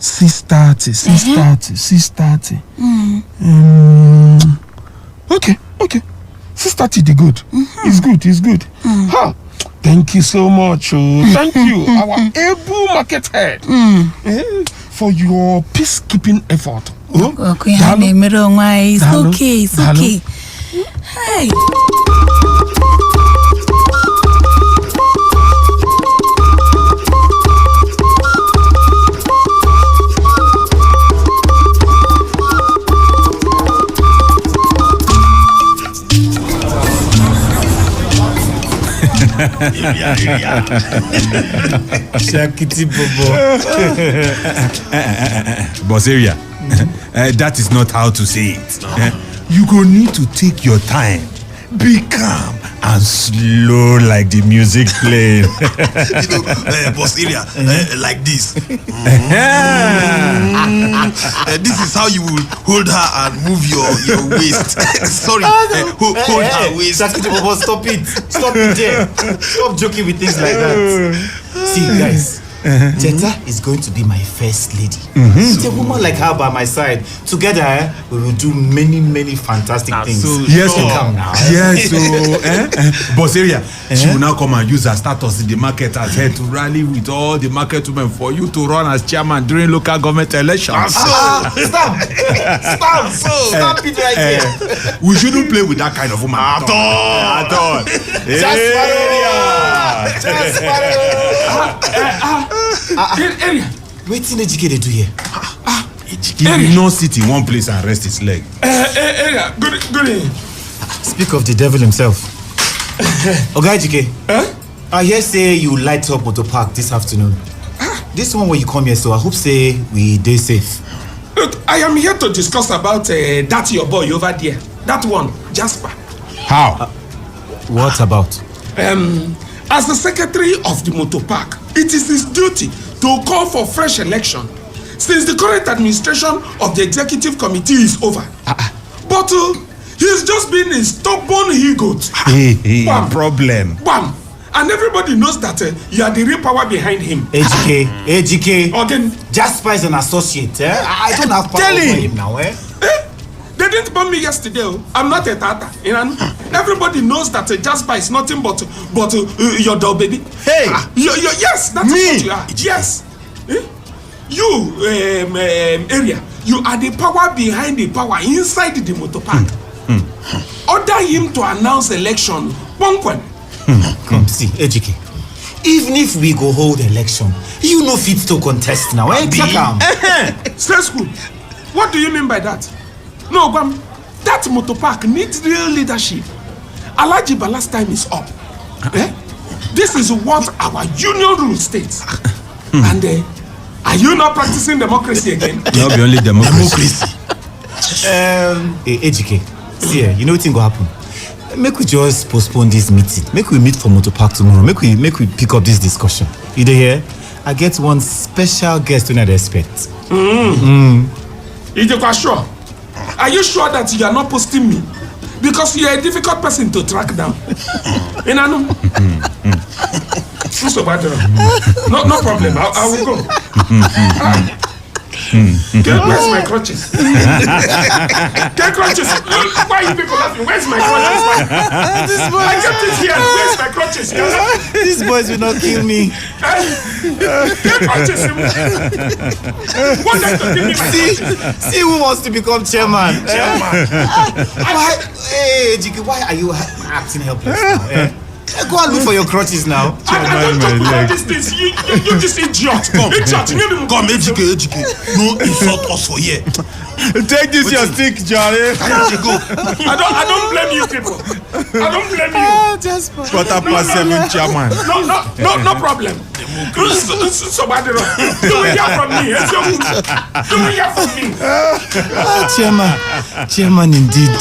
Speaker 17: 6:30. Okay. Okay. 6:30 the good. It's good. Huh. Thank you so much. Thank you, our able market head, for your peacekeeping effort.
Speaker 15: Okay, it's okay. Hey.
Speaker 27: Shakiti Bobo. Boss area, that is not how to say it. You go need to take your time, be calm and slow like the music playing.
Speaker 24: Boss area, like this. This is how you will hold her and move your waist. Sorry, hold her waist.
Speaker 2: Stop it there. Stop joking with things like that. See, guys, Jetta is going to be my first lady. It's a woman like her by my side. Together, we will do many fantastic things.
Speaker 27: Yes,
Speaker 2: come now.
Speaker 27: Yes, boss area, she will now come and use her status in the market as head to rally with all the market women for you to run as chairman during local government elections.
Speaker 2: Stop it right here.
Speaker 27: We shouldn't play with that kind of woman at all.
Speaker 2: Wetin Ejike dey do here?
Speaker 27: He will not sit in one place and rest his leg.
Speaker 17: Good.
Speaker 2: Speak of the devil himself. Oga Ejike, I hear say you light up Motor Park this afternoon. This one where you come here, so I hope say we dey safe.
Speaker 17: Look, I am here to discuss about that your boy over there. That one, Jasper.
Speaker 27: How?
Speaker 2: What about?
Speaker 17: As the secretary of the Motor Park, it is his duty to call for fresh election since the current administration of the executive committee is over. But he's just been a stubborn he-goat.
Speaker 27: Problem.
Speaker 17: Bam! And everybody knows that you are the real power behind him.
Speaker 2: AGK.
Speaker 17: Again.
Speaker 2: Jasper is an associate. I don't have power over him now.
Speaker 17: They didn't bomb me yesterday. I'm not a tata. You know? Everybody knows that Jasper is nothing but your dog baby.
Speaker 2: Hey!
Speaker 17: Yes, that's what you are. Yes. You, area, you are the power behind the power inside the Motor Park. Order him to announce election.
Speaker 2: Come see, Ejike. Even if we go hold election, you no fit to contest now.
Speaker 17: Stay school. What do you mean by that? No, Gwam, that Motor Park needs real leadership. Alhaji Bala's time is up. This is what our union rule states. And are you not practicing democracy again?
Speaker 27: Not be only democracy.
Speaker 2: Ejike, see, you know what thing go happen? Make we just postpone this meeting. Make we meet for Motor Park tomorrow. Make we pick up this discussion. You dey hear? I get one special guest when I expect.
Speaker 17: Ejike, sure. Are you sure that you are not posting me? Because you are a difficult person to track down. No problem. I will go. Where's my crutches? Get crutches. Why are you people laughing? Where's my crutches? I kept it here. Where's my crutches?
Speaker 2: These boys will not kill me.
Speaker 17: Get crutches. What are you doing?
Speaker 2: See who wants to become chairman. Why are you acting helpless now? Go and look for your crutches now.
Speaker 17: I don't talk about these things. You just idiot. Come,
Speaker 24: Ejike. No insult us for here.
Speaker 27: Take this your stick, Johnny.
Speaker 24: Go.
Speaker 17: I don't blame you people. I don't blame you.
Speaker 27: Quarter past 7, chairman.
Speaker 17: No problem. Somebody wrong. Do we hear from me? Do we hear from me?
Speaker 2: Chairman indeed.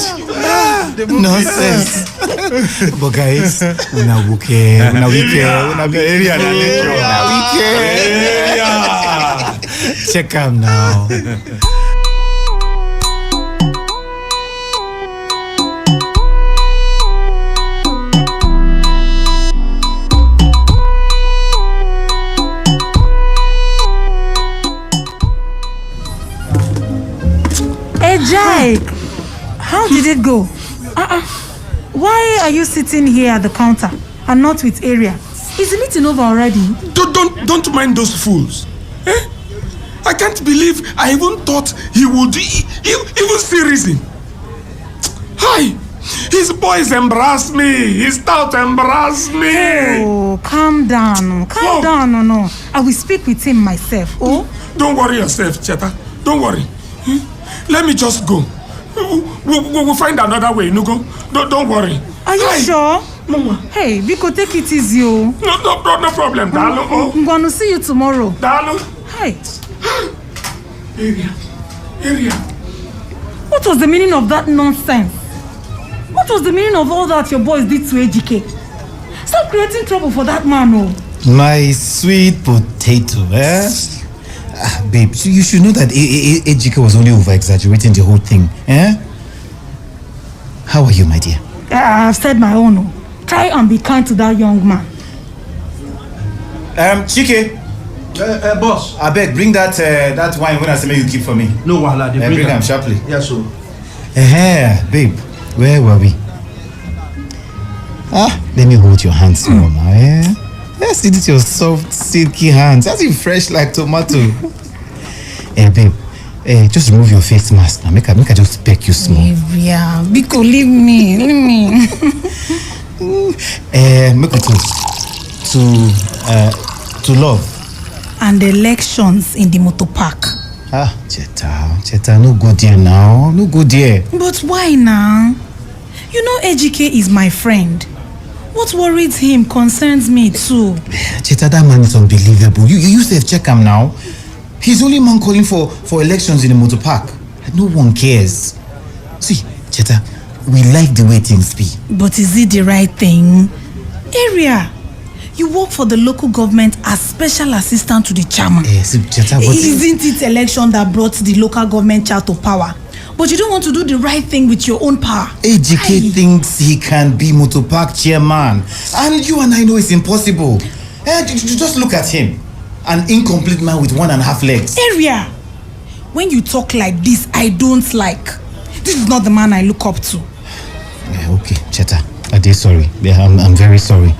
Speaker 2: Nonsense. But guys, una wicked. Check him now.
Speaker 15: Hey Jai, how did it go? Why are you sitting here at the counter and not with Area? Is the meeting over already?
Speaker 17: Don't mind those fools. I can't believe I even thought he would even see reason. Hi! His boys embarrass me. His stout embarrass me.
Speaker 15: Oh, calm down. Calm down. No. I will speak with him myself. Oh?
Speaker 17: Don't worry yourself, Cheta. Don't worry. Let me just go. We'll find another way, Nugo. Don't worry.
Speaker 15: Are you sure?
Speaker 17: Mama.
Speaker 15: Hey, Biko, take it easy.
Speaker 17: No problem, Dalo.
Speaker 15: I'm going to see you tomorrow.
Speaker 17: Dalo.
Speaker 15: Hi.
Speaker 17: Area.
Speaker 15: What was the meaning of that nonsense? What was the meaning of all that your boys did to AGK? Stop creating trouble for that man, oh.
Speaker 2: My sweet potato, babe, you should know that AGK was only over-exaggerating the whole thing, How are you, my dear?
Speaker 15: I've said my own. Oh. Try and be kind to that young man.
Speaker 2: Chike.
Speaker 1: Boss.
Speaker 2: I beg, bring that wine when I say you keep for me.
Speaker 1: No, wahala, they
Speaker 2: bring them sharply.
Speaker 1: Yes, sir.
Speaker 2: Babe, where were we? Let me hold your hands, Mama. Let's see this your soft, silky hands. That's it fresh like tomato. Babe, just remove your face mask now. Make I just peck you small.
Speaker 15: Yeah, Biko, leave me.
Speaker 2: Make it to love.
Speaker 15: And elections in the motor park.
Speaker 2: Cheta, no go there now. No go there.
Speaker 15: But why now? You know AGK is my friend. What worries him concerns me too.
Speaker 2: Cheta, that man is unbelievable. You yourself check him now. He's the only man calling for elections in the motor park. No one cares. See, Cheta, we like the way things be.
Speaker 15: But is it the right thing? Area, you work for the local government as special assistant to the chairman.
Speaker 2: Cheta, but
Speaker 15: isn't it election that brought the local government chair to power? But you don't want to do the right thing with your own power.
Speaker 2: AGK thinks he can be motor park chairman. And you and I know it's impossible. Just look at him. An incomplete man with 1.5 legs.
Speaker 15: Area, when you talk like this, I don't like. This is not the man I look up to.
Speaker 2: Okay, Cheta. I'm sorry. I'm very sorry.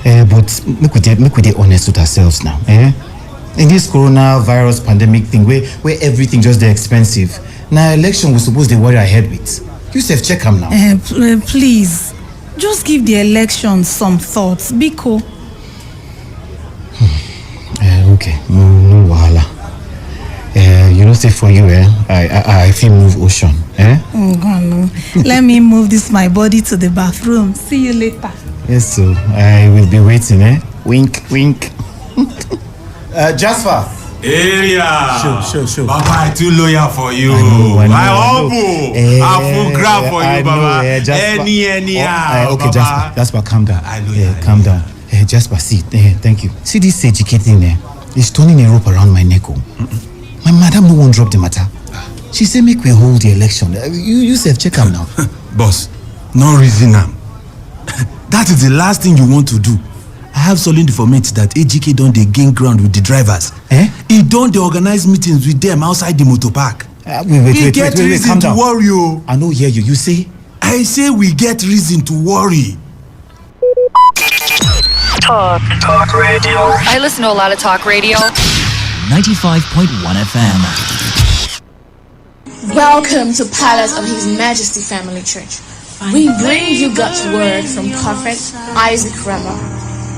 Speaker 2: But make we be honest with ourselves now. In this coronavirus pandemic thing, where everything just dey expensive. Now election we suppose they worry ahead with. You self check him now.
Speaker 15: Please, just give the election some thoughts. Biko.
Speaker 2: Okay, no wahala. You know, say for you, I feel move ocean.
Speaker 15: Let me move this my body to the bathroom. See you later.
Speaker 2: Yes, so I will be waiting. Wink, wink. Jasper.
Speaker 27: Area.
Speaker 2: Sure.
Speaker 27: Baba, I too loyal for you. I humble. I full grab for you, Baba. Any.
Speaker 2: Okay,
Speaker 27: Baba.
Speaker 2: Jasper, calm down.
Speaker 27: I know.
Speaker 2: Calm down. Jasper, see. Thank you. See this educating is turning a rope around my neck. My madam no one drop the matter. She say make we hold the election. You self check am now.
Speaker 27: Boss, no reason am. That is the last thing you want to do. I have solid information that AGK don dey gain ground with the drivers. He don dey organize meetings with them outside the motor park.
Speaker 2: Wait,
Speaker 27: reason to worry.
Speaker 2: I no hear you. You say?
Speaker 27: I say we get reason to worry.
Speaker 21: Talk radio. I listen to a lot of talk radio.
Speaker 16: 95.1 FM.
Speaker 3: Welcome to Palace of His Majesty Family Church. We bring you God's word from Prophet Isaac Rama,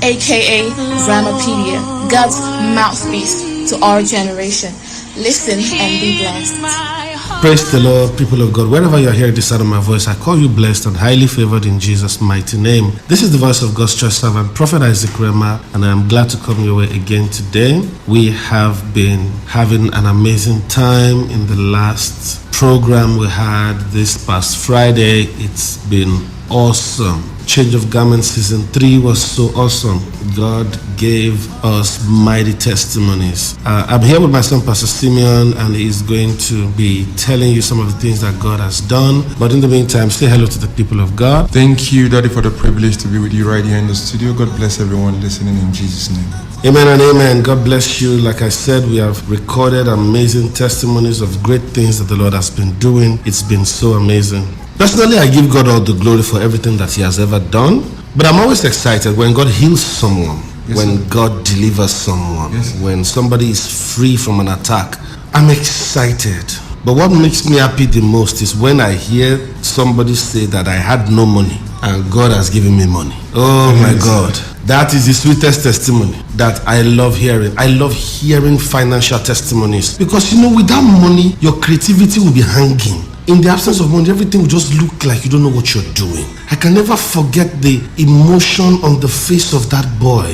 Speaker 3: aka Ramapedia, God's mouthpiece to our generation. Listen and be blessed.
Speaker 7: Praise the Lord, people of God. Wherever you are hearing the sound of my voice, I call you blessed and highly favored in Jesus' mighty name. This is the voice of God's church servant, Prophet Isaac Rema, and I am glad to come your way again today. We have been having an amazing time in the last program we had this past Friday. It's been awesome. Change of Garment Season 3 was so awesome. God gave us mighty testimonies. I'm here with my son, Pastor Simeon, and he's going to be telling you some of the things that God has done. But in the meantime, say hello to the people of God.
Speaker 8: Thank you, Daddy, for the privilege to be with you right here in the studio. God bless everyone listening in Jesus' name.
Speaker 7: Amen and amen. God bless you. Like I said, we have recorded amazing testimonies of great things that the Lord has been doing. It's been so amazing. Personally, I give God all the glory for everything that He has ever done. But I'm always excited when God heals someone, when God delivers someone, when somebody is free from an attack. I'm excited. But what makes me happy the most is when I hear somebody say that I had no money and God has given me money. Oh my God. That is the sweetest testimony that I love hearing. I love hearing financial testimonies because, without money, your creativity will be hanging. In the absence of money, everything will just look like you don't know what you're doing. I can never forget the emotion on the face of that boy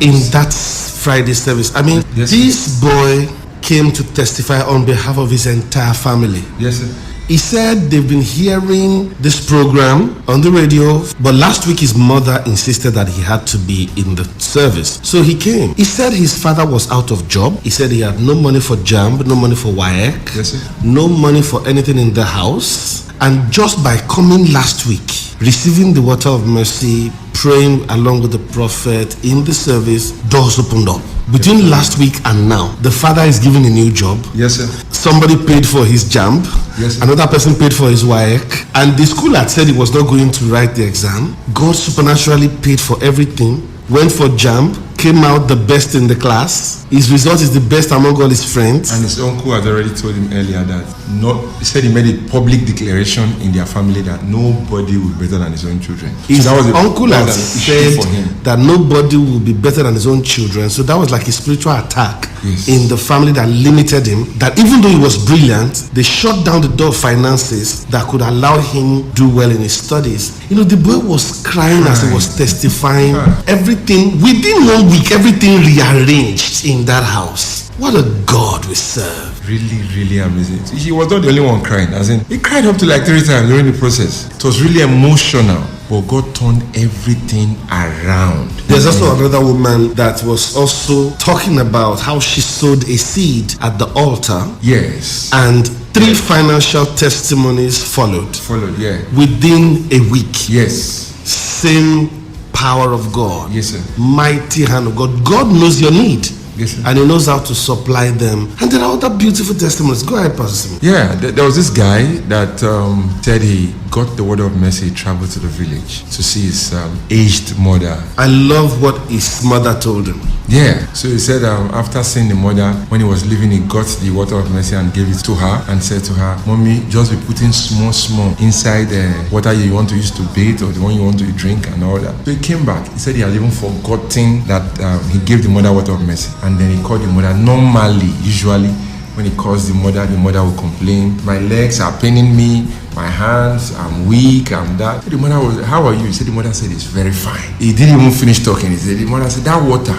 Speaker 7: in that Friday service. I mean, this boy came to testify on behalf of his entire family.
Speaker 8: Yes, sir.
Speaker 7: He said they've been hearing this program on the radio, but last week his mother insisted that he had to be in the service. So he came. He said his father was out of job. He said he had no money for JAMB, no money for WAEC,
Speaker 8: yes, sir.
Speaker 7: no money for anything in the house. And just by coming last week, receiving the water of mercy, praying along with the prophet in the service, doors opened up. Between last week and now, the father is given a new job.
Speaker 8: Yes, sir.
Speaker 7: Somebody paid for his JAMB.
Speaker 8: Yes, sir.
Speaker 7: Another person paid for his WAEC. And the school had said he was not going to write the exam. God supernaturally paid for everything. Went for JAMB. Came out the best in the class. His result is the best among all his friends.
Speaker 8: And his uncle had already told him earlier that he said he made a public declaration in their family that nobody will be better than his own children.
Speaker 7: His
Speaker 8: so that was
Speaker 7: uncle had said
Speaker 8: for him.
Speaker 7: that nobody will be better than his own children. So that was like a spiritual attack in the family that limited him. That even though he was brilliant, they shut down the door of finances that could allow him do well in his studies. The boy was crying as he was testifying. Everything within 1 week, everything rearranged in that house. What a God we serve.
Speaker 8: Really, really amazing. He was not the only one crying. As in, he cried up to like 3 times during the process. It was really emotional. But God turned everything around.
Speaker 7: There's also another woman that was also talking about how she sowed a seed at the altar.
Speaker 8: Yes.
Speaker 7: And 3 financial testimonies followed.
Speaker 8: Yeah.
Speaker 7: Within a week.
Speaker 8: Yes.
Speaker 7: Same power of God.
Speaker 8: Yes, sir.
Speaker 7: Mighty hand of God. God knows your need.
Speaker 8: Yes, sir.
Speaker 7: And He knows how to supply them. And there are other beautiful testimonies. Go ahead, Pastor Simi.
Speaker 8: Yeah, there was this guy that said he got the word of mercy, traveled to the village to see his aged mother.
Speaker 7: I love what his mother told him.
Speaker 8: Yeah, so he said after seeing the mother, when he was leaving, he got the water of mercy and gave it to her and said to her, "Mommy, just be putting small inside the water you want to use to bathe or the one you want to drink and all that." So he came back. He said he had even forgotten that he gave the mother water of mercy. And then he called the mother. Normally, usually, when he calls the mother will complain, "My legs are paining me, my hands, I'm weak, I'm that." The mother was, "How are you?" He said, the mother said, "It's very fine." He didn't even finish talking. He said, the mother said, that water,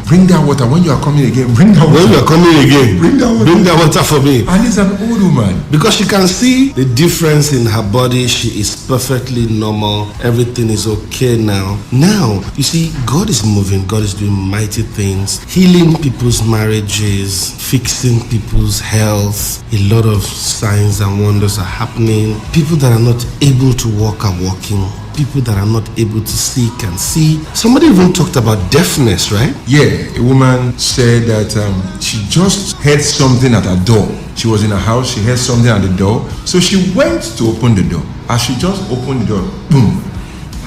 Speaker 8: bring that water. When you are coming again, bring that water.
Speaker 7: When you are coming again,
Speaker 8: bring that water
Speaker 7: for me.
Speaker 8: And he's an old woman.
Speaker 7: Because she can see the difference in her body. She is perfectly normal. Everything is okay now. Now, you see, God is moving. God is doing mighty things. Healing people's marriages, fixing people's health. A lot of signs and wonders are happening. People that are not able to walk are walking. People that are not able to see can see. Somebody even talked about deafness, right?
Speaker 8: Yeah, a woman said that she just heard something at her door. She was in her house, she heard something at the door. So she went to open the door. As she just opened the door, boom,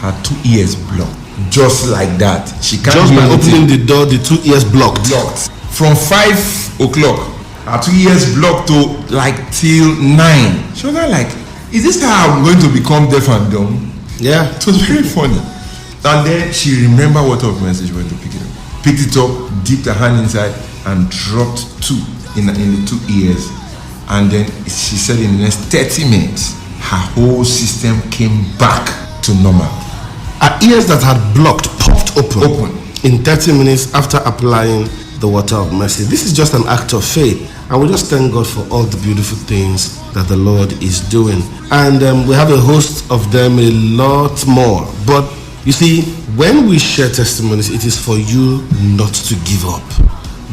Speaker 8: her 2 ears blocked. Just like that. She can't
Speaker 7: just by
Speaker 8: opening
Speaker 7: the door, the 2 ears blocked.
Speaker 8: From 5 o'clock. Her 2 ears blocked to like till 9. She was like, is this how I'm going to become deaf and dumb?
Speaker 7: Yeah.
Speaker 8: It was very funny. And then she remembered what of message went to pick it up. Picked it up, dipped her hand inside, and dropped 2 in the 2 ears. And then she said in the next 30 minutes, her whole system came back to normal.
Speaker 7: Her ears that had blocked popped open. In 30 minutes after applying the water of mercy. This is just an act of faith, and we just thank God for all the beautiful things that the Lord is doing. And we have a host of them, a lot more. But you see, when we share testimonies, it is for you not to give up.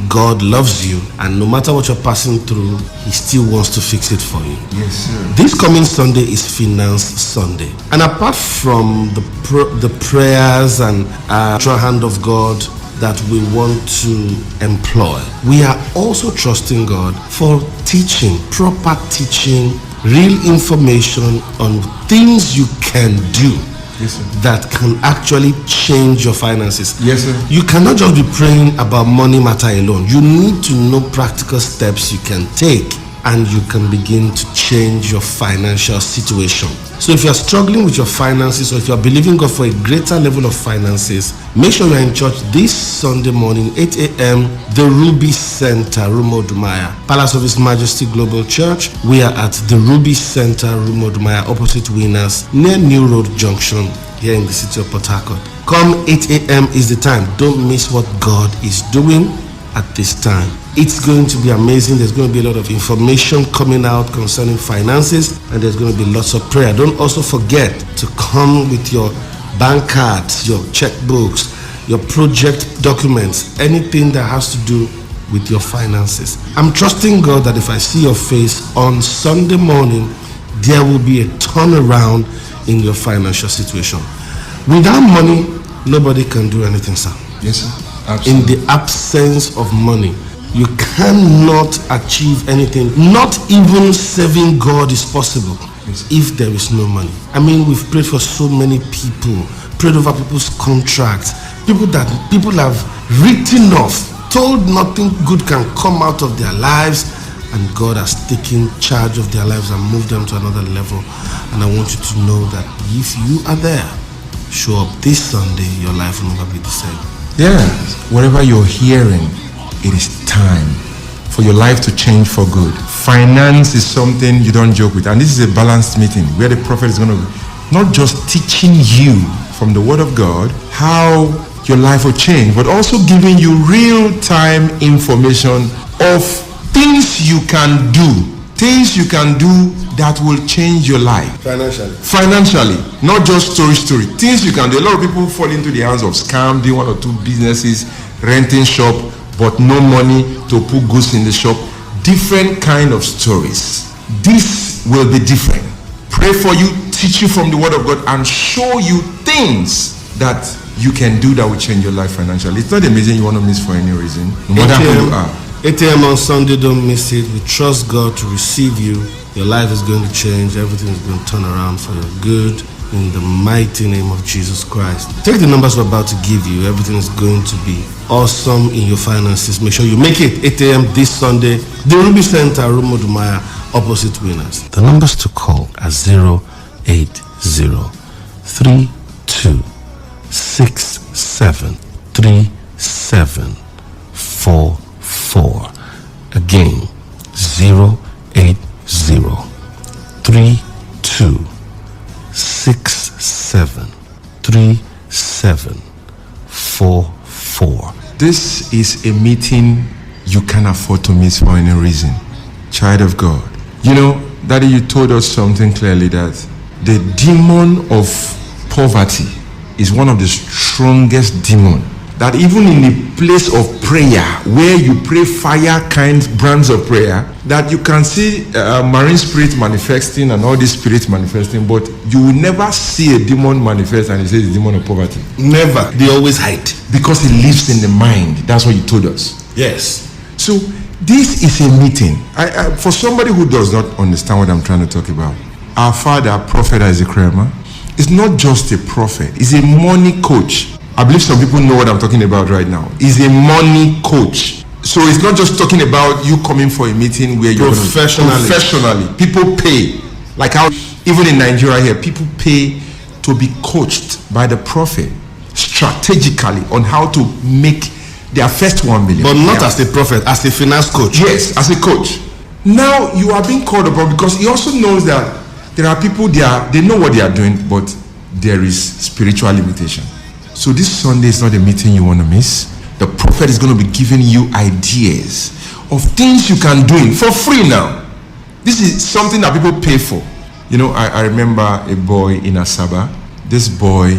Speaker 7: God loves you, and no matter what you're passing through, He still wants to fix it for you.
Speaker 8: Yes, sir.
Speaker 7: This coming Sunday is Finance Sunday, and apart from the prayers and the hand of God that we want to employ, we are also trusting God for teaching, proper teaching real information on things you can do
Speaker 8: Yes, sir.
Speaker 7: that can actually change your finances.
Speaker 8: Yes, sir.
Speaker 7: You cannot just be praying about money matter alone. You need to know practical steps you can take, and you can begin to change your financial situation. So if you're struggling with your finances, or if you're believing God for a greater level of finances, make sure you're in church this Sunday morning, 8 a.m., the Ruby Center, Rumodumaya, Palace of His Majesty Global Church. We are at the Ruby Center, Rumodumaya, opposite Winners, near New Road Junction, here in the city of Port Harcourt. Come 8 a.m. is the time. Don't miss what God is doing at this time. It's going to be amazing. There's going to be a lot of information coming out concerning finances, and there's going to be lots of prayer. Don't also forget to come with your bank cards, your checkbooks, your project documents, anything that has to do with your finances. I'm trusting God that if I see your face on Sunday morning, there will be a turnaround in your financial situation. Without money, nobody can do anything, sir.
Speaker 8: Yes, sir. Absolutely.
Speaker 7: In the absence of money, you cannot achieve anything. Not even serving God is possible if there is no money. I mean, we've prayed for so many people, prayed over people's contracts, people that people have written off, told nothing good can come out of their lives, and God has taken charge of their lives and moved them to another level. And I want you to know that if you are there, show up this Sunday, your life will never be the same.
Speaker 8: Yeah, whatever you're hearing, it is time for your life to change for good. Finance is something you don't joke with, and this is a balanced meeting where the prophet is going to be not just teaching you from the word of God how your life will change, but also giving you real-time information of things you can do that will change your life financially, not just story. Things you can do. A lot of people fall into the hands of scam, doing 1 or 2 businesses, renting shop, but no money to put goods in the shop. Different kind of stories. This will be different. Pray for you, teach you from the word of God, and show you things that you can do that will change your life financially. It's not amazing you want to miss for any reason, no matter who you are.
Speaker 7: 8 a.m. on Sunday, don't miss it. We trust God to receive you. Your life is going to change. Everything is going to turn around for your good in the mighty name of Jesus Christ. Take the numbers we're about to give you. Everything is going to be awesome in your finances. Make sure you make it 8 a.m. this Sunday. The Ruby Center, Rumodumaya, opposite Winners. The numbers to call are 08032673744. Again, 08032673744.
Speaker 8: This is a meeting you can't afford to miss for any reason. Child of God. You know, Daddy, you told us something clearly, that the demon of poverty is one of the strongest demons. That even in the place of prayer, where you pray fire kind brands of prayer, that you can see marine spirit manifesting and all these spirits manifesting, but you will never see a demon manifest and it says the demon of poverty.
Speaker 7: Never. They always hide.
Speaker 8: Because it lives in the mind. That's what you told us.
Speaker 7: Yes.
Speaker 8: So this is a meeting. For somebody who does not understand what I'm trying to talk about, our father, Prophet Isaac Rema, is not just a prophet. He's a money coach. I believe some people know what I'm talking about right now. He's a money coach. So it's not just talking about you coming for a meeting where you're professionally. People pay. Like how even in Nigeria here, people pay to be coached by the prophet strategically on how to make their first 1 million.
Speaker 7: But not as a prophet, as a finance coach.
Speaker 8: Yes, as a coach. Now you are being called upon because he also knows that there are people there, they know what they are doing, but there is spiritual limitation. So this Sunday is not a meeting you want to miss. The prophet is going to be giving you ideas of things you can do for free now. This is something that people pay for. You know, I remember a boy in Asaba. This boy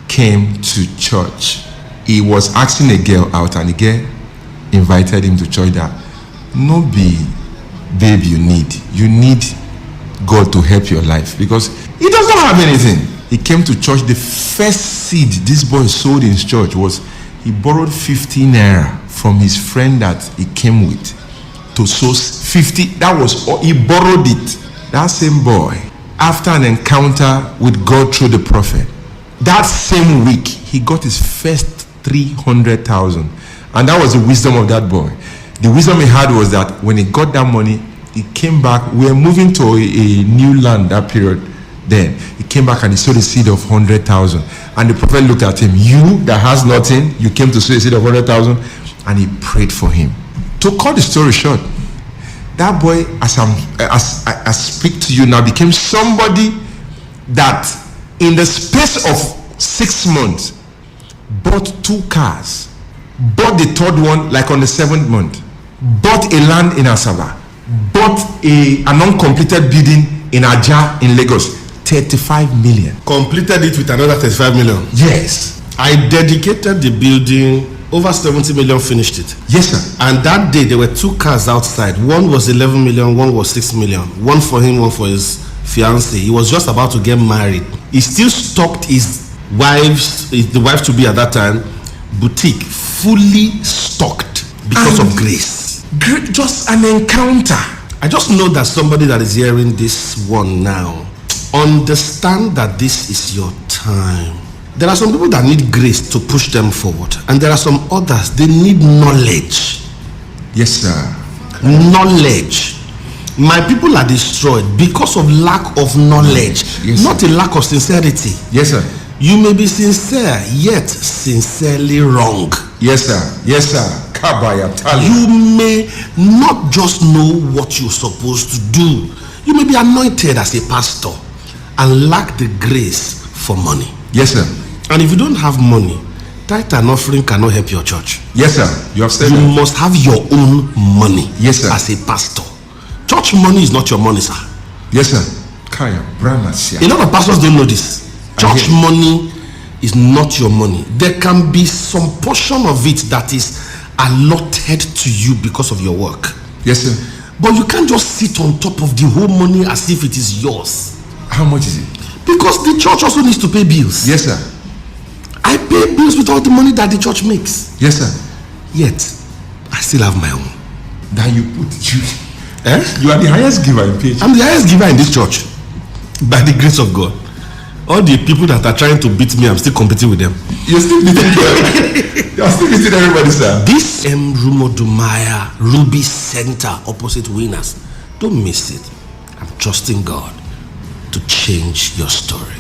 Speaker 8: came to church. He was asking a girl out, and the girl invited him to church. That no be babe you need God to help your life, because he does not have anything. He came to church. The first seed this boy sowed in his church was he borrowed 50 naira from his friend that he came with to sow 50. That was all. He borrowed it. that same boy, after an encounter with God through the prophet, that same week, he got his first 300,000. And that was the wisdom of that boy. The wisdom he had was that when he got that money, he came back. We were moving to a new land that period. Then he came back and he sowed a seed of 100,000. And the prophet looked at him. You that has nothing, you came to sow a seed of 100,000, and he prayed for him. To cut the story short, that boy, as I speak to you now, became somebody that in the space of 6 months bought 2 cars, bought the third one like on the 7th month, bought a land in Asaba, bought an uncompleted building in Ajah in Lagos, 35 million.
Speaker 7: Completed it with another 35 million.
Speaker 8: Yes.
Speaker 7: I dedicated the building, over 70 million finished it.
Speaker 8: Yes, sir.
Speaker 7: And that day there were 2 cars outside. One was 11 million, one was 6 million. One for him, one for his fiancée. He was just about to get married. He still stocked the wife to be at that time, boutique, fully stocked because of grace.
Speaker 8: Just an encounter.
Speaker 7: I just know that somebody that is hearing this one now, understand that this is your time. There are some people that need grace to push them forward, and there are some others, they need knowledge.
Speaker 8: Yes, sir.
Speaker 7: Knowledge. My people are destroyed because of lack of knowledge,
Speaker 8: yes,
Speaker 7: not a lack of sincerity.
Speaker 8: Yes, sir.
Speaker 7: You may be sincere, yet sincerely wrong.
Speaker 8: Yes, sir. Yes, sir.
Speaker 7: You may not just know what you're supposed to do. You may be anointed as a pastor and lack the grace for money.
Speaker 8: Yes, sir.
Speaker 7: And if you don't have money, tithe and offering cannot help your church.
Speaker 8: Yes, sir. You have said
Speaker 7: you
Speaker 8: that.
Speaker 7: must have your own money.
Speaker 8: Yes, sir.
Speaker 7: As a pastor. Church money is not your money, sir.
Speaker 8: Yes, sir.
Speaker 7: A lot of pastors don't know this. Church money is not your money. There can be some portion of it that is allotted to you because of your work.
Speaker 8: Yes, sir.
Speaker 7: But you can't just sit on top of the whole money as if it is yours.
Speaker 8: How much is it?
Speaker 7: Because the church also needs to pay bills.
Speaker 8: Yes, sir.
Speaker 7: I pay bills with all the money that the church makes.
Speaker 8: Yes, sir.
Speaker 7: Yet, I still have my own.
Speaker 8: That you put you. You are the highest giver in PH.
Speaker 7: I'm the highest giver in this church. By the grace of God. All the people that are trying to beat me, I'm still competing with them.
Speaker 8: You're still beating them. You're still beating everybody, sir.
Speaker 7: This Rumodumaya Ruby Center opposite Winners. Don't miss it. I'm trusting God to change your story.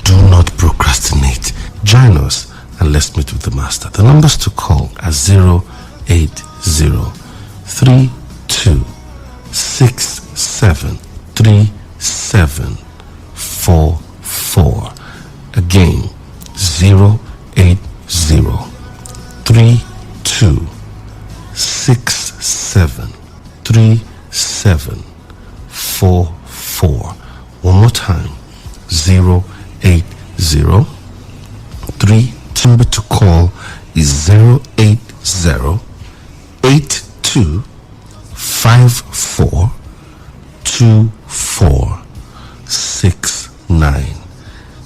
Speaker 7: Do not procrastinate. Join us and let's meet with the Master. The numbers to call are 08032673744. Again, 08032673744. One more time, 08032. Number to call is 08082542469.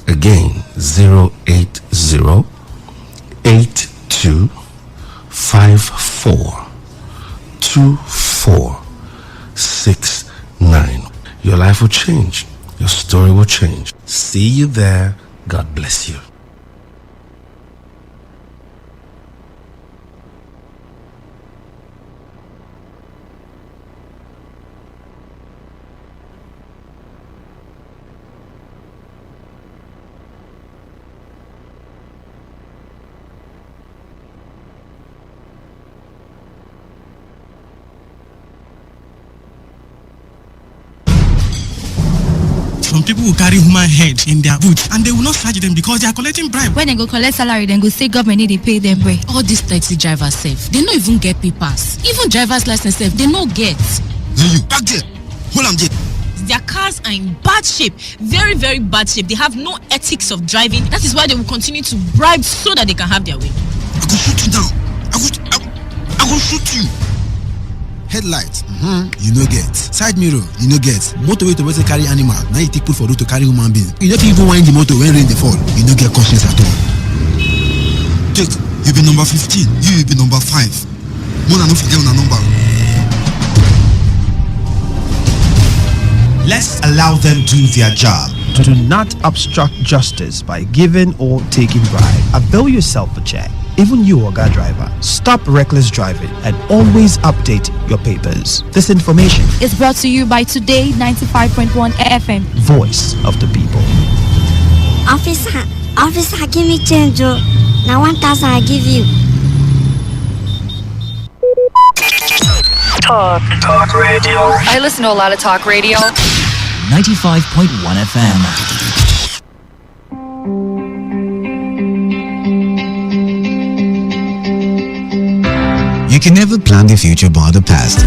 Speaker 7: Again, 08082542469. Your life will change. Your story will change. See you there. God bless you.
Speaker 1: Some people will carry human head in their boots and they will not charge them because they are collecting bribe.
Speaker 6: When they go collect salary, then go say government need to pay them way.
Speaker 9: All these taxi drivers safe, they don't even get papers. Even driver's license safe, they no get.
Speaker 24: You back there. Hold on there.
Speaker 9: Their cars are in bad shape, very, very bad shape. They have no ethics of driving. That is why they will continue to bribe so that they can have their way.
Speaker 24: I go shoot you down. I go shoot you. Headlight, you no get. Side mirror, you no get. Motor way to better carry animal. Now you take put for road to carry human being. You don't even wind the motor when rain they fall. You no get conscience at all. Jake, you be number 15. You be number 5. More than no forget on a number.
Speaker 22: Let's allow them do their job.
Speaker 5: Do not obstruct justice by giving or taking bribe. Avail yourself a check. Even you, Oga driver, stop reckless driving and always update your papers. This information
Speaker 6: is brought to you by Today95.1 FM.
Speaker 5: Voice of the people.
Speaker 10: Officer, give me change. Now 1,000 I give you.
Speaker 21: Talk radio. I listen to a lot of talk radio.
Speaker 16: 95.1 FM.
Speaker 13: You can never plan the future but the past.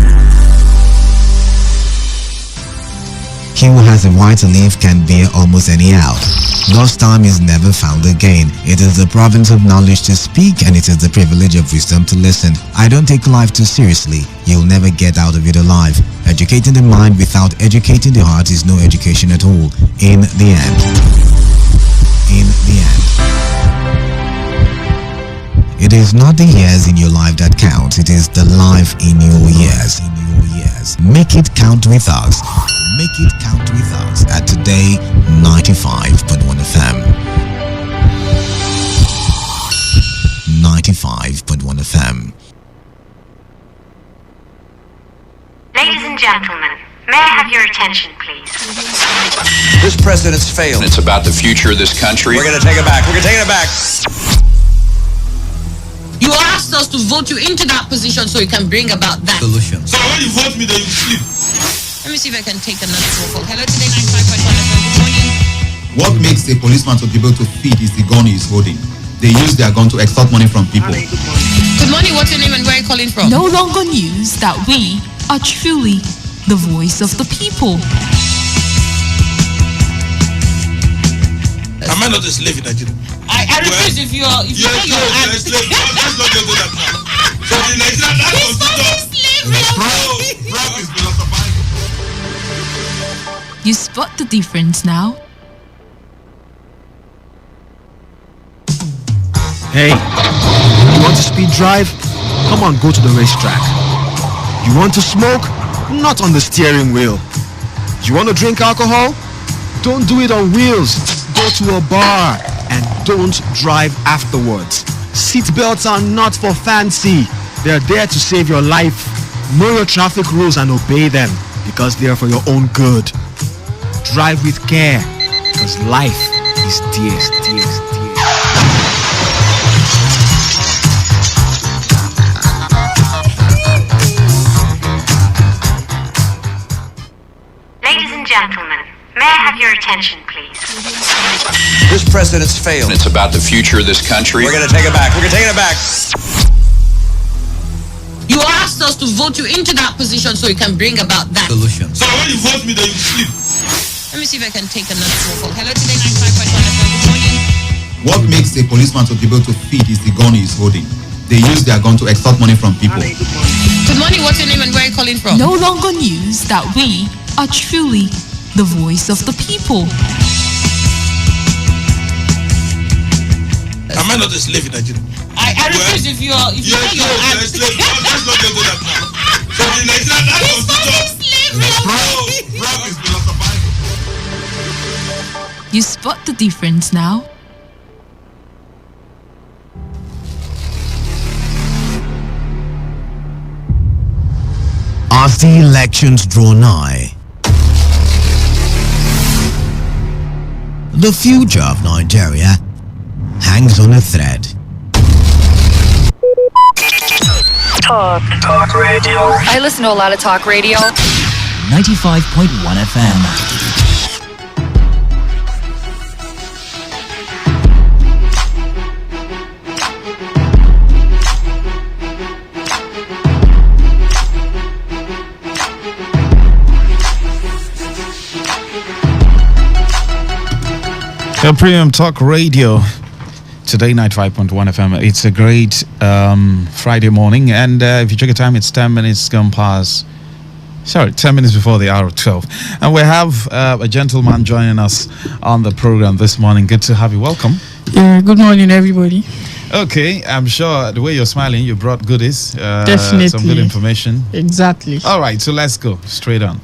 Speaker 13: He who has a right to live can bear almost any out. Lost time is never found again. It is the province of knowledge to speak, and it is the privilege of wisdom to listen. I don't take life too seriously. You'll never get out of it alive. Educating the mind without educating the heart is no education at all. In the end. It is not the years in your life that counts. It is the life in your years. Make it count with us. Make it count with us at Today 95.1 FM. 95.1 FM.
Speaker 14: Ladies and gentlemen, may I have your attention, please?
Speaker 19: This president's failed.
Speaker 20: It's about the future of this country.
Speaker 19: We're going to take it back. We're going to take it back.
Speaker 25: You asked us to vote you into that position so you can bring about that
Speaker 20: solution.
Speaker 25: So when you vote me, then you sleep. Let me see if I can take another phone call. Hello, Today 95.1 FM. Good morning.
Speaker 28: What makes a policeman to be able to feed is the gun he is holding. They use their gun to extort money from people.
Speaker 25: Good morning. What's your name and where are you calling from?
Speaker 29: No longer news that we are truly the voice of the people.
Speaker 27: Am I not a slave in Nigeria?
Speaker 25: I refuse if you are.
Speaker 27: You're a slave. Let's not do that now. So the Nigerian
Speaker 29: You spot the difference now?
Speaker 5: Hey, you want to speed drive? Come on, go to the racetrack. You want to smoke? Not on the steering wheel. You want to drink alcohol? Don't do it on wheels. Go to a bar and don't drive afterwards. Seat belts are not for fancy. They're there to save your life. Know your traffic rules and obey them because they are for your own good. Drive with care because life is dear.
Speaker 14: Ladies and gentlemen, may I have your attention, please?
Speaker 19: This president's failed.
Speaker 20: It's about the future of this country.
Speaker 19: We're going to take it back. We're going to take it back.
Speaker 25: You asked us to vote you into that position so you can bring about that
Speaker 20: solution.
Speaker 27: So when you vote me, then you sleep.
Speaker 25: Let me see if I can take another phone call. Hello, Today 95.1 FM. Good morning.
Speaker 28: What makes a policeman to be able to feed is the gun he is holding. They use their gun to extort money from people.
Speaker 25: Good morning. What's your name and where are you calling from?
Speaker 29: No longer news that we are truly the voice of the people.
Speaker 27: Am I not a slave in Nigeria?
Speaker 25: I refuse if you are.
Speaker 27: You're a slave. Let's not do that now. So the Nigerian
Speaker 29: You spot the difference now?
Speaker 13: As the elections draw nigh, the future of Nigeria hangs on a thread.
Speaker 21: Talk radio. I listen to a lot of talk radio.
Speaker 16: 95.1 FM.
Speaker 30: Premium Talk Radio, Today 95.1 FM. It's a great Friday morning, and if you check the time, it's 10 minutes gone past. 10 minutes before the hour of 12. And we have a gentleman joining us on the program this morning. Good to have you. Welcome.
Speaker 31: Yeah, good morning, everybody.
Speaker 30: Okay, I'm sure the way you're smiling, you brought goodies.
Speaker 31: Definitely.
Speaker 30: Some good information.
Speaker 31: Exactly.
Speaker 30: All right, so let's go straight on.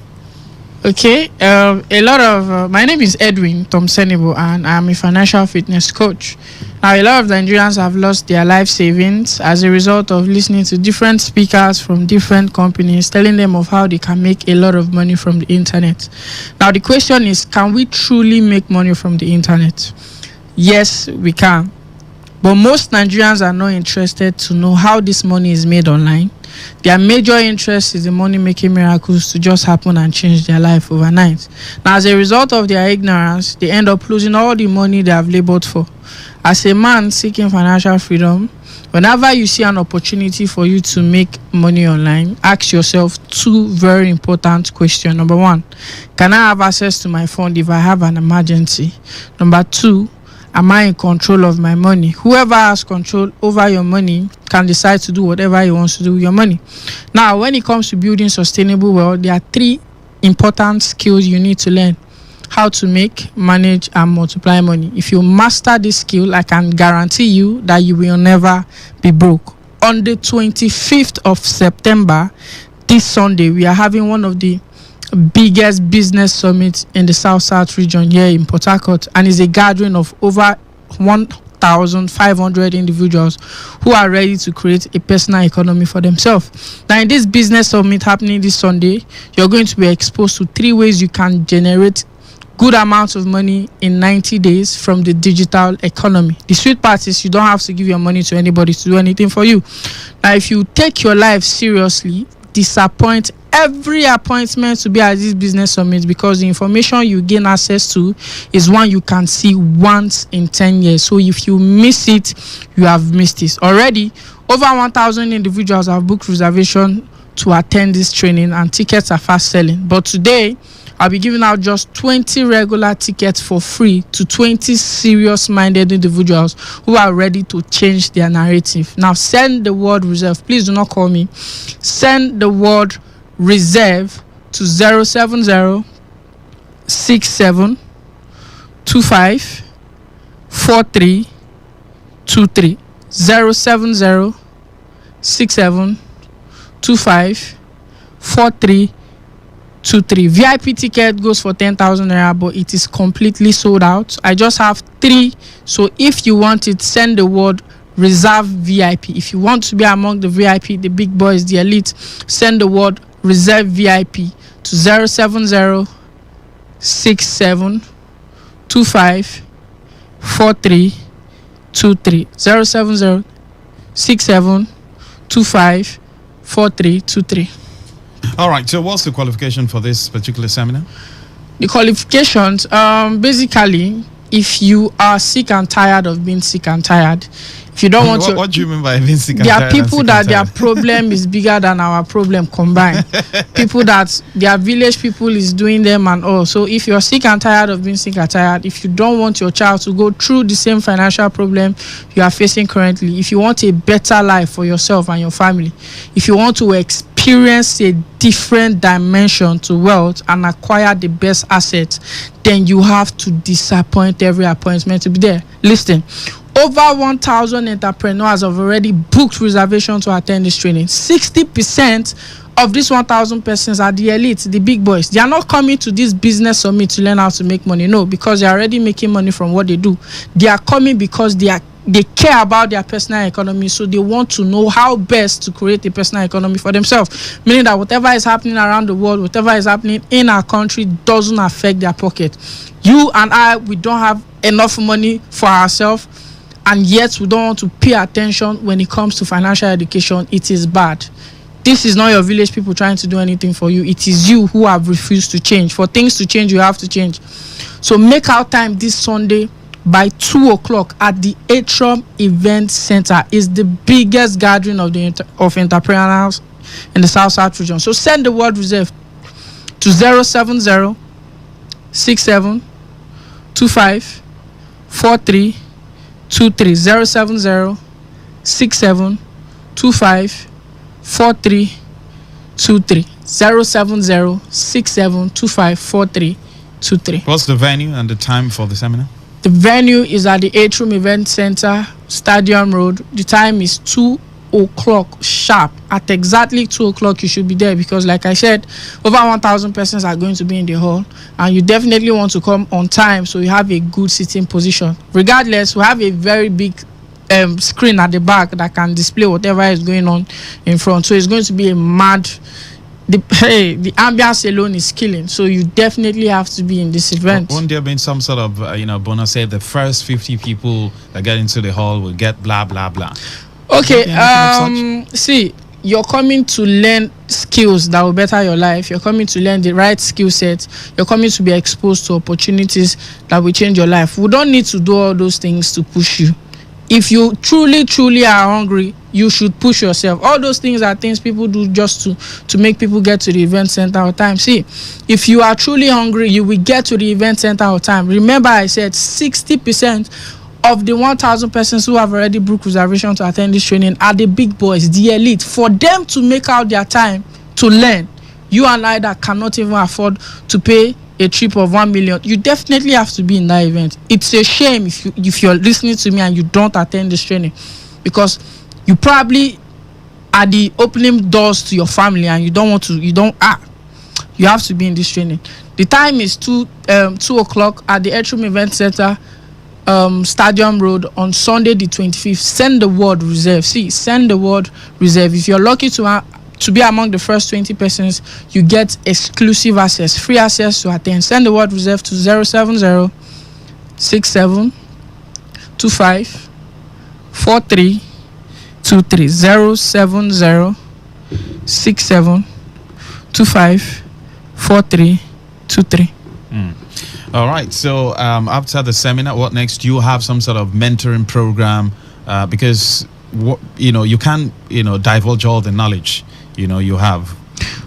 Speaker 31: Okay, a lot of my name is Edwin Tomsenibo, and I'm a financial fitness coach. Now, a lot of Nigerians have lost their life savings as a result of listening to different speakers from different companies telling them of how they can make a lot of money from the internet. Now, the question is, can we truly make money from the internet? Yes, we can. But most Nigerians are not interested to know how this money is made online. Their major interest is the money-making miracles to just happen and change their life overnight. Now, as a result of their ignorance, they end up losing all the money they have labored for. As a man seeking financial freedom, whenever you see an opportunity for you to make money online, ask yourself two very important questions. Number one, can I have access to my fund if I have an emergency? Number two, am I in control of my money? Whoever has control over your money can decide to do whatever he wants to do with your money. Now, when it comes to building sustainable wealth, there are three important skills you need to learn: how to make, manage, and multiply money. If you master this skill, I can guarantee you that you will never be broke. On the 25th of September, this Sunday, we are having one of the biggest business summits in the South region here in Port Harcourt, and is a gathering of over 1,500 individuals who are ready to create a personal economy for themselves. Now, in this business summit happening this Sunday, you're going to be exposed to 3 ways you can generate good amounts of money in 90 days from the digital economy. The sweet part is you don't have to give your money to anybody to do anything for you. Now, if you take your life seriously, disappoint every appointment to be at this business summit, because the information you gain access to is one you can see once in 10 years. So if you miss it, you have missed it. Already, over 1,000 individuals have booked reservation to attend this training, and tickets are fast selling. But today, I'll be giving out just 20 regular tickets for free to 20 serious-minded individuals who are ready to change their narrative. Now, send the word reserve. Please do not call me. Send the word reserve to 070 67 25 43 23. 070 67 25 43 23. VIP ticket goes for 10,000 naira, but it is completely sold out. I just have 3, so if you want it, send the word reserve VIP. If you want to be among the VIP, the big boys, the elite, send the word reserve VIP to 070 67 25 43 23. 070 67 25 43 23.
Speaker 30: All right, so what's the qualification for this particular seminar?
Speaker 31: The qualifications, basically, if you are sick and tired of being sick and tired, if you don't want to...
Speaker 30: What do you mean by being sick and
Speaker 31: tired?
Speaker 30: There
Speaker 31: are people that their problem is bigger than our problem combined. People that their village people is doing them and all. So if you're sick and tired of being sick and tired, if you don't want your child to go through the same financial problem you are facing currently, if you want a better life for yourself and your family, if you want to experience a different dimension to wealth and acquire the best assets, then you have to disappoint every appointment to be there. Listen, over 1,000 entrepreneurs have already booked reservation to attend this training. 60% of these 1,000 persons are the elite, the big boys. They are not coming to this business summit to learn how to make money. No, because they are already making money from what they do. They are coming because they care about their personal economy, so they want to know how best to create a personal economy for themselves. Meaning that whatever is happening around the world, whatever is happening in our country doesn't affect their pocket. You and I, we don't have enough money for ourselves, and yet we don't want to pay attention when it comes to financial education. It is bad. This is not your village people trying to do anything for you. It is you who have refused to change. For things to change, you have to change. So make out time this Sunday by 2 o'clock at the Atrium Event Center. Is the biggest gathering of entrepreneurs in the South region. So send the word reserve to 070 67 25 43 23. 070 67 25 43 23. 070 67 25 43 23.
Speaker 30: What's the venue and the time for the seminar?
Speaker 31: The venue is at the Atrium Event Center, Stadium Road. The time is 2 o'clock sharp. At exactly 2 o'clock, you should be there, because like I said, over 1,000 persons are going to be in the hall, and you definitely want to come on time so you have a good sitting position. Regardless, we have a very big screen at the back that can display whatever is going on in front. So it's going to be a mad. The ambience alone is killing. So you definitely have to be in this event.
Speaker 30: Won't there been some sort of bonus? Say the first 50 people that get into the hall will get blah blah blah.
Speaker 31: Okay. See, you're coming to learn skills that will better your life. You're coming to learn the right skill set. You're coming to be exposed to opportunities that will change your life. We don't need to do all those things to push you. If you truly are hungry, you should push yourself. All those things are things people do just to make people get to the event center on time. See, if you are truly hungry, you will get to the event center on time. Remember, I said 60% of the 1,000 persons who have already booked reservation to attend this training are the big boys, the elite. For them to make out their time to learn, you and I that cannot even afford to pay a trip of 1 million, you definitely have to be in that event. It's a shame if you're listening to me and you don't attend this training, because you probably are the opening doors to your family and you have to be in this training. The time is 2 o'clock at the Atrium Event Center, Stadium Road, on Sunday the 25th. Send the word reserve. Send the word reserve. If you're lucky to be among the first 20 persons, you get exclusive access, free access to attend. Send the word reserve to 070 67 25 43 23 070 67 25 43 23.
Speaker 30: All right. So after the seminar, what next? You have some sort of mentoring program, because you can't divulge all the knowledge you have.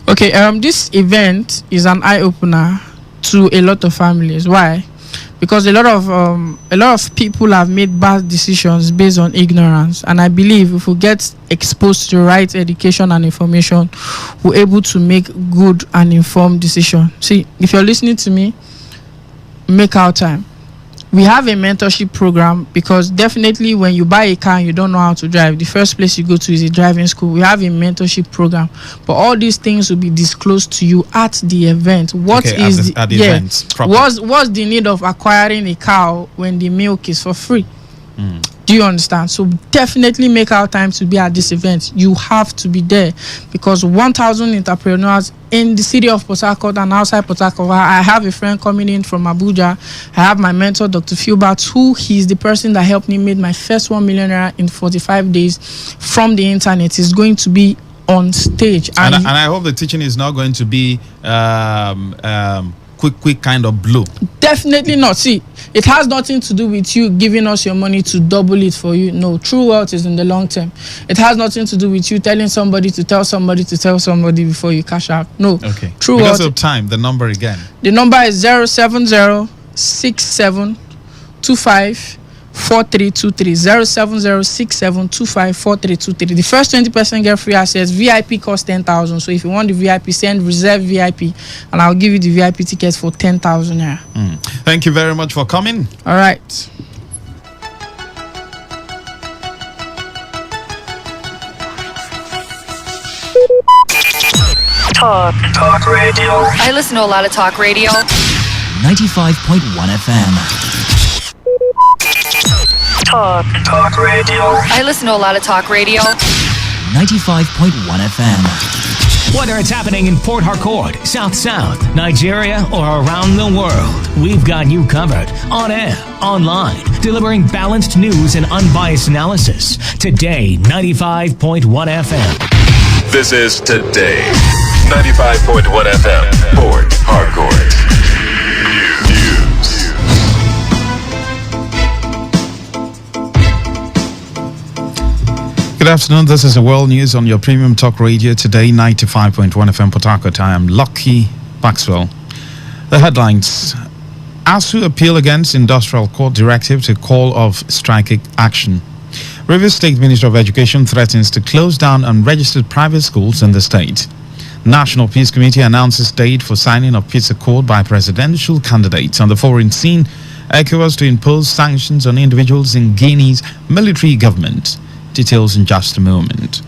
Speaker 31: Okay. This event is an eye opener to a lot of families. Why? Because a lot of people have made bad decisions based on ignorance, and I believe if we get exposed to the right education and information, we're able to make good and informed decisions. See, if you're listening to me, make our time. We have a mentorship program, because definitely when you buy a car and you don't know how to drive, the first place you go to is a driving school. We have a mentorship program, but all these things will be disclosed to you at the event. What's the need of acquiring a cow when the milk is for free? Do you understand? So definitely make our time to be at this event. You have to be there, because 1,000 entrepreneurs in the city of Port Harcourt and outside Port Harcourt. I have a friend coming in from Abuja. I have my mentor, Dr. Philbert, who he's the person that helped me make my first 1 million naira in 45 days from the internet. He's going to be on stage.
Speaker 30: And I hope the teaching is not going to be quick kind of blow.
Speaker 31: Definitely not. See, it has nothing to do with you giving us your money to double it for you. No, true wealth is in the long term. It has nothing to do with you telling somebody to tell somebody to tell somebody before you cash out. No.
Speaker 30: Okay.
Speaker 31: True
Speaker 30: because
Speaker 31: wealth.
Speaker 30: of time, the number again.
Speaker 31: The number is 070 67 25 4323 070 67 25 4323. The first 20% get free access. VIP costs 10,000. So if you want the VIP, send reserve VIP, and I'll give you the VIP tickets for 10,000 naira.
Speaker 30: Thank you very much for coming.
Speaker 31: All right.
Speaker 21: Talk radio. I listen to a lot of talk radio.
Speaker 16: 95.1 FM.
Speaker 21: Talk radio. I listen to a lot of talk radio.
Speaker 16: 95.1 FM.
Speaker 2: Whether it's happening in Port Harcourt, South, Nigeria, or around the world, we've got you covered. On air, online, delivering balanced news and unbiased analysis. Today, 95.1 FM.
Speaker 3: This is Today 95.1 FM, Port Harcourt.
Speaker 30: Good afternoon. This is the World News on your premium talk radio. Today, 95.1 FM Port Harcourt. I am Lucky Maxwell. The headlines: ASU appeal against Industrial Court directive to call of strike action. Rivers State Minister of Education threatens to close down unregistered private schools in the state. National Peace Committee announces date for signing of peace accord by presidential candidates. On the foreign scene, ECOWAS to impose sanctions on individuals in Guinea's military government. Details in just a moment.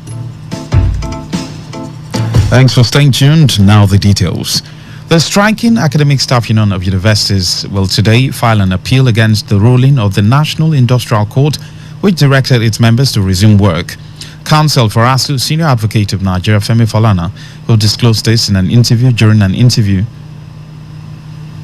Speaker 30: Thanks for staying tuned. Now the details. The striking academic staff union of universities will today file an appeal against the ruling of the National Industrial Court, which directed its members to resume work. Counsel for ASU Senior Advocate of Nigeria, Femi Falana, who disclosed this in an interview during an interview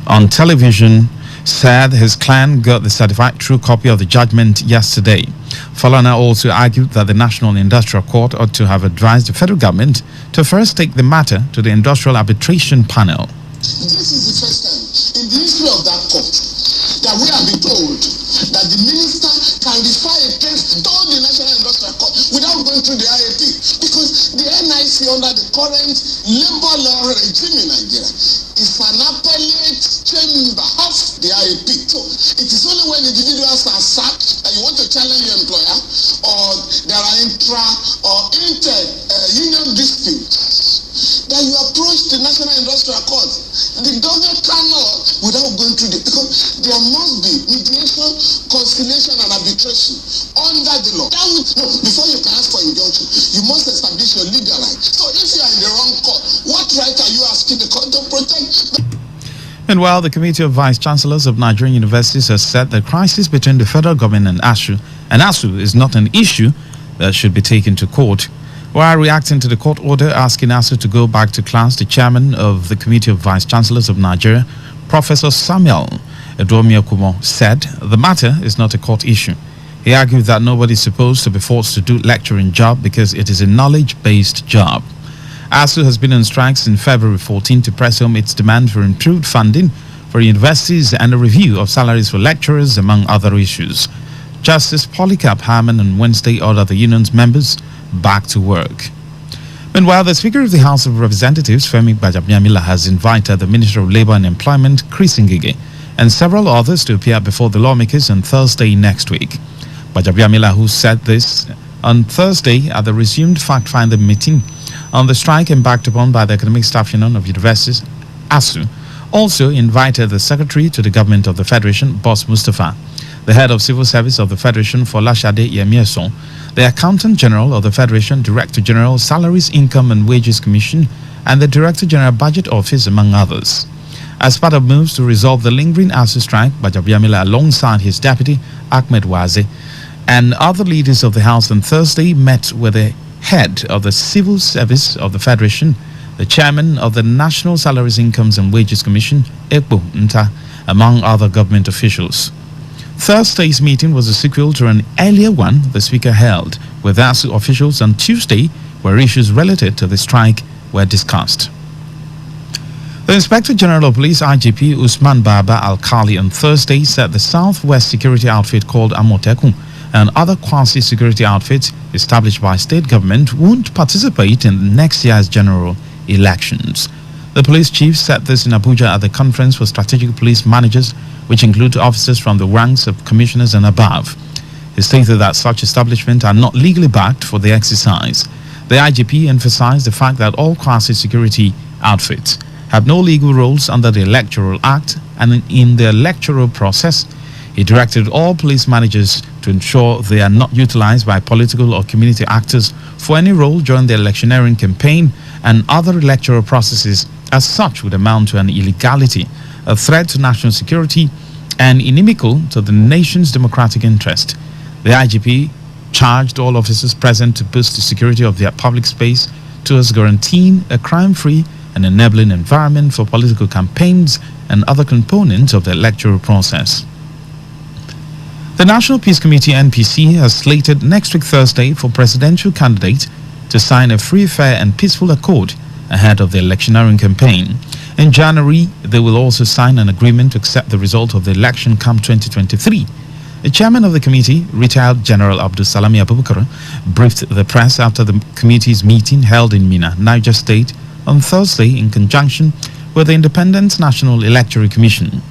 Speaker 30: on television, said his client got the certified true copy of the judgment yesterday. Falana also argued that the National Industrial Court ought to have advised the federal government to first take the matter to the Industrial Arbitration Panel.
Speaker 1: This is the first time in the history of that court that we have been told that the minister can refer a case to the National Industrial Court without going through the IAP, because the NIC under the current labor law regime in Nigeria is an appellate chamber of the IAP. So it is only when individuals are sacked and you want to challenge your employer, or there are intra or inter union disputes, that you approach the National Industrial Court. The government cannot without going through the, because there must be mediation, conciliation, and arbitration under the law. That would, no, before you can ask for injunction, you must establish your legal right. So if you are in the wrong court, what right are you asking the court to protect?
Speaker 30: Meanwhile, the Committee of Vice Chancellors of Nigerian Universities has said the crisis between the federal government and ASU is not an issue that should be taken to court. While reacting to the court order asking ASU to go back to class, the chairman of the Committee of Vice Chancellors of Nigeria, Professor Samuel Edomiakumo, said the matter is not a court issue. He argued that nobody is supposed to be forced to do lecturing job because it is a knowledge-based job. ASU has been on strike since February 14 to press home its demand for improved funding for universities and a review of salaries for lecturers, among other issues. Justice Polycarp Harman on Wednesday ordered the union's members back to work. Meanwhile, the Speaker of the House of Representatives, Femi Gbajabiamila, has invited the Minister of Labour and Employment, Chris Ngige, and several others to appear before the lawmakers on Thursday next week. Gbajabiamila, who said this on Thursday at the resumed fact-finding meeting on the strike embarked upon by the Academic Staff Union of Universities, ASU, also invited the Secretary to the Government of the Federation, Boss Mustafa, the Head of Civil Service of the Federation, Folashade Yemieson, the Accountant General of the Federation, Director General, Salaries, Income and Wages Commission, and the Director General Budget Office, among others. As part of moves to resolve the lingering ASU strike, Gbajabiamila, alongside his deputy, Ahmed Waze, and other leaders of the House on Thursday, met with the head of the Civil Service of the Federation, the chairman of the National Salaries, Incomes and Wages Commission, Ekpo Nta, among other government officials. Thursday's meeting was a sequel to an earlier one the Speaker held with ASU officials on Tuesday, where issues related to the strike were discussed. The Inspector General of Police, IGP Usman Baba Al-Khali, on Thursday said the Southwest security outfit called Amotekun and other quasi-security outfits established by state government won't participate in next year's general elections. The police chief said this in Abuja at the conference for strategic police managers, which include officers from the ranks of commissioners and above. He stated that such establishments are not legally backed for the exercise. The IGP emphasized the fact that all quasi-security outfits have no legal roles under the Electoral Act, and in the electoral process, he directed all police managers to ensure they are not utilized by political or community actors for any role during the electioneering campaign and other electoral processes, as such would amount to an illegality, a threat to national security, and inimical to the nation's democratic interest. The IGP charged all officers present to boost the security of their public space towards guaranteeing a crime-free and enabling environment for political campaigns and other components of the electoral process. The National Peace Committee (NPC) has slated next week Thursday for presidential candidates to sign a free, fair and peaceful accord ahead of the electioneering campaign. In January, they will also sign an agreement to accept the result of the election come 2023. The chairman of the committee, retired General Abdul Salami Abubakar, briefed the press after the committee's meeting held in Mina, Niger State, on Thursday in conjunction with the Independent National Electoral Commission.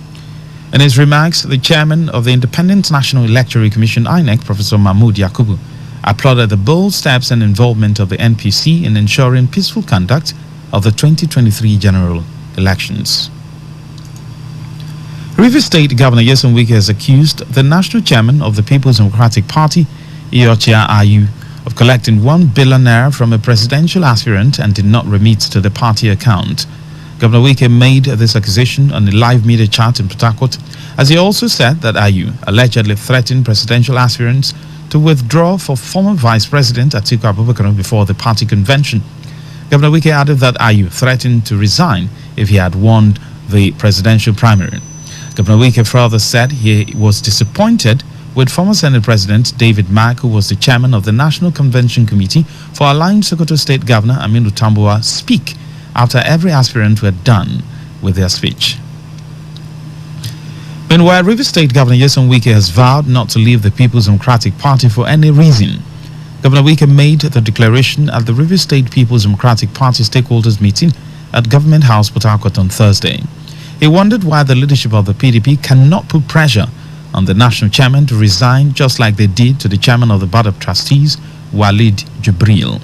Speaker 30: In his remarks, the chairman of the Independent National Electoral Commission, INEC, Professor Mahmoud Yakubu, applauded the bold steps and involvement of the NPC in ensuring peaceful conduct of the 2023 general elections. Rivers State Governor Nyesom Wike has accused the national chairman of the People's Democratic Party, Iyorchia Ayu, of collecting 1 billion naira from a presidential aspirant and did not remit to the party account. Governor Wike made this accusation on a live media chat in Port Harcourt, as he also said that Ayu allegedly threatened presidential aspirants to withdraw for former Vice President Atiku Abubakar before the party convention. Governor Wike added that Ayu threatened to resign if he had won the presidential primary. Governor Wike further said he was disappointed with former Senate President David Mack, who was the chairman of the National Convention Committee, for allowing Sokoto State Governor Aminu Tambuwal speak after every aspirant were done with their speech. Meanwhile, Rivers State Governor Nyesom Wike has vowed not to leave the People's Democratic Party for any reason. Governor Wike made the declaration at the Rivers State People's Democratic Party stakeholders meeting at Government House, Port Harcourt on Thursday. He wondered why the leadership of the PDP cannot put pressure on the national chairman to resign, just like they did to the chairman of the Board of Trustees, Walid Jibril.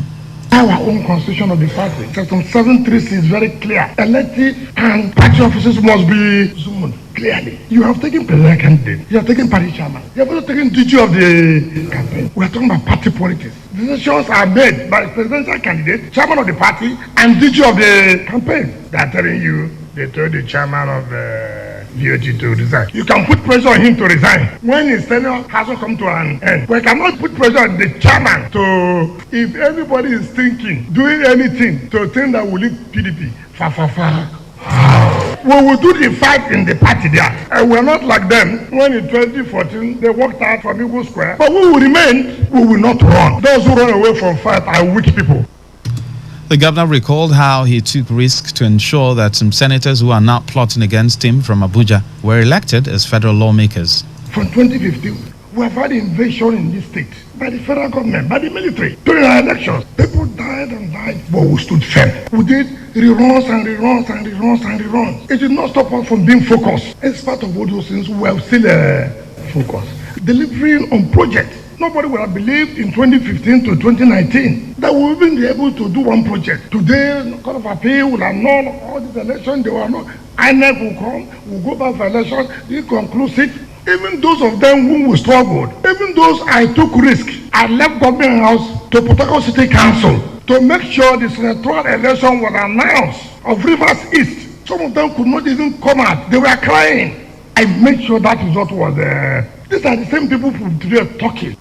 Speaker 4: Our own constitution of the party, section 736 is very clear. Elected and party officers must be summoned clearly. You have taken president candidate, you have taken party chairman, you have also taken DG of the campaign. We are talking about party politics. Decisions are made by presidential candidate, chairman of the party, and DG of the campaign. They are telling you, they told the chairman of the VOT to resign. You can put pressure on him to resign when his tenure hasn't come to an end. We cannot put pressure on the chairman to, if anybody is thinking, doing anything to think that will leave PDP, we will do the fight in the party there. And we're not like them when in 2014 they walked out from Eagle Square. But we will remain, we will not run. Those who run away from fight are weak people.
Speaker 30: The governor recalled how he took risks to ensure that some senators who are now plotting against him from Abuja were elected as federal lawmakers.
Speaker 4: From 2015, we have had invasion in this state by the federal government, by the military. During our elections, people died and died, but we stood firm. We did reruns and reruns and reruns and reruns. It did not stop us from being focused. In spite of all those things, we are still focused. Delivering on projects. Nobody would have believed in 2015 to 2019 that we will even be able to do one project. Today, the Court of Appeal will annul all these elections. They will not. INEC will come, we'll go back for elections, inconclusive. Even those of them whom we struggled, even those I took risk, I left government house to Port Harcourt City Council to make sure the senatorial election was announced of Rivers East. Some of them could not even come out. They were crying. I made sure that result was there. These are the same people who today are talking.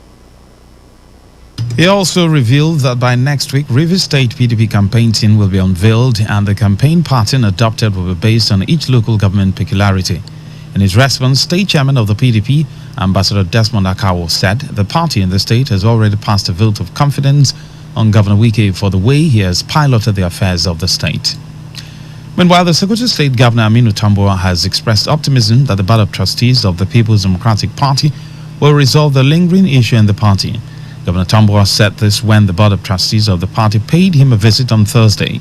Speaker 30: He also revealed that by next week, Rivers State PDP campaign team will be unveiled and the campaign pattern adopted will be based on each local government peculiarity. In his response, State Chairman of the PDP, Ambassador Desmond Akawo, said the party in the state has already passed a vote of confidence on Governor Wike for the way he has piloted the affairs of the state. Meanwhile, the Sokoto State Governor Aminu Tambuwal has expressed optimism that the Board of Trustees of the People's Democratic Party will resolve the lingering issue in the party. Governor Tambuwal said this when the Board of Trustees of the party paid him a visit on Thursday.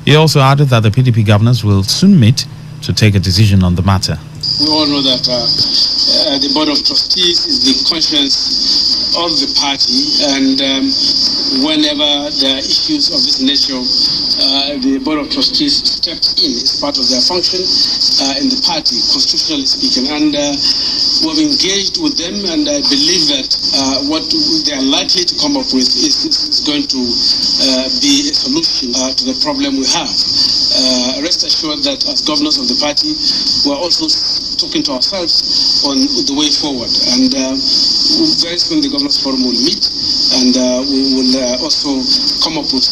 Speaker 30: He also added that the PDP governors will soon meet to take a decision on the matter.
Speaker 7: We all know that the Board of Trustees is the conscience of the party, and whenever there are issues of this nature, the Board of Trustees stepped in as part of their function in the party, constitutionally speaking. And we've engaged with them, and I believe that what they are likely to come up with is going to be a solution to the problem we have. Rest assured that as governors of the party, we're also talking to ourselves on the way forward. And very soon the Governors Forum will meet, and we will also come up with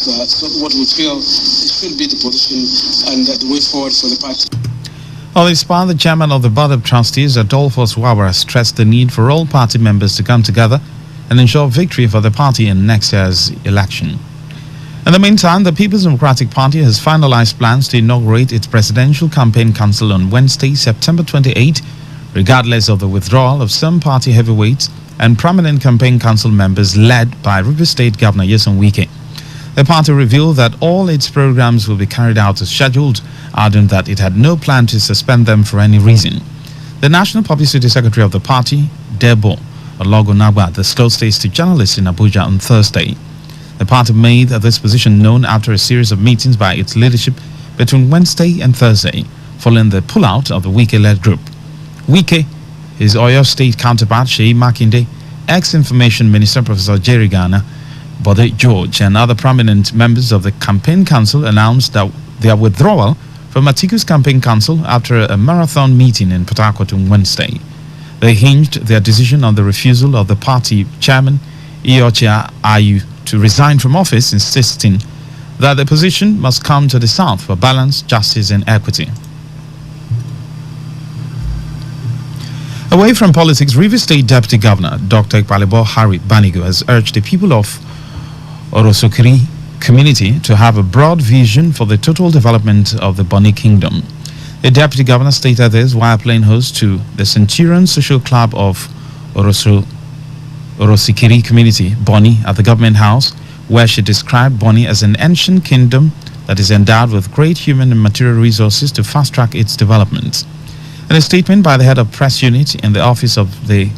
Speaker 7: what we feel should be the position and the way forward for the party.
Speaker 30: On this part, the chairman of the Board of Trustees, Adolphus Wawara, stressed the need for all party members to come together and ensure victory for the party in next year's election. In the meantime, the People's Democratic Party has finalized plans to inaugurate its Presidential Campaign Council on Wednesday, September 28, regardless of the withdrawal of some party heavyweights and prominent campaign council members led by Rivers State Governor Nyesom Wike. The party revealed that all its programs will be carried out as scheduled, adding that it had no plan to suspend them for any reason. The National Publicity Secretary of the party, Debo Ologunagba, disclosed this to journalists in Abuja on Thursday. The party made this position known after a series of meetings by its leadership between Wednesday and Thursday, following the pullout of the Wike-led group. Wike, his Oyo State counterpart Sheyi Makinde, ex-Information Minister Professor Jerry Ghana, Bode George, and other prominent members of the campaign council announced that their withdrawal from Atiku's campaign council after a marathon meeting in Port Harcourt on Wednesday. They hinged their decision on the refusal of the party chairman, Iochia Ayu, to resign from office, insisting that the position must come to the South for balance, justice, and equity. Away from politics, Rivers State Deputy Governor Dr. Ikbalebo Harry Banigo has urged the people of Orosokiri community to have a broad vision for the total development of the Boni Kingdom. The Deputy Governor stated this while playing host to the Centurion Social Club of Orosikiri community, Boni, at the Government House, where she described Boni as an ancient kingdom that is endowed with great human and material resources to fast-track its development. In a statement by the head of press unit in the office of the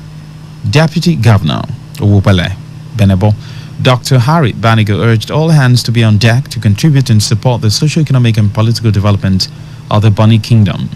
Speaker 30: Deputy Governor, Owopele Benebo, Dr. Harry Banigo urged all hands to be on deck to contribute and support the socio-economic and political development of the Boni Kingdom.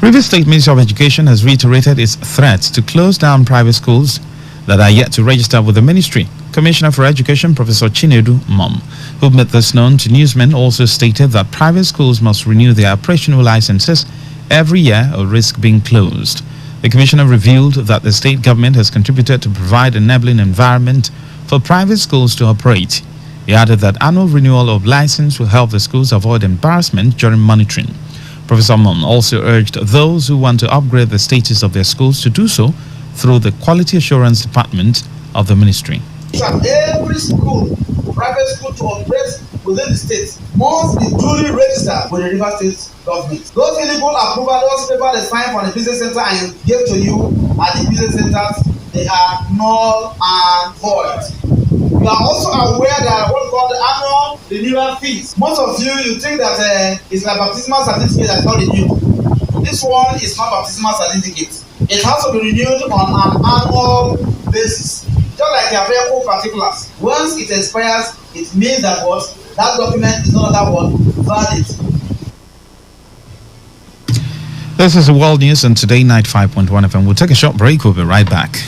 Speaker 30: Rivers State Ministry of Education has reiterated its threats to close down private schools that are yet to register with the ministry. Commissioner for Education, Professor Chinedu Mom, who made this known to newsmen, also stated that private schools must renew their operational licenses every year or risk being closed. The Commissioner revealed that the state government has contributed to provide an enabling environment for private schools to operate. He added that annual renewal of license will help the schools avoid embarrassment during monitoring. Professor Mom also urged those who want to upgrade the status of their schools to do so through the Quality Assurance Department of the ministry.
Speaker 8: Every school, private school to operate within the state must be duly registered with the River State government. Those illegal approval, those papers they sign from the business center and give to you at the business centers, they are null and void. You are also aware that what we call the annual renewal fees. Most of you think that it's like baptismal certificate that's not renewed. This one is not baptismal certificate. It has to be renewed on an annual basis. Just like your vehicle particulars. Once it expires, it means that what that document is no longer what valid.
Speaker 30: This is the World News on Today 95.1 FM. We'll take a short break. We'll be right back.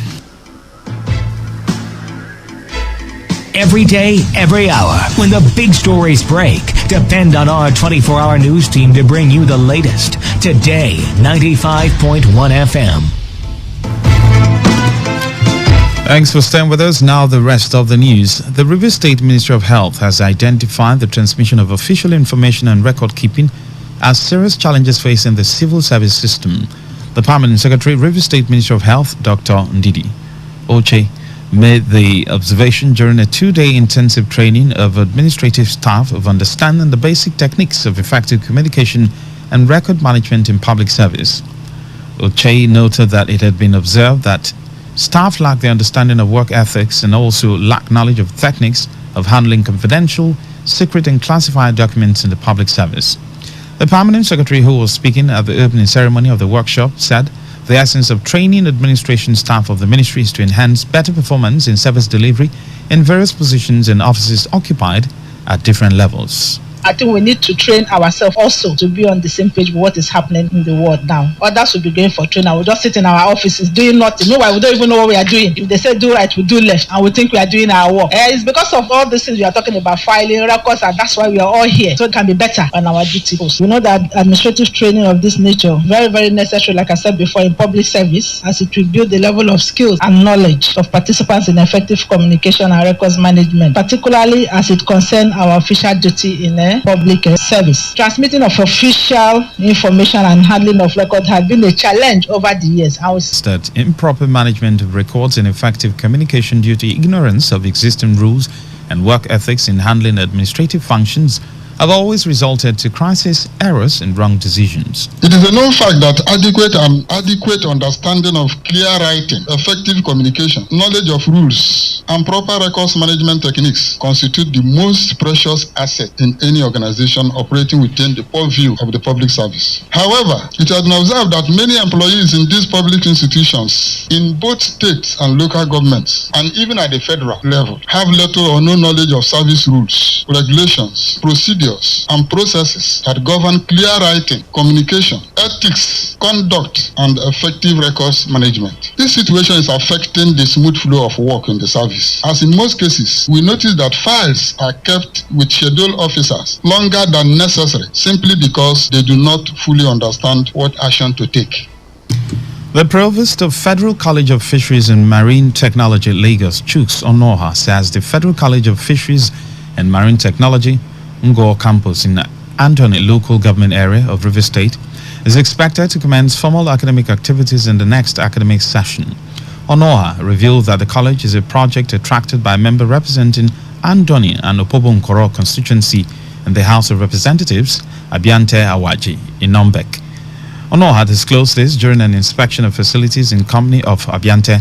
Speaker 2: Every day, every hour, when the big stories break, depend on our 24-hour news team to bring you the latest. Today 95.1 FM.
Speaker 30: Thanks for staying with us. Now the rest of the news. The Rivers State Ministry of Health has identified the transmission of official information and record keeping as serious challenges facing the civil service system. The Permanent Secretary, Rivers State Ministry of Health, Dr. Ndidi Oche, made the observation during a 2-day intensive training of administrative staff of understanding the basic techniques of effective communication and record management in public service. Oche noted that it had been observed that staff lack the understanding of work ethics and also lack knowledge of techniques of handling confidential, secret and classified documents in the public service. The Permanent Secretary, who was speaking at the opening ceremony of the workshop, said the essence of training administration staff of the ministry is to enhance better performance in service delivery in various positions and offices occupied at different levels.
Speaker 9: I think we need to train ourselves also to be on the same page with what is happening in the world now. Others will be going for training. We'll just sit in our offices doing nothing. Meanwhile, we don't even know what we are doing. If they say do right, we do left, and we think we are doing our work. It's because of all these things we are talking about, filing records, and that's why we are all here, so it can be better on our duty post. We know that administrative training of this nature very, very necessary, like I said before, in public service, as it will build the level of skills and knowledge of participants in effective communication and records management, particularly as it concerns our official duty in public service. Transmitting of official information and handling of records has been a challenge over the years.
Speaker 30: That improper management of records and effective communication due to ignorance of existing rules and work ethics in handling administrative functions have always resulted to crisis, errors, and wrong decisions.
Speaker 11: It is a known fact that adequate understanding of clear writing, effective communication, knowledge of rules,
Speaker 6: records and proper records management techniques constitute the most precious asset in any organization operating within the purview of the public service. However, it has been observed that many employees in these public institutions, in both states and local governments, and even at the federal level, have little or no knowledge of service rules, regulations, procedures, and processes that govern clear writing, communication, ethics, conduct, and effective records management. This situation is affecting the smooth flow of work in the service, as in most cases, we notice that files are kept with scheduled officers longer than necessary simply because they do not fully understand what action to take.
Speaker 30: The Provost of Federal College of Fisheries and Marine Technology, Lagos, Chuks Onoha, says the Federal College of Fisheries and Marine Technology, Ngo campus in Anthony local government area of River State, is expected to commence formal academic activities in the next academic session. Onoha revealed that the college is a project attracted by a member representing Andoni and Opobo-Nkoro constituency in the House of Representatives, Abiante Awaji, in Nombek. Onoha disclosed this during an inspection of facilities in company of Abiante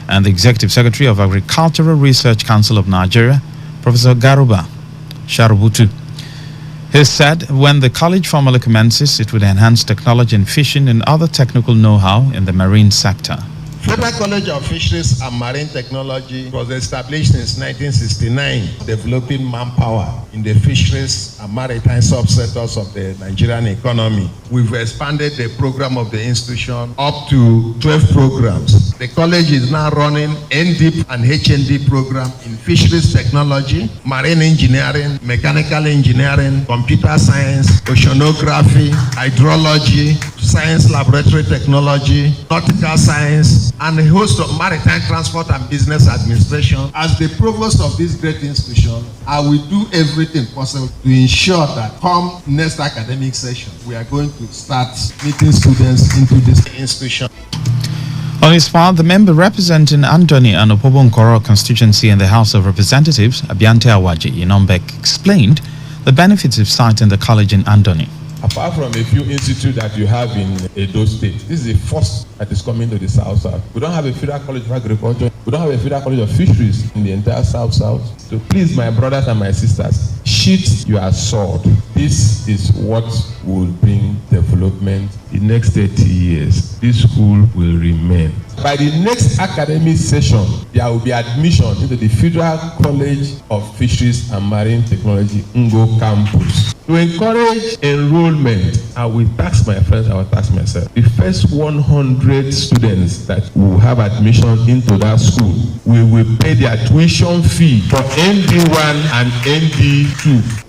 Speaker 30: and the Executive Secretary of Agricultural Research Council of Nigeria, Professor Garuba Sharubutu. He said when the college formally commences, it would enhance technology in fishing and other technical know-how in the marine sector.
Speaker 10: Federal College of Fisheries and Marine Technology was established since 1969, developing manpower in the fisheries and maritime subsectors of the Nigerian economy. We've expanded the program of the institution up to 12 programs. The college is now running NDIP and HND program in fisheries technology, marine engineering, mechanical engineering, computer science, oceanography, hydrology, science laboratory technology, nautical science, and a host of maritime transport and business administration. As the provost of this great institution, I will do everything possible to ensure that come next academic session, we are going to start meeting students into this institution.
Speaker 30: On his part, the member representing Andoni and Opobo-Nkoro constituency in the House of Representatives, Abiante Awaji in Nombek, explained the benefits of starting the college in Andoni.
Speaker 11: Apart from a few institutes that you have in Edo State, this is the first that is coming to the South. We don't have a Federal College of Agriculture. We don't have a Federal College of Fisheries in the entire South. So please, my brothers and my sisters, sheath your sword. This is what will bring development in the next 30 years. This school will remain. By the next academic session, there will be admission into the Federal College of Fisheries and Marine Technology, Ngo campus. To encourage enrollment, I will tax my friends, I will tax myself. The first 100 students that will have admission into that school, we will pay their tuition fee for ND1 and ND2.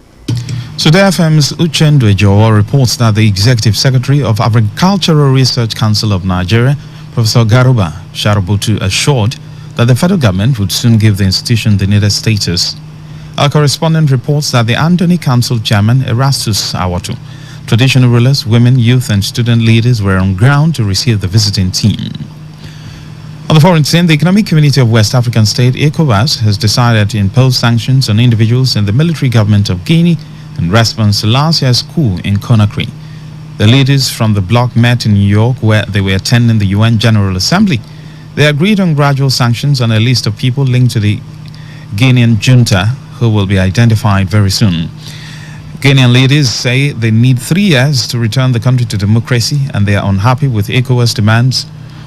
Speaker 30: Today FM's Uchendu Ejowo reports that the Executive Secretary of Agricultural Research Council of Nigeria, Professor Garuba Sharubutu, assured that the federal government would soon give the institution the needed status. Our correspondent reports that the Andoni Council Chairman, Erastus Awatu, traditional rulers, women, youth and student leaders were on ground to receive the visiting team. On the foreign scene, the Economic Community of West African State, ECOWAS, has decided to impose sanctions on individuals in the military government of Guinea in response to last year's coup in Conakry. The leaders from the bloc met in New York where they were attending the UN General Assembly. They agreed on gradual sanctions on a list of people linked to the Guinean junta who will be identified very soon. Guinean leaders say they need 3 years to return the country to democracy and they are unhappy with ECOWAS demands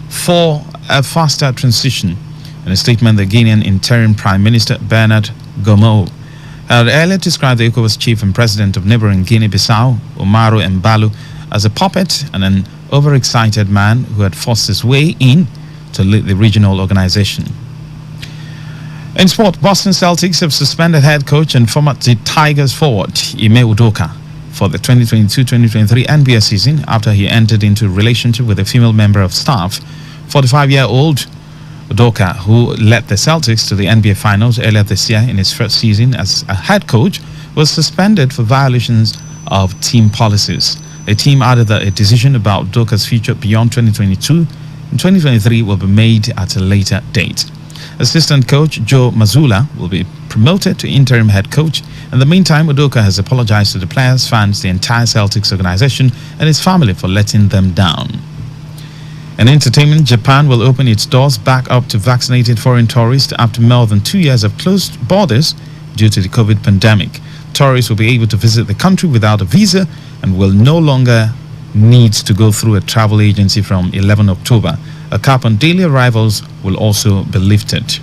Speaker 30: for a faster transition. In a statement, the Guinean interim Prime Minister Bernard Gomo had earlier described the ECOWAS chief and president of neighboring Guinea-Bissau, Umaru Embalu, as a puppet and an overexcited man who had forced his way in to lead the regional organization. In sport, Boston Celtics have suspended head coach and former Tigers forward Ime Udoka for the 2022-2023 NBA season after he entered into a relationship with a female member of staff. 45-year-old Udoka, who led the Celtics to the NBA Finals earlier this year in his first season as a head coach, was suspended for violations of team policies. The team added that a decision about Udoka's future beyond 2022 and 2023 will be made at a later date. Assistant coach Joe Mazzulla will be promoted to interim head coach. In the meantime, Udoka has apologized to the players, fans, the entire Celtics organization and his family for letting them down. In entertainment, Japan will open its doors back up to vaccinated foreign tourists after more than 2 years of closed borders due to the COVID pandemic. Tourists will be able to visit the country without a visa and will no longer need to go through a travel agency from 11 October. A cap on daily arrivals will also be lifted.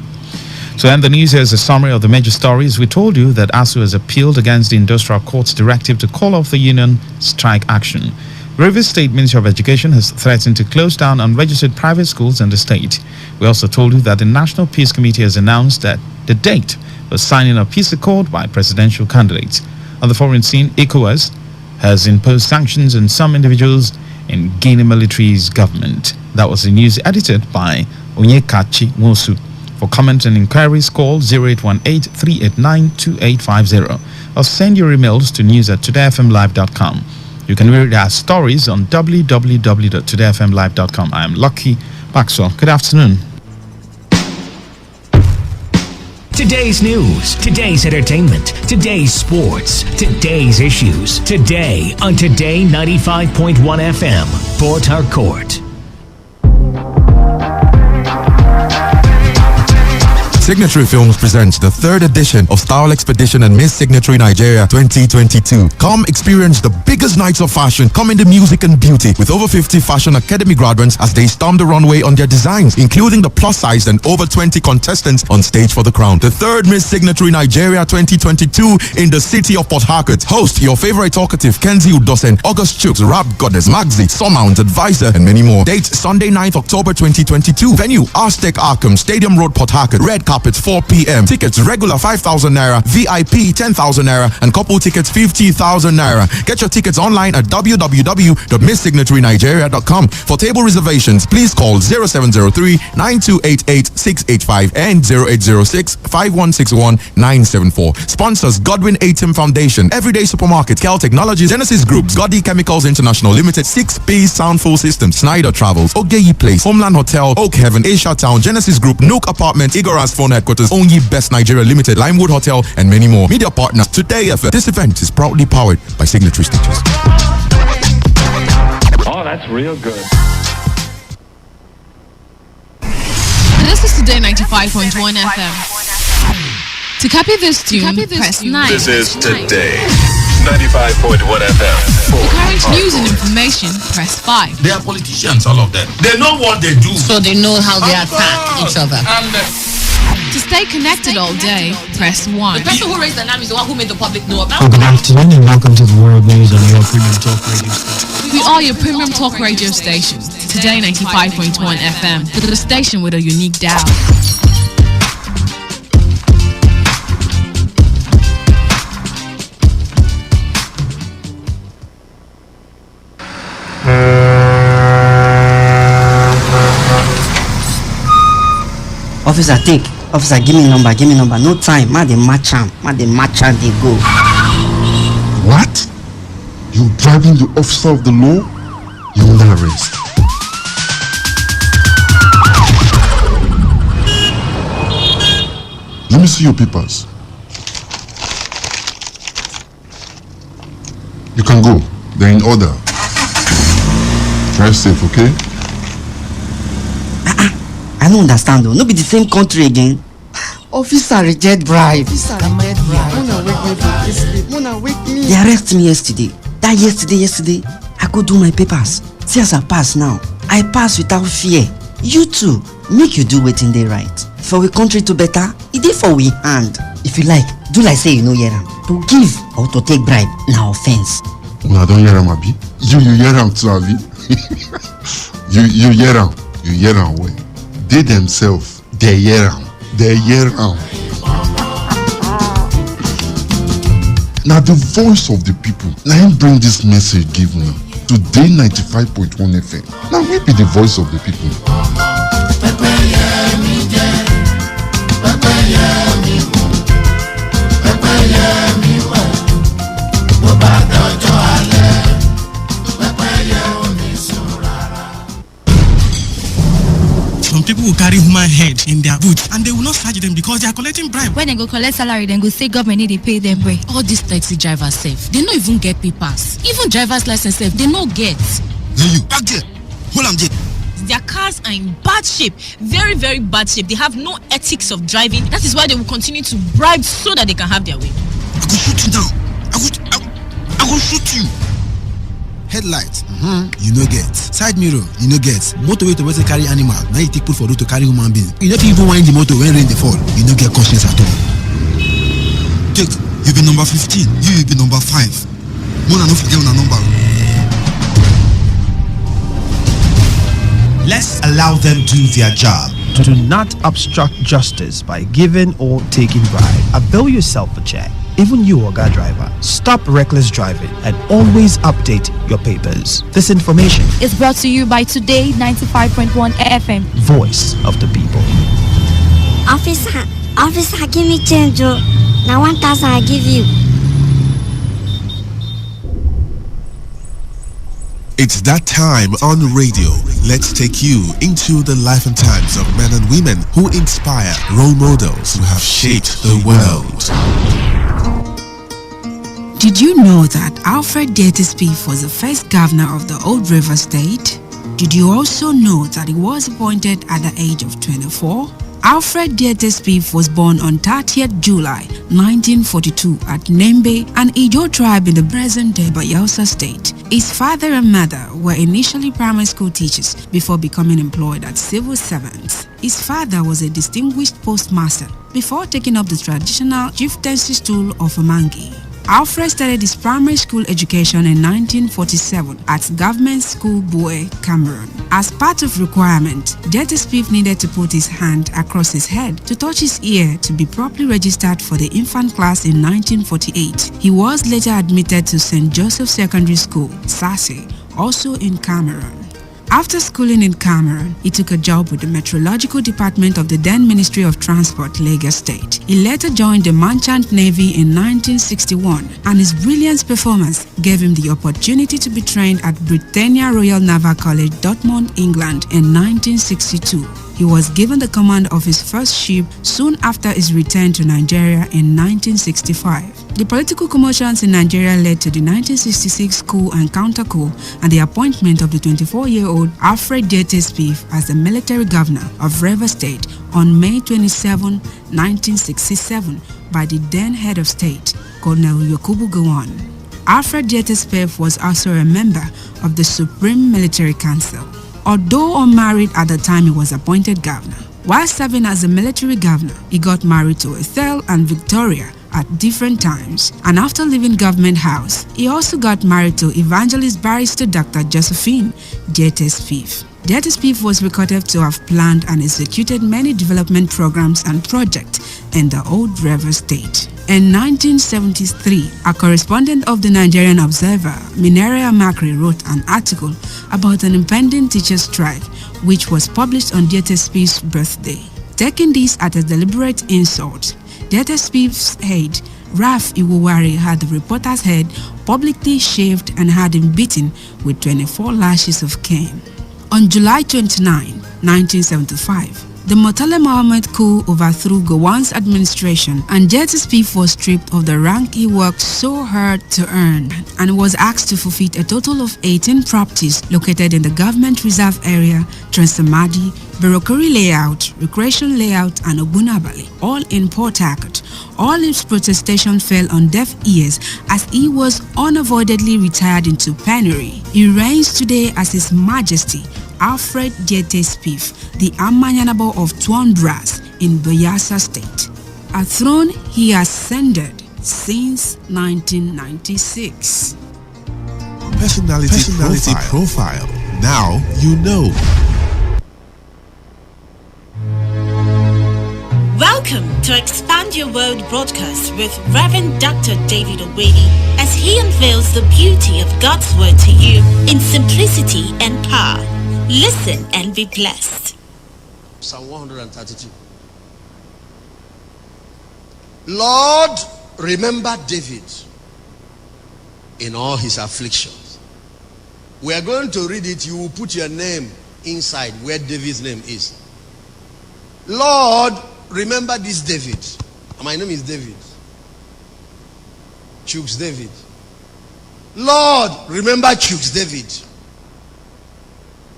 Speaker 30: So, and the news here is a summary of the major stories. We told you that ASU has appealed against the Industrial Court's directive to call off the union strike action. Rivers State Ministry of Education has threatened to close down unregistered private schools in the state. We also told you that the National Peace Committee has announced that the date for signing a peace accord by presidential candidates. On the foreign scene, ECOWAS has imposed sanctions on some individuals in Guinea military's government. That was the news edited by Onyekachi Nwosu. For comments and inquiries, call 0818-389-2850 or send your emails to news@todayfmlive.com. You can read our stories on www.todayfmlive.com. I am Lucky Maxwell. Good afternoon.
Speaker 2: Today's news, today's entertainment, today's sports, today's issues. Today on Today 95.1 FM, Port Harcourt.
Speaker 5: Signatory Films presents the 3rd edition of Style Expedition and Miss Signatory Nigeria 2022. Come experience the biggest nights of fashion, come in the music and beauty with over 50 Fashion Academy graduates as they storm the runway on their designs, including the plus-sized and over 20 contestants on stage for the crown. The 3rd Miss Signatory Nigeria 2022 in the city of Port Harcourt. Host your favorite talkative Kenzie Udosen, August Chooks, Rap Goddess, Magzi, Surmount, Advisor, and many more. Date Sunday 9th October 2022. Venue Aztec Arkham, Stadium Road, Port Harcourt. Red carpet 4 p.m. Tickets regular 5,000 naira, VIP 10,000 naira, and couple tickets 50,000 naira. Get your tickets online at www.misssignatorynigeria.com. For table reservations, please call 0703-9288-685 and 0806-5161-974. Sponsors Godwin ATM Foundation, Everyday Supermarket, Cal Technologies, Genesis Groups, Goddy Chemicals International Limited, 6P Soundful Systems, Snyder Travels, Ogeyi Place, Homeland Hotel, Oak Heaven, Asia Town, Genesis Group, Nook Apartment, Igor's Phone Headquarters, Only Best Nigeria Limited, Limewood Hotel, and many more. Media partners Today FM. This event is proudly powered by Signatory Stitches.
Speaker 12: Oh, that's real good.
Speaker 29: This is Today 95.1 FM. To copy this tune, press 9.
Speaker 3: This is Today 95.1 FM.
Speaker 29: For current news and information, press 5.
Speaker 14: They are politicians, all of them. They know what they do.
Speaker 15: So they know how they attack each other.
Speaker 29: To stay connected all day, press 1.
Speaker 15: The person who raised the name is the one who made the public know about.
Speaker 17: Good afternoon and welcome to the World News on your premium talk radio station.
Speaker 29: We are your premium talk radio station. Today 95.1 FM, the station with a unique dial.
Speaker 15: Officer, take. Officer, give me number. No time. Ma dey match am. They go.
Speaker 4: What? You driving the officer of the law? You're under arrest. Let me see your papers. You can go. They're in order. Drive safe, okay?
Speaker 15: I don't understand though. No be the same country again. Officer reject bribe. They arrest me yesterday. That yesterday, I go do my papers. See as I pass now. I pass without fear. You too, make you do wetin dey right. For we country to better, e dey for we hand. If you like, do like say you no hear am. To give or to take bribe na offense.
Speaker 4: Una don hear am, abi? You hear am too, abi? You hear am. You hear am well. They themselves, they hear am. Now the voice of the people. Now him bring this message give me. Today 95.1 FM. Now we be the voice of the people.
Speaker 18: Some people will carry human head in their boots and they will not charge them because they are collecting bribe.
Speaker 19: When they go collect salary, then go say government need to pay them way.
Speaker 15: All these taxi drivers safe. They don't even get papers. Even driver's license safe, they no get.
Speaker 18: Then you back there. Hold on there.
Speaker 15: Their
Speaker 12: cars are in bad shape, very, very, very bad shape. They have no ethics of driving. That is why they will continue to bribe so that they can have their way.
Speaker 13: I go shoot you down. I go shoot you. Headlight, you no get. Side mirror, you no get. Motor wey to carry animal, now you take put for road to carry human being. You no fit even wind the motor when rain dey fall. You no get conscience at all. Jake, you be number 15, you be number 5. Mona no forget una number.
Speaker 20: Let's allow them do their job.
Speaker 22: Do not obstruct justice by giving or taking bribe. Avail yourself a check. Even you, Oga driver, stop reckless driving and always update your papers. This information is brought to you by Today 95.1 FM.
Speaker 20: Voice of the people.
Speaker 23: Officer, give me change. Now $1,000 I give you.
Speaker 5: It's that time on radio. Let's take you into the life and times of men and women who inspire, role models who have shaped the world.
Speaker 24: Did you know that Alfred Spief was the first governor of the Old River State? Did you also know that he was appointed at the age of 24? Alfred Spieth was born on 30th July 1942 at Nembe, an Ijo tribe in the present-day Bayelsa State. His father and mother were initially primary school teachers before becoming employed as civil servants. His father was a distinguished postmaster before taking up the traditional chieftaincy stool of Omangi. Alfred started his primary school education in 1947 at Government School Boy, Cameroon. As part of requirement, Spieth needed to put his hand across his head to touch his ear to be properly registered for the infant class in 1948. He was later admitted to St. Joseph Secondary School, Sase, also in Cameroon. After schooling in Cameroon, he took a job with the Meteorological Department of the then Ministry of Transport, Lagos State. He later joined the Merchant Navy in 1961, and his brilliant performance gave him the opportunity to be trained at Britannia Royal Naval College, Dortmund, England in 1962. He was given the command of his first ship soon after his return to Nigeria in 1965. The political commotions in Nigeria led to the 1966 coup and counter-coup and the appointment of the 24-year-old Alfred Spieth as the military governor of Rivers State on May 27, 1967 by the then head of state, Colonel Yakubu Gowon. Alfred Spieth was also a member of the Supreme Military Council. Although unmarried at the time he was appointed governor, while serving as a military governor, he got married to Ethel and Victoria at different times, and after leaving Government House, he also got married to evangelist barrister Dr. Josephine J.T. Spieth. J.T. Spieth was recorded to have planned and executed many development programs and projects in the Old River State. In 1973, a correspondent of the Nigerian Observer, Mineria Makri, wrote an article about an impending teacher strike, which was published on J.T.'s birthday. Taking this as a deliberate insult, J.T.'s head, Raf Iwuwari, had the reporter's head publicly shaved and had him beaten with 24 lashes of cane. On July 29, 1975, the Murtala Mohammed coup overthrew Gowon's administration, and J.T. was stripped of the rank he worked so hard to earn, and was asked to forfeit a total of 18 properties located in the government reserve area, Transamadi, Barokuri layout, Recreation layout, and Ogunabali, all in Port Harcourt. All his protestation fell on deaf ears as he was unavoidably retired into penury. He reigns today as His Majesty Alfred J.T. Spieth, the Amanyanabo of Tuandras in Bayelsa State, a throne he ascended since 1996.
Speaker 13: Personality profile. Now you know.
Speaker 24: Welcome to Expand Your World broadcast with Reverend Dr. David Owedi as he unveils the beauty of God's word to you in simplicity and power. Listen and be blessed.
Speaker 25: Psalm 132.
Speaker 26: Lord, remember David in all his afflictions. We are going to read it. You will put your name inside where David's name is. Lord, remember this David. My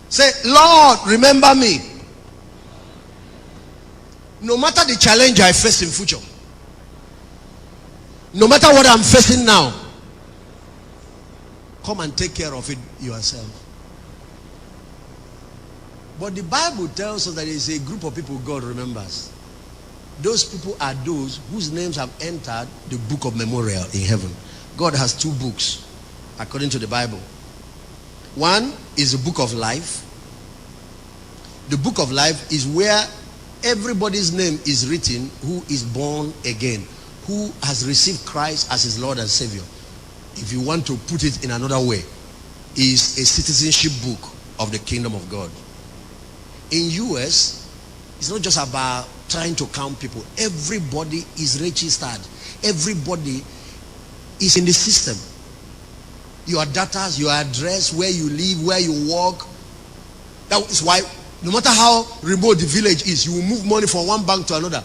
Speaker 26: Say, Lord, remember me. No matter the challenge I face in future, no matter what I'm facing now, come and take care of it yourself. But the Bible tells us that there is a group of people God remembers. Those people are those whose names have entered the book of memorial in heaven. God has two books according to the Bible. One is the book of life. The book of life is where everybody's name is written who is born again, who has received Christ as his Lord and Savior. If you want to put it in another way, is a citizenship book of the kingdom of God. In US, it's not just about trying to count people. Everybody is registered. Everybody is in the system. Your data, your address, where you live, where you work. That is why no matter how remote the village is, you will move money from one bank to another.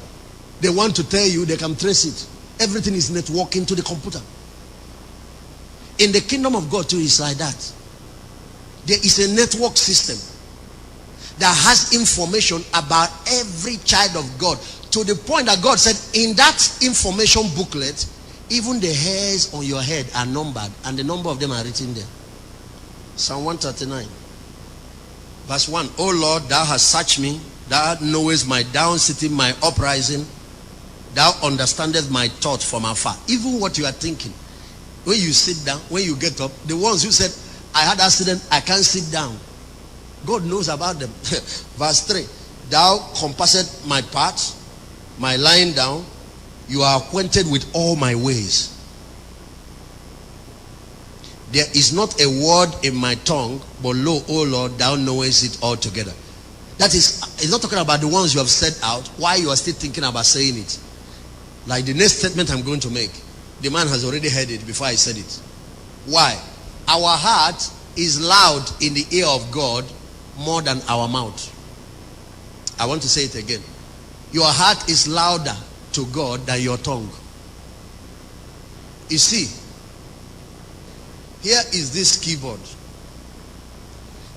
Speaker 26: They want to tell you, they can trace it. Everything is networking to the computer. In the kingdom of God too, it's like that. There is a network system that has information about every child of God, to the point that God said in that information booklet, even the hairs on your head are numbered, and the number of them are written there. Psalm 139 verse 1. O Lord, thou hast searched me, thou knowest my down sitting, my uprising, thou understandest my thought from afar. Even what you are thinking, when you sit down, when you get up, the ones who said, I had accident, I can't sit down, God knows about them. Verse 3. Thou compassest my paths, my lying down. You are acquainted with all my ways. There is not a word in my tongue, but lo, O Lord, thou knowest it altogether. That is, it's not talking about the ones you have said out, why you are still thinking about saying it. Like the next statement I'm going to make, the man has already heard it before I said it. Why? Our heart is loud in the ear of God more than our mouth. I want to say it again. Your heart is louder to God than your tongue. You see, here is this keyboard.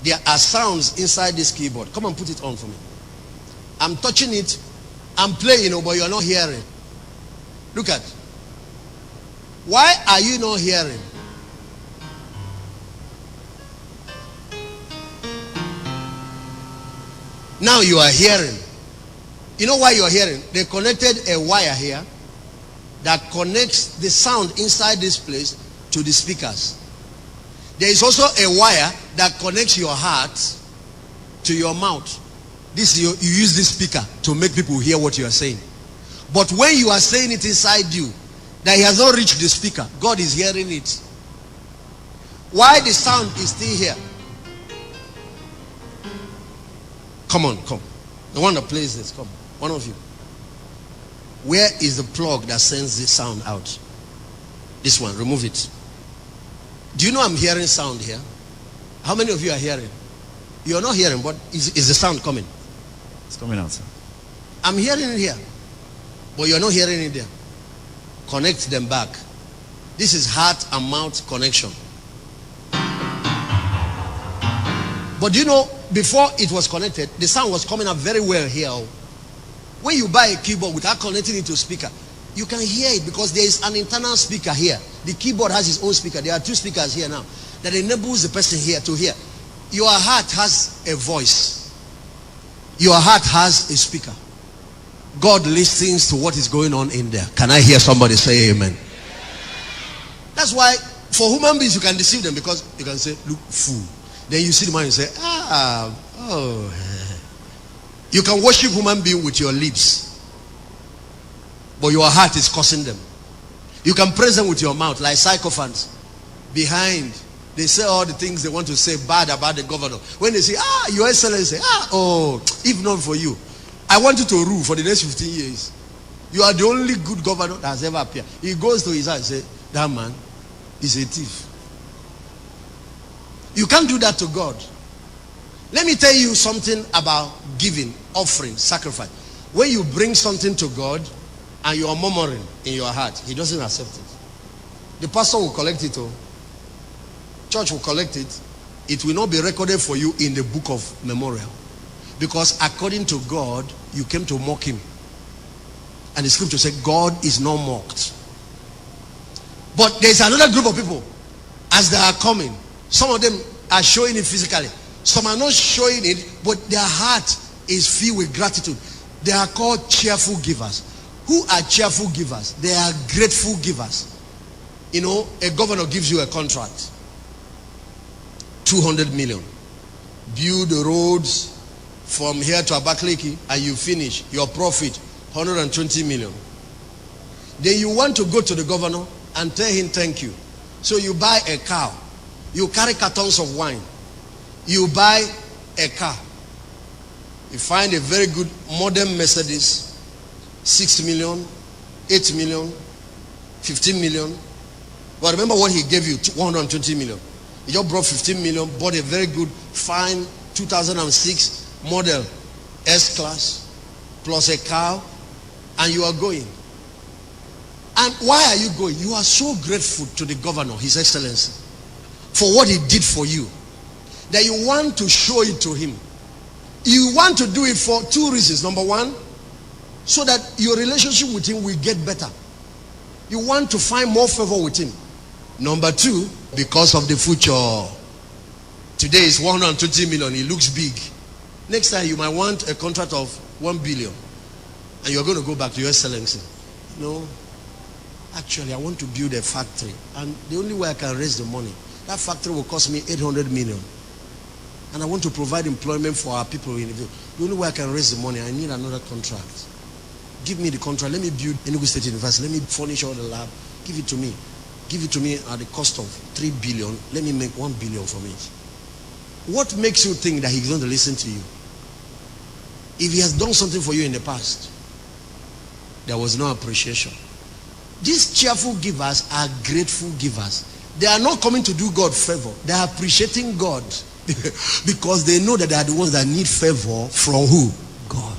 Speaker 26: There are sounds inside this keyboard. Come and put it on for me. I'm touching it. I'm playing, but you're not hearing. Look at. Why are you not hearing? Now you are hearing. You know why you are hearing? They connected a wire here that connects the sound inside this place to the speakers. There is also a wire that connects your heart to your mouth. This you use this speaker to make people hear what you are saying. But when you are saying it inside you, that it has not reached the speaker, God is hearing it. Why the sound is still here? Come on, come. The one that plays this, come. One of you. Where is the plug that sends this sound out? This one, remove it. Do you know I'm hearing sound here? How many of you are hearing? You're not hearing, but is the sound coming?
Speaker 1: It's coming out, sir.
Speaker 26: I'm hearing it here, but you're not hearing it there. Connect them back. This is heart and mouth connection. But do you know, before it was connected, the sound was coming up very well here. When you buy a keyboard without connecting it to a speaker, you can hear it because there is an internal speaker here. The keyboard has its own speaker. There are two speakers here now that enables the person here to hear. Your heart has a voice. Your heart has a speaker. God listens to what is going on in there. Can I hear somebody say amen? That's why for human beings you can deceive them, because you can say, look, fool. Then you see the man and say, You can worship human being with your lips, but your heart is cursing them. You can praise them with your mouth like sycophants. Behind, they say all the things they want to say bad about the governor. When they say, your excellency, if not for you, I want you to rule for the next 15 years. You are the only good governor that has ever appeared. He goes to his house and says, that man is a thief. You can't do that to God. Let me tell you something about giving, offering, sacrifice. When you bring something to God and you are murmuring in your heart, he doesn't accept it. The pastor will collect it, church will collect it, it will not be recorded for you in the book of memorial. Because according to God, you came to mock him. And the scripture said, God is not mocked. But there's another group of people, as they are coming, some of them are showing it physically. Some are not showing it, but their heart is filled with gratitude. They are called cheerful givers. Who are cheerful givers? They are grateful givers. You know, a governor gives you a contract, 200 million. Build the roads from here to Abakaliki, and you finish your profit, 120 million. Then you want to go to the governor and tell him thank you. So you buy a cow. You carry cartons of wine. You buy a car. You find a very good modern Mercedes, 6 million, 8 million, 15 million. But remember what he gave you, 120 million. He just brought 15 million, bought a very good, fine 2006 model S-Class, plus a car, and you are going. And why are you going? You are so grateful to the governor, His Excellency, for what he did for you, that you want to show it to him. You want to do it for two reasons. Number one, so that your relationship with him will get better. You want to find more favor with him. Number two, because of the future. Today is 120 million. It looks big. Next time you might want a contract of 1 billion. And you're going to go back to Your Excellency. No. Actually, I want to build a factory. And the only way I can raise the money, that factory will cost me 800 million. And I want to provide employment for our people in the village. The only way I can raise the money, I need another contract. Give me the contract. Let me build Enugu State University. Let me furnish all the lab. Give it to me. Give it to me at the cost of 3 billion. Let me make 1 billion from it. What makes you think that he's going to listen to you? If he has done something for you in the past, there was no appreciation. These cheerful givers are grateful givers. They are not coming to do God favor. They are appreciating God because they know that they are the ones that need favor from who? God.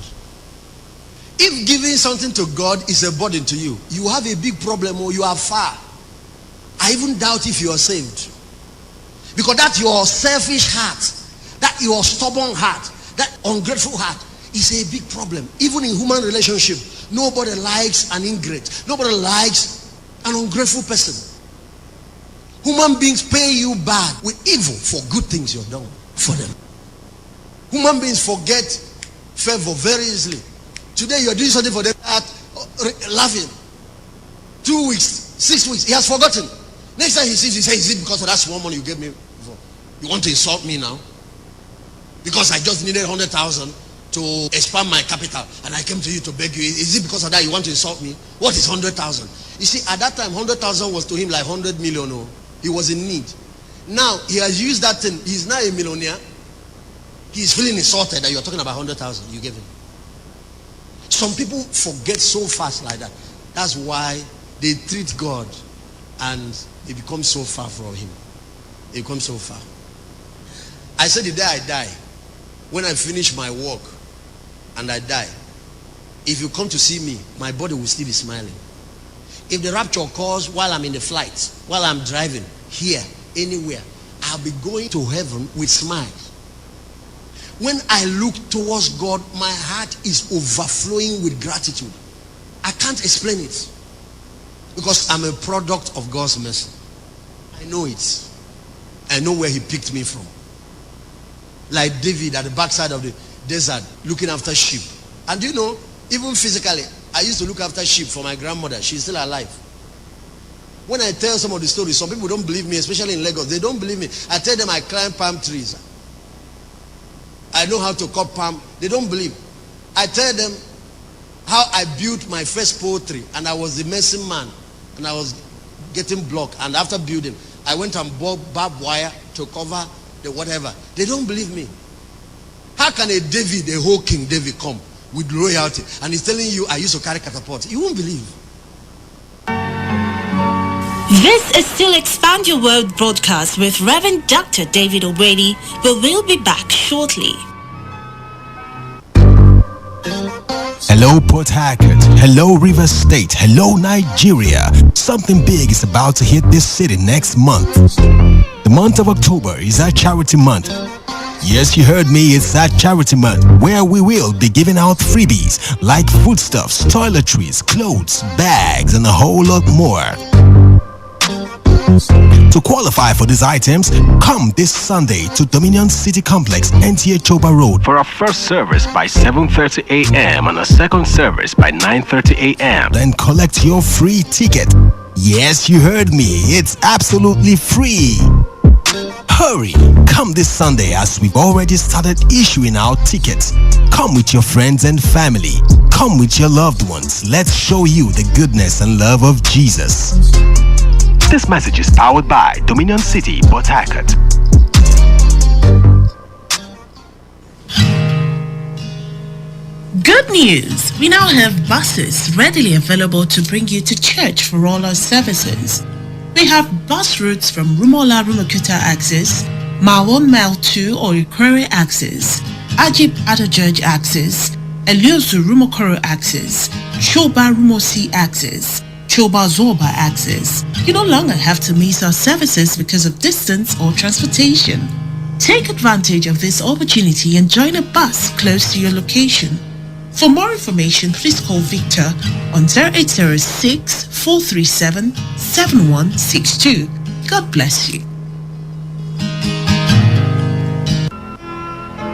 Speaker 26: If giving something to God is a burden to you, you have a big problem or you are far. I even doubt if you are saved. Because that your selfish heart, that your stubborn heart, that ungrateful heart is a big problem. Even in human relationship, nobody likes an ingrate. Nobody likes an ungrateful person. Human beings pay you back with evil for good things you've done for them. Human beings forget favor very easily. Today you're doing something for them, laughing. 2 weeks, 6 weeks, he has forgotten. Next time he sees, he says, is it because of that small money you gave me before? You want to insult me now? Because I just needed 100,000 to expand my capital and I came to you to beg you. Is it because of that you want to insult me? What is 100,000? You see, at that time, 100,000 was to him like 100 million. Oh. He was in need. Now, he has used that thing. He's now a millionaire. He's feeling insulted that you're talking about 100,000 you gave him. Some people forget so fast like that. That's why they treat God and they become so far from him. They become so far. I said the day I die, when I finish my work and I die, if you come to see me, my body will still be smiling. If the rapture occurs while I'm in the flight, while I'm driving, here, anywhere, I'll be going to heaven with smiles. When I look towards God, my heart is overflowing with gratitude. I can't explain it. Because I'm a product of God's mercy. I know it. I know where he picked me from. Like David at the backside of the desert, looking after sheep. And you know, even physically, I used to look after sheep for my grandmother. She's still alive. When I tell some of the stories, some people don't believe me, especially in Lagos. They don't believe me. I tell them I climb palm trees. I know how to cut palm. They don't believe. I tell them how I built my first poultry, and I was the medicine man, and I was getting blocked. And after building, I went and bought barbed wire to cover the whatever. They don't believe me. How can a David, a whole King David, come with royalty and he's telling you I used to carry catapult? You won't believe.
Speaker 1: This is still Expand Your World broadcast with Reverend Dr. David Obrady, but we'll be back shortly.
Speaker 13: Hello Port Harcourt. Hello River State. Hello Nigeria. Something big is about to hit this city next month. The month of October is our charity month. Yes, you heard me, it's our charity month, where we will be giving out freebies like foodstuffs, toiletries, clothes, bags, and a whole lot more. To qualify for these items, come this Sunday to Dominion City Complex, NTA Choba Road,
Speaker 6: for our first service by 7:30 a.m. and a second service by 9:30 a.m.
Speaker 13: Then collect your free ticket. Yes, you heard me, it's absolutely free. Hurry, come this Sunday as we've already started issuing out tickets. Come with your friends and family. Come with your loved ones. Let's show you the goodness and love of Jesus.
Speaker 6: This message is powered by Dominion City, Port Harcourt.
Speaker 1: Good news! We now have buses readily available to bring you to church for all our services. We have bus routes from Rumola Rumokuta axis, Mawon Mile 2 or Ikwere axis, Ajib Adajudge axis, Eliosu Rumokoro axis, Choba Rumosi axis, Choba Zorba axis. You no longer have to miss our services because of distance or transportation. Take advantage of this opportunity and join a bus close to your location. For more information, please call Victor on 0806 437 7162. God bless you.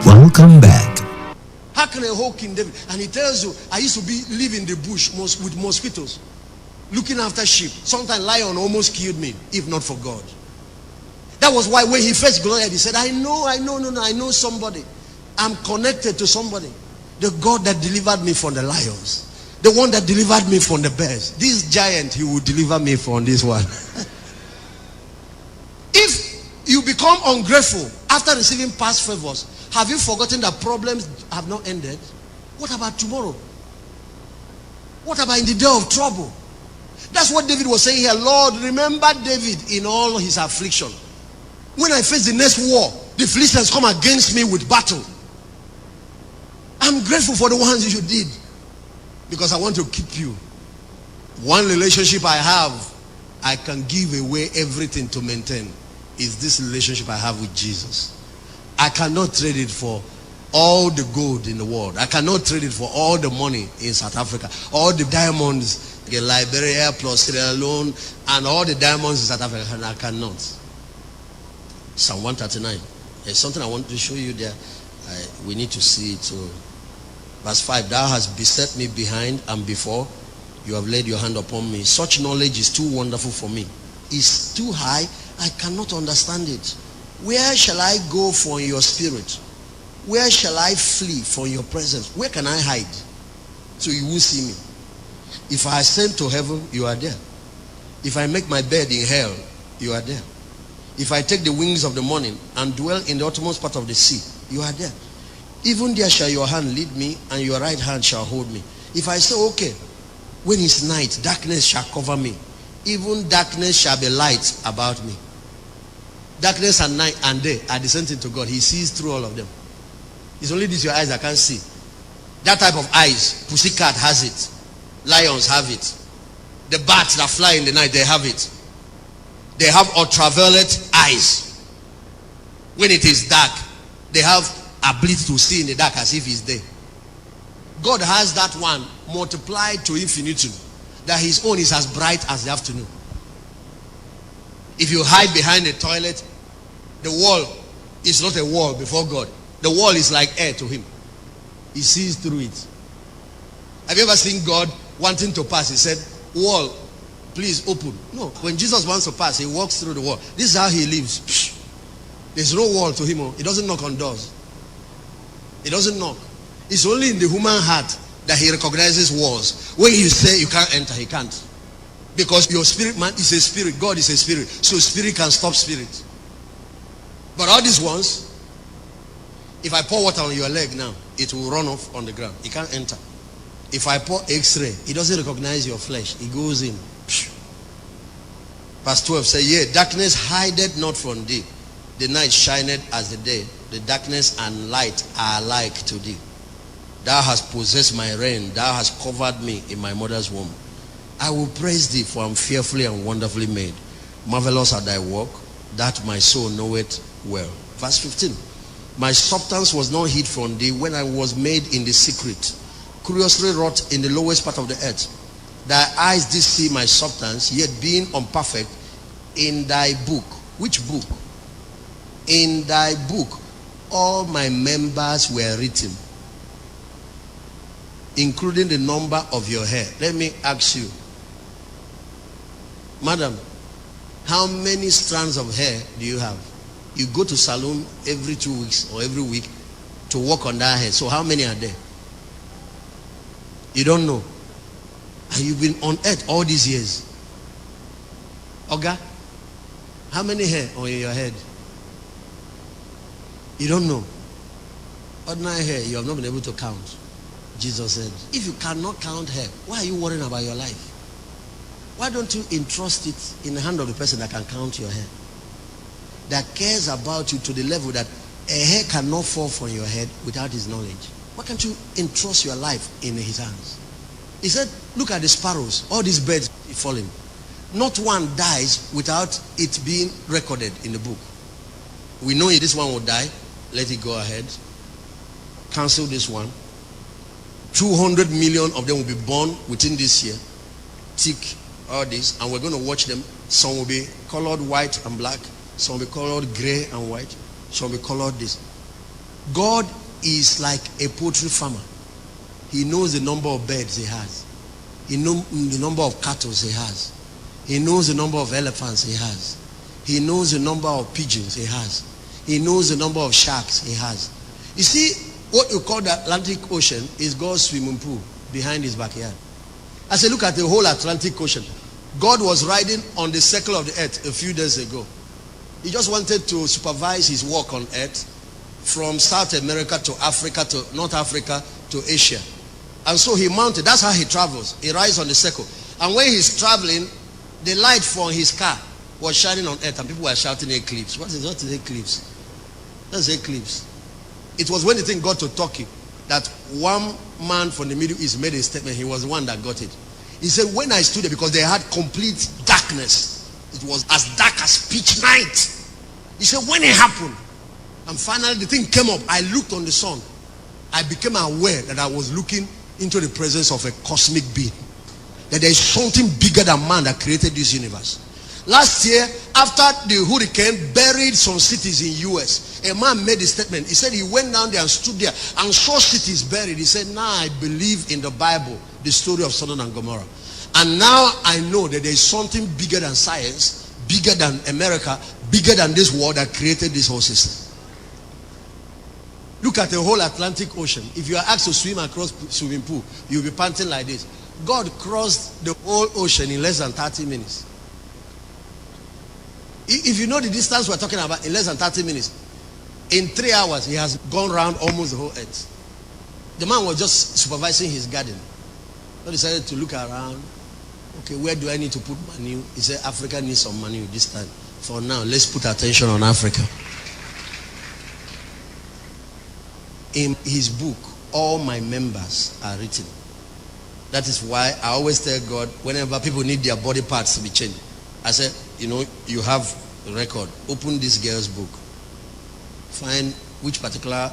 Speaker 7: Welcome back.
Speaker 26: How can a whole King David? And he tells you, I used to live in the bush with mosquitoes, looking after sheep. Sometimes lion almost killed me, if not for God. That was why when he faced Goliath, he said, I know somebody. I'm connected to somebody. The God that delivered me from the lions. The one that delivered me from the bears. This giant, he will deliver me from this one. If you become ungrateful after receiving past favors, have you forgotten that problems have not ended? What about tomorrow? What about in the day of trouble? That's what David was saying here. Lord, remember David in all his affliction. When I face the next war, the Philistines come against me with battle. I'm grateful for the ones you did, because I want to keep you. One relationship I have, I can give away everything to maintain, is this relationship I have with Jesus. I cannot trade it for all the gold in the world. I cannot trade it for all the money in South Africa, all the diamonds in Liberia plus Sierra Leone, and all the diamonds in South Africa. And I cannot. Psalm 139. There's something I want to show you there. We need to see it. So, verse 5, thou hast beset me behind and before. You have laid your hand upon me. Such knowledge is too wonderful for me. It's too high. I cannot understand it. Where shall I go from your spirit? Where shall I flee from your presence? Where can I hide so you will see me? If I ascend to heaven, you are there. If I make my bed in hell, you are there. If I take the wings of the morning and dwell in the uttermost part of the sea, you are there. Even there shall your hand lead me, and your right hand shall hold me. If I say, okay, when it's night, darkness shall cover me. Even darkness shall be light about me. Darkness and night and day are the same thing to God. He sees through all of them. It's only this your eyes that can't see. That type of eyes, pussycat has it. Lions have it. The bats that fly in the night, they have it. They have ultraviolet eyes. When it is dark, they have ability to see in the dark as if it's day. God has that one multiplied to infinitude, that his own is as bright as the afternoon. If you hide behind a toilet, the wall is not a wall before God. The wall is like air to him. He sees through it. Have you ever seen God wanting to pass? He said, wall, please open. No, when Jesus wants to pass, he walks through the wall. This is how he lives. There's no wall to him. He doesn't knock on doors. He doesn't knock. It's only in the human heart that he recognizes walls. When you say you can't enter, he can't. Because your spirit man is a spirit. God is a spirit. So spirit can stop spirit. But all these ones, if I pour water on your leg now, it will run off on the ground. It can't enter. If I pour X-ray, it doesn't recognize your flesh. It goes in. Verse 12 says, yea, darkness hideth not from thee. The night shineth as the day. The darkness and light are alike to thee. Thou hast possessed my reign. Thou hast covered me in my mother's womb. I will praise thee, for I am fearfully and wonderfully made. Marvelous are thy work, that my soul knoweth well. Verse 15. My substance was not hid from thee when I was made in the secret, curiously wrought in the lowest part of the earth. Thy eyes did see my substance, yet being unperfect, in thy book. Which book? In thy book all my members were written, including the number of your hair. Let me ask you, madam, how many strands of hair do you have? You go to salon every 2 weeks or every week to work on that hair. So how many are there? You don't know. And you've been on earth all these years. Oga, how many hair on your head? You don't know. Ordinary hair, you have not been able to count. Jesus said, if you cannot count hair, why are you worrying about your life? Why don't you entrust it in the hand of the person that can count your hair? That cares about you to the level that a hair cannot fall from your head without his knowledge. Why can't you entrust your life in his hands? He said, look at the sparrows, all these birds falling. Not one dies without it being recorded in the book. We know this one will die. Let it go ahead. Cancel this one. 200 million of them will be born within this year. Tick all this, and we're going to watch them. Some will be colored white and black. Some will be colored gray and white. Some will be colored this. God is like a poultry farmer. He knows the number of birds he has. He knows the number of cattle he has. He knows the number of elephants he has. He knows the number of pigeons he has. He knows the number of sharks he has. You see, what you call the Atlantic Ocean is God's swimming pool behind his backyard. I say, look at the whole Atlantic Ocean. God was riding on the circle of the earth a few days ago. He just wanted to supervise his work on earth from South America to Africa to North Africa to Asia. And so he mounted. That's how he travels. He rides on the circle. And when he's traveling, the light from his car was shining on earth and people were shouting eclipse. What is eclipse? That's eclipse. It was when the thing got to Turkey that one man from the Middle East made a statement. He was the one that got it. He said, when I stood there, because they had complete darkness, it was as dark as pitch night. He said, when it happened, and finally the thing came up, I looked on the sun. I became aware that I was looking into the presence of a cosmic being. That there is something bigger than man that created this universe. Last year, after the hurricane buried some cities in US, a man made a statement. He said he went down there and stood there and saw cities buried. He said, now I believe in the Bible, the story of Sodom and Gomorrah. And now I know that there is something bigger than science, bigger than America, bigger than this world that created this whole system. Look at the whole Atlantic Ocean. If you are asked to swim across swimming pool, you'll be panting like this. God crossed the whole ocean in less than 30 minutes. If you know the distance we're talking about, in less than 30 minutes, in 3 hours, he has gone around almost the whole earth. The man was just supervising his garden. So he decided to look around. Okay, where do I need to put manure? He said, Africa needs some manure this time. For now, let's put attention on Africa. In his book, all my members are written. That is why I always tell God, whenever people need their body parts to be changed, I said, you know, you have a record. Open this girl's book. Find which particular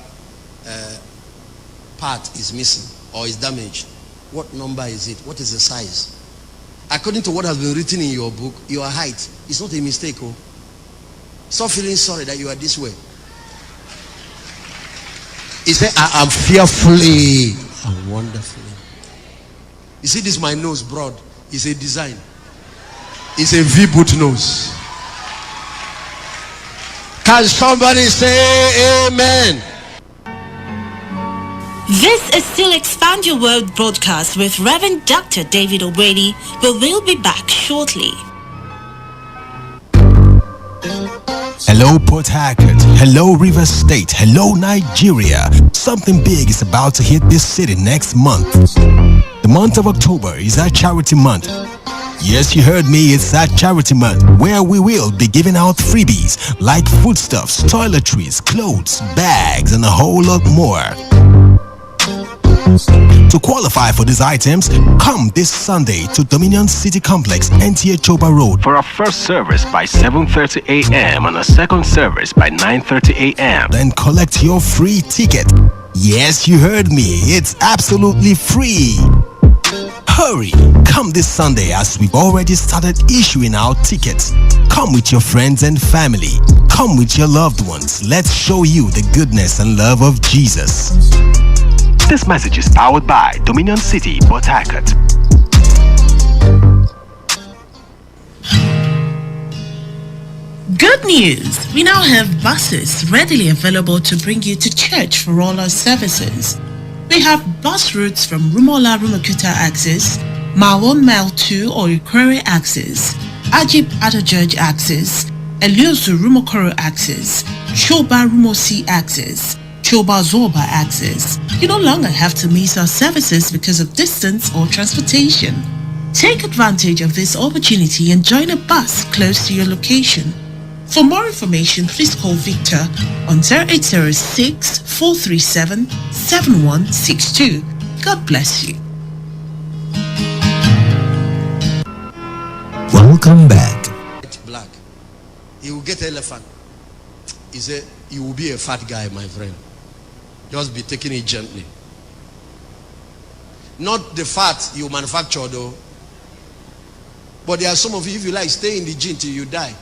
Speaker 26: part is missing or is damaged. What number is it? What is the size? According to what has been written in your book, your height is not a mistake. Oh, stop feeling sorry that you are this way. He said, I am fearfully and wonderfully. You see this, my nose broad. It's a design. It's a V-boot nose. Can somebody say amen?
Speaker 1: This is still Expand Your World broadcast with Reverend Dr. David O'Brady, but we'll be back shortly.
Speaker 7: Hello Port Harcourt, hello Rivers State, hello Nigeria. Something big is about to hit this city next month. The month of October is our charity month. Yes, you heard me, it's our charity month where we will be giving out freebies like foodstuffs, toiletries, clothes, bags and a whole lot more. To qualify for these items, come this Sunday to Dominion City Complex, NTA Choba Road.
Speaker 6: For our first service by 7:30 a.m. and a second service by 9:30 a.m.
Speaker 7: Then collect your free ticket. Yes, you heard me. It's absolutely free. Hurry! Come this Sunday as we've already started issuing out tickets. Come with your friends and family. Come with your loved ones. Let's show you the goodness and love of Jesus.
Speaker 6: This message is powered by Dominion City, Port Harcourt.
Speaker 1: Good news! We now have buses readily available to bring you to church for all our services. We have bus routes from Rumola Rumokuta axis, Mawon Mile 2 or Ikwere axis, Ajib Adajudge axis, Eliosu Rumokoro axis, Choba Rumosi axis, Choba Zorba axis. You no longer have to miss our services because of distance or transportation. Take advantage of this opportunity and join a bus close to your location. For more information, please call Victor on 0806 437 7162. God bless you.
Speaker 22: Welcome back.
Speaker 26: Black. He will get elephant. He said, you will be a fat guy, my friend. Just be taking it gently. Not the fat you manufacture though. But there are some of you, if you like, stay in the gym till you die.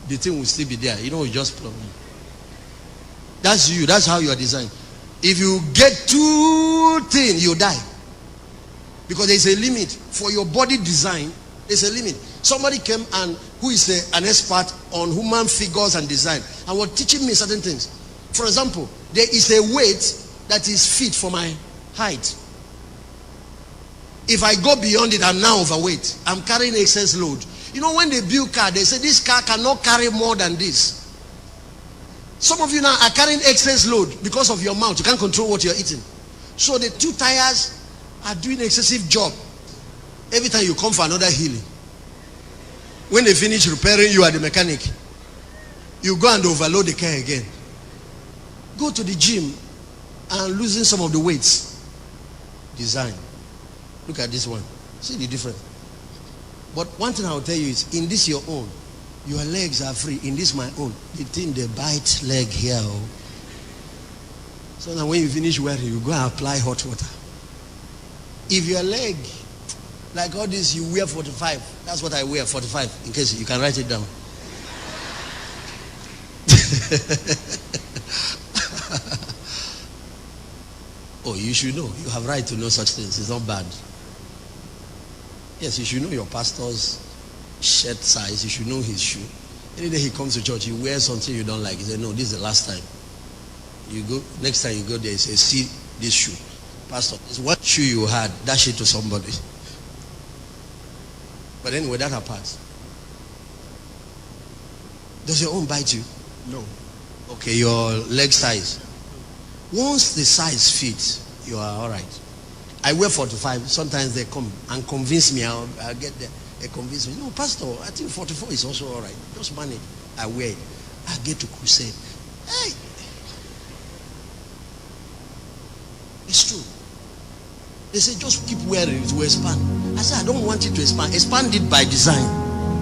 Speaker 26: The thing will still be there. You know, you just plug in. That's you. That's how you are designed. If you get too thin, you die. Because there's a limit. For your body design, there's a limit. Somebody came and who is an expert on human figures and design and was teaching me certain things. For example, there is a weight that is fit for my height. If I go beyond it, I'm now overweight. I'm carrying excess load. You know, when they build car, they say this car cannot carry more than this. Some of you now are carrying excess load because of your mouth. You can't control what you're eating. So the two tires are doing excessive job. Every time you come for another healing. When they finish repairing, you are the mechanic. You go and overload the car again. Go to the gym and loosen some of the weights. Design. Look at this one. See the difference. But one thing I will tell you is, in this your own, your legs are free. In this my own, the thing they bite leg here. Oh. So now when you finish wearing, you go and apply hot water. If your leg, like all this, you wear 45. That's what I wear, 45. In case you can write it down. Oh, you should know. You have right to know such things. It's not bad. Yes, you should know your pastor's shirt size. You should know his shoe. Any day he comes to church, he wears something you don't like. He says, no, this is the last time. You go, next time you go there, he says, see this shoe. Pastor, it's what shoe you had, dash it to somebody. But anyway, that apart. Does your own bite you? No. Okay, your leg size. Once the size fits, you are all right. I wear 45. Sometimes they come and convince me. I'll get there. They convince me. No, Pastor, I think 44 is also all right. Just manage. I wear it. I get to crusade. Hey. It's true. They say just keep wearing it to expand. I said, I don't want it to expand. Expand it by design.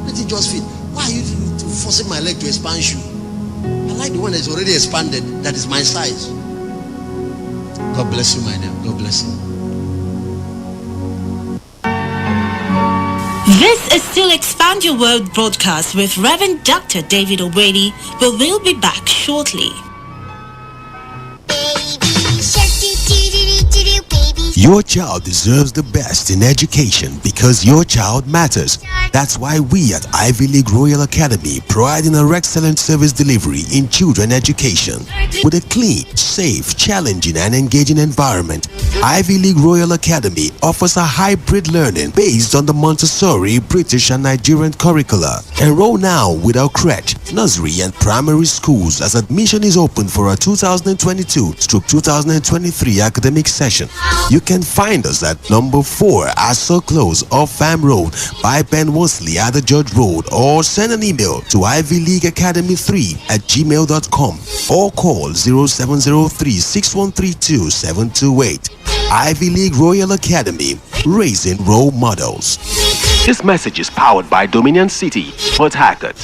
Speaker 26: Let it just fit. Why are you forcing my leg to expand shoe? I like the one that's already expanded. That is my size. God bless you, my name. God bless you.
Speaker 2: This is still Expand Your World broadcast with Reverend Dr. David Obedi, but we'll be back shortly.
Speaker 7: Your child deserves the best in education because your child matters. That's why we at Ivy League Royal Academy providing an excellent service delivery in children education. With a clean, safe, challenging and engaging environment, Ivy League Royal Academy offers a hybrid learning based on the Montessori, British and Nigerian curricula. Enroll now with our crèche, nursery and primary schools as admission is open for a 2022-2023 academic session. You can find us at number 4 Asso Close off Farm Road by Ben Worsley at the Judge Road, or send an email to ivyleagueacademy3@gmail.com or call 0703 6132 728. Ivy League Royal Academy, raising role models.
Speaker 6: This message is powered by Dominion City, Port Harcourt.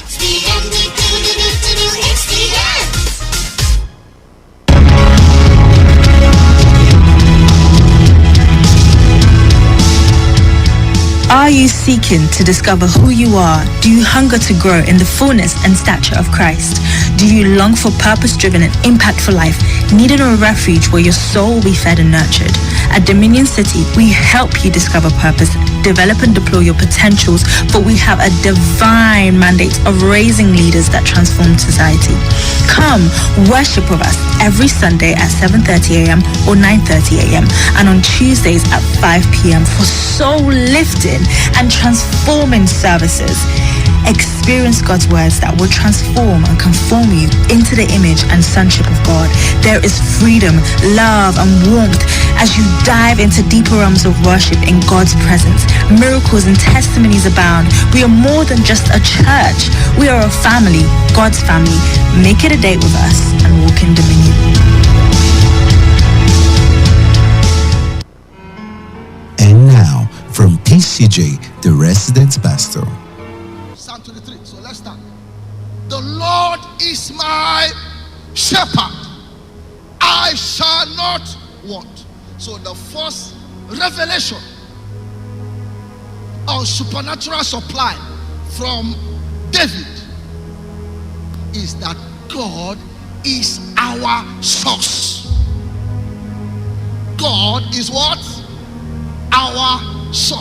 Speaker 3: Are you seeking to discover who you are? Do you hunger to grow in the fullness and stature of Christ? Do you long for purpose-driven and impactful life, needing a refuge where your soul will be fed and nurtured? At Dominion City, we help you discover purpose, develop and deploy your potentials, for we have a divine mandate of raising leaders that transform society. Come, worship with us every Sunday at 7:30 a.m. or 9:30 a.m. and on Tuesdays at 5 p.m. for soul lifting and transforming services. Experience God's words that will transform and conform you into the image and sonship of God. There is freedom, love, and warmth as you dive into deeper realms of worship in God's presence. Miracles and testimonies abound. We are more than just a church. We are a family, God's family. Make it a date with us and walk in dominion.
Speaker 8: And now, from PCJ, the resident pastor.
Speaker 4: Psalm 23. So let's start. The Lord is my shepherd. I shall not want. So the first revelation of supernatural supply from David is that God is our source. God is what? Our source.